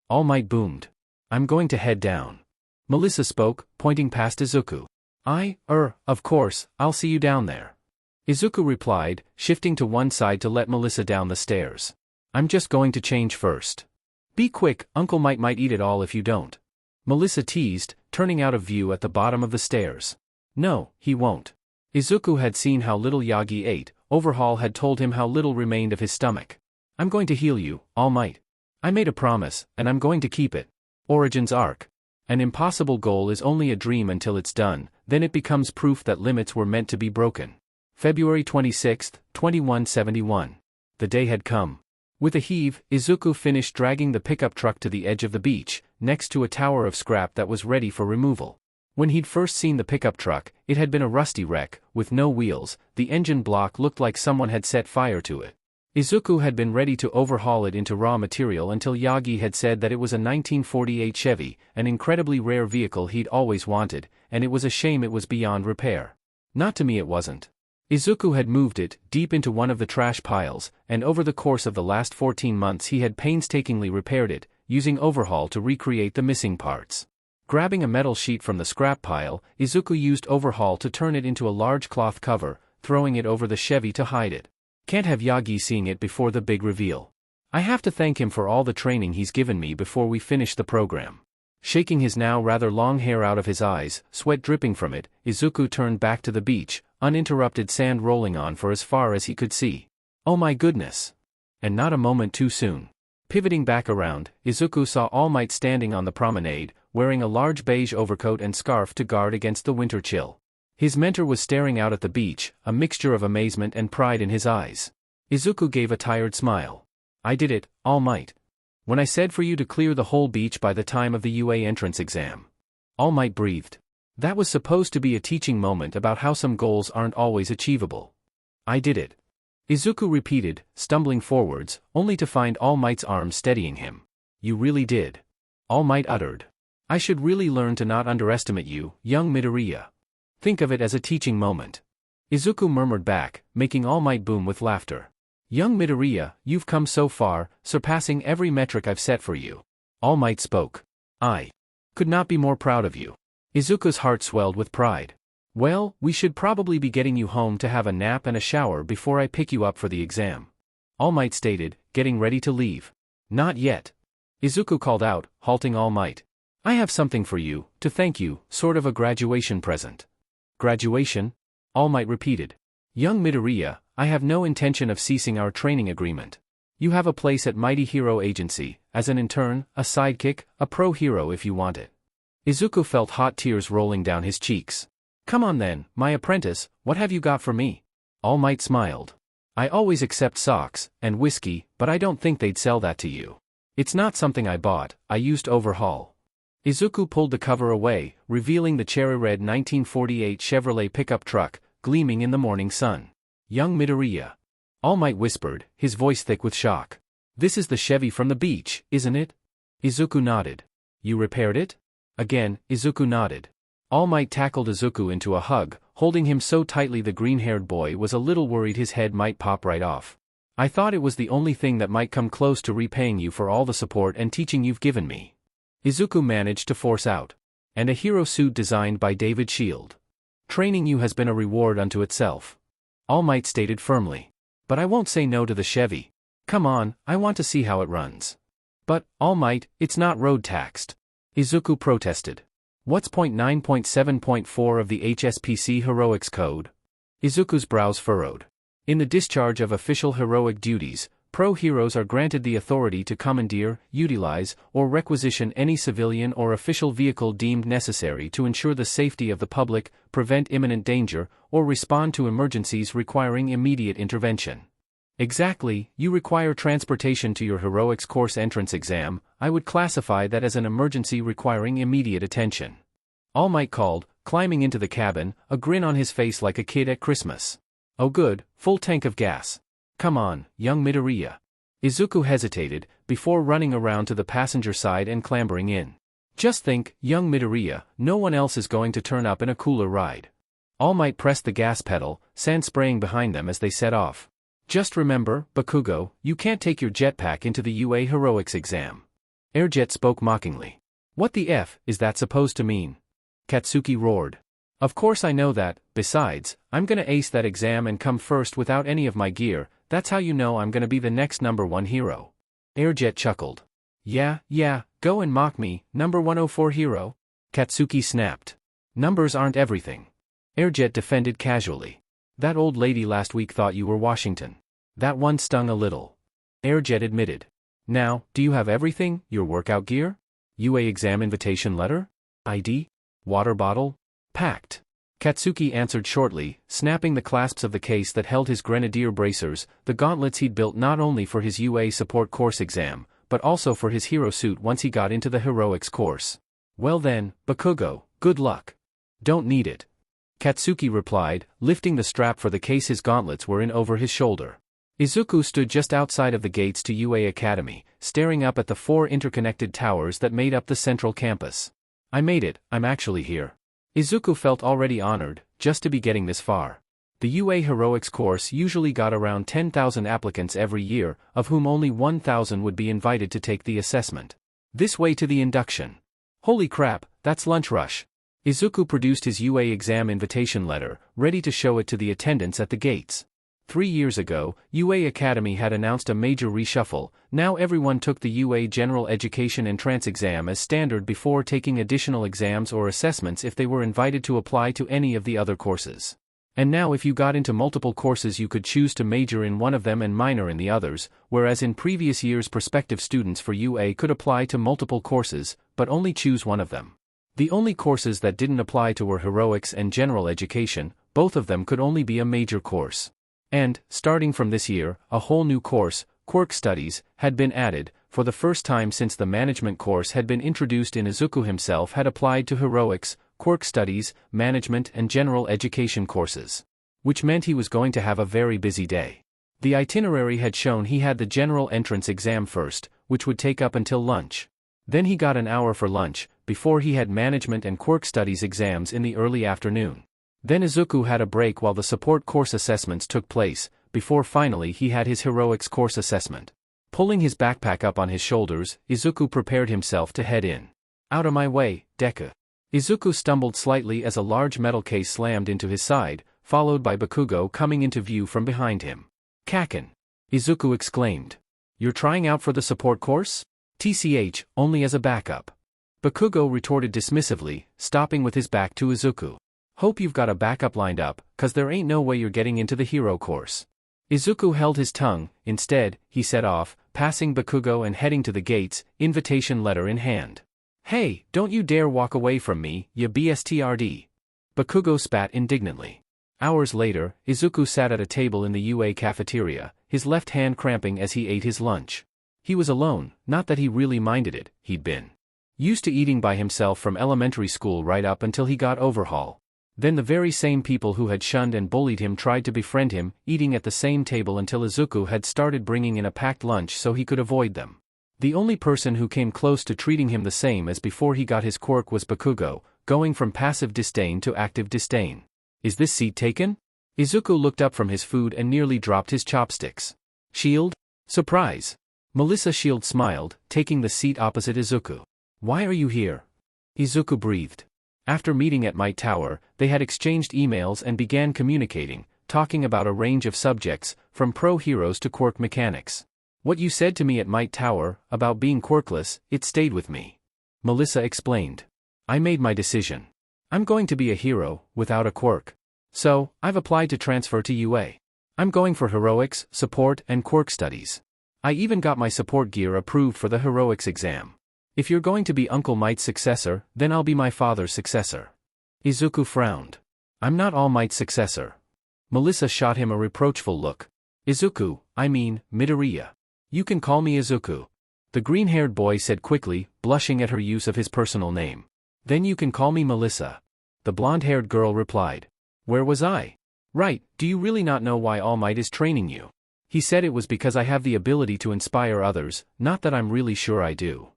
All Might boomed. I'm going to head down. Melissa spoke, pointing past Izuku. Of course, I'll see you down there. Izuku replied, shifting to one side to let Melissa down the stairs. I'm just going to change first. Be quick, Uncle might eat it all if you don't. Melissa teased, turning out of view at the bottom of the stairs. No, he won't. Izuku had seen how little Yagi ate. Overhaul had told him how little remained of his stomach. I'm going to heal you, All Might. I made a promise, and I'm going to keep it. Origins Arc. An impossible goal is only a dream until it's done, then it becomes proof that limits were meant to be broken. February 26, 2171. The day had come. With a heave, Izuku finished dragging the pickup truck to the edge of the beach, next to a tower of scrap that was ready for removal. When he'd first seen the pickup truck, it had been a rusty wreck, with no wheels. The engine block looked like someone had set fire to it. Izuku had been ready to overhaul it into raw material until Yagi had said that it was a 1948 Chevy, an incredibly rare vehicle he'd always wanted, and it was a shame it was beyond repair. Not to me it wasn't. Izuku had moved it deep into one of the trash piles, and over the course of the last 14 months he had painstakingly repaired it, using Overhaul to recreate the missing parts. Grabbing a metal sheet from the scrap pile, Izuku used Overhaul to turn it into a large cloth cover, throwing it over the Chevy to hide it. Can't have Yagi seeing it before the big reveal. I have to thank him for all the training he's given me before we finish the program. Shaking his now rather long hair out of his eyes, sweat dripping from it, Izuku turned back to the beach, uninterrupted sand rolling on for as far as he could see. Oh my goodness! And not a moment too soon. Pivoting back around, Izuku saw All Might standing on the promenade, wearing a large beige overcoat and scarf to guard against the winter chill. His mentor was staring out at the beach, a mixture of amazement and pride in his eyes. Izuku gave a tired smile. I did it, All Might. When I said for you to clear the whole beach by the time of the UA entrance exam. All Might breathed. That was supposed to be a teaching moment about how some goals aren't always achievable. I did it. Izuku repeated, stumbling forwards, only to find All Might's arm steadying him. You really did. All Might uttered. I should really learn to not underestimate you, young Midoriya. Think of it as a teaching moment. Izuku murmured back, making All Might boom with laughter. Young Midoriya, you've come so far, surpassing every metric I've set for you. All Might spoke. I could not be more proud of you. Izuku's heart swelled with pride. Well, we should probably be getting you home to have a nap and a shower before I pick you up for the exam. All Might stated, getting ready to leave. Not yet. Izuku called out, halting All Might. I have something for you, to thank you, sort of a graduation present. Graduation? All Might repeated. Young Midoriya, I have no intention of ceasing our training agreement. You have a place at Mighty Hero Agency, as an intern, a sidekick, a pro hero if you want it. Izuku felt hot tears rolling down his cheeks. Come on then, my apprentice, what have you got for me? All Might smiled. I always accept socks, and whiskey, but I don't think they'd sell that to you. It's not something I bought, I used Overhaul. Izuku pulled the cover away, revealing the cherry-red 1948 Chevrolet pickup truck, gleaming in the morning sun. Young Midoriya. All Might whispered, his voice thick with shock. This is the Chevy from the beach, isn't it? Izuku nodded. You repaired it? Again, Izuku nodded. All Might tackled Izuku into a hug, holding him so tightly the green-haired boy was a little worried his head might pop right off. I thought it was the only thing that might come close to repaying you for all the support and teaching you've given me. Izuku managed to force out. And a hero suit designed by David Shield. Training you has been a reward unto itself. All Might stated firmly. But I won't say no to the Chevy. Come on, I want to see how it runs. But, All Might, it's not road taxed. Izuku protested. What's point 9.7.4 of the HSPC Heroics Code? Izuku's brows furrowed. In the discharge of official heroic duties, pro-heroes are granted the authority to commandeer, utilize, or requisition any civilian or official vehicle deemed necessary to ensure the safety of the public, prevent imminent danger, or respond to emergencies requiring immediate intervention. Exactly, you require transportation to your heroics course entrance exam. I would classify that as an emergency requiring immediate attention. All Might called, climbing into the cabin, a grin on his face like a kid at Christmas. Oh good, full tank of gas. Come on, young Midoriya. Izuku hesitated, before running around to the passenger side and clambering in. Just think, young Midoriya, no one else is going to turn up in a cooler ride. All Might pressed the gas pedal, sand spraying behind them as they set off. Just remember, Bakugo, you can't take your jetpack into the UA Heroics exam. Airjet spoke mockingly. What the F is that supposed to mean? Katsuki roared. Of course I know that, besides, I'm gonna ace that exam and come first without any of my gear, that's how you know I'm gonna be the next #1 hero. Airjet chuckled. Yeah, go and mock me, number 104 hero. Katsuki snapped. Numbers aren't everything. Airjet defended casually. That old lady last week thought you were Washington. That one stung a little. Airjet admitted. Now, do you have everything, your workout gear? UA exam invitation letter? ID? Water bottle? Packed. Katsuki answered shortly, snapping the clasps of the case that held his grenadier bracers, the gauntlets he'd built not only for his UA support course exam, but also for his hero suit once he got into the heroics course. Well then, Bakugo, good luck. Don't need it. Katsuki replied, lifting the strap for the case his gauntlets were in over his shoulder. Izuku stood just outside of the gates to UA Academy, staring up at the 4 interconnected towers that made up the central campus. I made it, I'm actually here. Izuku felt already honored, just to be getting this far. The UA Heroics course usually got around 10,000 applicants every year, of whom only 1,000 would be invited to take the assessment. This way to the induction. Holy crap, that's lunch rush. Izuku produced his UA exam invitation letter, ready to show it to the attendants at the gates. 3 years ago, UA Academy had announced a major reshuffle. Now everyone took the UA General Education Entrance exam as standard before taking additional exams or assessments if they were invited to apply to any of the other courses. And now if you got into multiple courses you could choose to major in one of them and minor in the others, whereas in previous years prospective students for UA could apply to multiple courses, but only choose one of them. The only courses that didn't apply to were Heroics and General Education, both of them could only be a major course. And, starting from this year, a whole new course, Quirk Studies, had been added. For the first time since the management course had been introduced in Izuku himself had applied to Heroics, Quirk Studies, Management and General Education courses. Which meant he was going to have a very busy day. The itinerary had shown he had the General Entrance exam first, which would take up until lunch. Then he got an hour for lunch, before he had Management and Quirk Studies exams in the early afternoon. Then Izuku had a break while the support course assessments took place, before finally he had his Heroics course assessment. Pulling his backpack up on his shoulders, Izuku prepared himself to head in. Out of my way, Deku. Izuku stumbled slightly as a large metal case slammed into his side, followed by Bakugo coming into view from behind him. Kaken! Izuku exclaimed. You're trying out for the support course? TCH, only as a backup. Bakugo retorted dismissively, stopping with his back to Izuku. Hope you've got a backup lined up, cause there ain't no way you're getting into the hero course. Izuku held his tongue. Instead, he set off, passing Bakugo and heading to the gates, invitation letter in hand. Hey, don't you dare walk away from me, ya BSTRD. Bakugo spat indignantly. Hours later, Izuku sat at a table in the UA cafeteria, his left hand cramping as he ate his lunch. He was alone, not that he really minded it, he'd been used to eating by himself from elementary school right up until he got Overhaul. Then the very same people who had shunned and bullied him tried to befriend him, eating at the same table until Izuku had started bringing in a packed lunch so he could avoid them. The only person who came close to treating him the same as before he got his quirk was Bakugo, going from passive disdain to active disdain. Is this seat taken? Izuku looked up from his food and nearly dropped his chopsticks. Shield? Surprise! Melissa Shield smiled, taking the seat opposite Izuku. Why are you here? Izuku breathed. After meeting at Might Tower, they had exchanged emails and began communicating, talking about a range of subjects, from pro heroes to quirk mechanics. What you said to me at Might Tower, about being quirkless, it stayed with me. Melissa explained. I made my decision. I'm going to be a hero, without a quirk. So, I've applied to transfer to UA. I'm going for Heroics, Support and Quirk Studies. I even got my support gear approved for the Heroics exam. If you're going to be Uncle Might's successor, then I'll be my father's successor. Izuku frowned. I'm not All Might's successor. Melissa shot him a reproachful look. Izuku, I mean, Midoriya. You can call me Izuku. The green-haired boy said quickly, blushing at her use of his personal name. Then you can call me Melissa. The blonde-haired girl replied. Where was I? Right, do you really not know why All Might is training you? He said it was because I have the ability to inspire others, not that I'm really sure I do.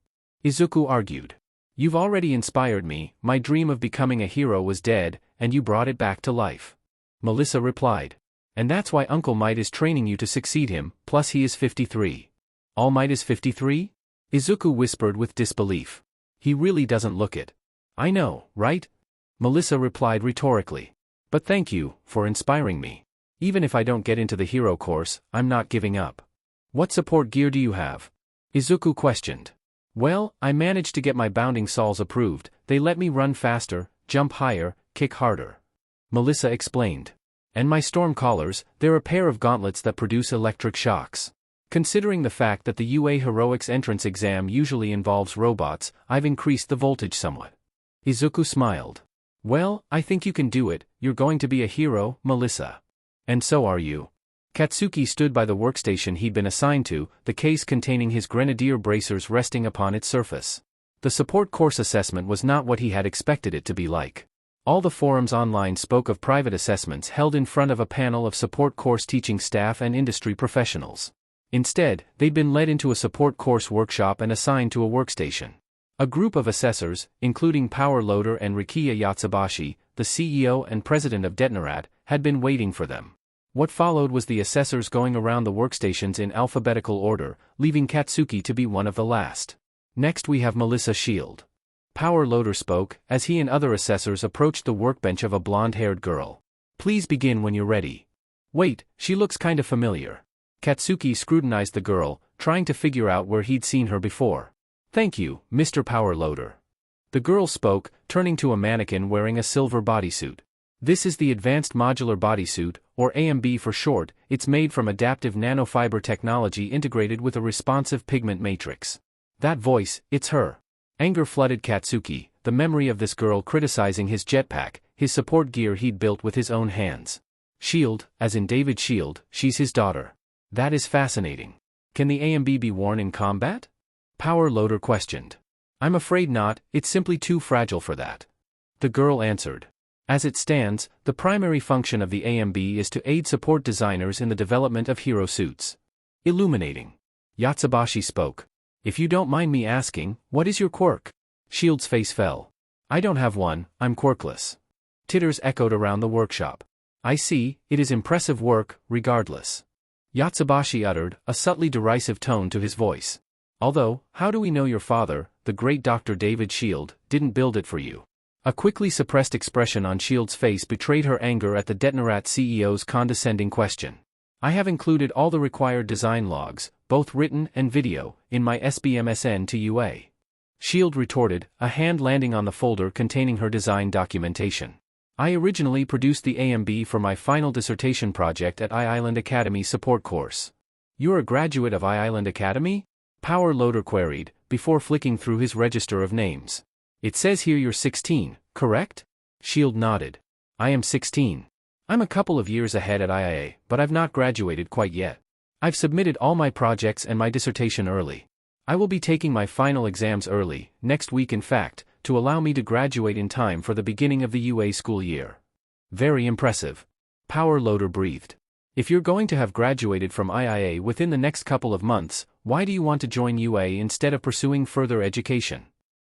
Izuku argued. You've already inspired me, my dream of becoming a hero was dead, and you brought it back to life. Melissa replied. And that's why Uncle Might is training you to succeed him, plus he is 53. All Might is 53? Izuku whispered with disbelief. He really doesn't look it. I know, right? Melissa replied rhetorically. But thank you, for inspiring me. Even if I don't get into the hero course, I'm not giving up. What support gear do you have? Izuku questioned. Well, I managed to get my bounding saws approved, they let me run faster, jump higher, kick harder. Melissa explained. And my storm collars, they're a pair of gauntlets that produce electric shocks. Considering the fact that the UA Heroics entrance exam usually involves robots, I've increased the voltage somewhat. Izuku smiled. Well, I think you can do it, you're going to be a hero, Melissa. And so are you. Katsuki stood by the workstation he'd been assigned to, the case containing his grenadier bracers resting upon its surface. The support course assessment was not what he had expected it to be like. All the forums online spoke of private assessments held in front of a panel of support course teaching staff and industry professionals. Instead, they'd been led into a support course workshop and assigned to a workstation. A group of assessors, including Power Loader and Rikiya Yatsubashi, the CEO and president of Detonated, had been waiting for them. What followed was the assessors going around the workstations in alphabetical order, leaving Katsuki to be one of the last. Next we have Melissa Shield. Power Loader spoke, as he and other assessors approached the workbench of a blonde-haired girl. Please begin when you're ready. Wait, she looks kinda familiar. Katsuki scrutinized the girl, trying to figure out where he'd seen her before. Thank you, Mr. Power Loader. The girl spoke, turning to a mannequin wearing a silver bodysuit. This is the Advanced Modular Bodysuit, or AMB for short. It's made from adaptive nanofiber technology integrated with a responsive pigment matrix. That voice, it's her. Anger flooded Katsuki, the memory of this girl criticizing his jetpack, his support gear he'd built with his own hands. Shield, as in David Shield, she's his daughter. That is fascinating. Can the AMB be worn in combat? Power Loader questioned. I'm afraid not, it's simply too fragile for that. The girl answered. As it stands, the primary function of the AMB is to aid support designers in the development of hero suits. Illuminating. Yatsubashi spoke. If you don't mind me asking, what is your quirk? Shield's face fell. I don't have one, I'm quirkless. Titters echoed around the workshop. I see, it is impressive work, regardless. Yatsubashi uttered, a subtly derisive tone to his voice. Although, how do we know your father, the great Dr. David Shield, didn't build it for you? A quickly suppressed expression on Shield's face betrayed her anger at the Detonated CEO's condescending question. I have included all the required design logs, both written and video, in my SBMSN to UA. Shield retorted, a hand landing on the folder containing her design documentation. I originally produced the AMB for my final dissertation project at I-Island Academy support course. You're a graduate of I-Island Academy? Power Loader queried, before flicking through his register of names. It says here you're 16, correct? Shield nodded. I am 16. I'm a couple of years ahead at IIA, but I've not graduated quite yet. I've submitted all my projects and my dissertation early. I will be taking my final exams early, next week in fact, to allow me to graduate in time for the beginning of the UA school year. Very impressive. Power Loader breathed. If you're going to have graduated from IIA within the next couple of months, why do you want to join UA instead of pursuing further education?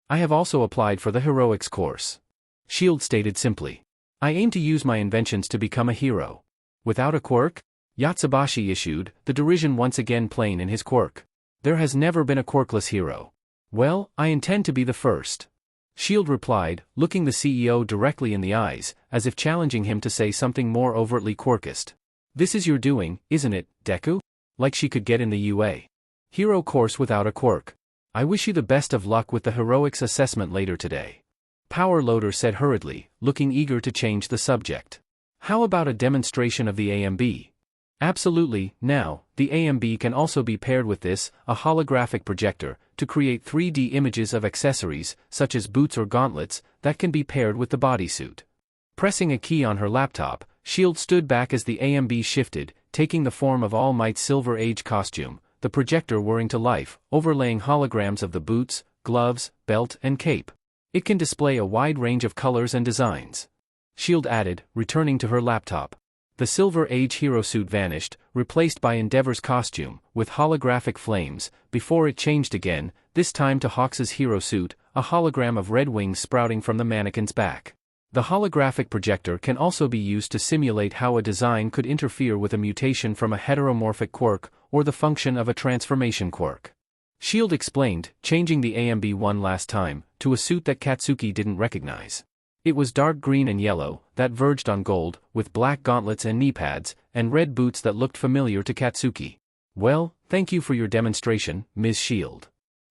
I have also applied for the Heroics course. Shield stated simply. I aim to use my inventions to become a hero. Without a quirk? Yatsubashi issued, the derision once again plain in his quirk. There has never been a quirkless hero. Well, I intend to be the first. Shield replied, looking the CEO directly in the eyes, as if challenging him to say something more overtly quirkist. This is your doing, isn't it, Deku? Like she could get in the UA hero course without a quirk. I wish you the best of luck with the heroics assessment later today. Power Loader said hurriedly, looking eager to change the subject. How about a demonstration of the AMB? Absolutely. Now, the AMB can also be paired with this, a holographic projector, to create 3D images of accessories, such as boots or gauntlets, that can be paired with the bodysuit. Pressing a key on her laptop, Shield stood back as the AMB shifted, taking the form of All Might's Silver Age costume, the projector whirring to life, overlaying holograms of the boots, gloves, belt, and cape. It can display a wide range of colors and designs. Shield added, returning to her laptop. The Silver Age hero suit vanished, replaced by Endeavor's costume, with holographic flames, before it changed again, this time to Hawks's hero suit, a hologram of red wings sprouting from the mannequin's back. The holographic projector can also be used to simulate how a design could interfere with a mutation from a heteromorphic quirk, or the function of a transformation quirk. S.H.I.E.L.D. explained, changing the AMB-1 last time, to a suit that Katsuki didn't recognize. It was dark green and yellow, that verged on gold, with black gauntlets and knee pads, and red boots that looked familiar to Katsuki. Well, thank you for your demonstration, Ms. S.H.I.E.L.D.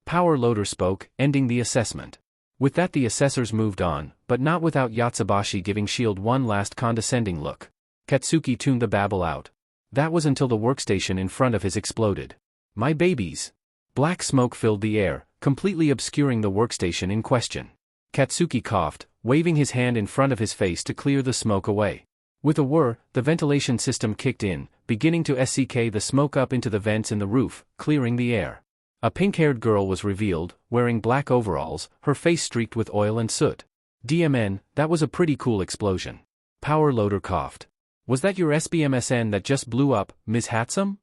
Power Loader spoke, ending the assessment. With that the assessors moved on, but not without Yatsubashi giving S.H.I.E.L.D. one last condescending look. Katsuki tuned the babble out. That was until the workstation in front of his exploded. My babies! Black smoke filled the air, completely obscuring the workstation in question. Katsuki coughed, waving his hand in front of his face to clear the smoke away. With a whir, the ventilation system kicked in, beginning to suck the smoke up into the vents in the roof, clearing the air. A pink-haired girl was revealed, wearing black overalls, her face streaked with oil and soot. DMN, that was a pretty cool explosion. Power Loader coughed. Was that your SBMSN that just blew up, Ms. Hatsum?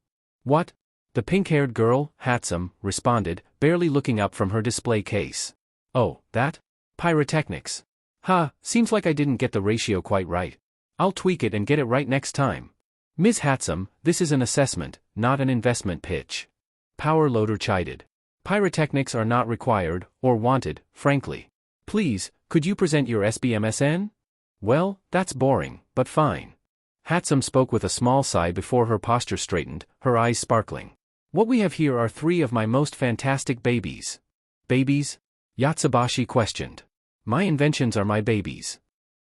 What? The pink-haired girl, Hatsum, responded, barely looking up from her display case. Oh, that? Pyrotechnics. Seems like I didn't get the ratio quite right. I'll tweak it and get it right next time. Ms. Hatsum, this is an assessment, not an investment pitch. Power Loader chided. Pyrotechnics are not required, or wanted, frankly. Please, could you present your SBMSN? Well, that's boring, but fine. Hatsum spoke with a small sigh before her posture straightened, her eyes sparkling. What we have here are 3 of my most fantastic babies. Babies? Yatsubashi questioned. My inventions are my babies.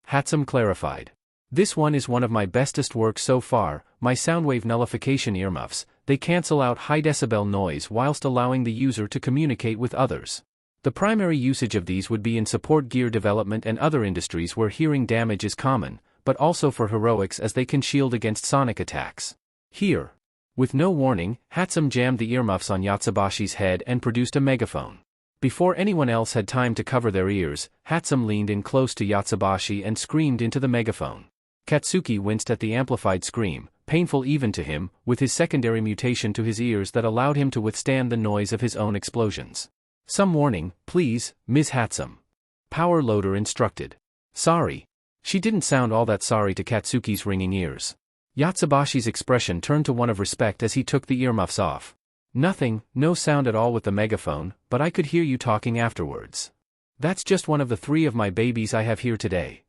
Hatsum clarified. This one is one of my bestest works so far, my soundwave nullification earmuffs. They cancel out high decibel noise whilst allowing the user to communicate with others. The primary usage of these would be in support gear development and other industries where hearing damage is common, but also for heroics as they can shield against sonic attacks. Here. With no warning, Hatsum jammed the earmuffs on Yatsubashi's head and produced a megaphone. Before anyone else had time to cover their ears, Hatsum leaned in close to Yatsubashi and screamed into the megaphone. Katsuki winced at the amplified scream, painful even to him, with his secondary mutation to his ears that allowed him to withstand the noise of his own explosions. Some warning, please, Ms. Hatsum. Power Loader instructed. Sorry. She didn't sound all that sorry to Katsuki's ringing ears. Yatsubashi's expression turned to one of respect as he took the earmuffs off. Nothing, no sound at all with the megaphone, but I could hear you talking afterwards. That's just one of the 3 of my babies I have here today.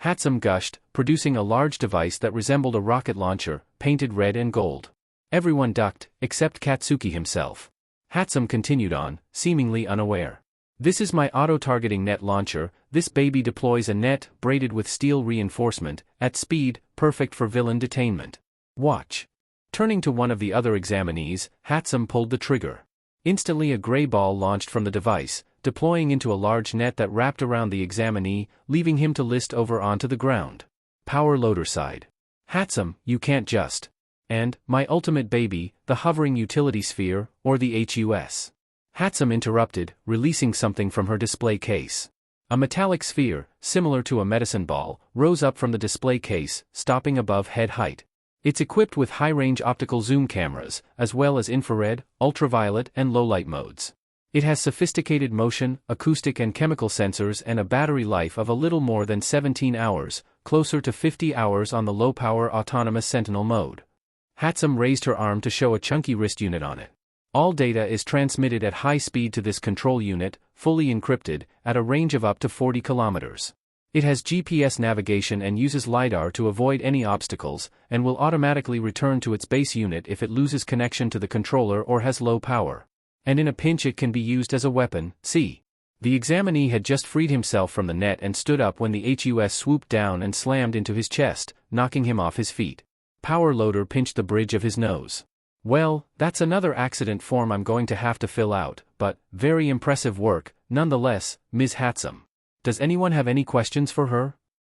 Hatsum gushed, producing a large device that resembled a rocket launcher, painted red and gold. Everyone ducked, except Katsuki himself. Hatsum continued on, seemingly unaware. This is my auto-targeting net launcher. This baby deploys a net, braided with steel reinforcement, at speed, perfect for villain detainment. Watch. Turning to one of the other examinees, Hatsum pulled the trigger. Instantly a gray ball launched from the device, deploying into a large net that wrapped around the examinee, leaving him to list over onto the ground. Power Loader sighed. Hatsum, you can't just. And, my ultimate baby, the hovering utility sphere, or the HUS. Hatsum interrupted, releasing something from her display case. A metallic sphere, similar to a medicine ball, rose up from the display case, stopping above head height. It's equipped with high-range optical zoom cameras, as well as infrared, ultraviolet and low-light modes. It has sophisticated motion, acoustic and chemical sensors and a battery life of a little more than 17 hours, closer to 50 hours on the low-power autonomous Sentinel mode. Hatsum raised her arm to show a chunky wrist unit on it. All data is transmitted at high speed to this control unit, fully encrypted, at a range of up to 40 kilometers. It has GPS navigation and uses LiDAR to avoid any obstacles, and will automatically return to its base unit if it loses connection to the controller or has low power. And in a pinch it can be used as a weapon. See. The examinee had just freed himself from the net and stood up when the HUS swooped down and slammed into his chest, knocking him off his feet. Power Loader pinched the bridge of his nose. Well, that's another accident form I'm going to have to fill out, but, very impressive work, nonetheless, Ms. Hatsum. Does anyone have any questions for her?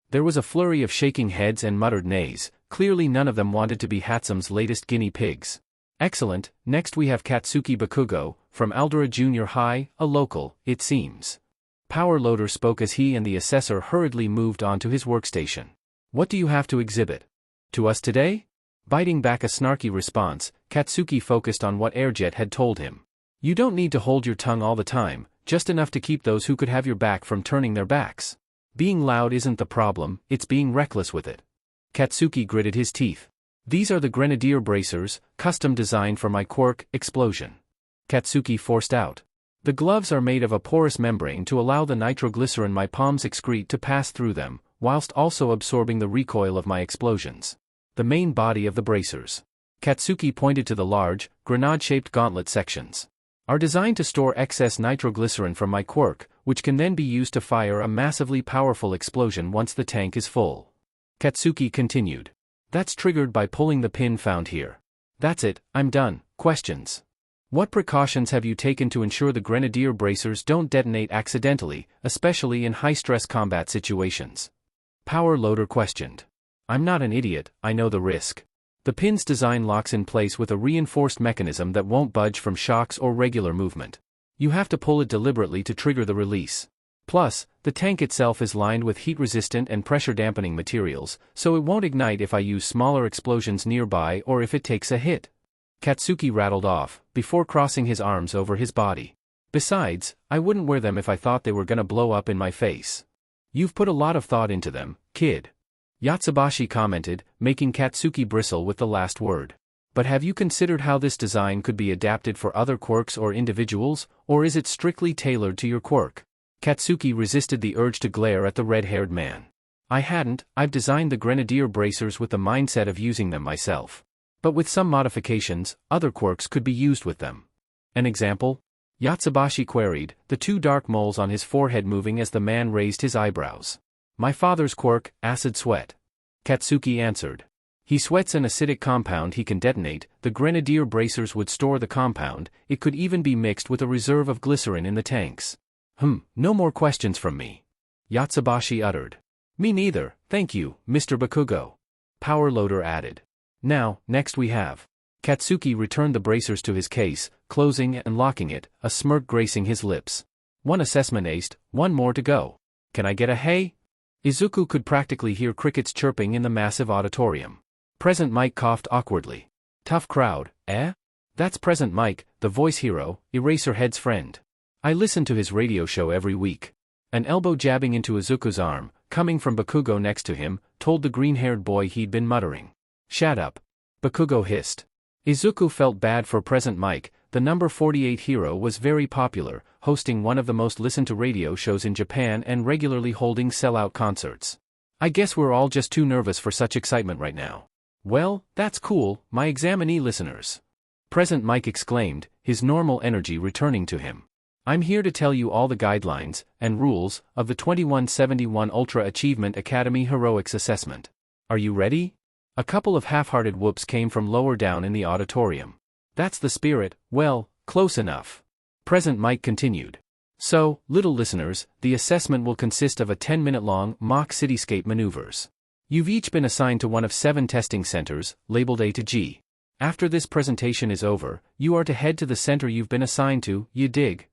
There was a flurry of shaking heads and muttered nays, clearly none of them wanted to be Hatsum's latest guinea pigs. Excellent, next we have Katsuki Bakugo, from Aldera Junior High, a local, it seems. Power Loader spoke as he and the assessor hurriedly moved on to his workstation. What do you have to exhibit? To us today? Biting back a snarky response, Katsuki focused on what Airjet had told him. You don't need to hold your tongue all the time, just enough to keep those who could have your back from turning their backs. Being loud isn't the problem, it's being reckless with it. Katsuki gritted his teeth. These are the Grenadier bracers, custom designed for my quirk, explosion. Katsuki forced out. The gloves are made of a porous membrane to allow the nitroglycerin my palms excrete to pass through them, whilst also absorbing the recoil of my explosions. The main body of the bracers. Katsuki pointed to the large, grenade-shaped gauntlet sections. Are designed to store excess nitroglycerin from my quirk, which can then be used to fire a massively powerful explosion once the tank is full. Katsuki continued. That's triggered by pulling the pin found here. That's it, I'm done. Questions? What precautions have you taken to ensure the Grenadier bracers don't detonate accidentally, especially in high-stress combat situations? Power Loader questioned. I'm not an idiot, I know the risk. The pin's design locks in place with a reinforced mechanism that won't budge from shocks or regular movement. You have to pull it deliberately to trigger the release. Plus, the tank itself is lined with heat-resistant and pressure-dampening materials, so it won't ignite if I use smaller explosions nearby or if it takes a hit. Katsuki rattled off, before crossing his arms over his body. Besides, I wouldn't wear them if I thought they were gonna blow up in my face. You've put a lot of thought into them, kid. Yatsubashi commented, making Katsuki bristle with the last word. But have you considered how this design could be adapted for other quirks or individuals, or is it strictly tailored to your quirk? Katsuki resisted the urge to glare at the red-haired man. I hadn't, I've designed the Grenadier bracers with the mindset of using them myself. But with some modifications, other quirks could be used with them. An example? Yatsubashi queried, the two dark moles on his forehead moving as the man raised his eyebrows. My father's quirk, acid sweat. Katsuki answered. He sweats an acidic compound he can detonate. The Grenadier bracers would store the compound, it could even be mixed with a reserve of glycerin in the tanks. No more questions from me. Yatsubashi uttered. Me neither, thank you, Mr. Bakugo. Power Loader added. Now, next we have. Katsuki returned the bracers to his case, closing and locking it, a smirk gracing his lips. One assessment aced, one more to go. Can I get a hey? Izuku could practically hear crickets chirping in the massive auditorium. Present Mike coughed awkwardly. Tough crowd, eh? That's Present Mike, the voice hero, Eraserhead's friend. I listen to his radio show every week. An elbow jabbing into Izuku's arm, coming from Bakugo next to him, told the green-haired boy he'd been muttering. Shut up. Bakugo hissed. Izuku felt bad for Present Mike. The number 48 hero was very popular, hosting one of the most listened to radio shows in Japan and regularly holding sellout concerts. I guess we're all just too nervous for such excitement right now. Well, that's cool, my examinee listeners. Present Mike exclaimed, his normal energy returning to him. I'm here to tell you all the guidelines and rules of the 2171 Ultra Achievement Academy Heroics Assessment. Are you ready? A couple of half-hearted whoops came from lower down in the auditorium. That's the spirit, well, close enough. Present Mike continued. So, little listeners, the assessment will consist of a 10-minute-long mock cityscape maneuvers. You've each been assigned to one of 7 testing centers, labeled A to G. After this presentation is over, you are to head to the center you've been assigned to, you dig?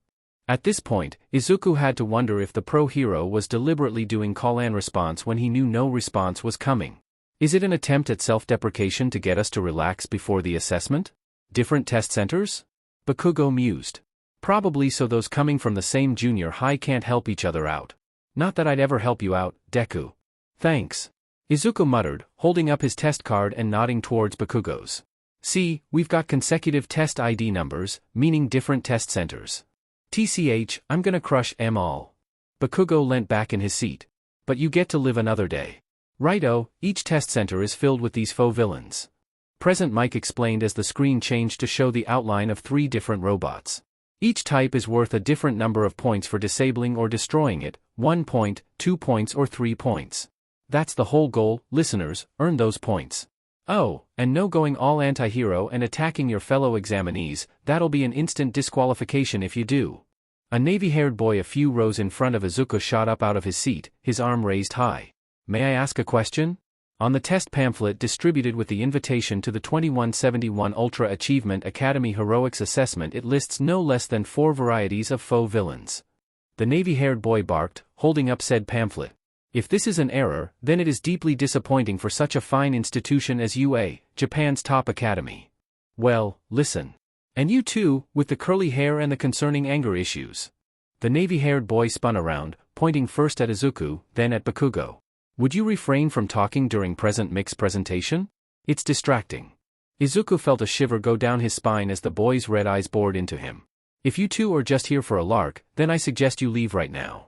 At this point, Izuku had to wonder if the pro hero was deliberately doing call-and response when he knew no response was coming. Is it an attempt at self-deprecation to get us to relax before the assessment? Different test centers? Bakugo mused. Probably so those coming from the same junior high can't help each other out. Not that I'd ever help you out, Deku. Thanks. Izuku muttered, holding up his test card and nodding towards Bakugo's. See, we've got consecutive test ID numbers, meaning different test centers. TCH, I'm gonna crush 'em all. Bakugo leant back in his seat. But you get to live another day. Righto, each test center is filled with these faux villains. Present Mike explained as the screen changed to show the outline of 3 different robots. Each type is worth a different number of points for disabling or destroying it, 1 point, 2 points or 3 points. That's the whole goal, listeners, earn those points. Oh, and no going all anti-hero and attacking your fellow examinees, that'll be an instant disqualification if you do. A navy-haired boy a few rows in front of Izuku shot up out of his seat, his arm raised high. May I ask a question? On the test pamphlet distributed with the invitation to the 2171 Ultra Achievement Academy Heroics Assessment it lists no less than 4 varieties of faux villains. The navy-haired boy barked, holding up said pamphlet. If this is an error, then it is deeply disappointing for such a fine institution as UA, Japan's top academy. Well, listen. And you too, with the curly hair and the concerning anger issues. The navy-haired boy spun around, pointing first at Izuku, then at Bakugo. Would you refrain from talking during present mix presentation? It's distracting. Izuku felt a shiver go down his spine as the boy's red eyes bored into him. If you two are just here for a lark, then I suggest you leave right now.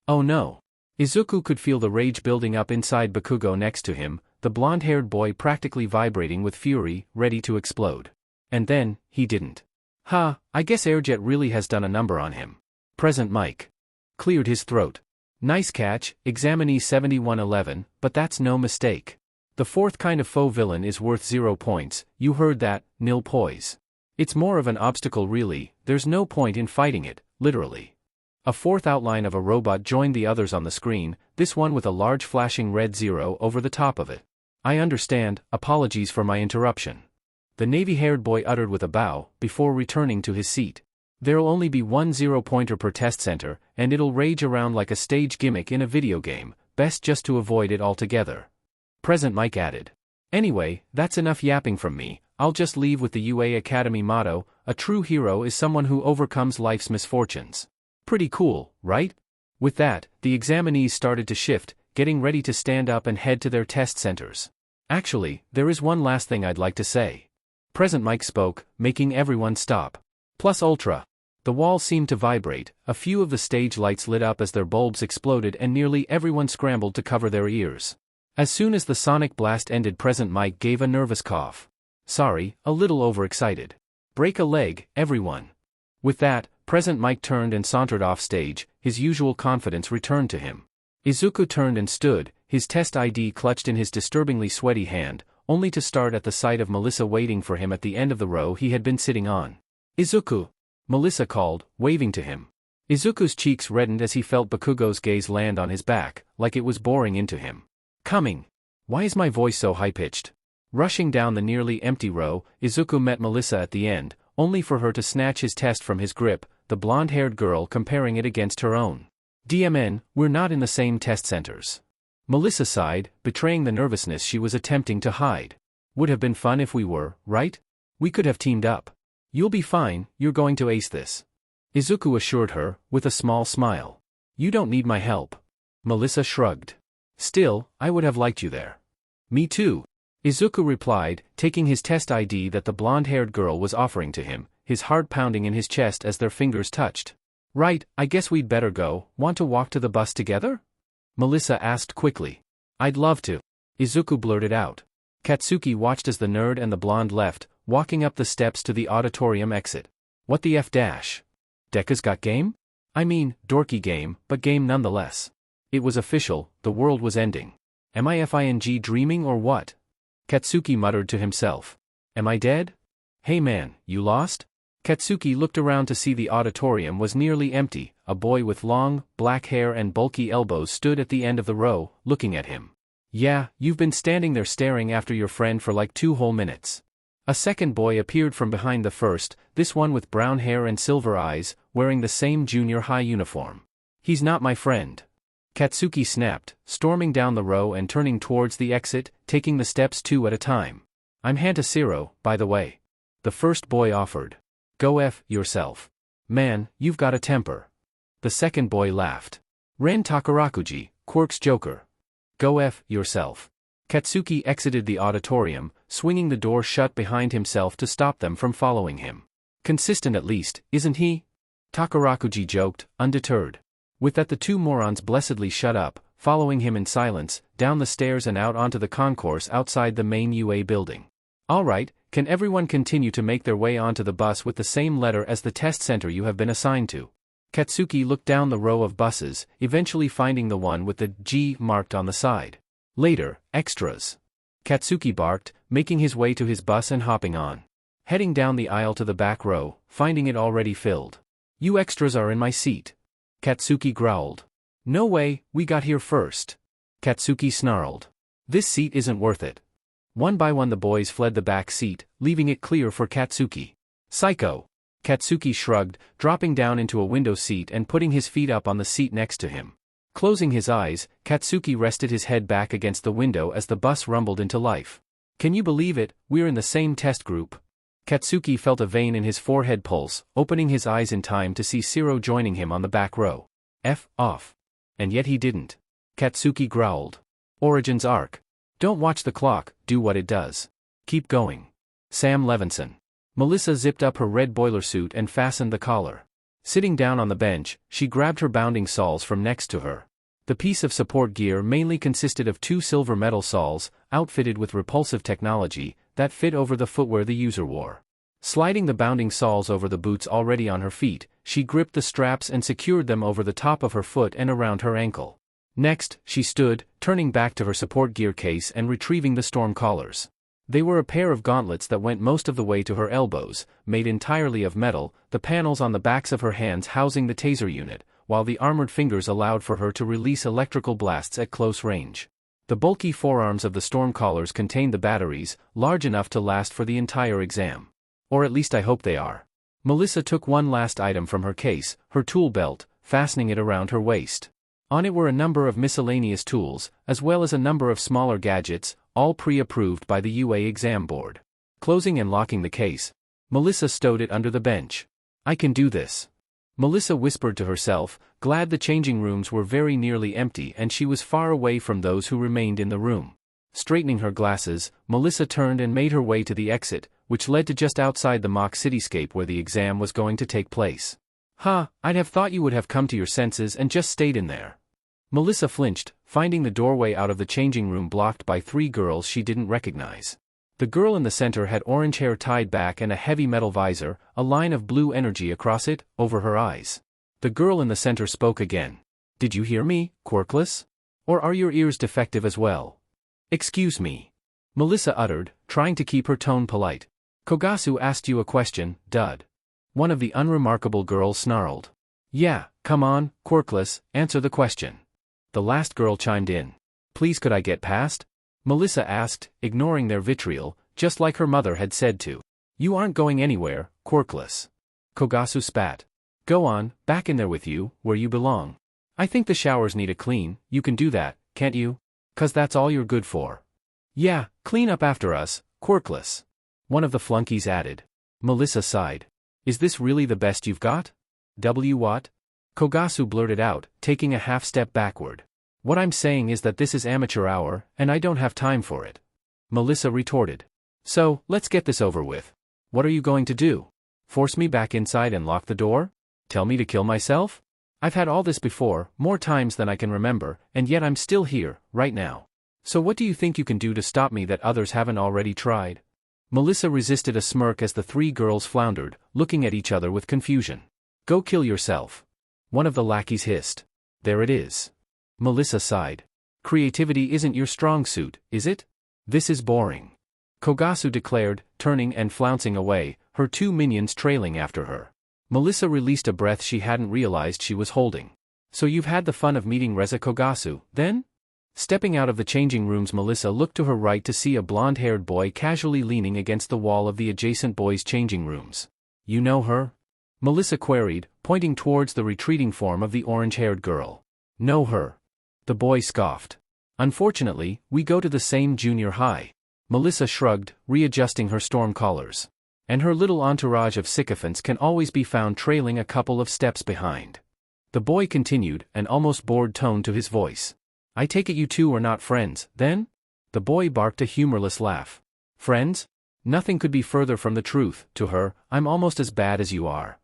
Oh no. Izuku could feel the rage building up inside Bakugo next to him, the blonde-haired boy practically vibrating with fury, ready to explode. And then, he didn't. I guess Airjet really has done a number on him. Present Mike. Cleared his throat. Nice catch, examinee 7111, but that's no mistake. The fourth kind of faux villain is worth 0 points, you heard that, nil poise. It's more of an obstacle really, there's no point in fighting it, literally. A fourth outline of a robot joined the others on the screen, this one with a large flashing red 0 over the top of it. I understand, apologies for my interruption. The navy-haired boy uttered with a bow, before returning to his seat. There'll only be 1 0-pointer per test center, and it'll rage around like a stage gimmick in a video game, best just to avoid it altogether. Present Mike added. Anyway, that's enough yapping from me, I'll just leave with the UA Academy motto, a true hero is someone who overcomes life's misfortunes. Pretty cool, right? With that, the examinees started to shift, getting ready to stand up and head to their test centers. Actually, there is one last thing I'd like to say. Present Mike spoke, making everyone stop. Plus ultra. The walls seemed to vibrate, a few of the stage lights lit up as their bulbs exploded and nearly everyone scrambled to cover their ears. As soon as the sonic blast ended, Present Mike gave a nervous cough. Sorry, a little overexcited. Break a leg, everyone. With that, Present Mike turned and sauntered off stage, his usual confidence returned to him. Izuku turned and stood, his test ID clutched in his disturbingly sweaty hand, only to start at the sight of Melissa waiting for him at the end of the row he had been sitting on. Izuku! Melissa called, waving to him. Izuku's cheeks reddened as he felt Bakugo's gaze land on his back, like it was boring into him. Coming! Why is my voice so high-pitched? Rushing down the nearly empty row, Izuku met Melissa at the end, only for her to snatch his test from his grip, the blonde-haired girl comparing it against her own. DMN, we're not in the same test centers. Melissa sighed, betraying the nervousness she was attempting to hide. Would have been fun if we were, right? We could have teamed up. You'll be fine, you're going to ace this. Izuku assured her, with a small smile. You don't need my help. Melissa shrugged. Still, I would have liked you there. Me too. Izuku replied, taking his test ID that the blonde-haired girl was offering to him, his heart pounding in his chest as their fingers touched. Right, I guess we'd better go, want to walk to the bus together? Melissa asked quickly. I'd love to. Izuku blurted out. Katsuki watched as the nerd and the blonde left, walking up the steps to the auditorium exit. What the F dash? Deku's got game? I mean, dorky game, but game nonetheless. It was official, the world was ending. Am I FING dreaming or what? Katsuki muttered to himself. Am I dead? Hey man, you lost? Katsuki looked around to see the auditorium was nearly empty, a boy with long, black hair and bulky elbows stood at the end of the row, looking at him. Yeah, you've been standing there staring after your friend for like 2 whole minutes. A second boy appeared from behind the first, this one with brown hair and silver eyes, wearing the same junior high uniform. He's not my friend. Katsuki snapped, storming down the row and turning towards the exit, taking the steps 2 at a time. I'm Hantasiro, by the way. The first boy offered. Go F yourself. Man, you've got a temper. The second boy laughed. Ren Takarakuji, Quirk's Joker. Go F yourself. Katsuki exited the auditorium, swinging the door shut behind himself to stop them from following him. Consistent at least, isn't he? Takarakuji joked, undeterred. With that the 2 morons blessedly shut up, following him in silence, down the stairs and out onto the concourse outside the main UA building. Alright, can everyone continue to make their way onto the bus with the same letter as the test center you have been assigned to? Katsuki looked down the row of buses, eventually finding the one with the G marked on the side. Later, extras. Katsuki barked, making his way to his bus and hopping on. Heading down the aisle to the back row, finding it already filled. You extras are in my seat. Katsuki growled. No way, we got here first. Katsuki snarled. This seat isn't worth it. One by one the boys fled the back seat, leaving it clear for Katsuki. Psycho. Katsuki shrugged, dropping down into a window seat and putting his feet up on the seat next to him. Closing his eyes, Katsuki rested his head back against the window as the bus rumbled into life. Can you believe it, we're in the same test group? Katsuki felt a vein in his forehead pulse, opening his eyes in time to see Shiro joining him on the back row. F off. And yet he didn't. Katsuki growled. Origins arc. Don't watch the clock, do what it does. Keep going. Sam Levinson. Melissa zipped up her red boiler suit and fastened the collar. Sitting down on the bench, she grabbed her bounding saws from next to her. The piece of support gear mainly consisted of 2 silver metal saws, outfitted with repulsive technology, that fit over the footwear the user wore. Sliding the bounding saws over the boots already on her feet, she gripped the straps and secured them over the top of her foot and around her ankle. Next, she stood, turning back to her support gear case and retrieving the storm collars. They were a pair of gauntlets that went most of the way to her elbows, made entirely of metal, the panels on the backs of her hands housing the taser unit, while the armored fingers allowed for her to release electrical blasts at close range. The bulky forearms of the storm collars contained the batteries, large enough to last for the entire exam. Or at least I hope they are. Melissa took one last item from her case, her tool belt, fastening it around her waist. On it were a number of miscellaneous tools, as well as a number of smaller gadgets, all pre-approved by the UA exam board. Closing and locking the case, Melissa stowed it under the bench. I can do this. Melissa whispered to herself, glad the changing rooms were very nearly empty and she was far away from those who remained in the room. Straightening her glasses, Melissa turned and made her way to the exit, which led to just outside the mock cityscape where the exam was going to take place. I'd have thought you would have come to your senses and just stayed in there. Melissa flinched, finding the doorway out of the changing room blocked by 3 girls she didn't recognize. The girl in the center had orange hair tied back and a heavy metal visor, a line of blue energy across it, over her eyes. The girl in the center spoke again. Did you hear me, Quirkless? Or are your ears defective as well? Excuse me. Melissa uttered, trying to keep her tone polite. Kogasu asked you a question, dud. One of the unremarkable girls snarled. Yeah, come on, Quirkless, answer the question. The last girl chimed in. Please could I get past? Melissa asked, ignoring their vitriol, just like her mother had said to. You aren't going anywhere, Quirkless. Kogasu spat. Go on, back in there with you, where you belong. I think the showers need a clean, you can do that, can't you? 'Cause that's all you're good for. Yeah, clean up after us, Quirkless. One of the flunkies added. Melissa sighed. Is this really the best you've got? What? Kogasu blurted out, taking a half step backward. What I'm saying is that this is amateur hour, and I don't have time for it. Melissa retorted. So, let's get this over with. What are you going to do? Force me back inside and lock the door? Tell me to kill myself? I've had all this before, more times than I can remember, and yet I'm still here, right now. So what do you think you can do to stop me that others haven't already tried? Melissa resisted a smirk as the 3 girls floundered, looking at each other with confusion. Go kill yourself. One of the lackeys hissed. There it is. Melissa sighed. Creativity isn't your strong suit, is it? This is boring. Kogasu declared, turning and flouncing away, her 2 minions trailing after her. Melissa released a breath she hadn't realized she was holding. So you've had the fun of meeting Reza Kogasu, then? Stepping out of the changing rooms, Melissa looked to her right to see a blonde-haired boy casually leaning against the wall of the adjacent boys' changing rooms. You know her? Melissa queried, pointing towards the retreating form of the orange-haired girl. Know her? The boy scoffed. Unfortunately, we go to the same junior high. Melissa shrugged, readjusting her storm collars. And her little entourage of sycophants can always be found trailing a couple of steps behind. The boy continued, an almost bored tone to his voice. I take it you two are not friends, then? The boy barked a humorless laugh. Friends? Nothing could be further from the truth. To her, I'm almost as bad as you are.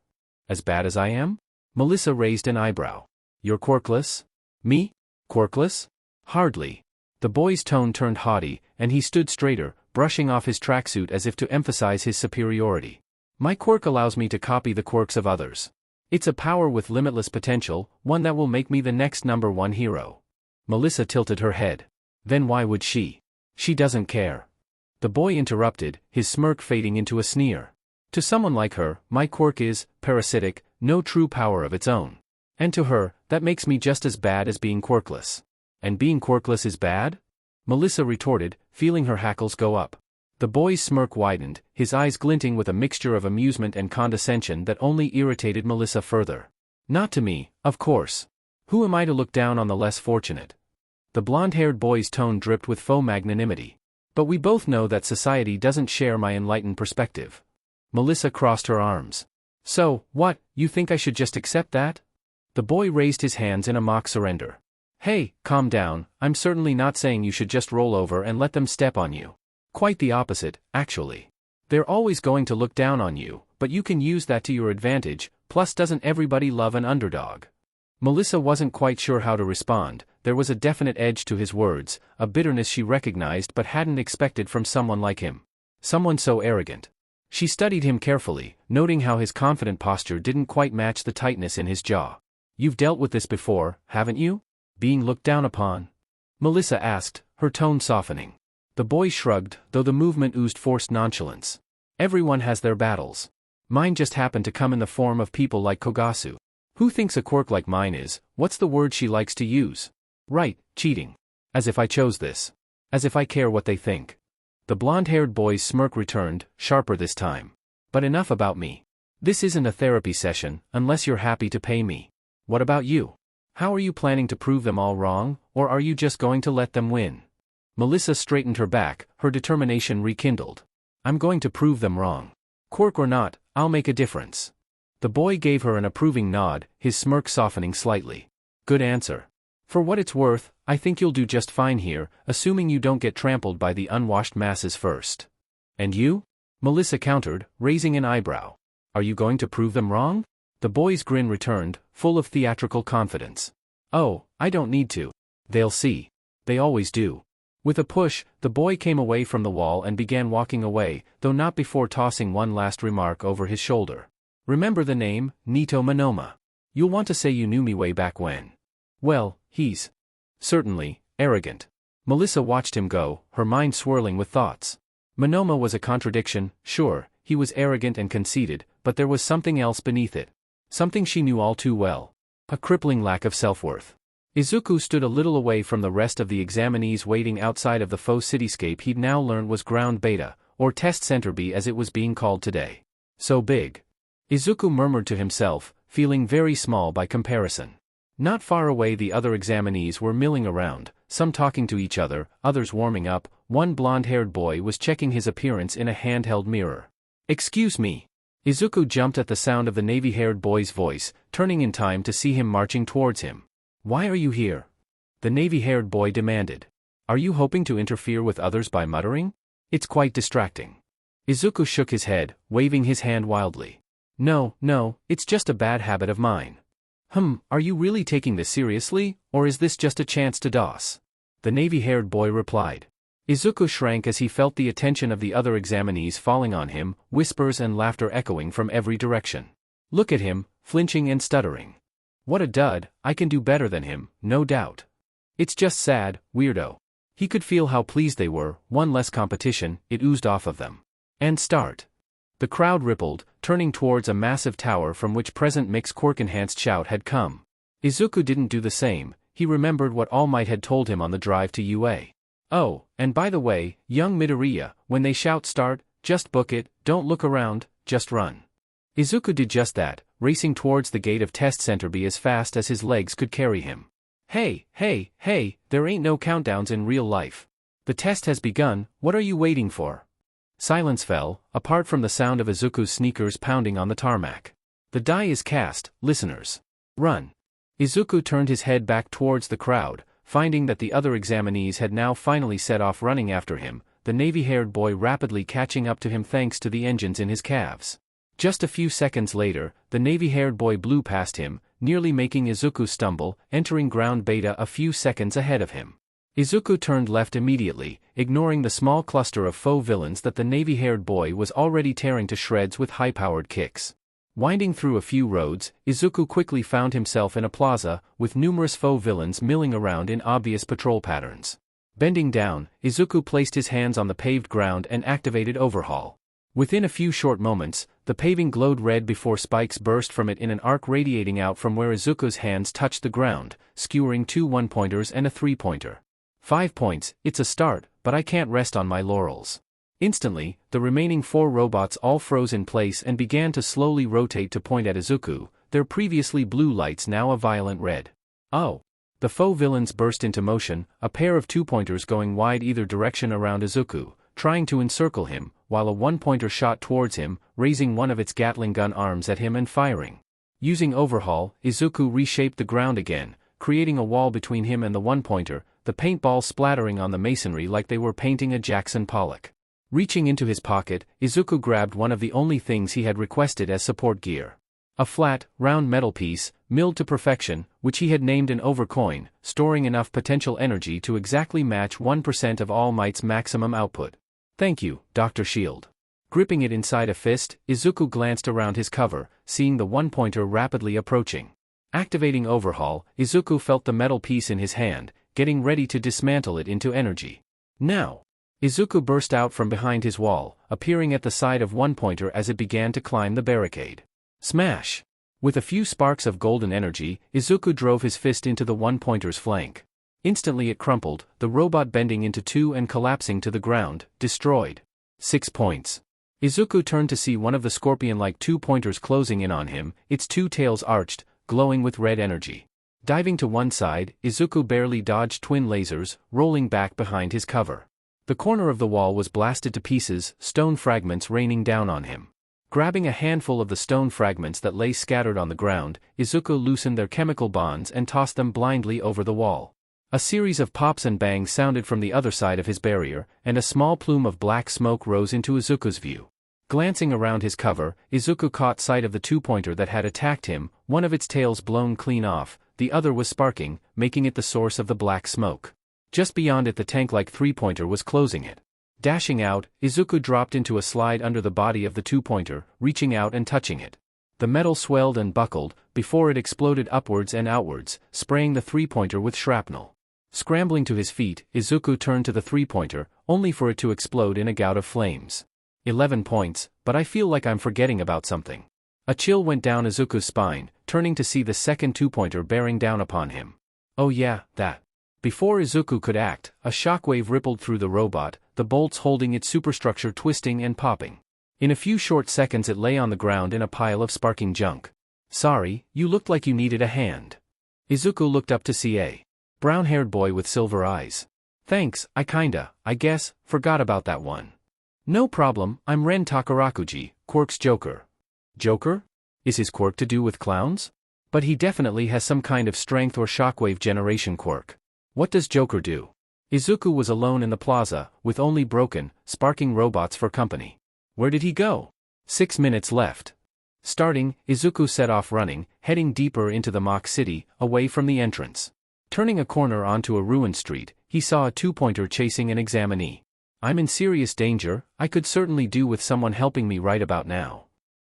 As bad as I am? Melissa raised an eyebrow. You're Quirkless? Me? Quirkless? Hardly. The boy's tone turned haughty, and he stood straighter, brushing off his tracksuit as if to emphasize his superiority. My quirk allows me to copy the quirks of others. It's a power with limitless potential, one that will make me the next #1 hero. Melissa tilted her head. Then why would she? She doesn't care. The boy interrupted, his smirk fading into a sneer. To someone like her, my quirk is parasitic, no true power of its own. And to her, that makes me just as bad as being quirkless. And being quirkless is bad? Melissa retorted, feeling her hackles go up. The boy's smirk widened, his eyes glinting with a mixture of amusement and condescension that only irritated Melissa further. Not to me, of course. Who am I to look down on the less fortunate? The blonde-haired boy's tone dripped with faux magnanimity. But we both know that society doesn't share my enlightened perspective. Melissa crossed her arms. So, what, you think I should just accept that? The boy raised his hands in a mock surrender. Hey, calm down, I'm certainly not saying you should just roll over and let them step on you. Quite the opposite, actually. They're always going to look down on you, but you can use that to your advantage, plus doesn't everybody love an underdog? Melissa wasn't quite sure how to respond. There was a definite edge to his words, a bitterness she recognized but hadn't expected from someone like him. Someone so arrogant. She studied him carefully, noting how his confident posture didn't quite match the tightness in his jaw. You've dealt with this before, haven't you? Being looked down upon? Melissa asked, her tone softening. The boy shrugged, though the movement oozed forced nonchalance. Everyone has their battles. Mine just happened to come in the form of people like Kogasu. Who thinks a quirk like mine is, what's the word she likes to use? Right, cheating. As if I chose this. As if I care what they think. The blonde-haired boy's smirk returned, sharper this time. But enough about me. This isn't a therapy session, unless you're happy to pay me. What about you? How are you planning to prove them all wrong, or are you just going to let them win? Melissa straightened her back, her determination rekindled. I'm going to prove them wrong. Quirk or not, I'll make a difference. The boy gave her an approving nod, his smirk softening slightly. Good answer. For what it's worth, I think you'll do just fine here, assuming you don't get trampled by the unwashed masses first. And you? Melissa countered, raising an eyebrow. Are you going to prove them wrong? The boy's grin returned, full of theatrical confidence. Oh, I don't need to. They'll see. They always do. With a push, the boy came away from the wall and began walking away, though not before tossing one last remark over his shoulder. Remember the name, Nito Monoma. You'll want to say you knew me way back when. Well, he's certainly arrogant. Melissa watched him go, her mind swirling with thoughts. Monoma was a contradiction, sure, he was arrogant and conceited, but there was something else beneath it. Something she knew all too well. A crippling lack of self-worth. Izuku stood a little away from the rest of the examinees waiting outside of the faux cityscape he'd now learned was Ground Beta, or Test Center B as it was being called today. So big. Izuku murmured to himself, feeling very small by comparison. Not far away the other examinees were milling around, some talking to each other, others warming up. One blonde-haired boy was checking his appearance in a handheld mirror. Excuse me. Izuku jumped at the sound of the navy-haired boy's voice, turning in time to see him marching towards him. Why are you here? The navy-haired boy demanded. Are you hoping to interfere with others by muttering? It's quite distracting. Izuku shook his head, waving his hand wildly. No, it's just a bad habit of mine. Are you really taking this seriously, or is this just a chance to doss? The navy-haired boy replied. Izuku shrank as he felt the attention of the other examinees falling on him, whispers and laughter echoing from every direction. Look at him, flinching and stuttering. What a dud, I can do better than him, no doubt. It's just sad, weirdo. He could feel how pleased they were, one less competition, it oozed off of them. And start. The crowd rippled, turning towards a massive tower from which present Mick's quirk-enhanced shout had come. Izuku didn't do the same, he remembered what All Might had told him on the drive to UA. Oh, and by the way, young Midoriya, when they shout start, just book it, don't look around, just run. Izuku did just that, racing towards the gate of Test Center B as fast as his legs could carry him. Hey, there ain't no countdowns in real life. The test has begun, what are you waiting for? Silence fell, apart from the sound of Izuku's sneakers pounding on the tarmac. The die is cast, listeners. Run. Izuku turned his head back towards the crowd, finding that the other examinees had now finally set off running after him, the navy-haired boy rapidly catching up to him thanks to the engines in his calves. Just a few seconds later, the navy-haired boy blew past him, nearly making Izuku stumble, entering ground beta a few seconds ahead of him. Izuku turned left immediately, ignoring the small cluster of faux villains that the navy-haired boy was already tearing to shreds with high-powered kicks. Winding through a few roads, Izuku quickly found himself in a plaza, with numerous faux villains milling around in obvious patrol patterns. Bending down, Izuku placed his hands on the paved ground and activated Overhaul. Within a few short moments, the paving glowed red before spikes burst from it in an arc radiating out from where Izuku's hands touched the ground, skewering 2 1-pointers and a 3-pointer. 5 points, it's a start, but I can't rest on my laurels. Instantly, the remaining 4 robots all froze in place and began to slowly rotate to point at Izuku, their previously blue lights now a violent red. Oh. The foe villains burst into motion, a pair of two-pointers going wide either direction around Izuku, trying to encircle him, while a one-pointer shot towards him, raising one of its Gatling gun arms at him and firing. Using Overhaul, Izuku reshaped the ground again, creating a wall between him and the one-pointer, the paintballs splattering on the masonry like they were painting a Jackson Pollock. Reaching into his pocket, Izuku grabbed one of the only things he had requested as support gear. A flat, round metal piece, milled to perfection, which he had named an overcoin, storing enough potential energy to exactly match 1% of All Might's maximum output. Thank you, Dr. Shield. Gripping it inside a fist, Izuku glanced around his cover, seeing the one-pointer rapidly approaching. Activating Overhaul, Izuku felt the metal piece in his hand, getting ready to dismantle it into energy. Now! Izuku burst out from behind his wall, appearing at the side of one-pointer as it began to climb the barricade. Smash! With a few sparks of golden energy, Izuku drove his fist into the one-pointer's flank. Instantly it crumpled, the robot bending into two and collapsing to the ground, destroyed. 6 points. Izuku turned to see one of the scorpion-like two-pointers closing in on him, its two tails arched, glowing with red energy. Diving to one side, Izuku barely dodged twin lasers, rolling back behind his cover. The corner of the wall was blasted to pieces, stone fragments raining down on him. Grabbing a handful of the stone fragments that lay scattered on the ground, Izuku loosened their chemical bonds and tossed them blindly over the wall. A series of pops and bangs sounded from the other side of his barrier, and a small plume of black smoke rose into Izuku's view. Glancing around his cover, Izuku caught sight of the two-pointer that had attacked him, one of its tails blown clean off, the other was sparking, making it the source of the black smoke. Just beyond it the tank-like three-pointer was closing it. Dashing out, Izuku dropped into a slide under the body of the two-pointer, reaching out and touching it. The metal swelled and buckled, before it exploded upwards and outwards, spraying the three-pointer with shrapnel. Scrambling to his feet, Izuku turned to the three-pointer, only for it to explode in a gout of flames. 11 points, but I feel like I'm forgetting about something. A chill went down Izuku's spine, turning to see the second two-pointer bearing down upon him. Oh yeah, that. Before Izuku could act, a shockwave rippled through the robot, the bolts holding its superstructure twisting and popping. In a few short seconds it lay on the ground in a pile of sparking junk. Sorry, you looked like you needed a hand. Izuku looked up to see a brown-haired boy with silver eyes. Thanks, I guess, forgot about that one. No problem, I'm Ren Takarakuji, Quirk's Joker. Joker? Is his quirk to do with clowns? But he definitely has some kind of strength or shockwave generation quirk. What does Joker do? Izuku was alone in the plaza, with only broken, sparking robots for company. Where did he go? 6 minutes left. Starting, Izuku set off running, heading deeper into the mock city, away from the entrance. Turning a corner onto a ruined street, he saw a two-pointer chasing an examinee. I'm in serious danger, I could certainly do with someone helping me right about now.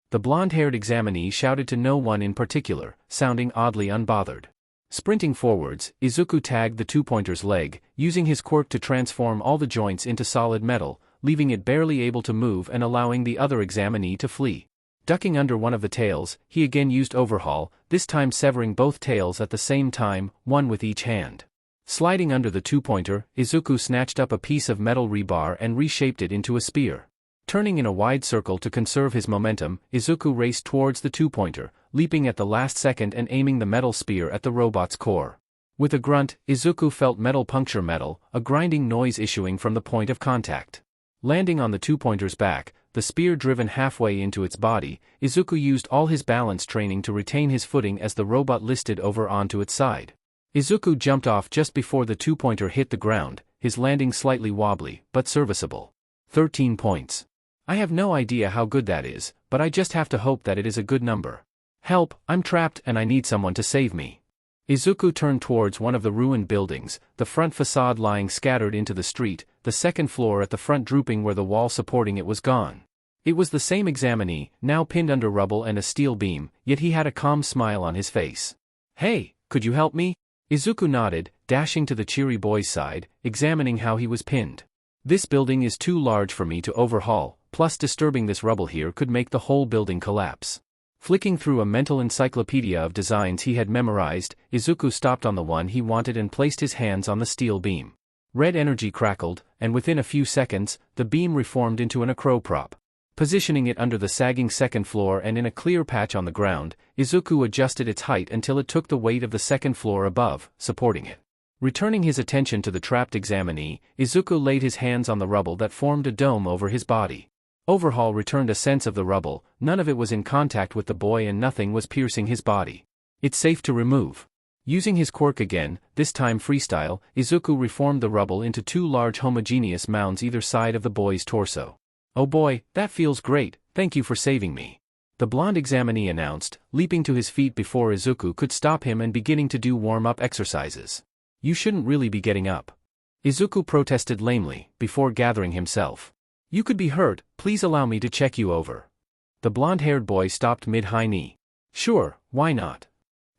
The blonde-haired examinee shouted to no one in particular, sounding oddly unbothered. Sprinting forwards, Izuku tagged the two-pointer's leg, using his quirk to transform all the joints into solid metal, leaving it barely able to move and allowing the other examinee to flee. Ducking under one of the tails, he again used Overhaul, this time severing both tails at the same time, one with each hand. Sliding under the two-pointer, Izuku snatched up a piece of metal rebar and reshaped it into a spear. Turning in a wide circle to conserve his momentum, Izuku raced towards the two-pointer, leaping at the last second and aiming the metal spear at the robot's core. With a grunt, Izuku felt metal puncture metal, a grinding noise issuing from the point of contact. Landing on the two-pointer's back, the spear driven halfway into its body, Izuku used all his balance training to retain his footing as the robot listed over onto its side. Izuku jumped off just before the two-pointer hit the ground, his landing slightly wobbly, but serviceable. 13 points. I have no idea how good that is, but I just have to hope that it is a good number. Help, I'm trapped and I need someone to save me. Izuku turned towards one of the ruined buildings, the front facade lying scattered into the street, the second floor at the front drooping where the wall supporting it was gone. It was the same examinee, now pinned under rubble and a steel beam, yet he had a calm smile on his face. Hey, could you help me? Izuku nodded, dashing to the cheery boy's side, examining how he was pinned. This building is too large for me to overhaul, plus disturbing this rubble here could make the whole building collapse. Flicking through a mental encyclopedia of designs he had memorized, Izuku stopped on the one he wanted and placed his hands on the steel beam. Red energy crackled, and within a few seconds, the beam reformed into an acro prop. Positioning it under the sagging second floor and in a clear patch on the ground, Izuku adjusted its height until it took the weight of the second floor above, supporting it. Returning his attention to the trapped examinee, Izuku laid his hands on the rubble that formed a dome over his body. Overhaul returned a sense of the rubble, none of it was in contact with the boy and nothing was piercing his body. It's safe to remove. Using his quirk again, this time freestyle, Izuku reformed the rubble into two large homogeneous mounds either side of the boy's torso. Oh boy, that feels great, thank you for saving me. The blonde examinee announced, leaping to his feet before Izuku could stop him and beginning to do warm-up exercises. You shouldn't really be getting up. Izuku protested lamely, before gathering himself. You could be hurt, please allow me to check you over. The blonde-haired boy stopped mid-high knee. Sure, why not?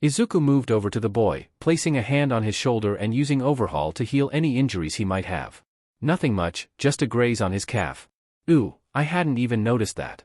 Izuku moved over to the boy, placing a hand on his shoulder and using Overhaul to heal any injuries he might have. Nothing much, just a graze on his calf. Ooh, I hadn't even noticed that.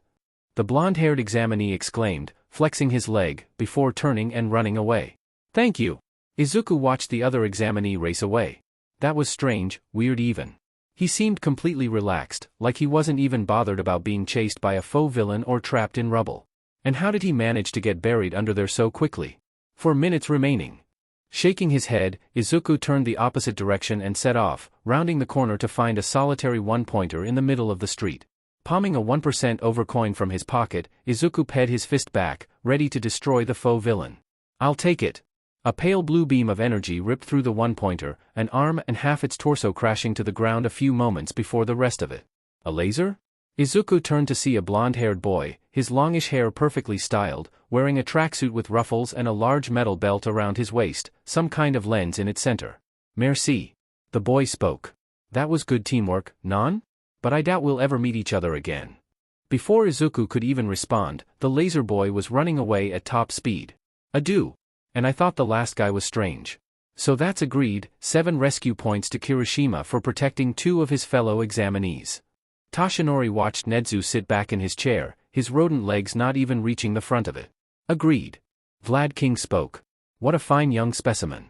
The blonde-haired examinee exclaimed, flexing his leg, before turning and running away. Thank you. Izuku watched the other examinee race away. That was strange, weird even. He seemed completely relaxed, like he wasn't even bothered about being chased by a faux villain or trapped in rubble. And how did he manage to get buried under there so quickly? 4 minutes remaining. Shaking his head, Izuku turned the opposite direction and set off, rounding the corner to find a solitary one-pointer in the middle of the street. Palming a 1% overcoin from his pocket, Izuku ped his fist back, ready to destroy the faux villain. I'll take it. A pale blue beam of energy ripped through the one-pointer, an arm and half its torso crashing to the ground a few moments before the rest of it. A laser? Izuku turned to see a blonde-haired boy, his longish hair perfectly styled, wearing a tracksuit with ruffles and a large metal belt around his waist, some kind of lens in its center. Merci. The boy spoke. That was good teamwork, non? But I doubt we'll ever meet each other again. Before Izuku could even respond, the laser boy was running away at top speed. Adieu. And I thought the last guy was strange. So that's agreed, 7 rescue points to Kirishima for protecting 2 of his fellow examinees. Toshinori watched Nedzu sit back in his chair, his rodent legs not even reaching the front of it. Agreed. Vlad King spoke. What a fine young specimen.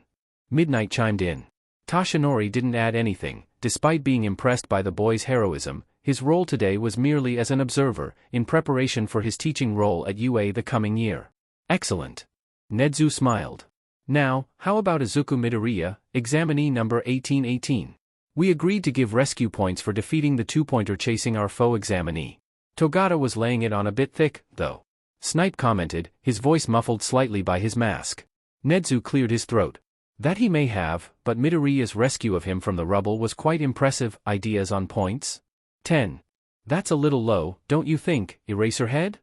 Midnight chimed in. Toshinori didn't add anything, despite being impressed by the boy's heroism. His role today was merely as an observer, in preparation for his teaching role at UA the coming year. Excellent. Nedzu smiled. Now, how about Izuku Midoriya, examinee number 1818? We agreed to give rescue points for defeating the 2-pointer chasing our faux examinee. Togata was laying it on a bit thick, though. Snipe commented, his voice muffled slightly by his mask. Nedzu cleared his throat. That he may have, but Midoriya's rescue of him from the rubble was quite impressive. Ideas on points? 10. That's a little low, don't you think, Eraserhead?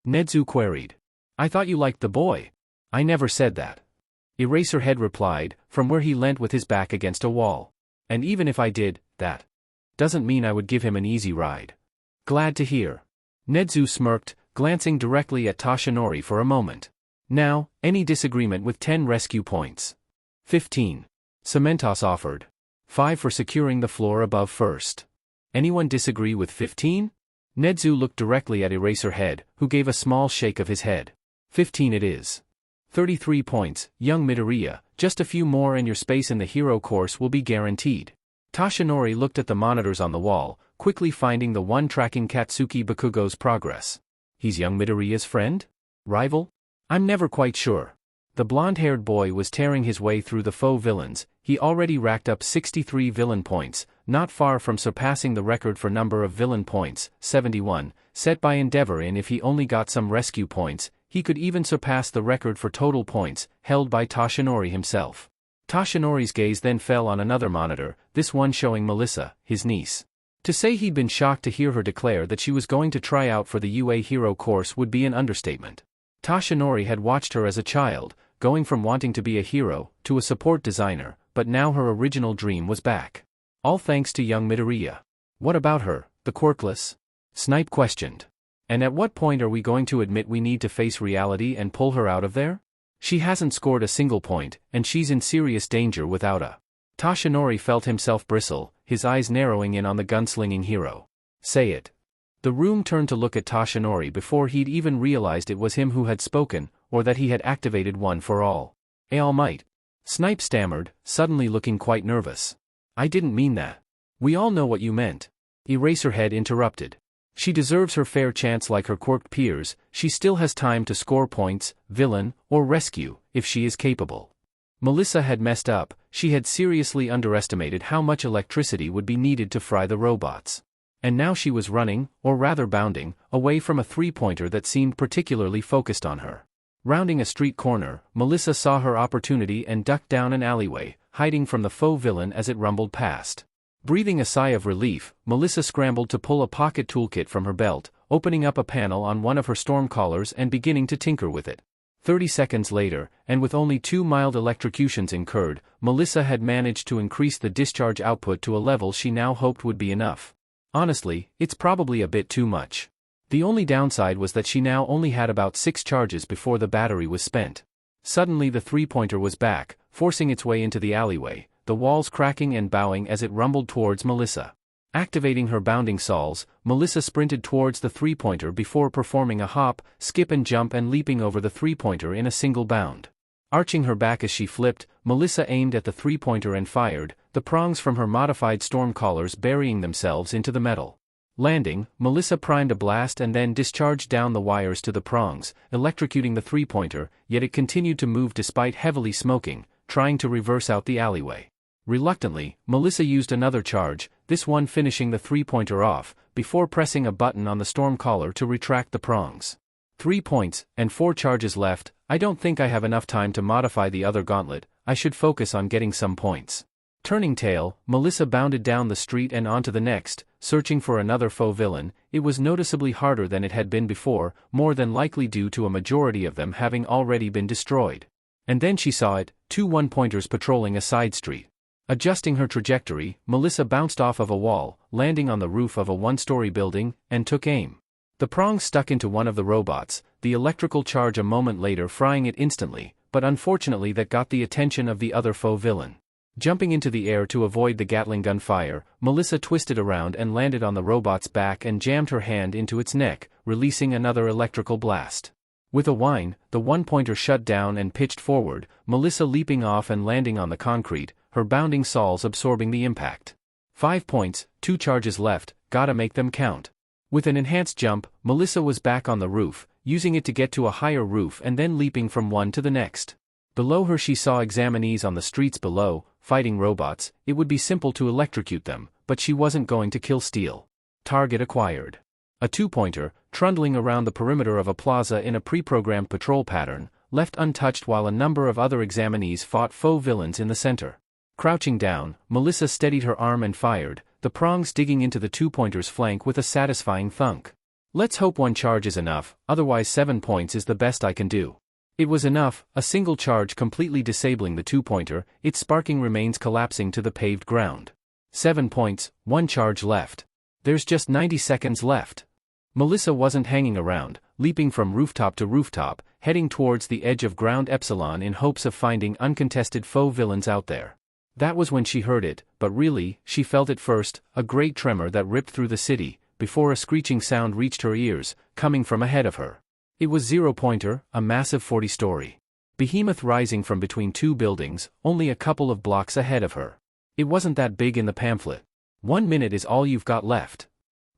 Nedzu queried. I thought you liked the boy. I never said that. Eraserhead replied, from where he leant with his back against a wall. And even if I did, that doesn't mean I would give him an easy ride. Glad to hear. Nedzu smirked, glancing directly at Toshinori for a moment. Now, any disagreement with 10 rescue points? 15. Cementos offered. 5 for securing the floor above first. Anyone disagree with 15? Nedzu looked directly at Eraserhead, who gave a small shake of his head. 15 it is. 33 points, young Midoriya, just a few more and your space in the hero course will be guaranteed. Toshinori looked at the monitors on the wall, quickly finding the one tracking Katsuki Bakugo's progress. He's young Midoriya's friend? Rival? I'm never quite sure. The blonde-haired boy was tearing his way through the faux villains. He already racked up 63 villain points, not far from surpassing the record for number of villain points, 71, set by Endeavor in. If he only got some rescue points, he could even surpass the record for total points, held by Toshinori himself. Toshinori's gaze then fell on another monitor, this one showing Melissa, his niece. To say he'd been shocked to hear her declare that she was going to try out for the UA hero course would be an understatement. Toshinori had watched her as a child, going from wanting to be a hero, to a support designer, but now her original dream was back. All thanks to young Midoriya. What about her, the Quirkless? Snipe questioned. And at what point are we going to admit we need to face reality and pull her out of there? She hasn't scored a single point, and she's in serious danger without a. Toshinori felt himself bristle, his eyes narrowing in on the gunslinging hero. Say it. The room turned to look at Toshinori before he'd even realized it was him who had spoken, or that he had activated One for All. All Might. Snipe stammered, suddenly looking quite nervous. I didn't mean that. We all know what you meant. Eraserhead interrupted. She deserves her fair chance like her quirked peers. She still has time to score points, villain, or rescue, if she is capable. Melissa had messed up. She had seriously underestimated how much electricity would be needed to fry the robots. And now she was running, or rather bounding, away from a three-pointer that seemed particularly focused on her. Rounding a street corner, Melissa saw her opportunity and ducked down an alleyway, hiding from the faux villain as it rumbled past. Breathing a sigh of relief, Melissa scrambled to pull a pocket toolkit from her belt, opening up a panel on one of her storm collars and beginning to tinker with it. 30 seconds later, and with only 2 mild electrocutions incurred, Melissa had managed to increase the discharge output to a level she now hoped would be enough. Honestly, it's probably a bit too much. The only downside was that she now only had about 6 charges before the battery was spent. Suddenly the three-pointer was back, forcing its way into the alleyway, the walls cracking and bowing as it rumbled towards Melissa. Activating her bounding saws, Melissa sprinted towards the three-pointer before performing a hop, skip and jump and leaping over the three-pointer in a single bound. Arching her back as she flipped, Melissa aimed at the three-pointer and fired, the prongs from her modified storm collars burying themselves into the metal. Landing, Melissa primed a blast and then discharged down the wires to the prongs, electrocuting the three-pointer, yet it continued to move despite heavily smoking, trying to reverse out the alleyway. Reluctantly, Melissa used another charge, this one finishing the three-pointer off, before pressing a button on the storm collar to retract the prongs. 3 points, and 4 charges left. I don't think I have enough time to modify the other gauntlet. I should focus on getting some points. Turning tail, Melissa bounded down the street and onto the next, searching for another faux villain. It was noticeably harder than it had been before, more than likely due to a majority of them having already been destroyed. And then she saw it, 2 one-pointers patrolling a side street. Adjusting her trajectory, Melissa bounced off of a wall, landing on the roof of a one-story building, and took aim. The prongs stuck into one of the robots, the electrical charge a moment later frying it instantly, but unfortunately that got the attention of the other faux villain. Jumping into the air to avoid the Gatling gun fire, Melissa twisted around and landed on the robot's back and jammed her hand into its neck, releasing another electrical blast. With a whine, the one-pointer shut down and pitched forward, Melissa leaping off and landing on the concrete, her bounding saws absorbing the impact. 5 points, 2 charges left, gotta make them count. With an enhanced jump, Melissa was back on the roof, using it to get to a higher roof and then leaping from one to the next. Below her she saw examinees on the streets below, fighting robots. It would be simple to electrocute them, but she wasn't going to kill steel. Target acquired. A 2-pointer, trundling around the perimeter of a plaza in a pre-programmed patrol pattern, left untouched while a number of other examinees fought faux villains in the center. Crouching down, Melissa steadied her arm and fired, the prongs digging into the 2-pointer's flank with a satisfying thunk. Let's hope 1 charge is enough, otherwise 7 points is the best I can do. It was enough, a single charge completely disabling the 2-pointer, its sparking remains collapsing to the paved ground. 7 points, 1 charge left. There's just 90 seconds left. Melissa wasn't hanging around, leaping from rooftop to rooftop, heading towards the edge of ground epsilon in hopes of finding uncontested faux villains out there. That was when she heard it, but really, she felt it first, a great tremor that ripped through the city, before a screeching sound reached her ears, coming from ahead of her. It was Zero-Pointer, a massive 40-story behemoth rising from between 2 buildings, only a couple of blocks ahead of her. It wasn't that big in the pamphlet. 1 minute is all you've got left.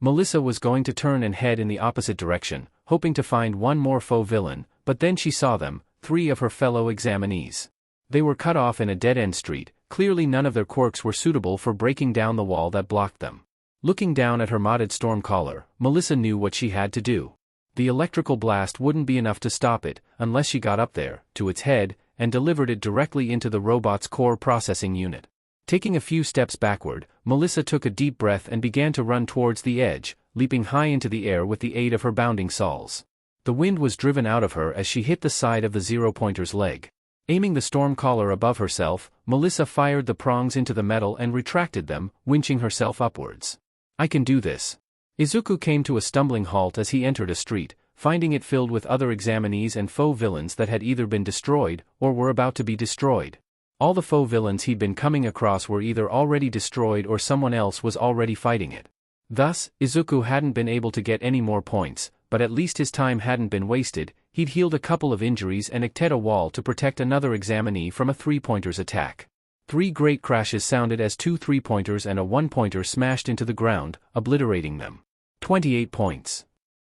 Melissa was going to turn and head in the opposite direction, hoping to find one more faux villain, but then she saw them, 3 of her fellow examinees. They were cut off in a dead-end street. Clearly none of their quirks were suitable for breaking down the wall that blocked them. Looking down at her modded storm collar, Melissa knew what she had to do. The electrical blast wouldn't be enough to stop it, unless she got up there, to its head, and delivered it directly into the robot's core processing unit. Taking a few steps backward, Melissa took a deep breath and began to run towards the edge, leaping high into the air with the aid of her bounding saws. The wind was driven out of her as she hit the side of the Zero-Pointer's leg. Aiming the storm collar above herself, Melissa fired the prongs into the metal and retracted them, winching herself upwards. I can do this. Izuku came to a stumbling halt as he entered a street, finding it filled with other examinees and faux villains that had either been destroyed, or were about to be destroyed. All the faux villains he'd been coming across were either already destroyed or someone else was already fighting it. Thus, Izuku hadn't been able to get any more points, but at least his time hadn't been wasted. He'd healed a couple of injuries and acted a wall to protect another examinee from a 3-pointer's attack. 3 great crashes sounded as 2 3-pointers and a 1-pointer smashed into the ground, obliterating them. 28 points.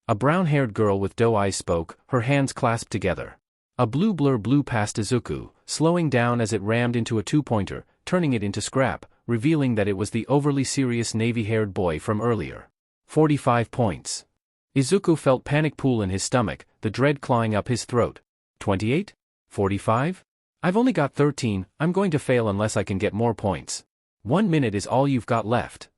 A brown-haired girl with doe eyes spoke, her hands clasped together. A blue blur blew past Izuku, slowing down as it rammed into a two-pointer, turning it into scrap, revealing that it was the overly serious navy-haired boy from earlier. 45 points. Izuku felt panic pool in his stomach, the dread clawing up his throat. 28? 45? I've only got 13, I'm going to fail unless I can get more points. 1 minute is all you've got left.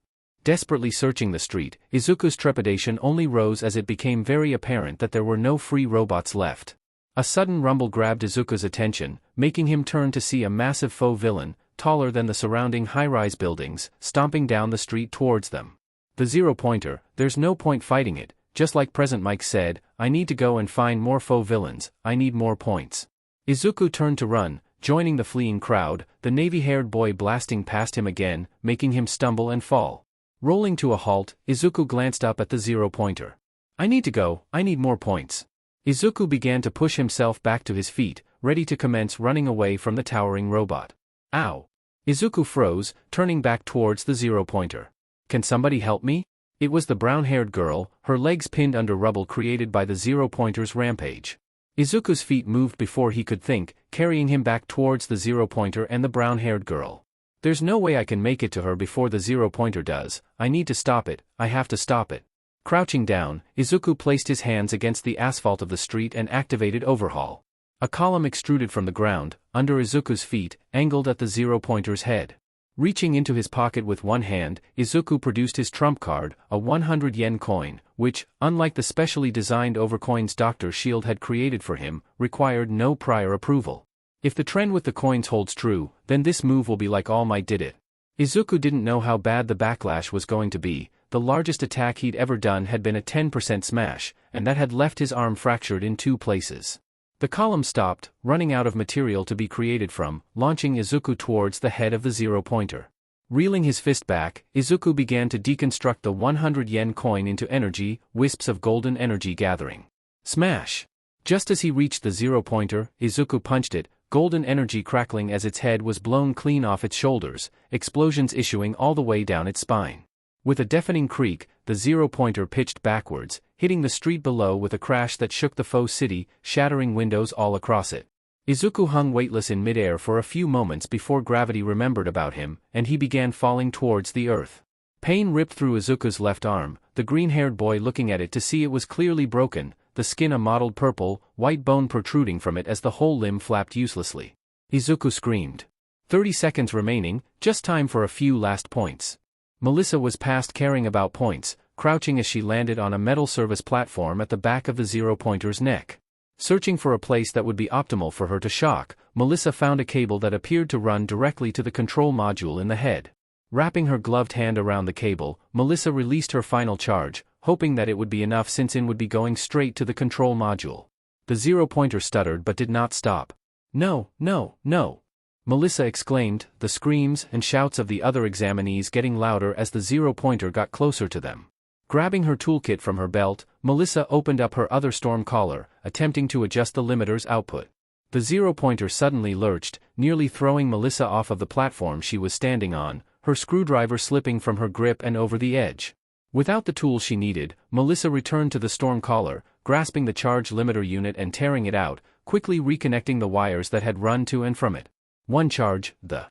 Desperately searching the street, Izuku's trepidation only rose as it became very apparent that there were no free robots left. A sudden rumble grabbed Izuku's attention, making him turn to see a massive faux villain, taller than the surrounding high-rise buildings, stomping down the street towards them. The zero-pointer, there's no point fighting it, just like Present Mike said, I need to go and find more faux villains, I need more points. Izuku turned to run, joining the fleeing crowd, the navy-haired boy blasting past him again, making him stumble and fall. Rolling to a halt, Izuku glanced up at the zero-pointer. I need to go, I need more points. Izuku began to push himself back to his feet, ready to commence running away from the towering robot. Ow! Izuku froze, turning back towards the zero-pointer. Can somebody help me? It was the brown-haired girl, her legs pinned under rubble created by the zero-pointer's rampage. Izuku's feet moved before he could think, carrying him back towards the zero-pointer and the brown-haired girl. There's no way I can make it to her before the zero-pointer does, I need to stop it, I have to stop it. Crouching down, Izuku placed his hands against the asphalt of the street and activated Overhaul. A column extruded from the ground, under Izuku's feet, angled at the zero-pointer's head. Reaching into his pocket with one hand, Izuku produced his trump card, a 100 yen coin, which, unlike the specially designed overcoins Dr. Shield had created for him, required no prior approval. If the trend with the coins holds true, then this move will be like All Might did it. Izuku didn't know how bad the backlash was going to be. The largest attack he'd ever done had been a 10% smash, and that had left his arm fractured in 2 places. The column stopped, running out of material to be created from, launching Izuku towards the head of the zero-pointer. Reeling his fist back, Izuku began to deconstruct the 100 yen coin into energy, wisps of golden energy gathering. Smash! Just as he reached the zero-pointer, Izuku punched it, golden energy crackling as its head was blown clean off its shoulders, explosions issuing all the way down its spine. With a deafening creak, the zero-pointer pitched backwards, hitting the street below with a crash that shook the faux city, shattering windows all across it. Izuku hung weightless in midair for a few moments before gravity remembered about him, and he began falling towards the earth. Pain ripped through Izuku's left arm, the green-haired boy looking at it to see it was clearly broken, the skin a mottled purple, white bone protruding from it as the whole limb flapped uselessly. Izuku screamed. 30 seconds remaining, just time for a few last points. Melissa was past caring about points, crouching as she landed on a metal service platform at the back of the zero-pointer's neck. Searching for a place that would be optimal for her to shock, Melissa found a cable that appeared to run directly to the control module in the head. Wrapping her gloved hand around the cable, Melissa released her final charge, hoping that it would be enough since it would be going straight to the control module. The zero-pointer stuttered but did not stop. No, no, no! Melissa exclaimed, the screams and shouts of the other examinees getting louder as the zero-pointer got closer to them. Grabbing her toolkit from her belt, Melissa opened up her other storm collar, attempting to adjust the limiter's output. The zero-pointer suddenly lurched, nearly throwing Melissa off of the platform she was standing on, her screwdriver slipping from her grip and over the edge. Without the tool she needed, Melissa returned to the storm collar, grasping the charge limiter unit and tearing it out, quickly reconnecting the wires that had run to and from it. One charge, the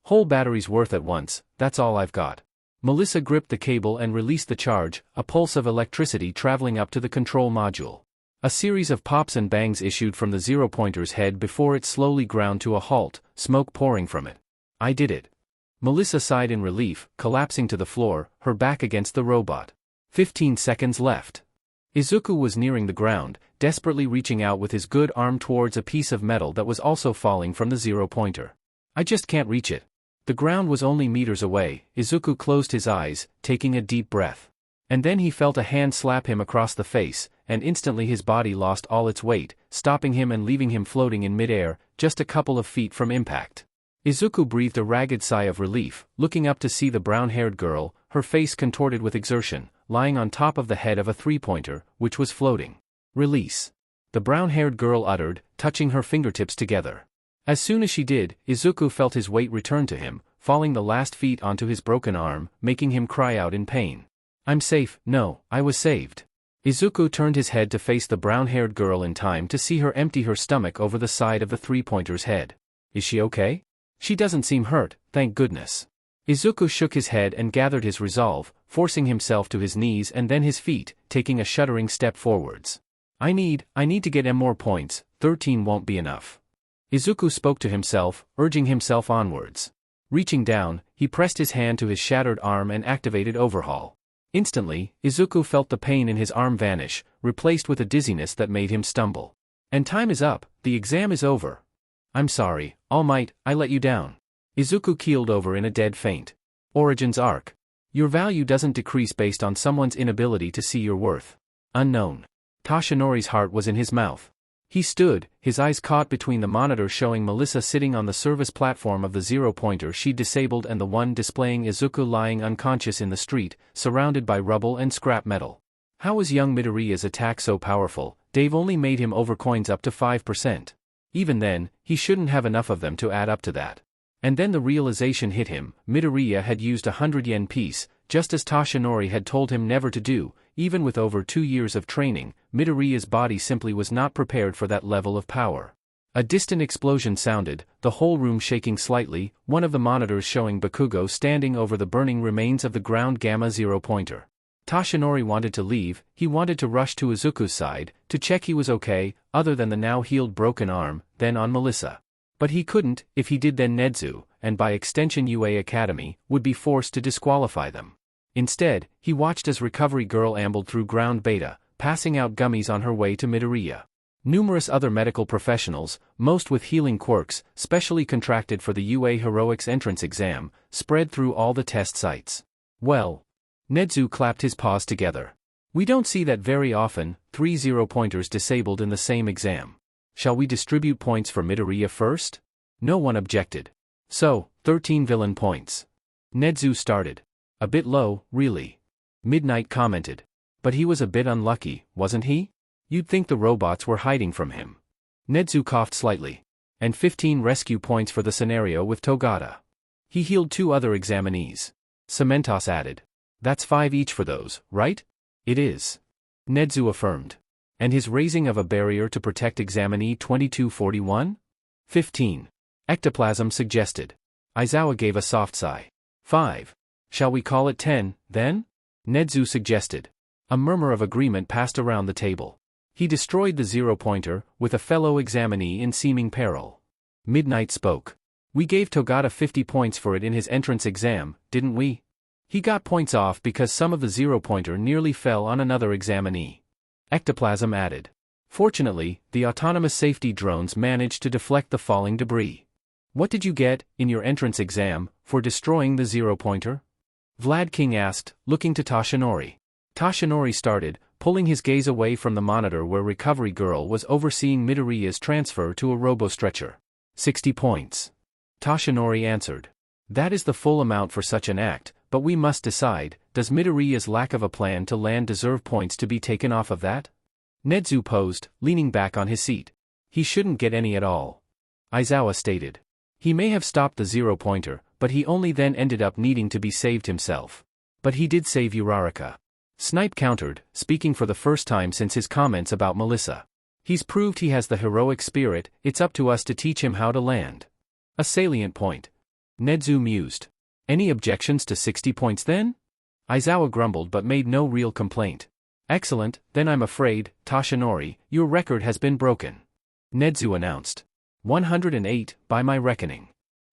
whole battery's worth at once, that's all I've got. Melissa gripped the cable and released the charge, a pulse of electricity traveling up to the control module. A series of pops and bangs issued from the zero-pointer's head before it slowly ground to a halt, smoke pouring from it. I did it. Melissa sighed in relief, collapsing to the floor, her back against the robot. 15 seconds left. Izuku was nearing the ground, desperately reaching out with his good arm towards a piece of metal that was also falling from the zero-pointer. I just can't reach it. The ground was only meters away. Izuku closed his eyes, taking a deep breath. And then he felt a hand slap him across the face, and instantly his body lost all its weight, stopping him and leaving him floating in midair, just a couple of feet from impact. Izuku breathed a ragged sigh of relief, looking up to see the brown-haired girl, her face contorted with exertion, lying on top of the head of a three-pointer, which was floating. Release. The brown-haired girl uttered, touching her fingertips together. As soon as she did, Izuku felt his weight return to him, falling the last feet onto his broken arm, making him cry out in pain. I'm safe. No, I was saved. Izuku turned his head to face the brown-haired girl in time to see her empty her stomach over the side of the three-pointer's head. Is she okay? She doesn't seem hurt, thank goodness. Izuku shook his head and gathered his resolve, forcing himself to his knees and then his feet, taking a shuddering step forwards. I need to get more points, 13 won't be enough. Izuku spoke to himself, urging himself onwards. Reaching down, he pressed his hand to his shattered arm and activated Overhaul. Instantly, Izuku felt the pain in his arm vanish, replaced with a dizziness that made him stumble. And time is up, the exam is over. I'm sorry, All Might, I let you down. Izuku keeled over in a dead faint. Origins Arc. Your value doesn't decrease based on someone's inability to see your worth. Unknown. Toshinori's heart was in his mouth. He stood, his eyes caught between the monitor showing Melissa sitting on the service platform of the zero-pointer she'd disabled and the one displaying Izuku lying unconscious in the street, surrounded by rubble and scrap metal. How was young Midoriya's attack so powerful? They've only made him over coins up to 5%. Even then, he shouldn't have enough of them to add up to that. And then the realization hit him, Midoriya had used a 100-yen piece, just as Toshinori had told him never to do. Even with over 2 years of training, Midoriya's body simply was not prepared for that level of power. A distant explosion sounded, the whole room shaking slightly, one of the monitors showing Bakugo standing over the burning remains of the ground Gamma zero-pointer. Toshinori wanted to leave, he wanted to rush to Izuku's side, to check he was okay, other than the now healed broken arm, then on Melissa. But he couldn't, if he did then Nedzu, and by extension UA Academy, would be forced to disqualify them. Instead, he watched as Recovery Girl ambled through ground beta, passing out gummies on her way to Midoriya. Numerous other medical professionals, most with healing quirks, specially contracted for the UA Heroics entrance exam, spread through all the test sites. Well. Nedzu clapped his paws together. We don't see that very often, 3 zero-pointers disabled in the same exam. Shall we distribute points for Midoriya first? No one objected. So, 13 villain points. Nedzu started. A bit low, really. Midnight commented. But he was a bit unlucky, wasn't he? You'd think the robots were hiding from him. Nedzu coughed slightly. And 15 rescue points for the scenario with Togata. He healed 2 other examinees. Cementos added. That's 5 each for those, right? It is. Nedzu affirmed. And his raising of a barrier to protect examinee 2241? 15. Ectoplasm suggested. Aizawa gave a soft sigh. 5. Shall we call it 10, then? Nedzu suggested. A murmur of agreement passed around the table. He destroyed the zero-pointer, with a fellow examinee in seeming peril. Midnight spoke. We gave Togata 50 points for it in his entrance exam, didn't we? He got points off because some of the zero-pointer nearly fell on another examinee. Ectoplasm added. Fortunately, the autonomous safety drones managed to deflect the falling debris. What did you get, in your entrance exam, for destroying the zero-pointer? Vlad King asked, looking to Toshinori. Toshinori started, pulling his gaze away from the monitor where Recovery Girl was overseeing Midoriya's transfer to a robo-stretcher. 60 points. Toshinori answered. That is the full amount for such an act, but we must decide, does Midoriya's lack of a plan to land deserve points to be taken off of that? Nedzu posed, leaning back on his seat. He shouldn't get any at all. Aizawa stated. He may have stopped the zero-pointer, but he only then ended up needing to be saved himself. But he did save Uraraka. Snipe countered, speaking for the first time since his comments about Melissa. He's proved he has the heroic spirit, it's up to us to teach him how to land. A salient point. Nedzu mused. Any objections to 60 points then? Aizawa grumbled but made no real complaint. Excellent, then I'm afraid, Toshinori, your record has been broken. Nedzu announced. 108, by my reckoning.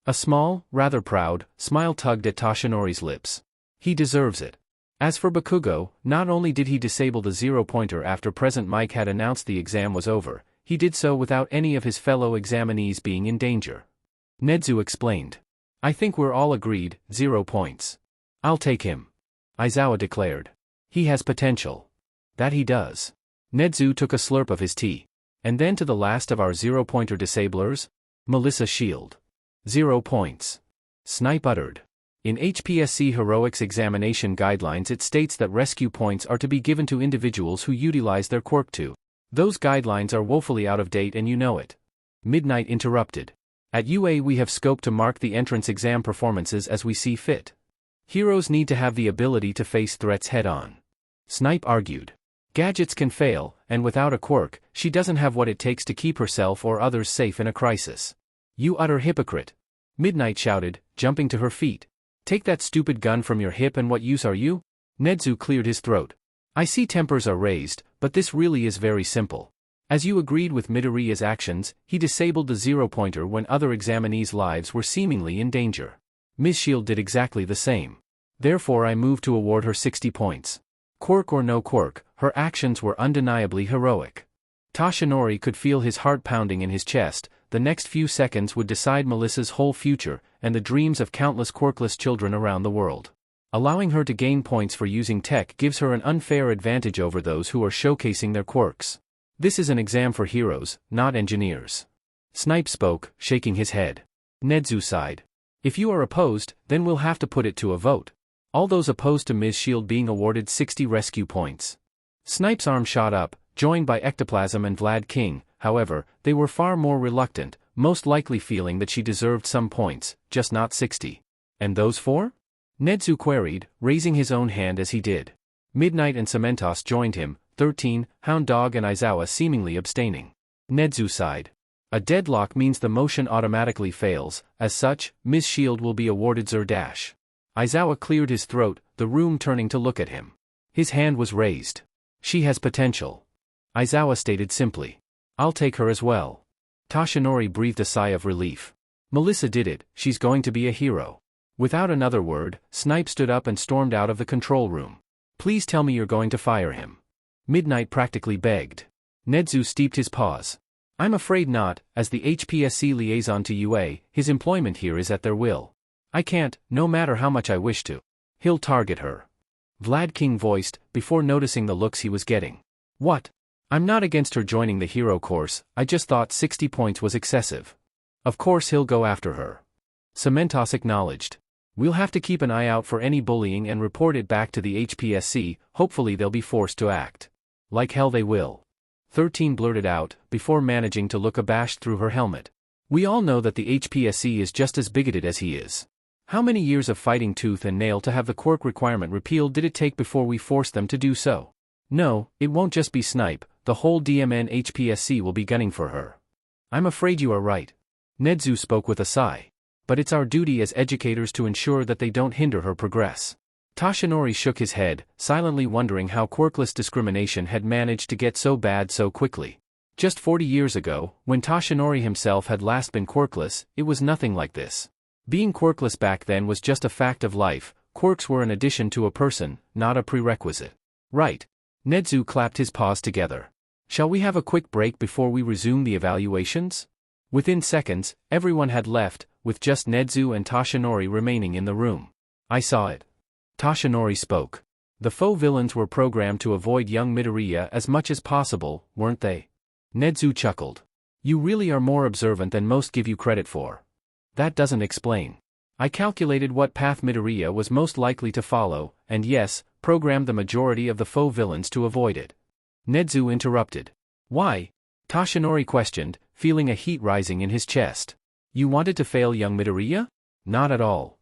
A small, rather proud, smile tugged at Toshinori's lips. He deserves it. As for Bakugo, not only did he disable the zero-pointer after President Mike had announced the exam was over, he did so without any of his fellow examinees being in danger. Nedzu explained. I think we're all agreed, 0 points. I'll take him. Aizawa declared. He has potential. That he does. Nedzu took a slurp of his tea. And then to the last of our zero-pointer disablers? Melissa Shield. 0 points. Snipe uttered. In HPSC Heroics examination guidelines it states that rescue points are to be given to individuals who utilize their quirk to. Those guidelines are woefully out of date and you know it. Midnight interrupted. At UA we have scope to mark the entrance exam performances as we see fit. Heroes need to have the ability to face threats head-on. Snipe argued. Gadgets can fail, and without a quirk, she doesn't have what it takes to keep herself or others safe in a crisis. You utter hypocrite. Midnight shouted, jumping to her feet. Take that stupid gun from your hip and what use are you? Nezu cleared his throat. I see tempers are raised, but this really is very simple. As you agreed with Midoriya's actions, he disabled the zero-pointer when other examinees' lives were seemingly in danger. Ms. Shield did exactly the same. Therefore I move to award her 60 points. Quirk or no quirk, her actions were undeniably heroic. Toshinori could feel his heart pounding in his chest. The next few seconds would decide Melissa's whole future, and the dreams of countless quirkless children around the world. Allowing her to gain points for using tech gives her an unfair advantage over those who are showcasing their quirks. This is an exam for heroes, not engineers. Snipe spoke, shaking his head. Nezu sighed. If you are opposed, then we'll have to put it to a vote. All those opposed to Ms. Shield being awarded 60 rescue points. Snipe's arm shot up, joined by Ectoplasm and Vlad King. However, they were far more reluctant, most likely feeling that she deserved some points, just not 60. And those four? Nezu queried, raising his own hand as he did. Midnight and Cementos joined him, 13, Hound Dog and Aizawa seemingly abstaining. Nezu sighed. A deadlock means the motion automatically fails, as such, Ms. Shield will be awarded Zer Dash. Aizawa cleared his throat, the room turning to look at him. His hand was raised. She has potential. Aizawa stated simply. I'll take her as well. Toshinori breathed a sigh of relief. Melissa did it, she's going to be a hero. Without another word, Snipe stood up and stormed out of the control room. Please tell me you're going to fire him. Midnight practically begged. Nezu steeped his paws. I'm afraid not, as the HPSC liaison to UA, his employment here is at their will. I can't, no matter how much I wish to. He'll target her. Vlad King voiced, before noticing the looks he was getting. What? I'm not against her joining the hero course, I just thought 60 points was excessive. Of course he'll go after her. Cementos acknowledged. We'll have to keep an eye out for any bullying and report it back to the HPSC, hopefully they'll be forced to act. Like hell they will. 13 blurted out, before managing to look abashed through her helmet. We all know that the HPSC is just as bigoted as he is. How many years of fighting tooth and nail to have the quirk requirement repealed did it take before we forced them to do so? No, it won't just be Snipe, the whole DMN HPSC will be gunning for her. I'm afraid you are right. Nezu spoke with a sigh. But it's our duty as educators to ensure that they don't hinder her progress. Toshinori shook his head, silently wondering how quirkless discrimination had managed to get so bad so quickly. Just 40 years ago, when Toshinori himself had last been quirkless, it was nothing like this. Being quirkless back then was just a fact of life. Quirks were an addition to a person, not a prerequisite. Right. Nezu clapped his paws together. Shall we have a quick break before we resume the evaluations? Within seconds, everyone had left, with just Nezu and Toshinori remaining in the room. I saw it. Toshinori spoke. The faux villains were programmed to avoid young Midoriya as much as possible, weren't they? Nezu chuckled. You really are more observant than most give you credit for. That doesn't explain. I calculated what path Midoriya was most likely to follow, and yes, programmed the majority of the faux villains to avoid it. Nezu interrupted. Why? Toshinori questioned, feeling a heat rising in his chest. You wanted to fail young Midoriya? Not at all.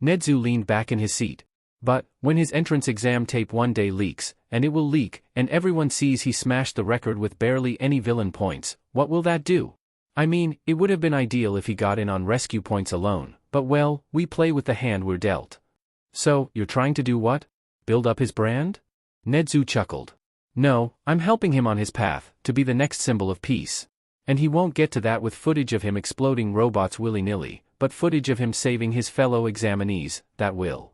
Nezu leaned back in his seat. But, when his entrance exam tape one day leaks, and it will leak, and everyone sees he smashed the record with barely any villain points, what will that do? I mean, it would have been ideal if he got in on rescue points alone, but well, we play with the hand we're dealt. So, you're trying to do what? Build up his brand? Nezu chuckled. No, I'm helping him on his path, to be the next symbol of peace. And he won't get to that with footage of him exploding robots willy-nilly, but footage of him saving his fellow examinees, that will.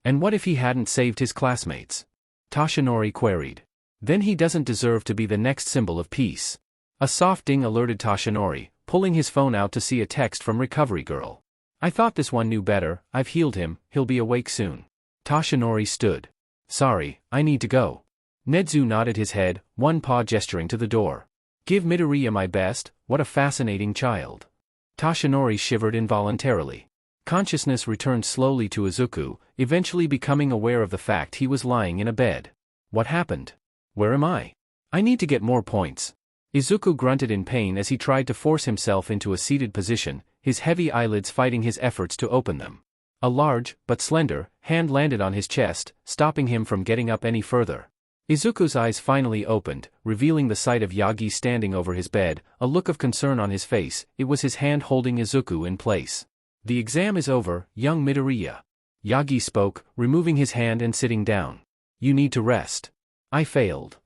And what if he hadn't saved his classmates? Toshinori queried. Then he doesn't deserve to be the next symbol of peace. A soft ding alerted Toshinori, pulling his phone out to see a text from Recovery Girl. I thought this one knew better, I've healed him, he'll be awake soon. Toshinori stood. Sorry, I need to go. Nezu nodded his head, one paw gesturing to the door. Give Midoriya my best, what a fascinating child. Toshinori shivered involuntarily. Consciousness returned slowly to Izuku, eventually becoming aware of the fact he was lying in a bed. What happened? Where am I? I need to get more points. Izuku grunted in pain as he tried to force himself into a seated position, his heavy eyelids fighting his efforts to open them. A large, but slender, hand landed on his chest, stopping him from getting up any further. Izuku's eyes finally opened, revealing the sight of Yagi standing over his bed, a look of concern on his face. It was his hand holding Izuku in place. "The exam is over, young Midoriya." Yagi spoke, removing his hand and sitting down. "You need to rest." "I failed,"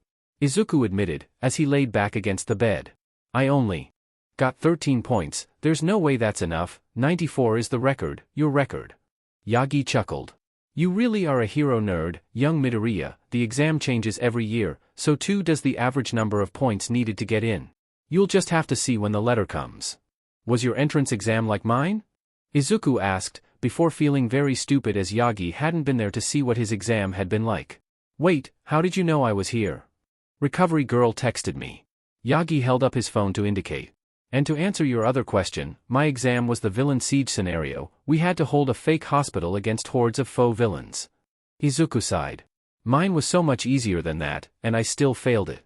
Izuku admitted, as he laid back against the bed. "I only got 13 points, there's no way that's enough, 94 is the record, your record." Yagi chuckled. "You really are a hero nerd, young Midoriya. The exam changes every year, so too does the average number of points needed to get in. You'll just have to see when the letter comes." "Was your entrance exam like mine?" Izuku asked, before feeling very stupid as Yagi hadn't been there to see what his exam had been like. "Wait, how did you know I was here?" "Recovery girl texted me." Yagi held up his phone to indicate. "And to answer your other question, my exam was the villain siege scenario. We had to hold a fake hospital against hordes of faux villains." Izuku sighed. "Mine was so much easier than that, and I still failed it."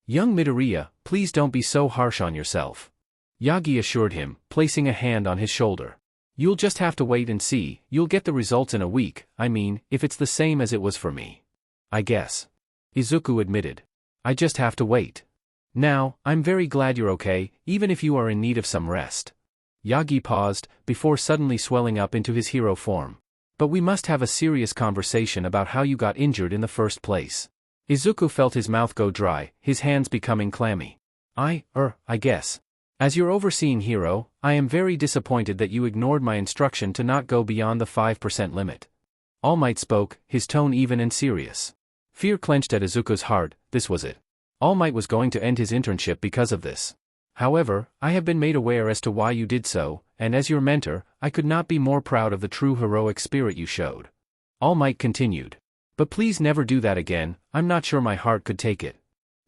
"Young Midoriya, please don't be so harsh on yourself," Yagi assured him, placing a hand on his shoulder. "You'll just have to wait and see. You'll get the results in a week, I mean, if it's the same as it was for me." "I guess," Izuku admitted. "I just have to wait. Now, I'm very glad you're okay, even if you are in need of some rest." Yagi paused, before suddenly swelling up into his hero form. "But we must have a serious conversation about how you got injured in the first place." Izuku felt his mouth go dry, his hands becoming clammy. I guess. As your overseeing hero, I am very disappointed that you ignored my instruction to not go beyond the 5% limit." All Might spoke, his tone even and serious. Fear clenched at Izuku's heart. This was it. All Might was going to end his internship because of this. "However, I have been made aware as to why you did so, and as your mentor, I could not be more proud of the true heroic spirit you showed." All Might continued. "But please never do that again, I'm not sure my heart could take it."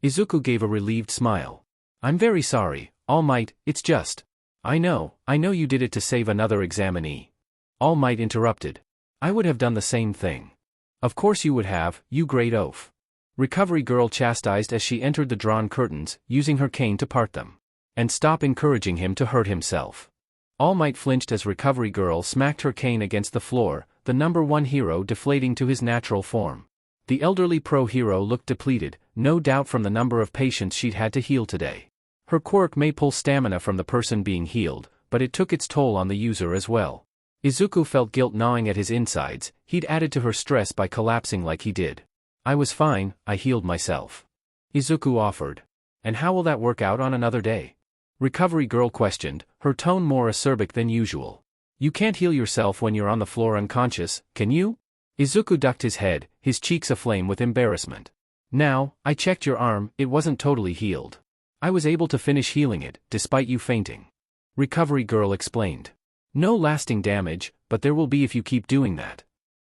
Izuku gave a relieved smile. "I'm very sorry, All Might, it's just. I know you did it to save another examinee." All Might interrupted. "I would have done the same thing." "Of course you would have, you great oaf." Recovery girl chastised as she entered the drawn curtains, using her cane to part them. "And stop encouraging him to hurt himself." All Might flinched as Recovery girl smacked her cane against the floor, the number one hero deflating to his natural form. The elderly pro hero looked depleted, no doubt from the number of patients she'd had to heal today. Her quirk may pull stamina from the person being healed, but it took its toll on the user as well. Izuku felt guilt gnawing at his insides. He'd added to her stress by collapsing like he did. "I was fine, I healed myself," Izuku offered. "And how will that work out on another day?" Recovery girl questioned, her tone more acerbic than usual. "You can't heal yourself when you're on the floor unconscious, can you?" Izuku ducked his head, his cheeks aflame with embarrassment. "Now, I checked your arm, it wasn't totally healed. I was able to finish healing it, despite you fainting," Recovery girl explained. "No lasting damage, but there will be if you keep doing that."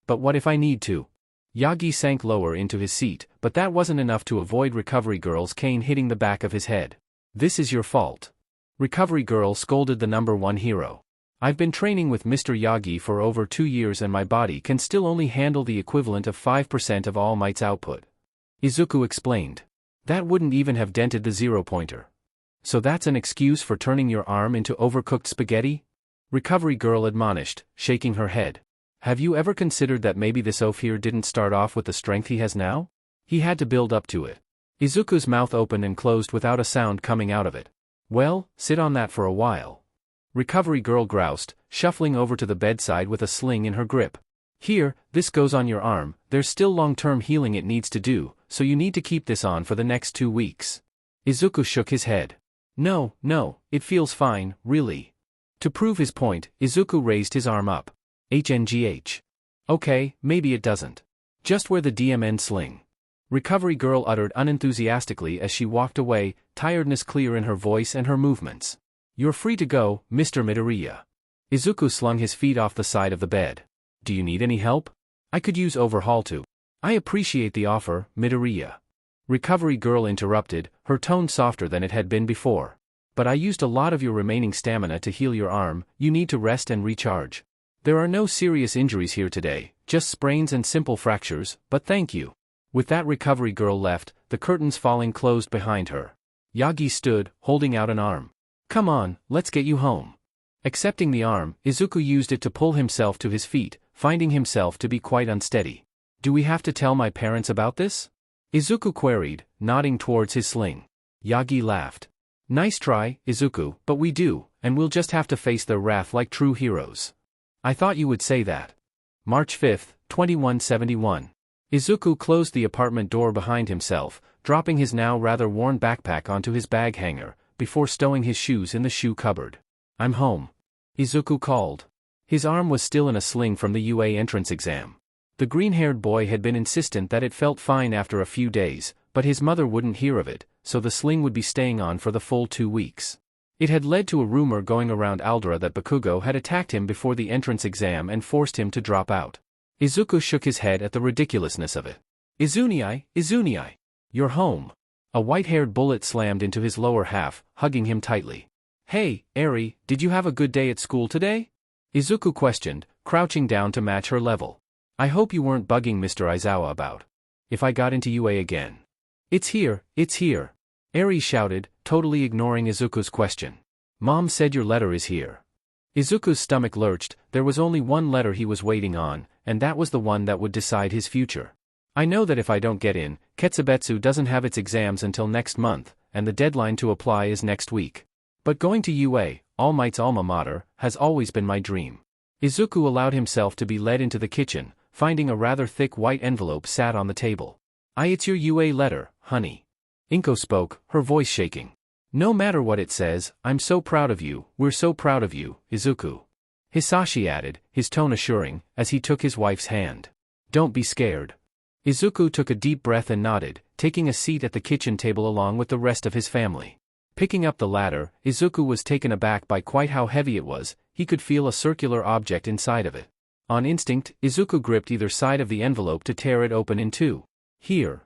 "But what if I need to?" Yagi sank lower into his seat, but that wasn't enough to avoid Recovery girl's cane hitting the back of his head. "This is your fault," Recovery girl scolded the number one hero. "I've been training with Mr. Yagi for over 2 years and my body can still only handle the equivalent of 5% of All Might's output," Izuku explained. "That wouldn't even have dented the zero-pointer. So that's an excuse for turning your arm into overcooked spaghetti?" Recovery girl admonished, shaking her head. "Have you ever considered that maybe this oaf here didn't start off with the strength he has now? He had to build up to it." Izuku's mouth opened and closed without a sound coming out of it. "Well, sit on that for a while," Recovery girl groused, shuffling over to the bedside with a sling in her grip. "Here, this goes on your arm, there's still long-term healing it needs to do, so you need to keep this on for the next 2 weeks." Izuku shook his head. No, it feels fine, really." To prove his point, Izuku raised his arm up. "HNGH. Okay, maybe it doesn't. Just wear the DMN sling," Recovery girl uttered unenthusiastically as she walked away, tiredness clear in her voice and her movements. "You're free to go, Mr. Midoriya." Izuku slung his feet off the side of the bed. "Do you need any help? I could use Overhaul too." "I appreciate the offer, Midoriya," Recovery girl interrupted, her tone softer than it had been before. "But I used a lot of your remaining stamina to heal your arm, you need to rest and recharge. There are no serious injuries here today, just sprains and simple fractures, but thank you." With that Recovery girl left, the curtains falling closed behind her. Yagi stood, holding out an arm. "Come on, let's get you home." Accepting the arm, Izuku used it to pull himself to his feet, finding himself to be quite unsteady. Do we have to tell my parents about this? Izuku queried, nodding towards his sling. Yagi laughed. Nice try, Izuku, but we do, and we'll just have to face their wrath like true heroes. I thought you would say that. March 5, 2171. Izuku closed the apartment door behind himself, dropping his now rather worn backpack onto his bag hanger, before stowing his shoes in the shoe cupboard. I'm home. Izuku called. His arm was still in a sling from the UA entrance exam. The green-haired boy had been insistent that it felt fine after a few days, but his mother wouldn't hear of it, so the sling would be staying on for the full 2 weeks. It had led to a rumor going around Aldera that Bakugo had attacked him before the entrance exam and forced him to drop out. Izuku shook his head at the ridiculousness of it. Izunii, you're home. A white-haired bullet slammed into his lower half, hugging him tightly. Hey, Eri, did you have a good day at school today? Izuku questioned, crouching down to match her level. I hope you weren't bugging Mr. Aizawa about if I got into UA again. It's here. Eri shouted, totally ignoring Izuku's question. Mom said your letter is here. Izuku's stomach lurched. There was only one letter he was waiting on, and that was the one that would decide his future. I know that if I don't get in, Ketsubetsu doesn't have its exams until next month, and the deadline to apply is next week. But going to UA, All Might's alma mater, has always been my dream. Izuku allowed himself to be led into the kitchen, finding a rather thick white envelope sat on the table. It's your UA letter, honey. Inko spoke, her voice shaking. No matter what it says, I'm so proud of you, we're so proud of you, Izuku. Hisashi added, his tone assuring, as he took his wife's hand. Don't be scared. Izuku took a deep breath and nodded, taking a seat at the kitchen table along with the rest of his family. Picking up the ladder, Izuku was taken aback by quite how heavy it was. He could feel a circular object inside of it. On instinct, Izuku gripped either side of the envelope to tear it open in two. Here.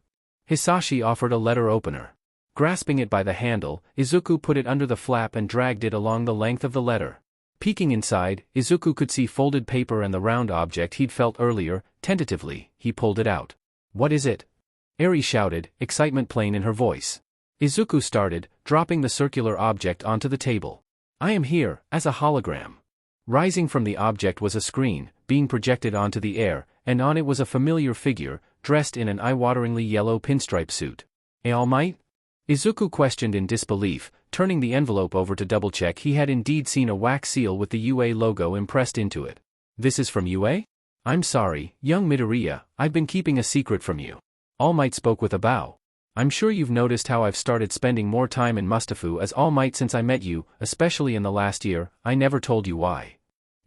Hisashi offered a letter opener. Grasping it by the handle, Izuku put it under the flap and dragged it along the length of the letter. Peeking inside, Izuku could see folded paper and the round object he'd felt earlier. Tentatively, he pulled it out. What is it? Eri shouted, excitement plain in her voice. Izuku started, dropping the circular object onto the table. I am here, as a hologram. Rising from the object was a screen, being projected onto the air, and on it was a familiar figure, dressed in an eye-wateringly yellow pinstripe suit. All Might? Izuku questioned in disbelief, turning the envelope over to double-check he had indeed seen a wax seal with the UA logo impressed into it. This is from UA? I'm sorry, young Midoriya, I've been keeping a secret from you. All Might spoke with a bow. I'm sure you've noticed how I've started spending more time in Mustafu as All Might since I met you, especially in the last year. I never told you why.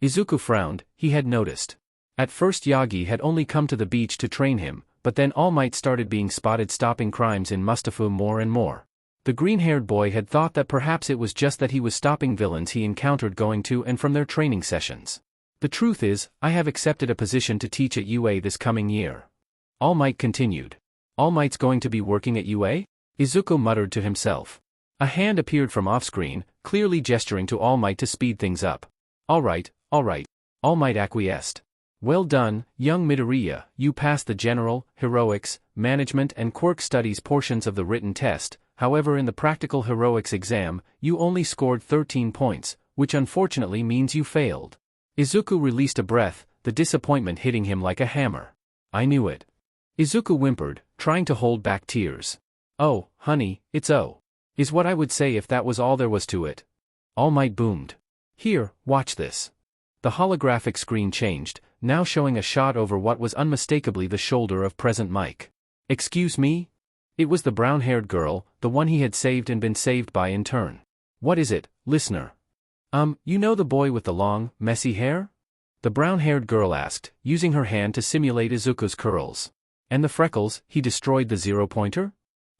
Izuku frowned. He had noticed. At first Yagi had only come to the beach to train him, but then All Might started being spotted stopping crimes in Mustafu more and more. The green-haired boy had thought that perhaps it was just that he was stopping villains he encountered going to and from their training sessions. The truth is, I have accepted a position to teach at UA this coming year. All Might continued. All Might's going to be working at UA? Izuku muttered to himself. A hand appeared from off-screen, clearly gesturing to All Might to speed things up. All right. All Might acquiesced. Well done, young Midoriya, you passed the general, heroics, management and quirk studies portions of the written test. However, in the practical heroics exam, you only scored 13 points, which unfortunately means you failed. Izuku released a breath, the disappointment hitting him like a hammer. I knew it. Izuku whimpered, trying to hold back tears. Oh, honey, it's is what I would say if that was all there was to it. All Might boomed. Here, watch this. The holographic screen changed, now showing a shot over what was unmistakably the shoulder of present Mike. Excuse me? It was the brown-haired girl, the one he had saved and been saved by in turn. What is it, listener? You know the boy with the long, messy hair? The brown-haired girl asked, using her hand to simulate Izuku's curls. And the freckles, he destroyed the zero-pointer?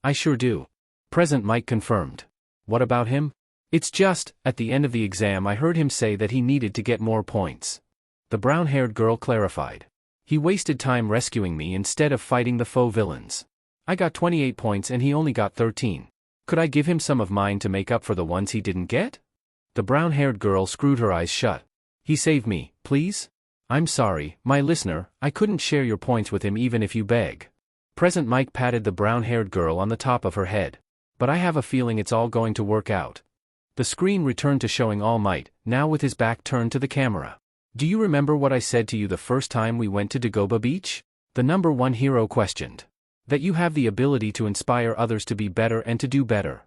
I sure do. Present Mike confirmed. What about him? It's just, at the end of the exam I heard him say that he needed to get more points. The brown-haired girl clarified. He wasted time rescuing me instead of fighting the faux villains. I got 28 points and he only got 13. Could I give him some of mine to make up for the ones he didn't get? The brown-haired girl screwed her eyes shut. He saved me, please? I'm sorry, my listener, I couldn't share your points with him even if you beg. Present Mike patted the brown-haired girl on the top of her head. But I have a feeling it's all going to work out. The screen returned to showing All Might, now with his back turned to the camera. Do you remember what I said to you the first time we went to Dagoba Beach? The number one hero questioned. That you have the ability to inspire others to be better and to do better.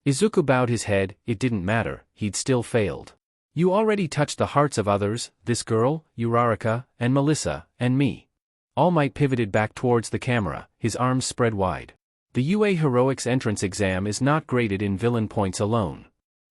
Izuku bowed his head. It didn't matter, he'd still failed. You already touched the hearts of others, this girl, Uraraka, and Melissa, and me. All Might pivoted back towards the camera, his arms spread wide. The UA Heroics entrance exam is not graded in villain points alone.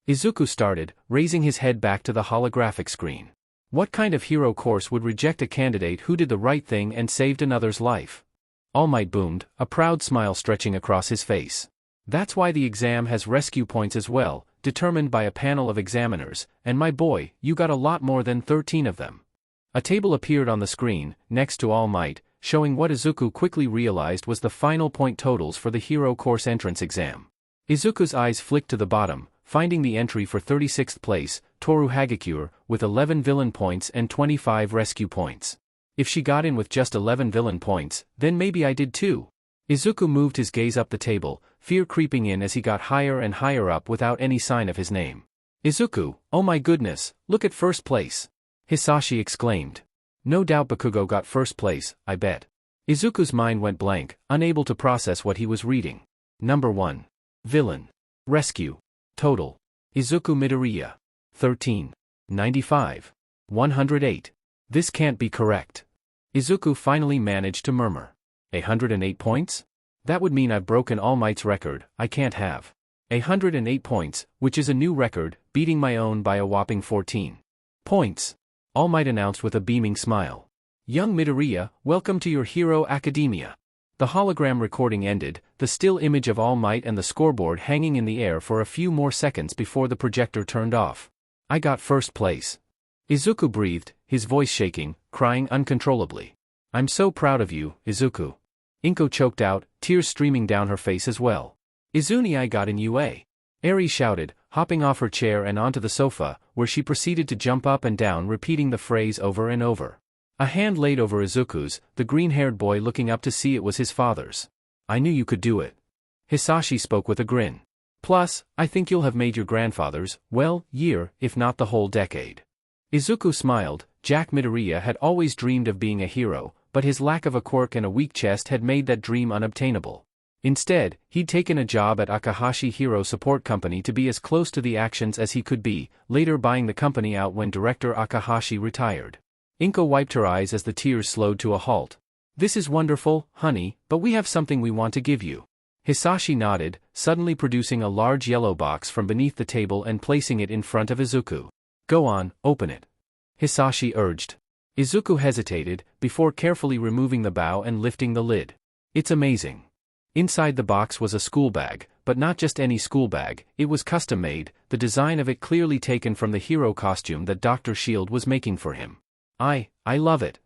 Izuku started, raising his head back to the holographic screen. What kind of hero course would reject a candidate who did the right thing and saved another's life? All Might boomed, a proud smile stretching across his face. That's why the exam has rescue points as well, determined by a panel of examiners, and my boy, you got a lot more than 13 of them. A table appeared on the screen, next to All Might, showing what Izuku quickly realized was the final point totals for the hero course entrance exam. Izuku's eyes flicked to the bottom, finding the entry for 36th place, Toru Hagakure, with 11 villain points and 25 rescue points. If she got in with just 11 villain points, then maybe I did too. Izuku moved his gaze up the table, fear creeping in as he got higher and higher up without any sign of his name. Izuku, oh my goodness, look at first place! Hisashi exclaimed. No doubt Bakugo got first place, I bet. Izuku's mind went blank, unable to process what he was reading. Number 1. Villain. Rescue. Total. Izuku Midoriya. 13. 95. 108. This can't be correct. Izuku finally managed to murmur. 108 points? That would mean I've broken All Might's record. I can't have 108 points, which is a new record, beating my own by a whopping 14 points. All Might announced with a beaming smile. Young Midoriya, welcome to your Hero Academia. The hologram recording ended, the still image of All Might and the scoreboard hanging in the air for a few more seconds before the projector turned off. I got first place. Izuku breathed, his voice shaking, crying uncontrollably. I'm so proud of you, Izuku. Inko choked out, tears streaming down her face as well. Izuni, I got in UA. Eri shouted, hopping off her chair and onto the sofa, where she proceeded to jump up and down repeating the phrase over and over. A hand laid over Izuku's, the green-haired boy looking up to see it was his father's. I knew you could do it. Hisashi spoke with a grin. Plus, I think you'll have made your grandfather's, well, year, if not the whole decade. Izuku smiled. Jack Midoriya had always dreamed of being a hero, but his lack of a quirk and a weak chest had made that dream unobtainable. Instead, he'd taken a job at Akahashi Hero Support Company to be as close to the actions as he could be, later buying the company out when director Akahashi retired. Inko wiped her eyes as the tears slowed to a halt. This is wonderful, honey, but we have something we want to give you. Hisashi nodded, suddenly producing a large yellow box from beneath the table and placing it in front of Izuku. Go on, open it. Hisashi urged. Izuku hesitated, before carefully removing the bow and lifting the lid. It's amazing. Inside the box was a school bag, but not just any school bag, it was custom-made, the design of it clearly taken from the hero costume that Dr. Shield was making for him. I love it.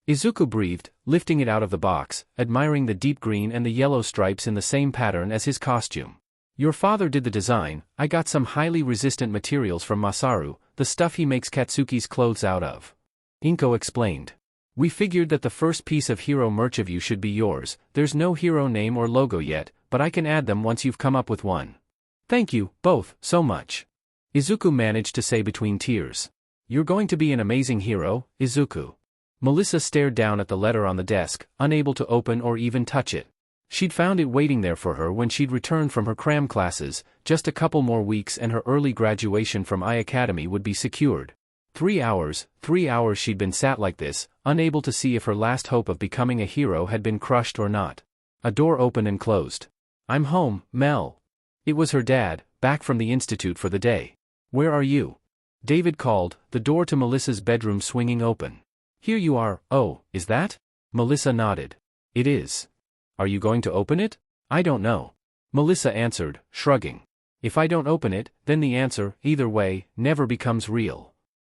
Izuku breathed, lifting it out of the box, admiring the deep green and the yellow stripes in the same pattern as his costume. Your father did the design. I got some highly resistant materials from Masaru, the stuff he makes Katsuki's clothes out of. Inko explained. We figured that the first piece of hero merch of you should be yours. There's no hero name or logo yet, but I can add them once you've come up with one. Thank you, both, so much. Izuku managed to say between tears. You're going to be an amazing hero, Izuku. Melissa stared down at the letter on the desk, unable to open or even touch it. She'd found it waiting there for her when she'd returned from her cram classes. Just a couple more weeks and her early graduation from I Academy would be secured. 3 hours she'd been sat like this, unable to see if her last hope of becoming a hero had been crushed or not. A door opened and closed. I'm home, Mel. It was her dad, back from the institute for the day. Where are you? David called, the door to Melissa's bedroom swinging open. Here you are. Oh, is that? Melissa nodded. It is. Are you going to open it? I don't know. Melissa answered, shrugging. If I don't open it, then the answer, either way, never becomes real.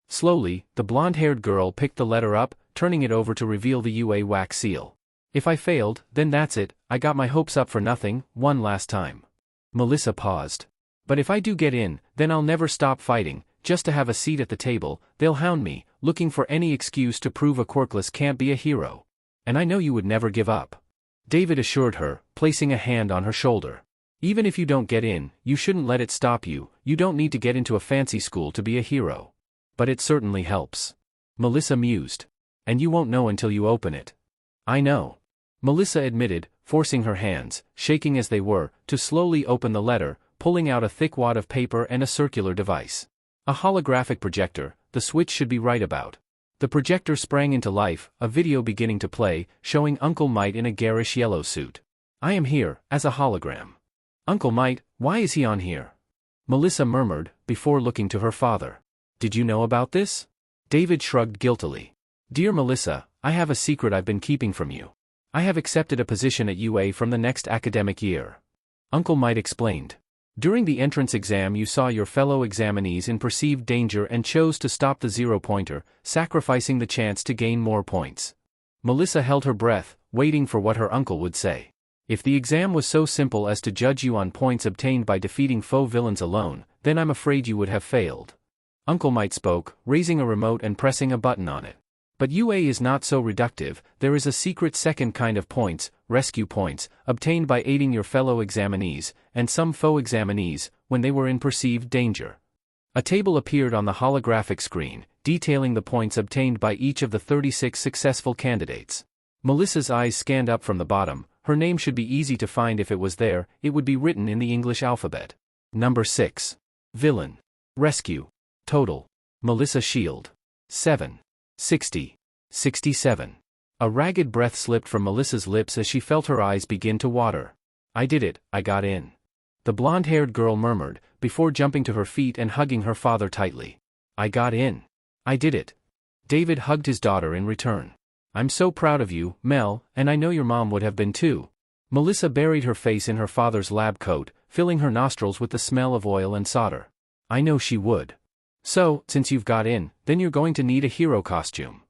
Slowly, the blonde-haired girl picked the letter up, turning it over to reveal the UA wax seal. If I failed, then that's it, I got my hopes up for nothing, one last time. Melissa paused. But if I do get in, then I'll never stop fighting, just to have a seat at the table. They'll hound me, looking for any excuse to prove a Quirkless can't be a hero. And I know you would never give up. David assured her, placing a hand on her shoulder. Even if you don't get in, you shouldn't let it stop you. You don't need to get into a fancy school to be a hero. But it certainly helps. Melissa mused. And you won't know until you open it. I know. Melissa admitted, forcing her hands, shaking as they were, to slowly open the letter, pulling out a thick wad of paper and a circular device. A holographic projector, the switch should be right about. The projector sprang into life, a video beginning to play, showing Uncle Might in a garish yellow suit. I am here, as a hologram. Uncle Might, why is he on here? Melissa murmured, before looking to her father. Did you know about this? David shrugged guiltily. Dear Melissa, I have a secret I've been keeping from you. I have accepted a position at UA from the next academic year. Uncle Might explained. During the entrance exam you saw your fellow examinees in perceived danger and chose to stop the zero-pointer, sacrificing the chance to gain more points. Melissa held her breath, waiting for what her uncle would say. If the exam was so simple as to judge you on points obtained by defeating foe villains alone, then I'm afraid you would have failed. Uncle Might spoke, raising a remote and pressing a button on it. But UA is not so reductive. There is a secret second kind of points, rescue points, obtained by aiding your fellow examinees, and some foe examinees, when they were in perceived danger. A table appeared on the holographic screen, detailing the points obtained by each of the 36 successful candidates. Melissa's eyes scanned up from the bottom. Her name should be easy to find if it was there. It would be written in the English alphabet. Number 6. Villain. Rescue. Total. Melissa Shield. 7. 60. 67. A ragged breath slipped from Melissa's lips as she felt her eyes begin to water. I did it, I got in. The blonde-haired girl murmured, before jumping to her feet and hugging her father tightly. I got in. I did it. David hugged his daughter in return. I'm so proud of you, Mel, and I know your mom would have been too. Melissa buried her face in her father's lab coat, filling her nostrils with the smell of oil and solder. I know she would. So, since you've got in, then you're going to need a hero costume.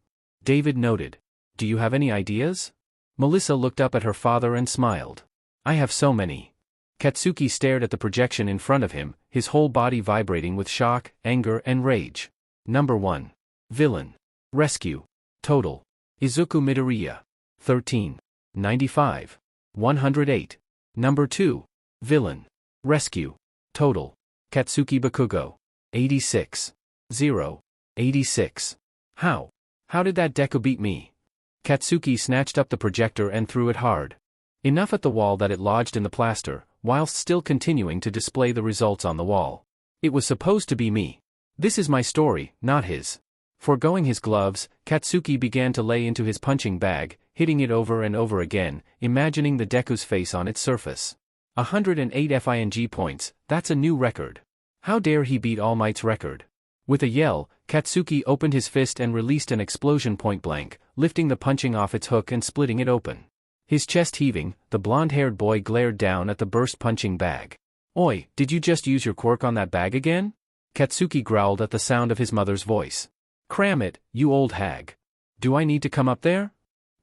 David noted. Do you have any ideas? Melissa looked up at her father and smiled. I have so many. Katsuki stared at the projection in front of him, his whole body vibrating with shock, anger, and rage. Number 1. Villain. Rescue. Total. Izuku Midoriya. 13. 95. 108. Number 2. Villain. Rescue. Total. Katsuki Bakugo. 86. 0. 86. How? How did that Deku beat me? Katsuki snatched up the projector and threw it hard. Enough at the wall that it lodged in the plaster, whilst still continuing to display the results on the wall. It was supposed to be me. This is my story, not his. Foregoing his gloves, Katsuki began to lay into his punching bag, hitting it over and over again, imagining the Deku's face on its surface. 108 FING points, that's a new record. How dare he beat All Might's record? With a yell, Katsuki opened his fist and released an explosion point blank, lifting the punching off its hook and splitting it open. His chest heaving, the blonde-haired boy glared down at the burst punching bag. Oi, did you just use your quirk on that bag again? Katsuki growled at the sound of his mother's voice. Cram it, you old hag. Do I need to come up there?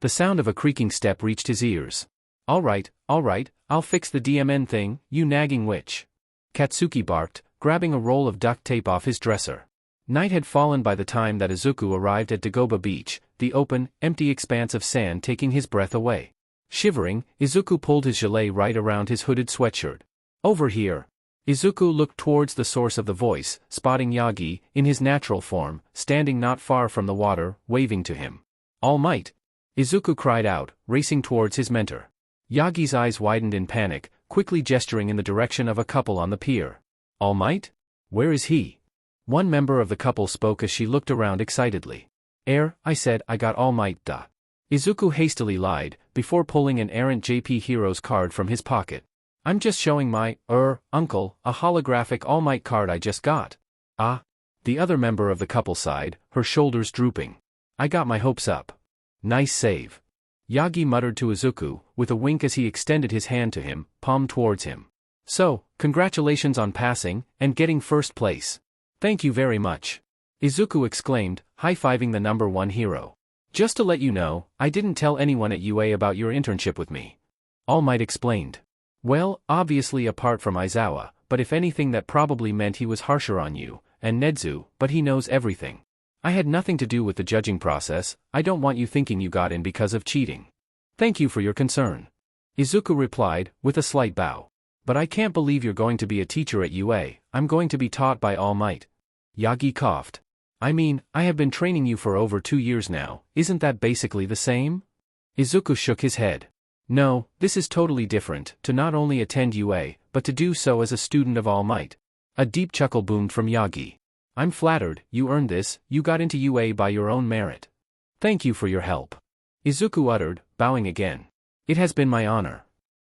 The sound of a creaking step reached his ears. All right, I'll fix the DMN thing, you nagging witch. Katsuki barked, grabbing a roll of duct tape off his dresser. Night had fallen by the time that Izuku arrived at Dagoba Beach, the open, empty expanse of sand taking his breath away. Shivering, Izuku pulled his gilet right around his hooded sweatshirt. Over here. Izuku looked towards the source of the voice, spotting Yagi, in his natural form, standing not far from the water, waving to him. All Might! Izuku cried out, racing towards his mentor. Yagi's eyes widened in panic, quickly gesturing in the direction of a couple on the pier. All Might? Where is he? One member of the couple spoke as she looked around excitedly. I said I got All Might. Izuku hastily lied, before pulling an errant JP Heroes card from his pocket. I'm just showing my, uncle, a holographic All Might card I just got. Ah. The other member of the couple sighed, her shoulders drooping. I got my hopes up. Nice save. Yagi muttered to Izuku, with a wink as he extended his hand to him, palm towards him. So, congratulations on passing, and getting first place. Thank you very much. Izuku exclaimed, high-fiving the number 1 hero. Just to let you know, I didn't tell anyone at UA about your internship with me. All Might explained. Well, obviously apart from Aizawa, but if anything that probably meant he was harsher on you, and Nedzu, but he knows everything. I had nothing to do with the judging process. I don't want you thinking you got in because of cheating. Thank you for your concern. Izuku replied, with a slight bow. But I can't believe you're going to be a teacher at UA. I'm going to be taught by All Might. Yagi coughed. I mean, I have been training you for over 2 years now, isn't that basically the same? Izuku shook his head. No, this is totally different, to not only attend UA, but to do so as a student of All Might. A deep chuckle boomed from Yagi. I'm flattered, you earned this, you got into UA by your own merit. Thank you for your help. Izuku uttered, bowing again. It has been my honor.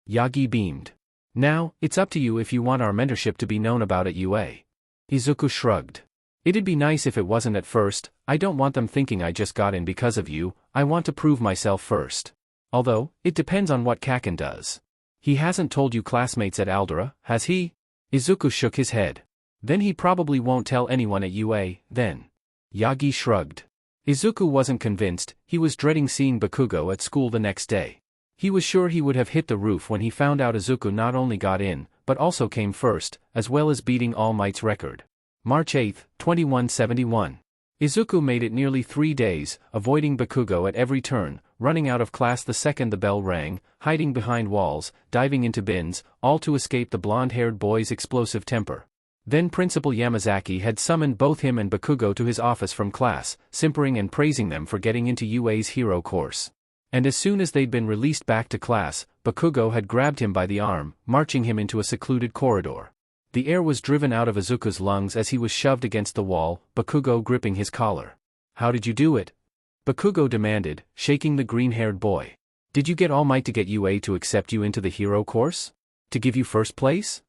Yagi beamed. Now, it's up to you if you want our mentorship to be known about at UA. Izuku shrugged. It'd be nice if it wasn't at first. I don't want them thinking I just got in because of you. I want to prove myself first. Although, it depends on what Kaken does. He hasn't told you classmates at Aldera, has he? Izuku shook his head. Then he probably won't tell anyone at UA, then. Yagi shrugged. Izuku wasn't convinced. He was dreading seeing Bakugo at school the next day. He was sure he would have hit the roof when he found out Izuku not only got in, but also came first, as well as beating All Might's record. March 8, 2171. Izuku made it nearly 3 days, avoiding Bakugo at every turn, running out of class the second the bell rang, hiding behind walls, diving into bins, all to escape the blonde-haired boy's explosive temper. Then Principal Yamazaki had summoned both him and Bakugo to his office from class, simpering and praising them for getting into UA's hero course. And as soon as they'd been released back to class, Bakugo had grabbed him by the arm, marching him into a secluded corridor. The air was driven out of Izuku's lungs as he was shoved against the wall, Bakugo gripping his collar. How did you do it? Bakugo demanded, shaking the green-haired boy. Did you get All Might to get UA to accept you into the hero course? To give you first place?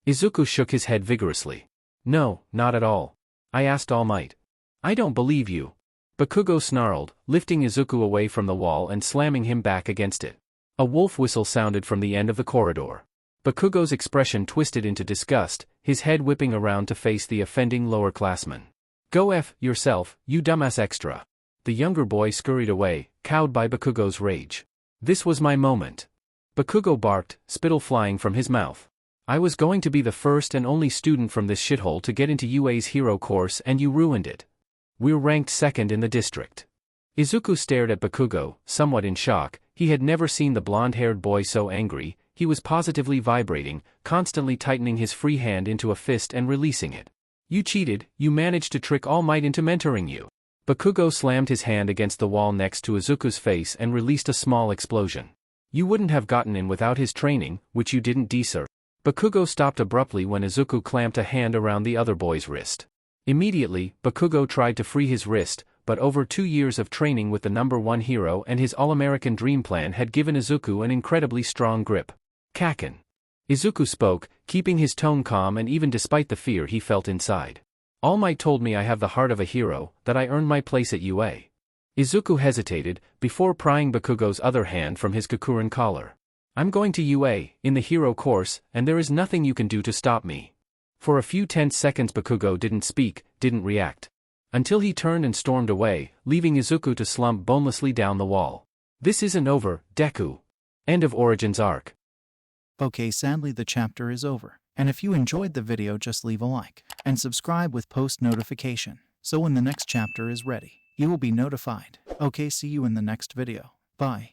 Izuku shook his head vigorously. No, not at all. I asked All Might. I don't believe you. Bakugo snarled, lifting Izuku away from the wall and slamming him back against it. A wolf whistle sounded from the end of the corridor. Bakugo's expression twisted into disgust, his head whipping around to face the offending lower-classman. Go F yourself, you dumbass extra. The younger boy scurried away, cowed by Bakugo's rage. This was my moment. Bakugo barked, spittle flying from his mouth. I was going to be the first and only student from this shithole to get into UA's hero course and you ruined it. We're ranked second in the district. Izuku stared at Bakugo, somewhat in shock. He had never seen the blonde-haired boy so angry. He was positively vibrating, constantly tightening his free hand into a fist and releasing it. You cheated, you managed to trick All Might into mentoring you. Bakugo slammed his hand against the wall next to Izuku's face and released a small explosion. You wouldn't have gotten in without his training, which you didn't deserve. Bakugo stopped abruptly when Izuku clamped a hand around the other boy's wrist. Immediately, Bakugo tried to free his wrist, but over 2 years of training with the #1 hero and his All-American Dream Plan had given Izuku an incredibly strong grip. Kaken. Izuku spoke, keeping his tone calm and even despite the fear he felt inside. All Might told me I have the heart of a hero, that I earned my place at UA. Izuku hesitated, before prying Bakugo's other hand from his Kakuren collar. I'm going to UA, in the hero course, and there is nothing you can do to stop me. For a few tense seconds Bakugo didn't speak, didn't react. Until he turned and stormed away, leaving Izuku to slump bonelessly down the wall. This isn't over, Deku. End of Origins arc. Okay, sadly the chapter is over, and if you enjoyed the video just leave a like, and subscribe with post notification, so when the next chapter is ready, you will be notified. Okay, see you in the next video. Bye.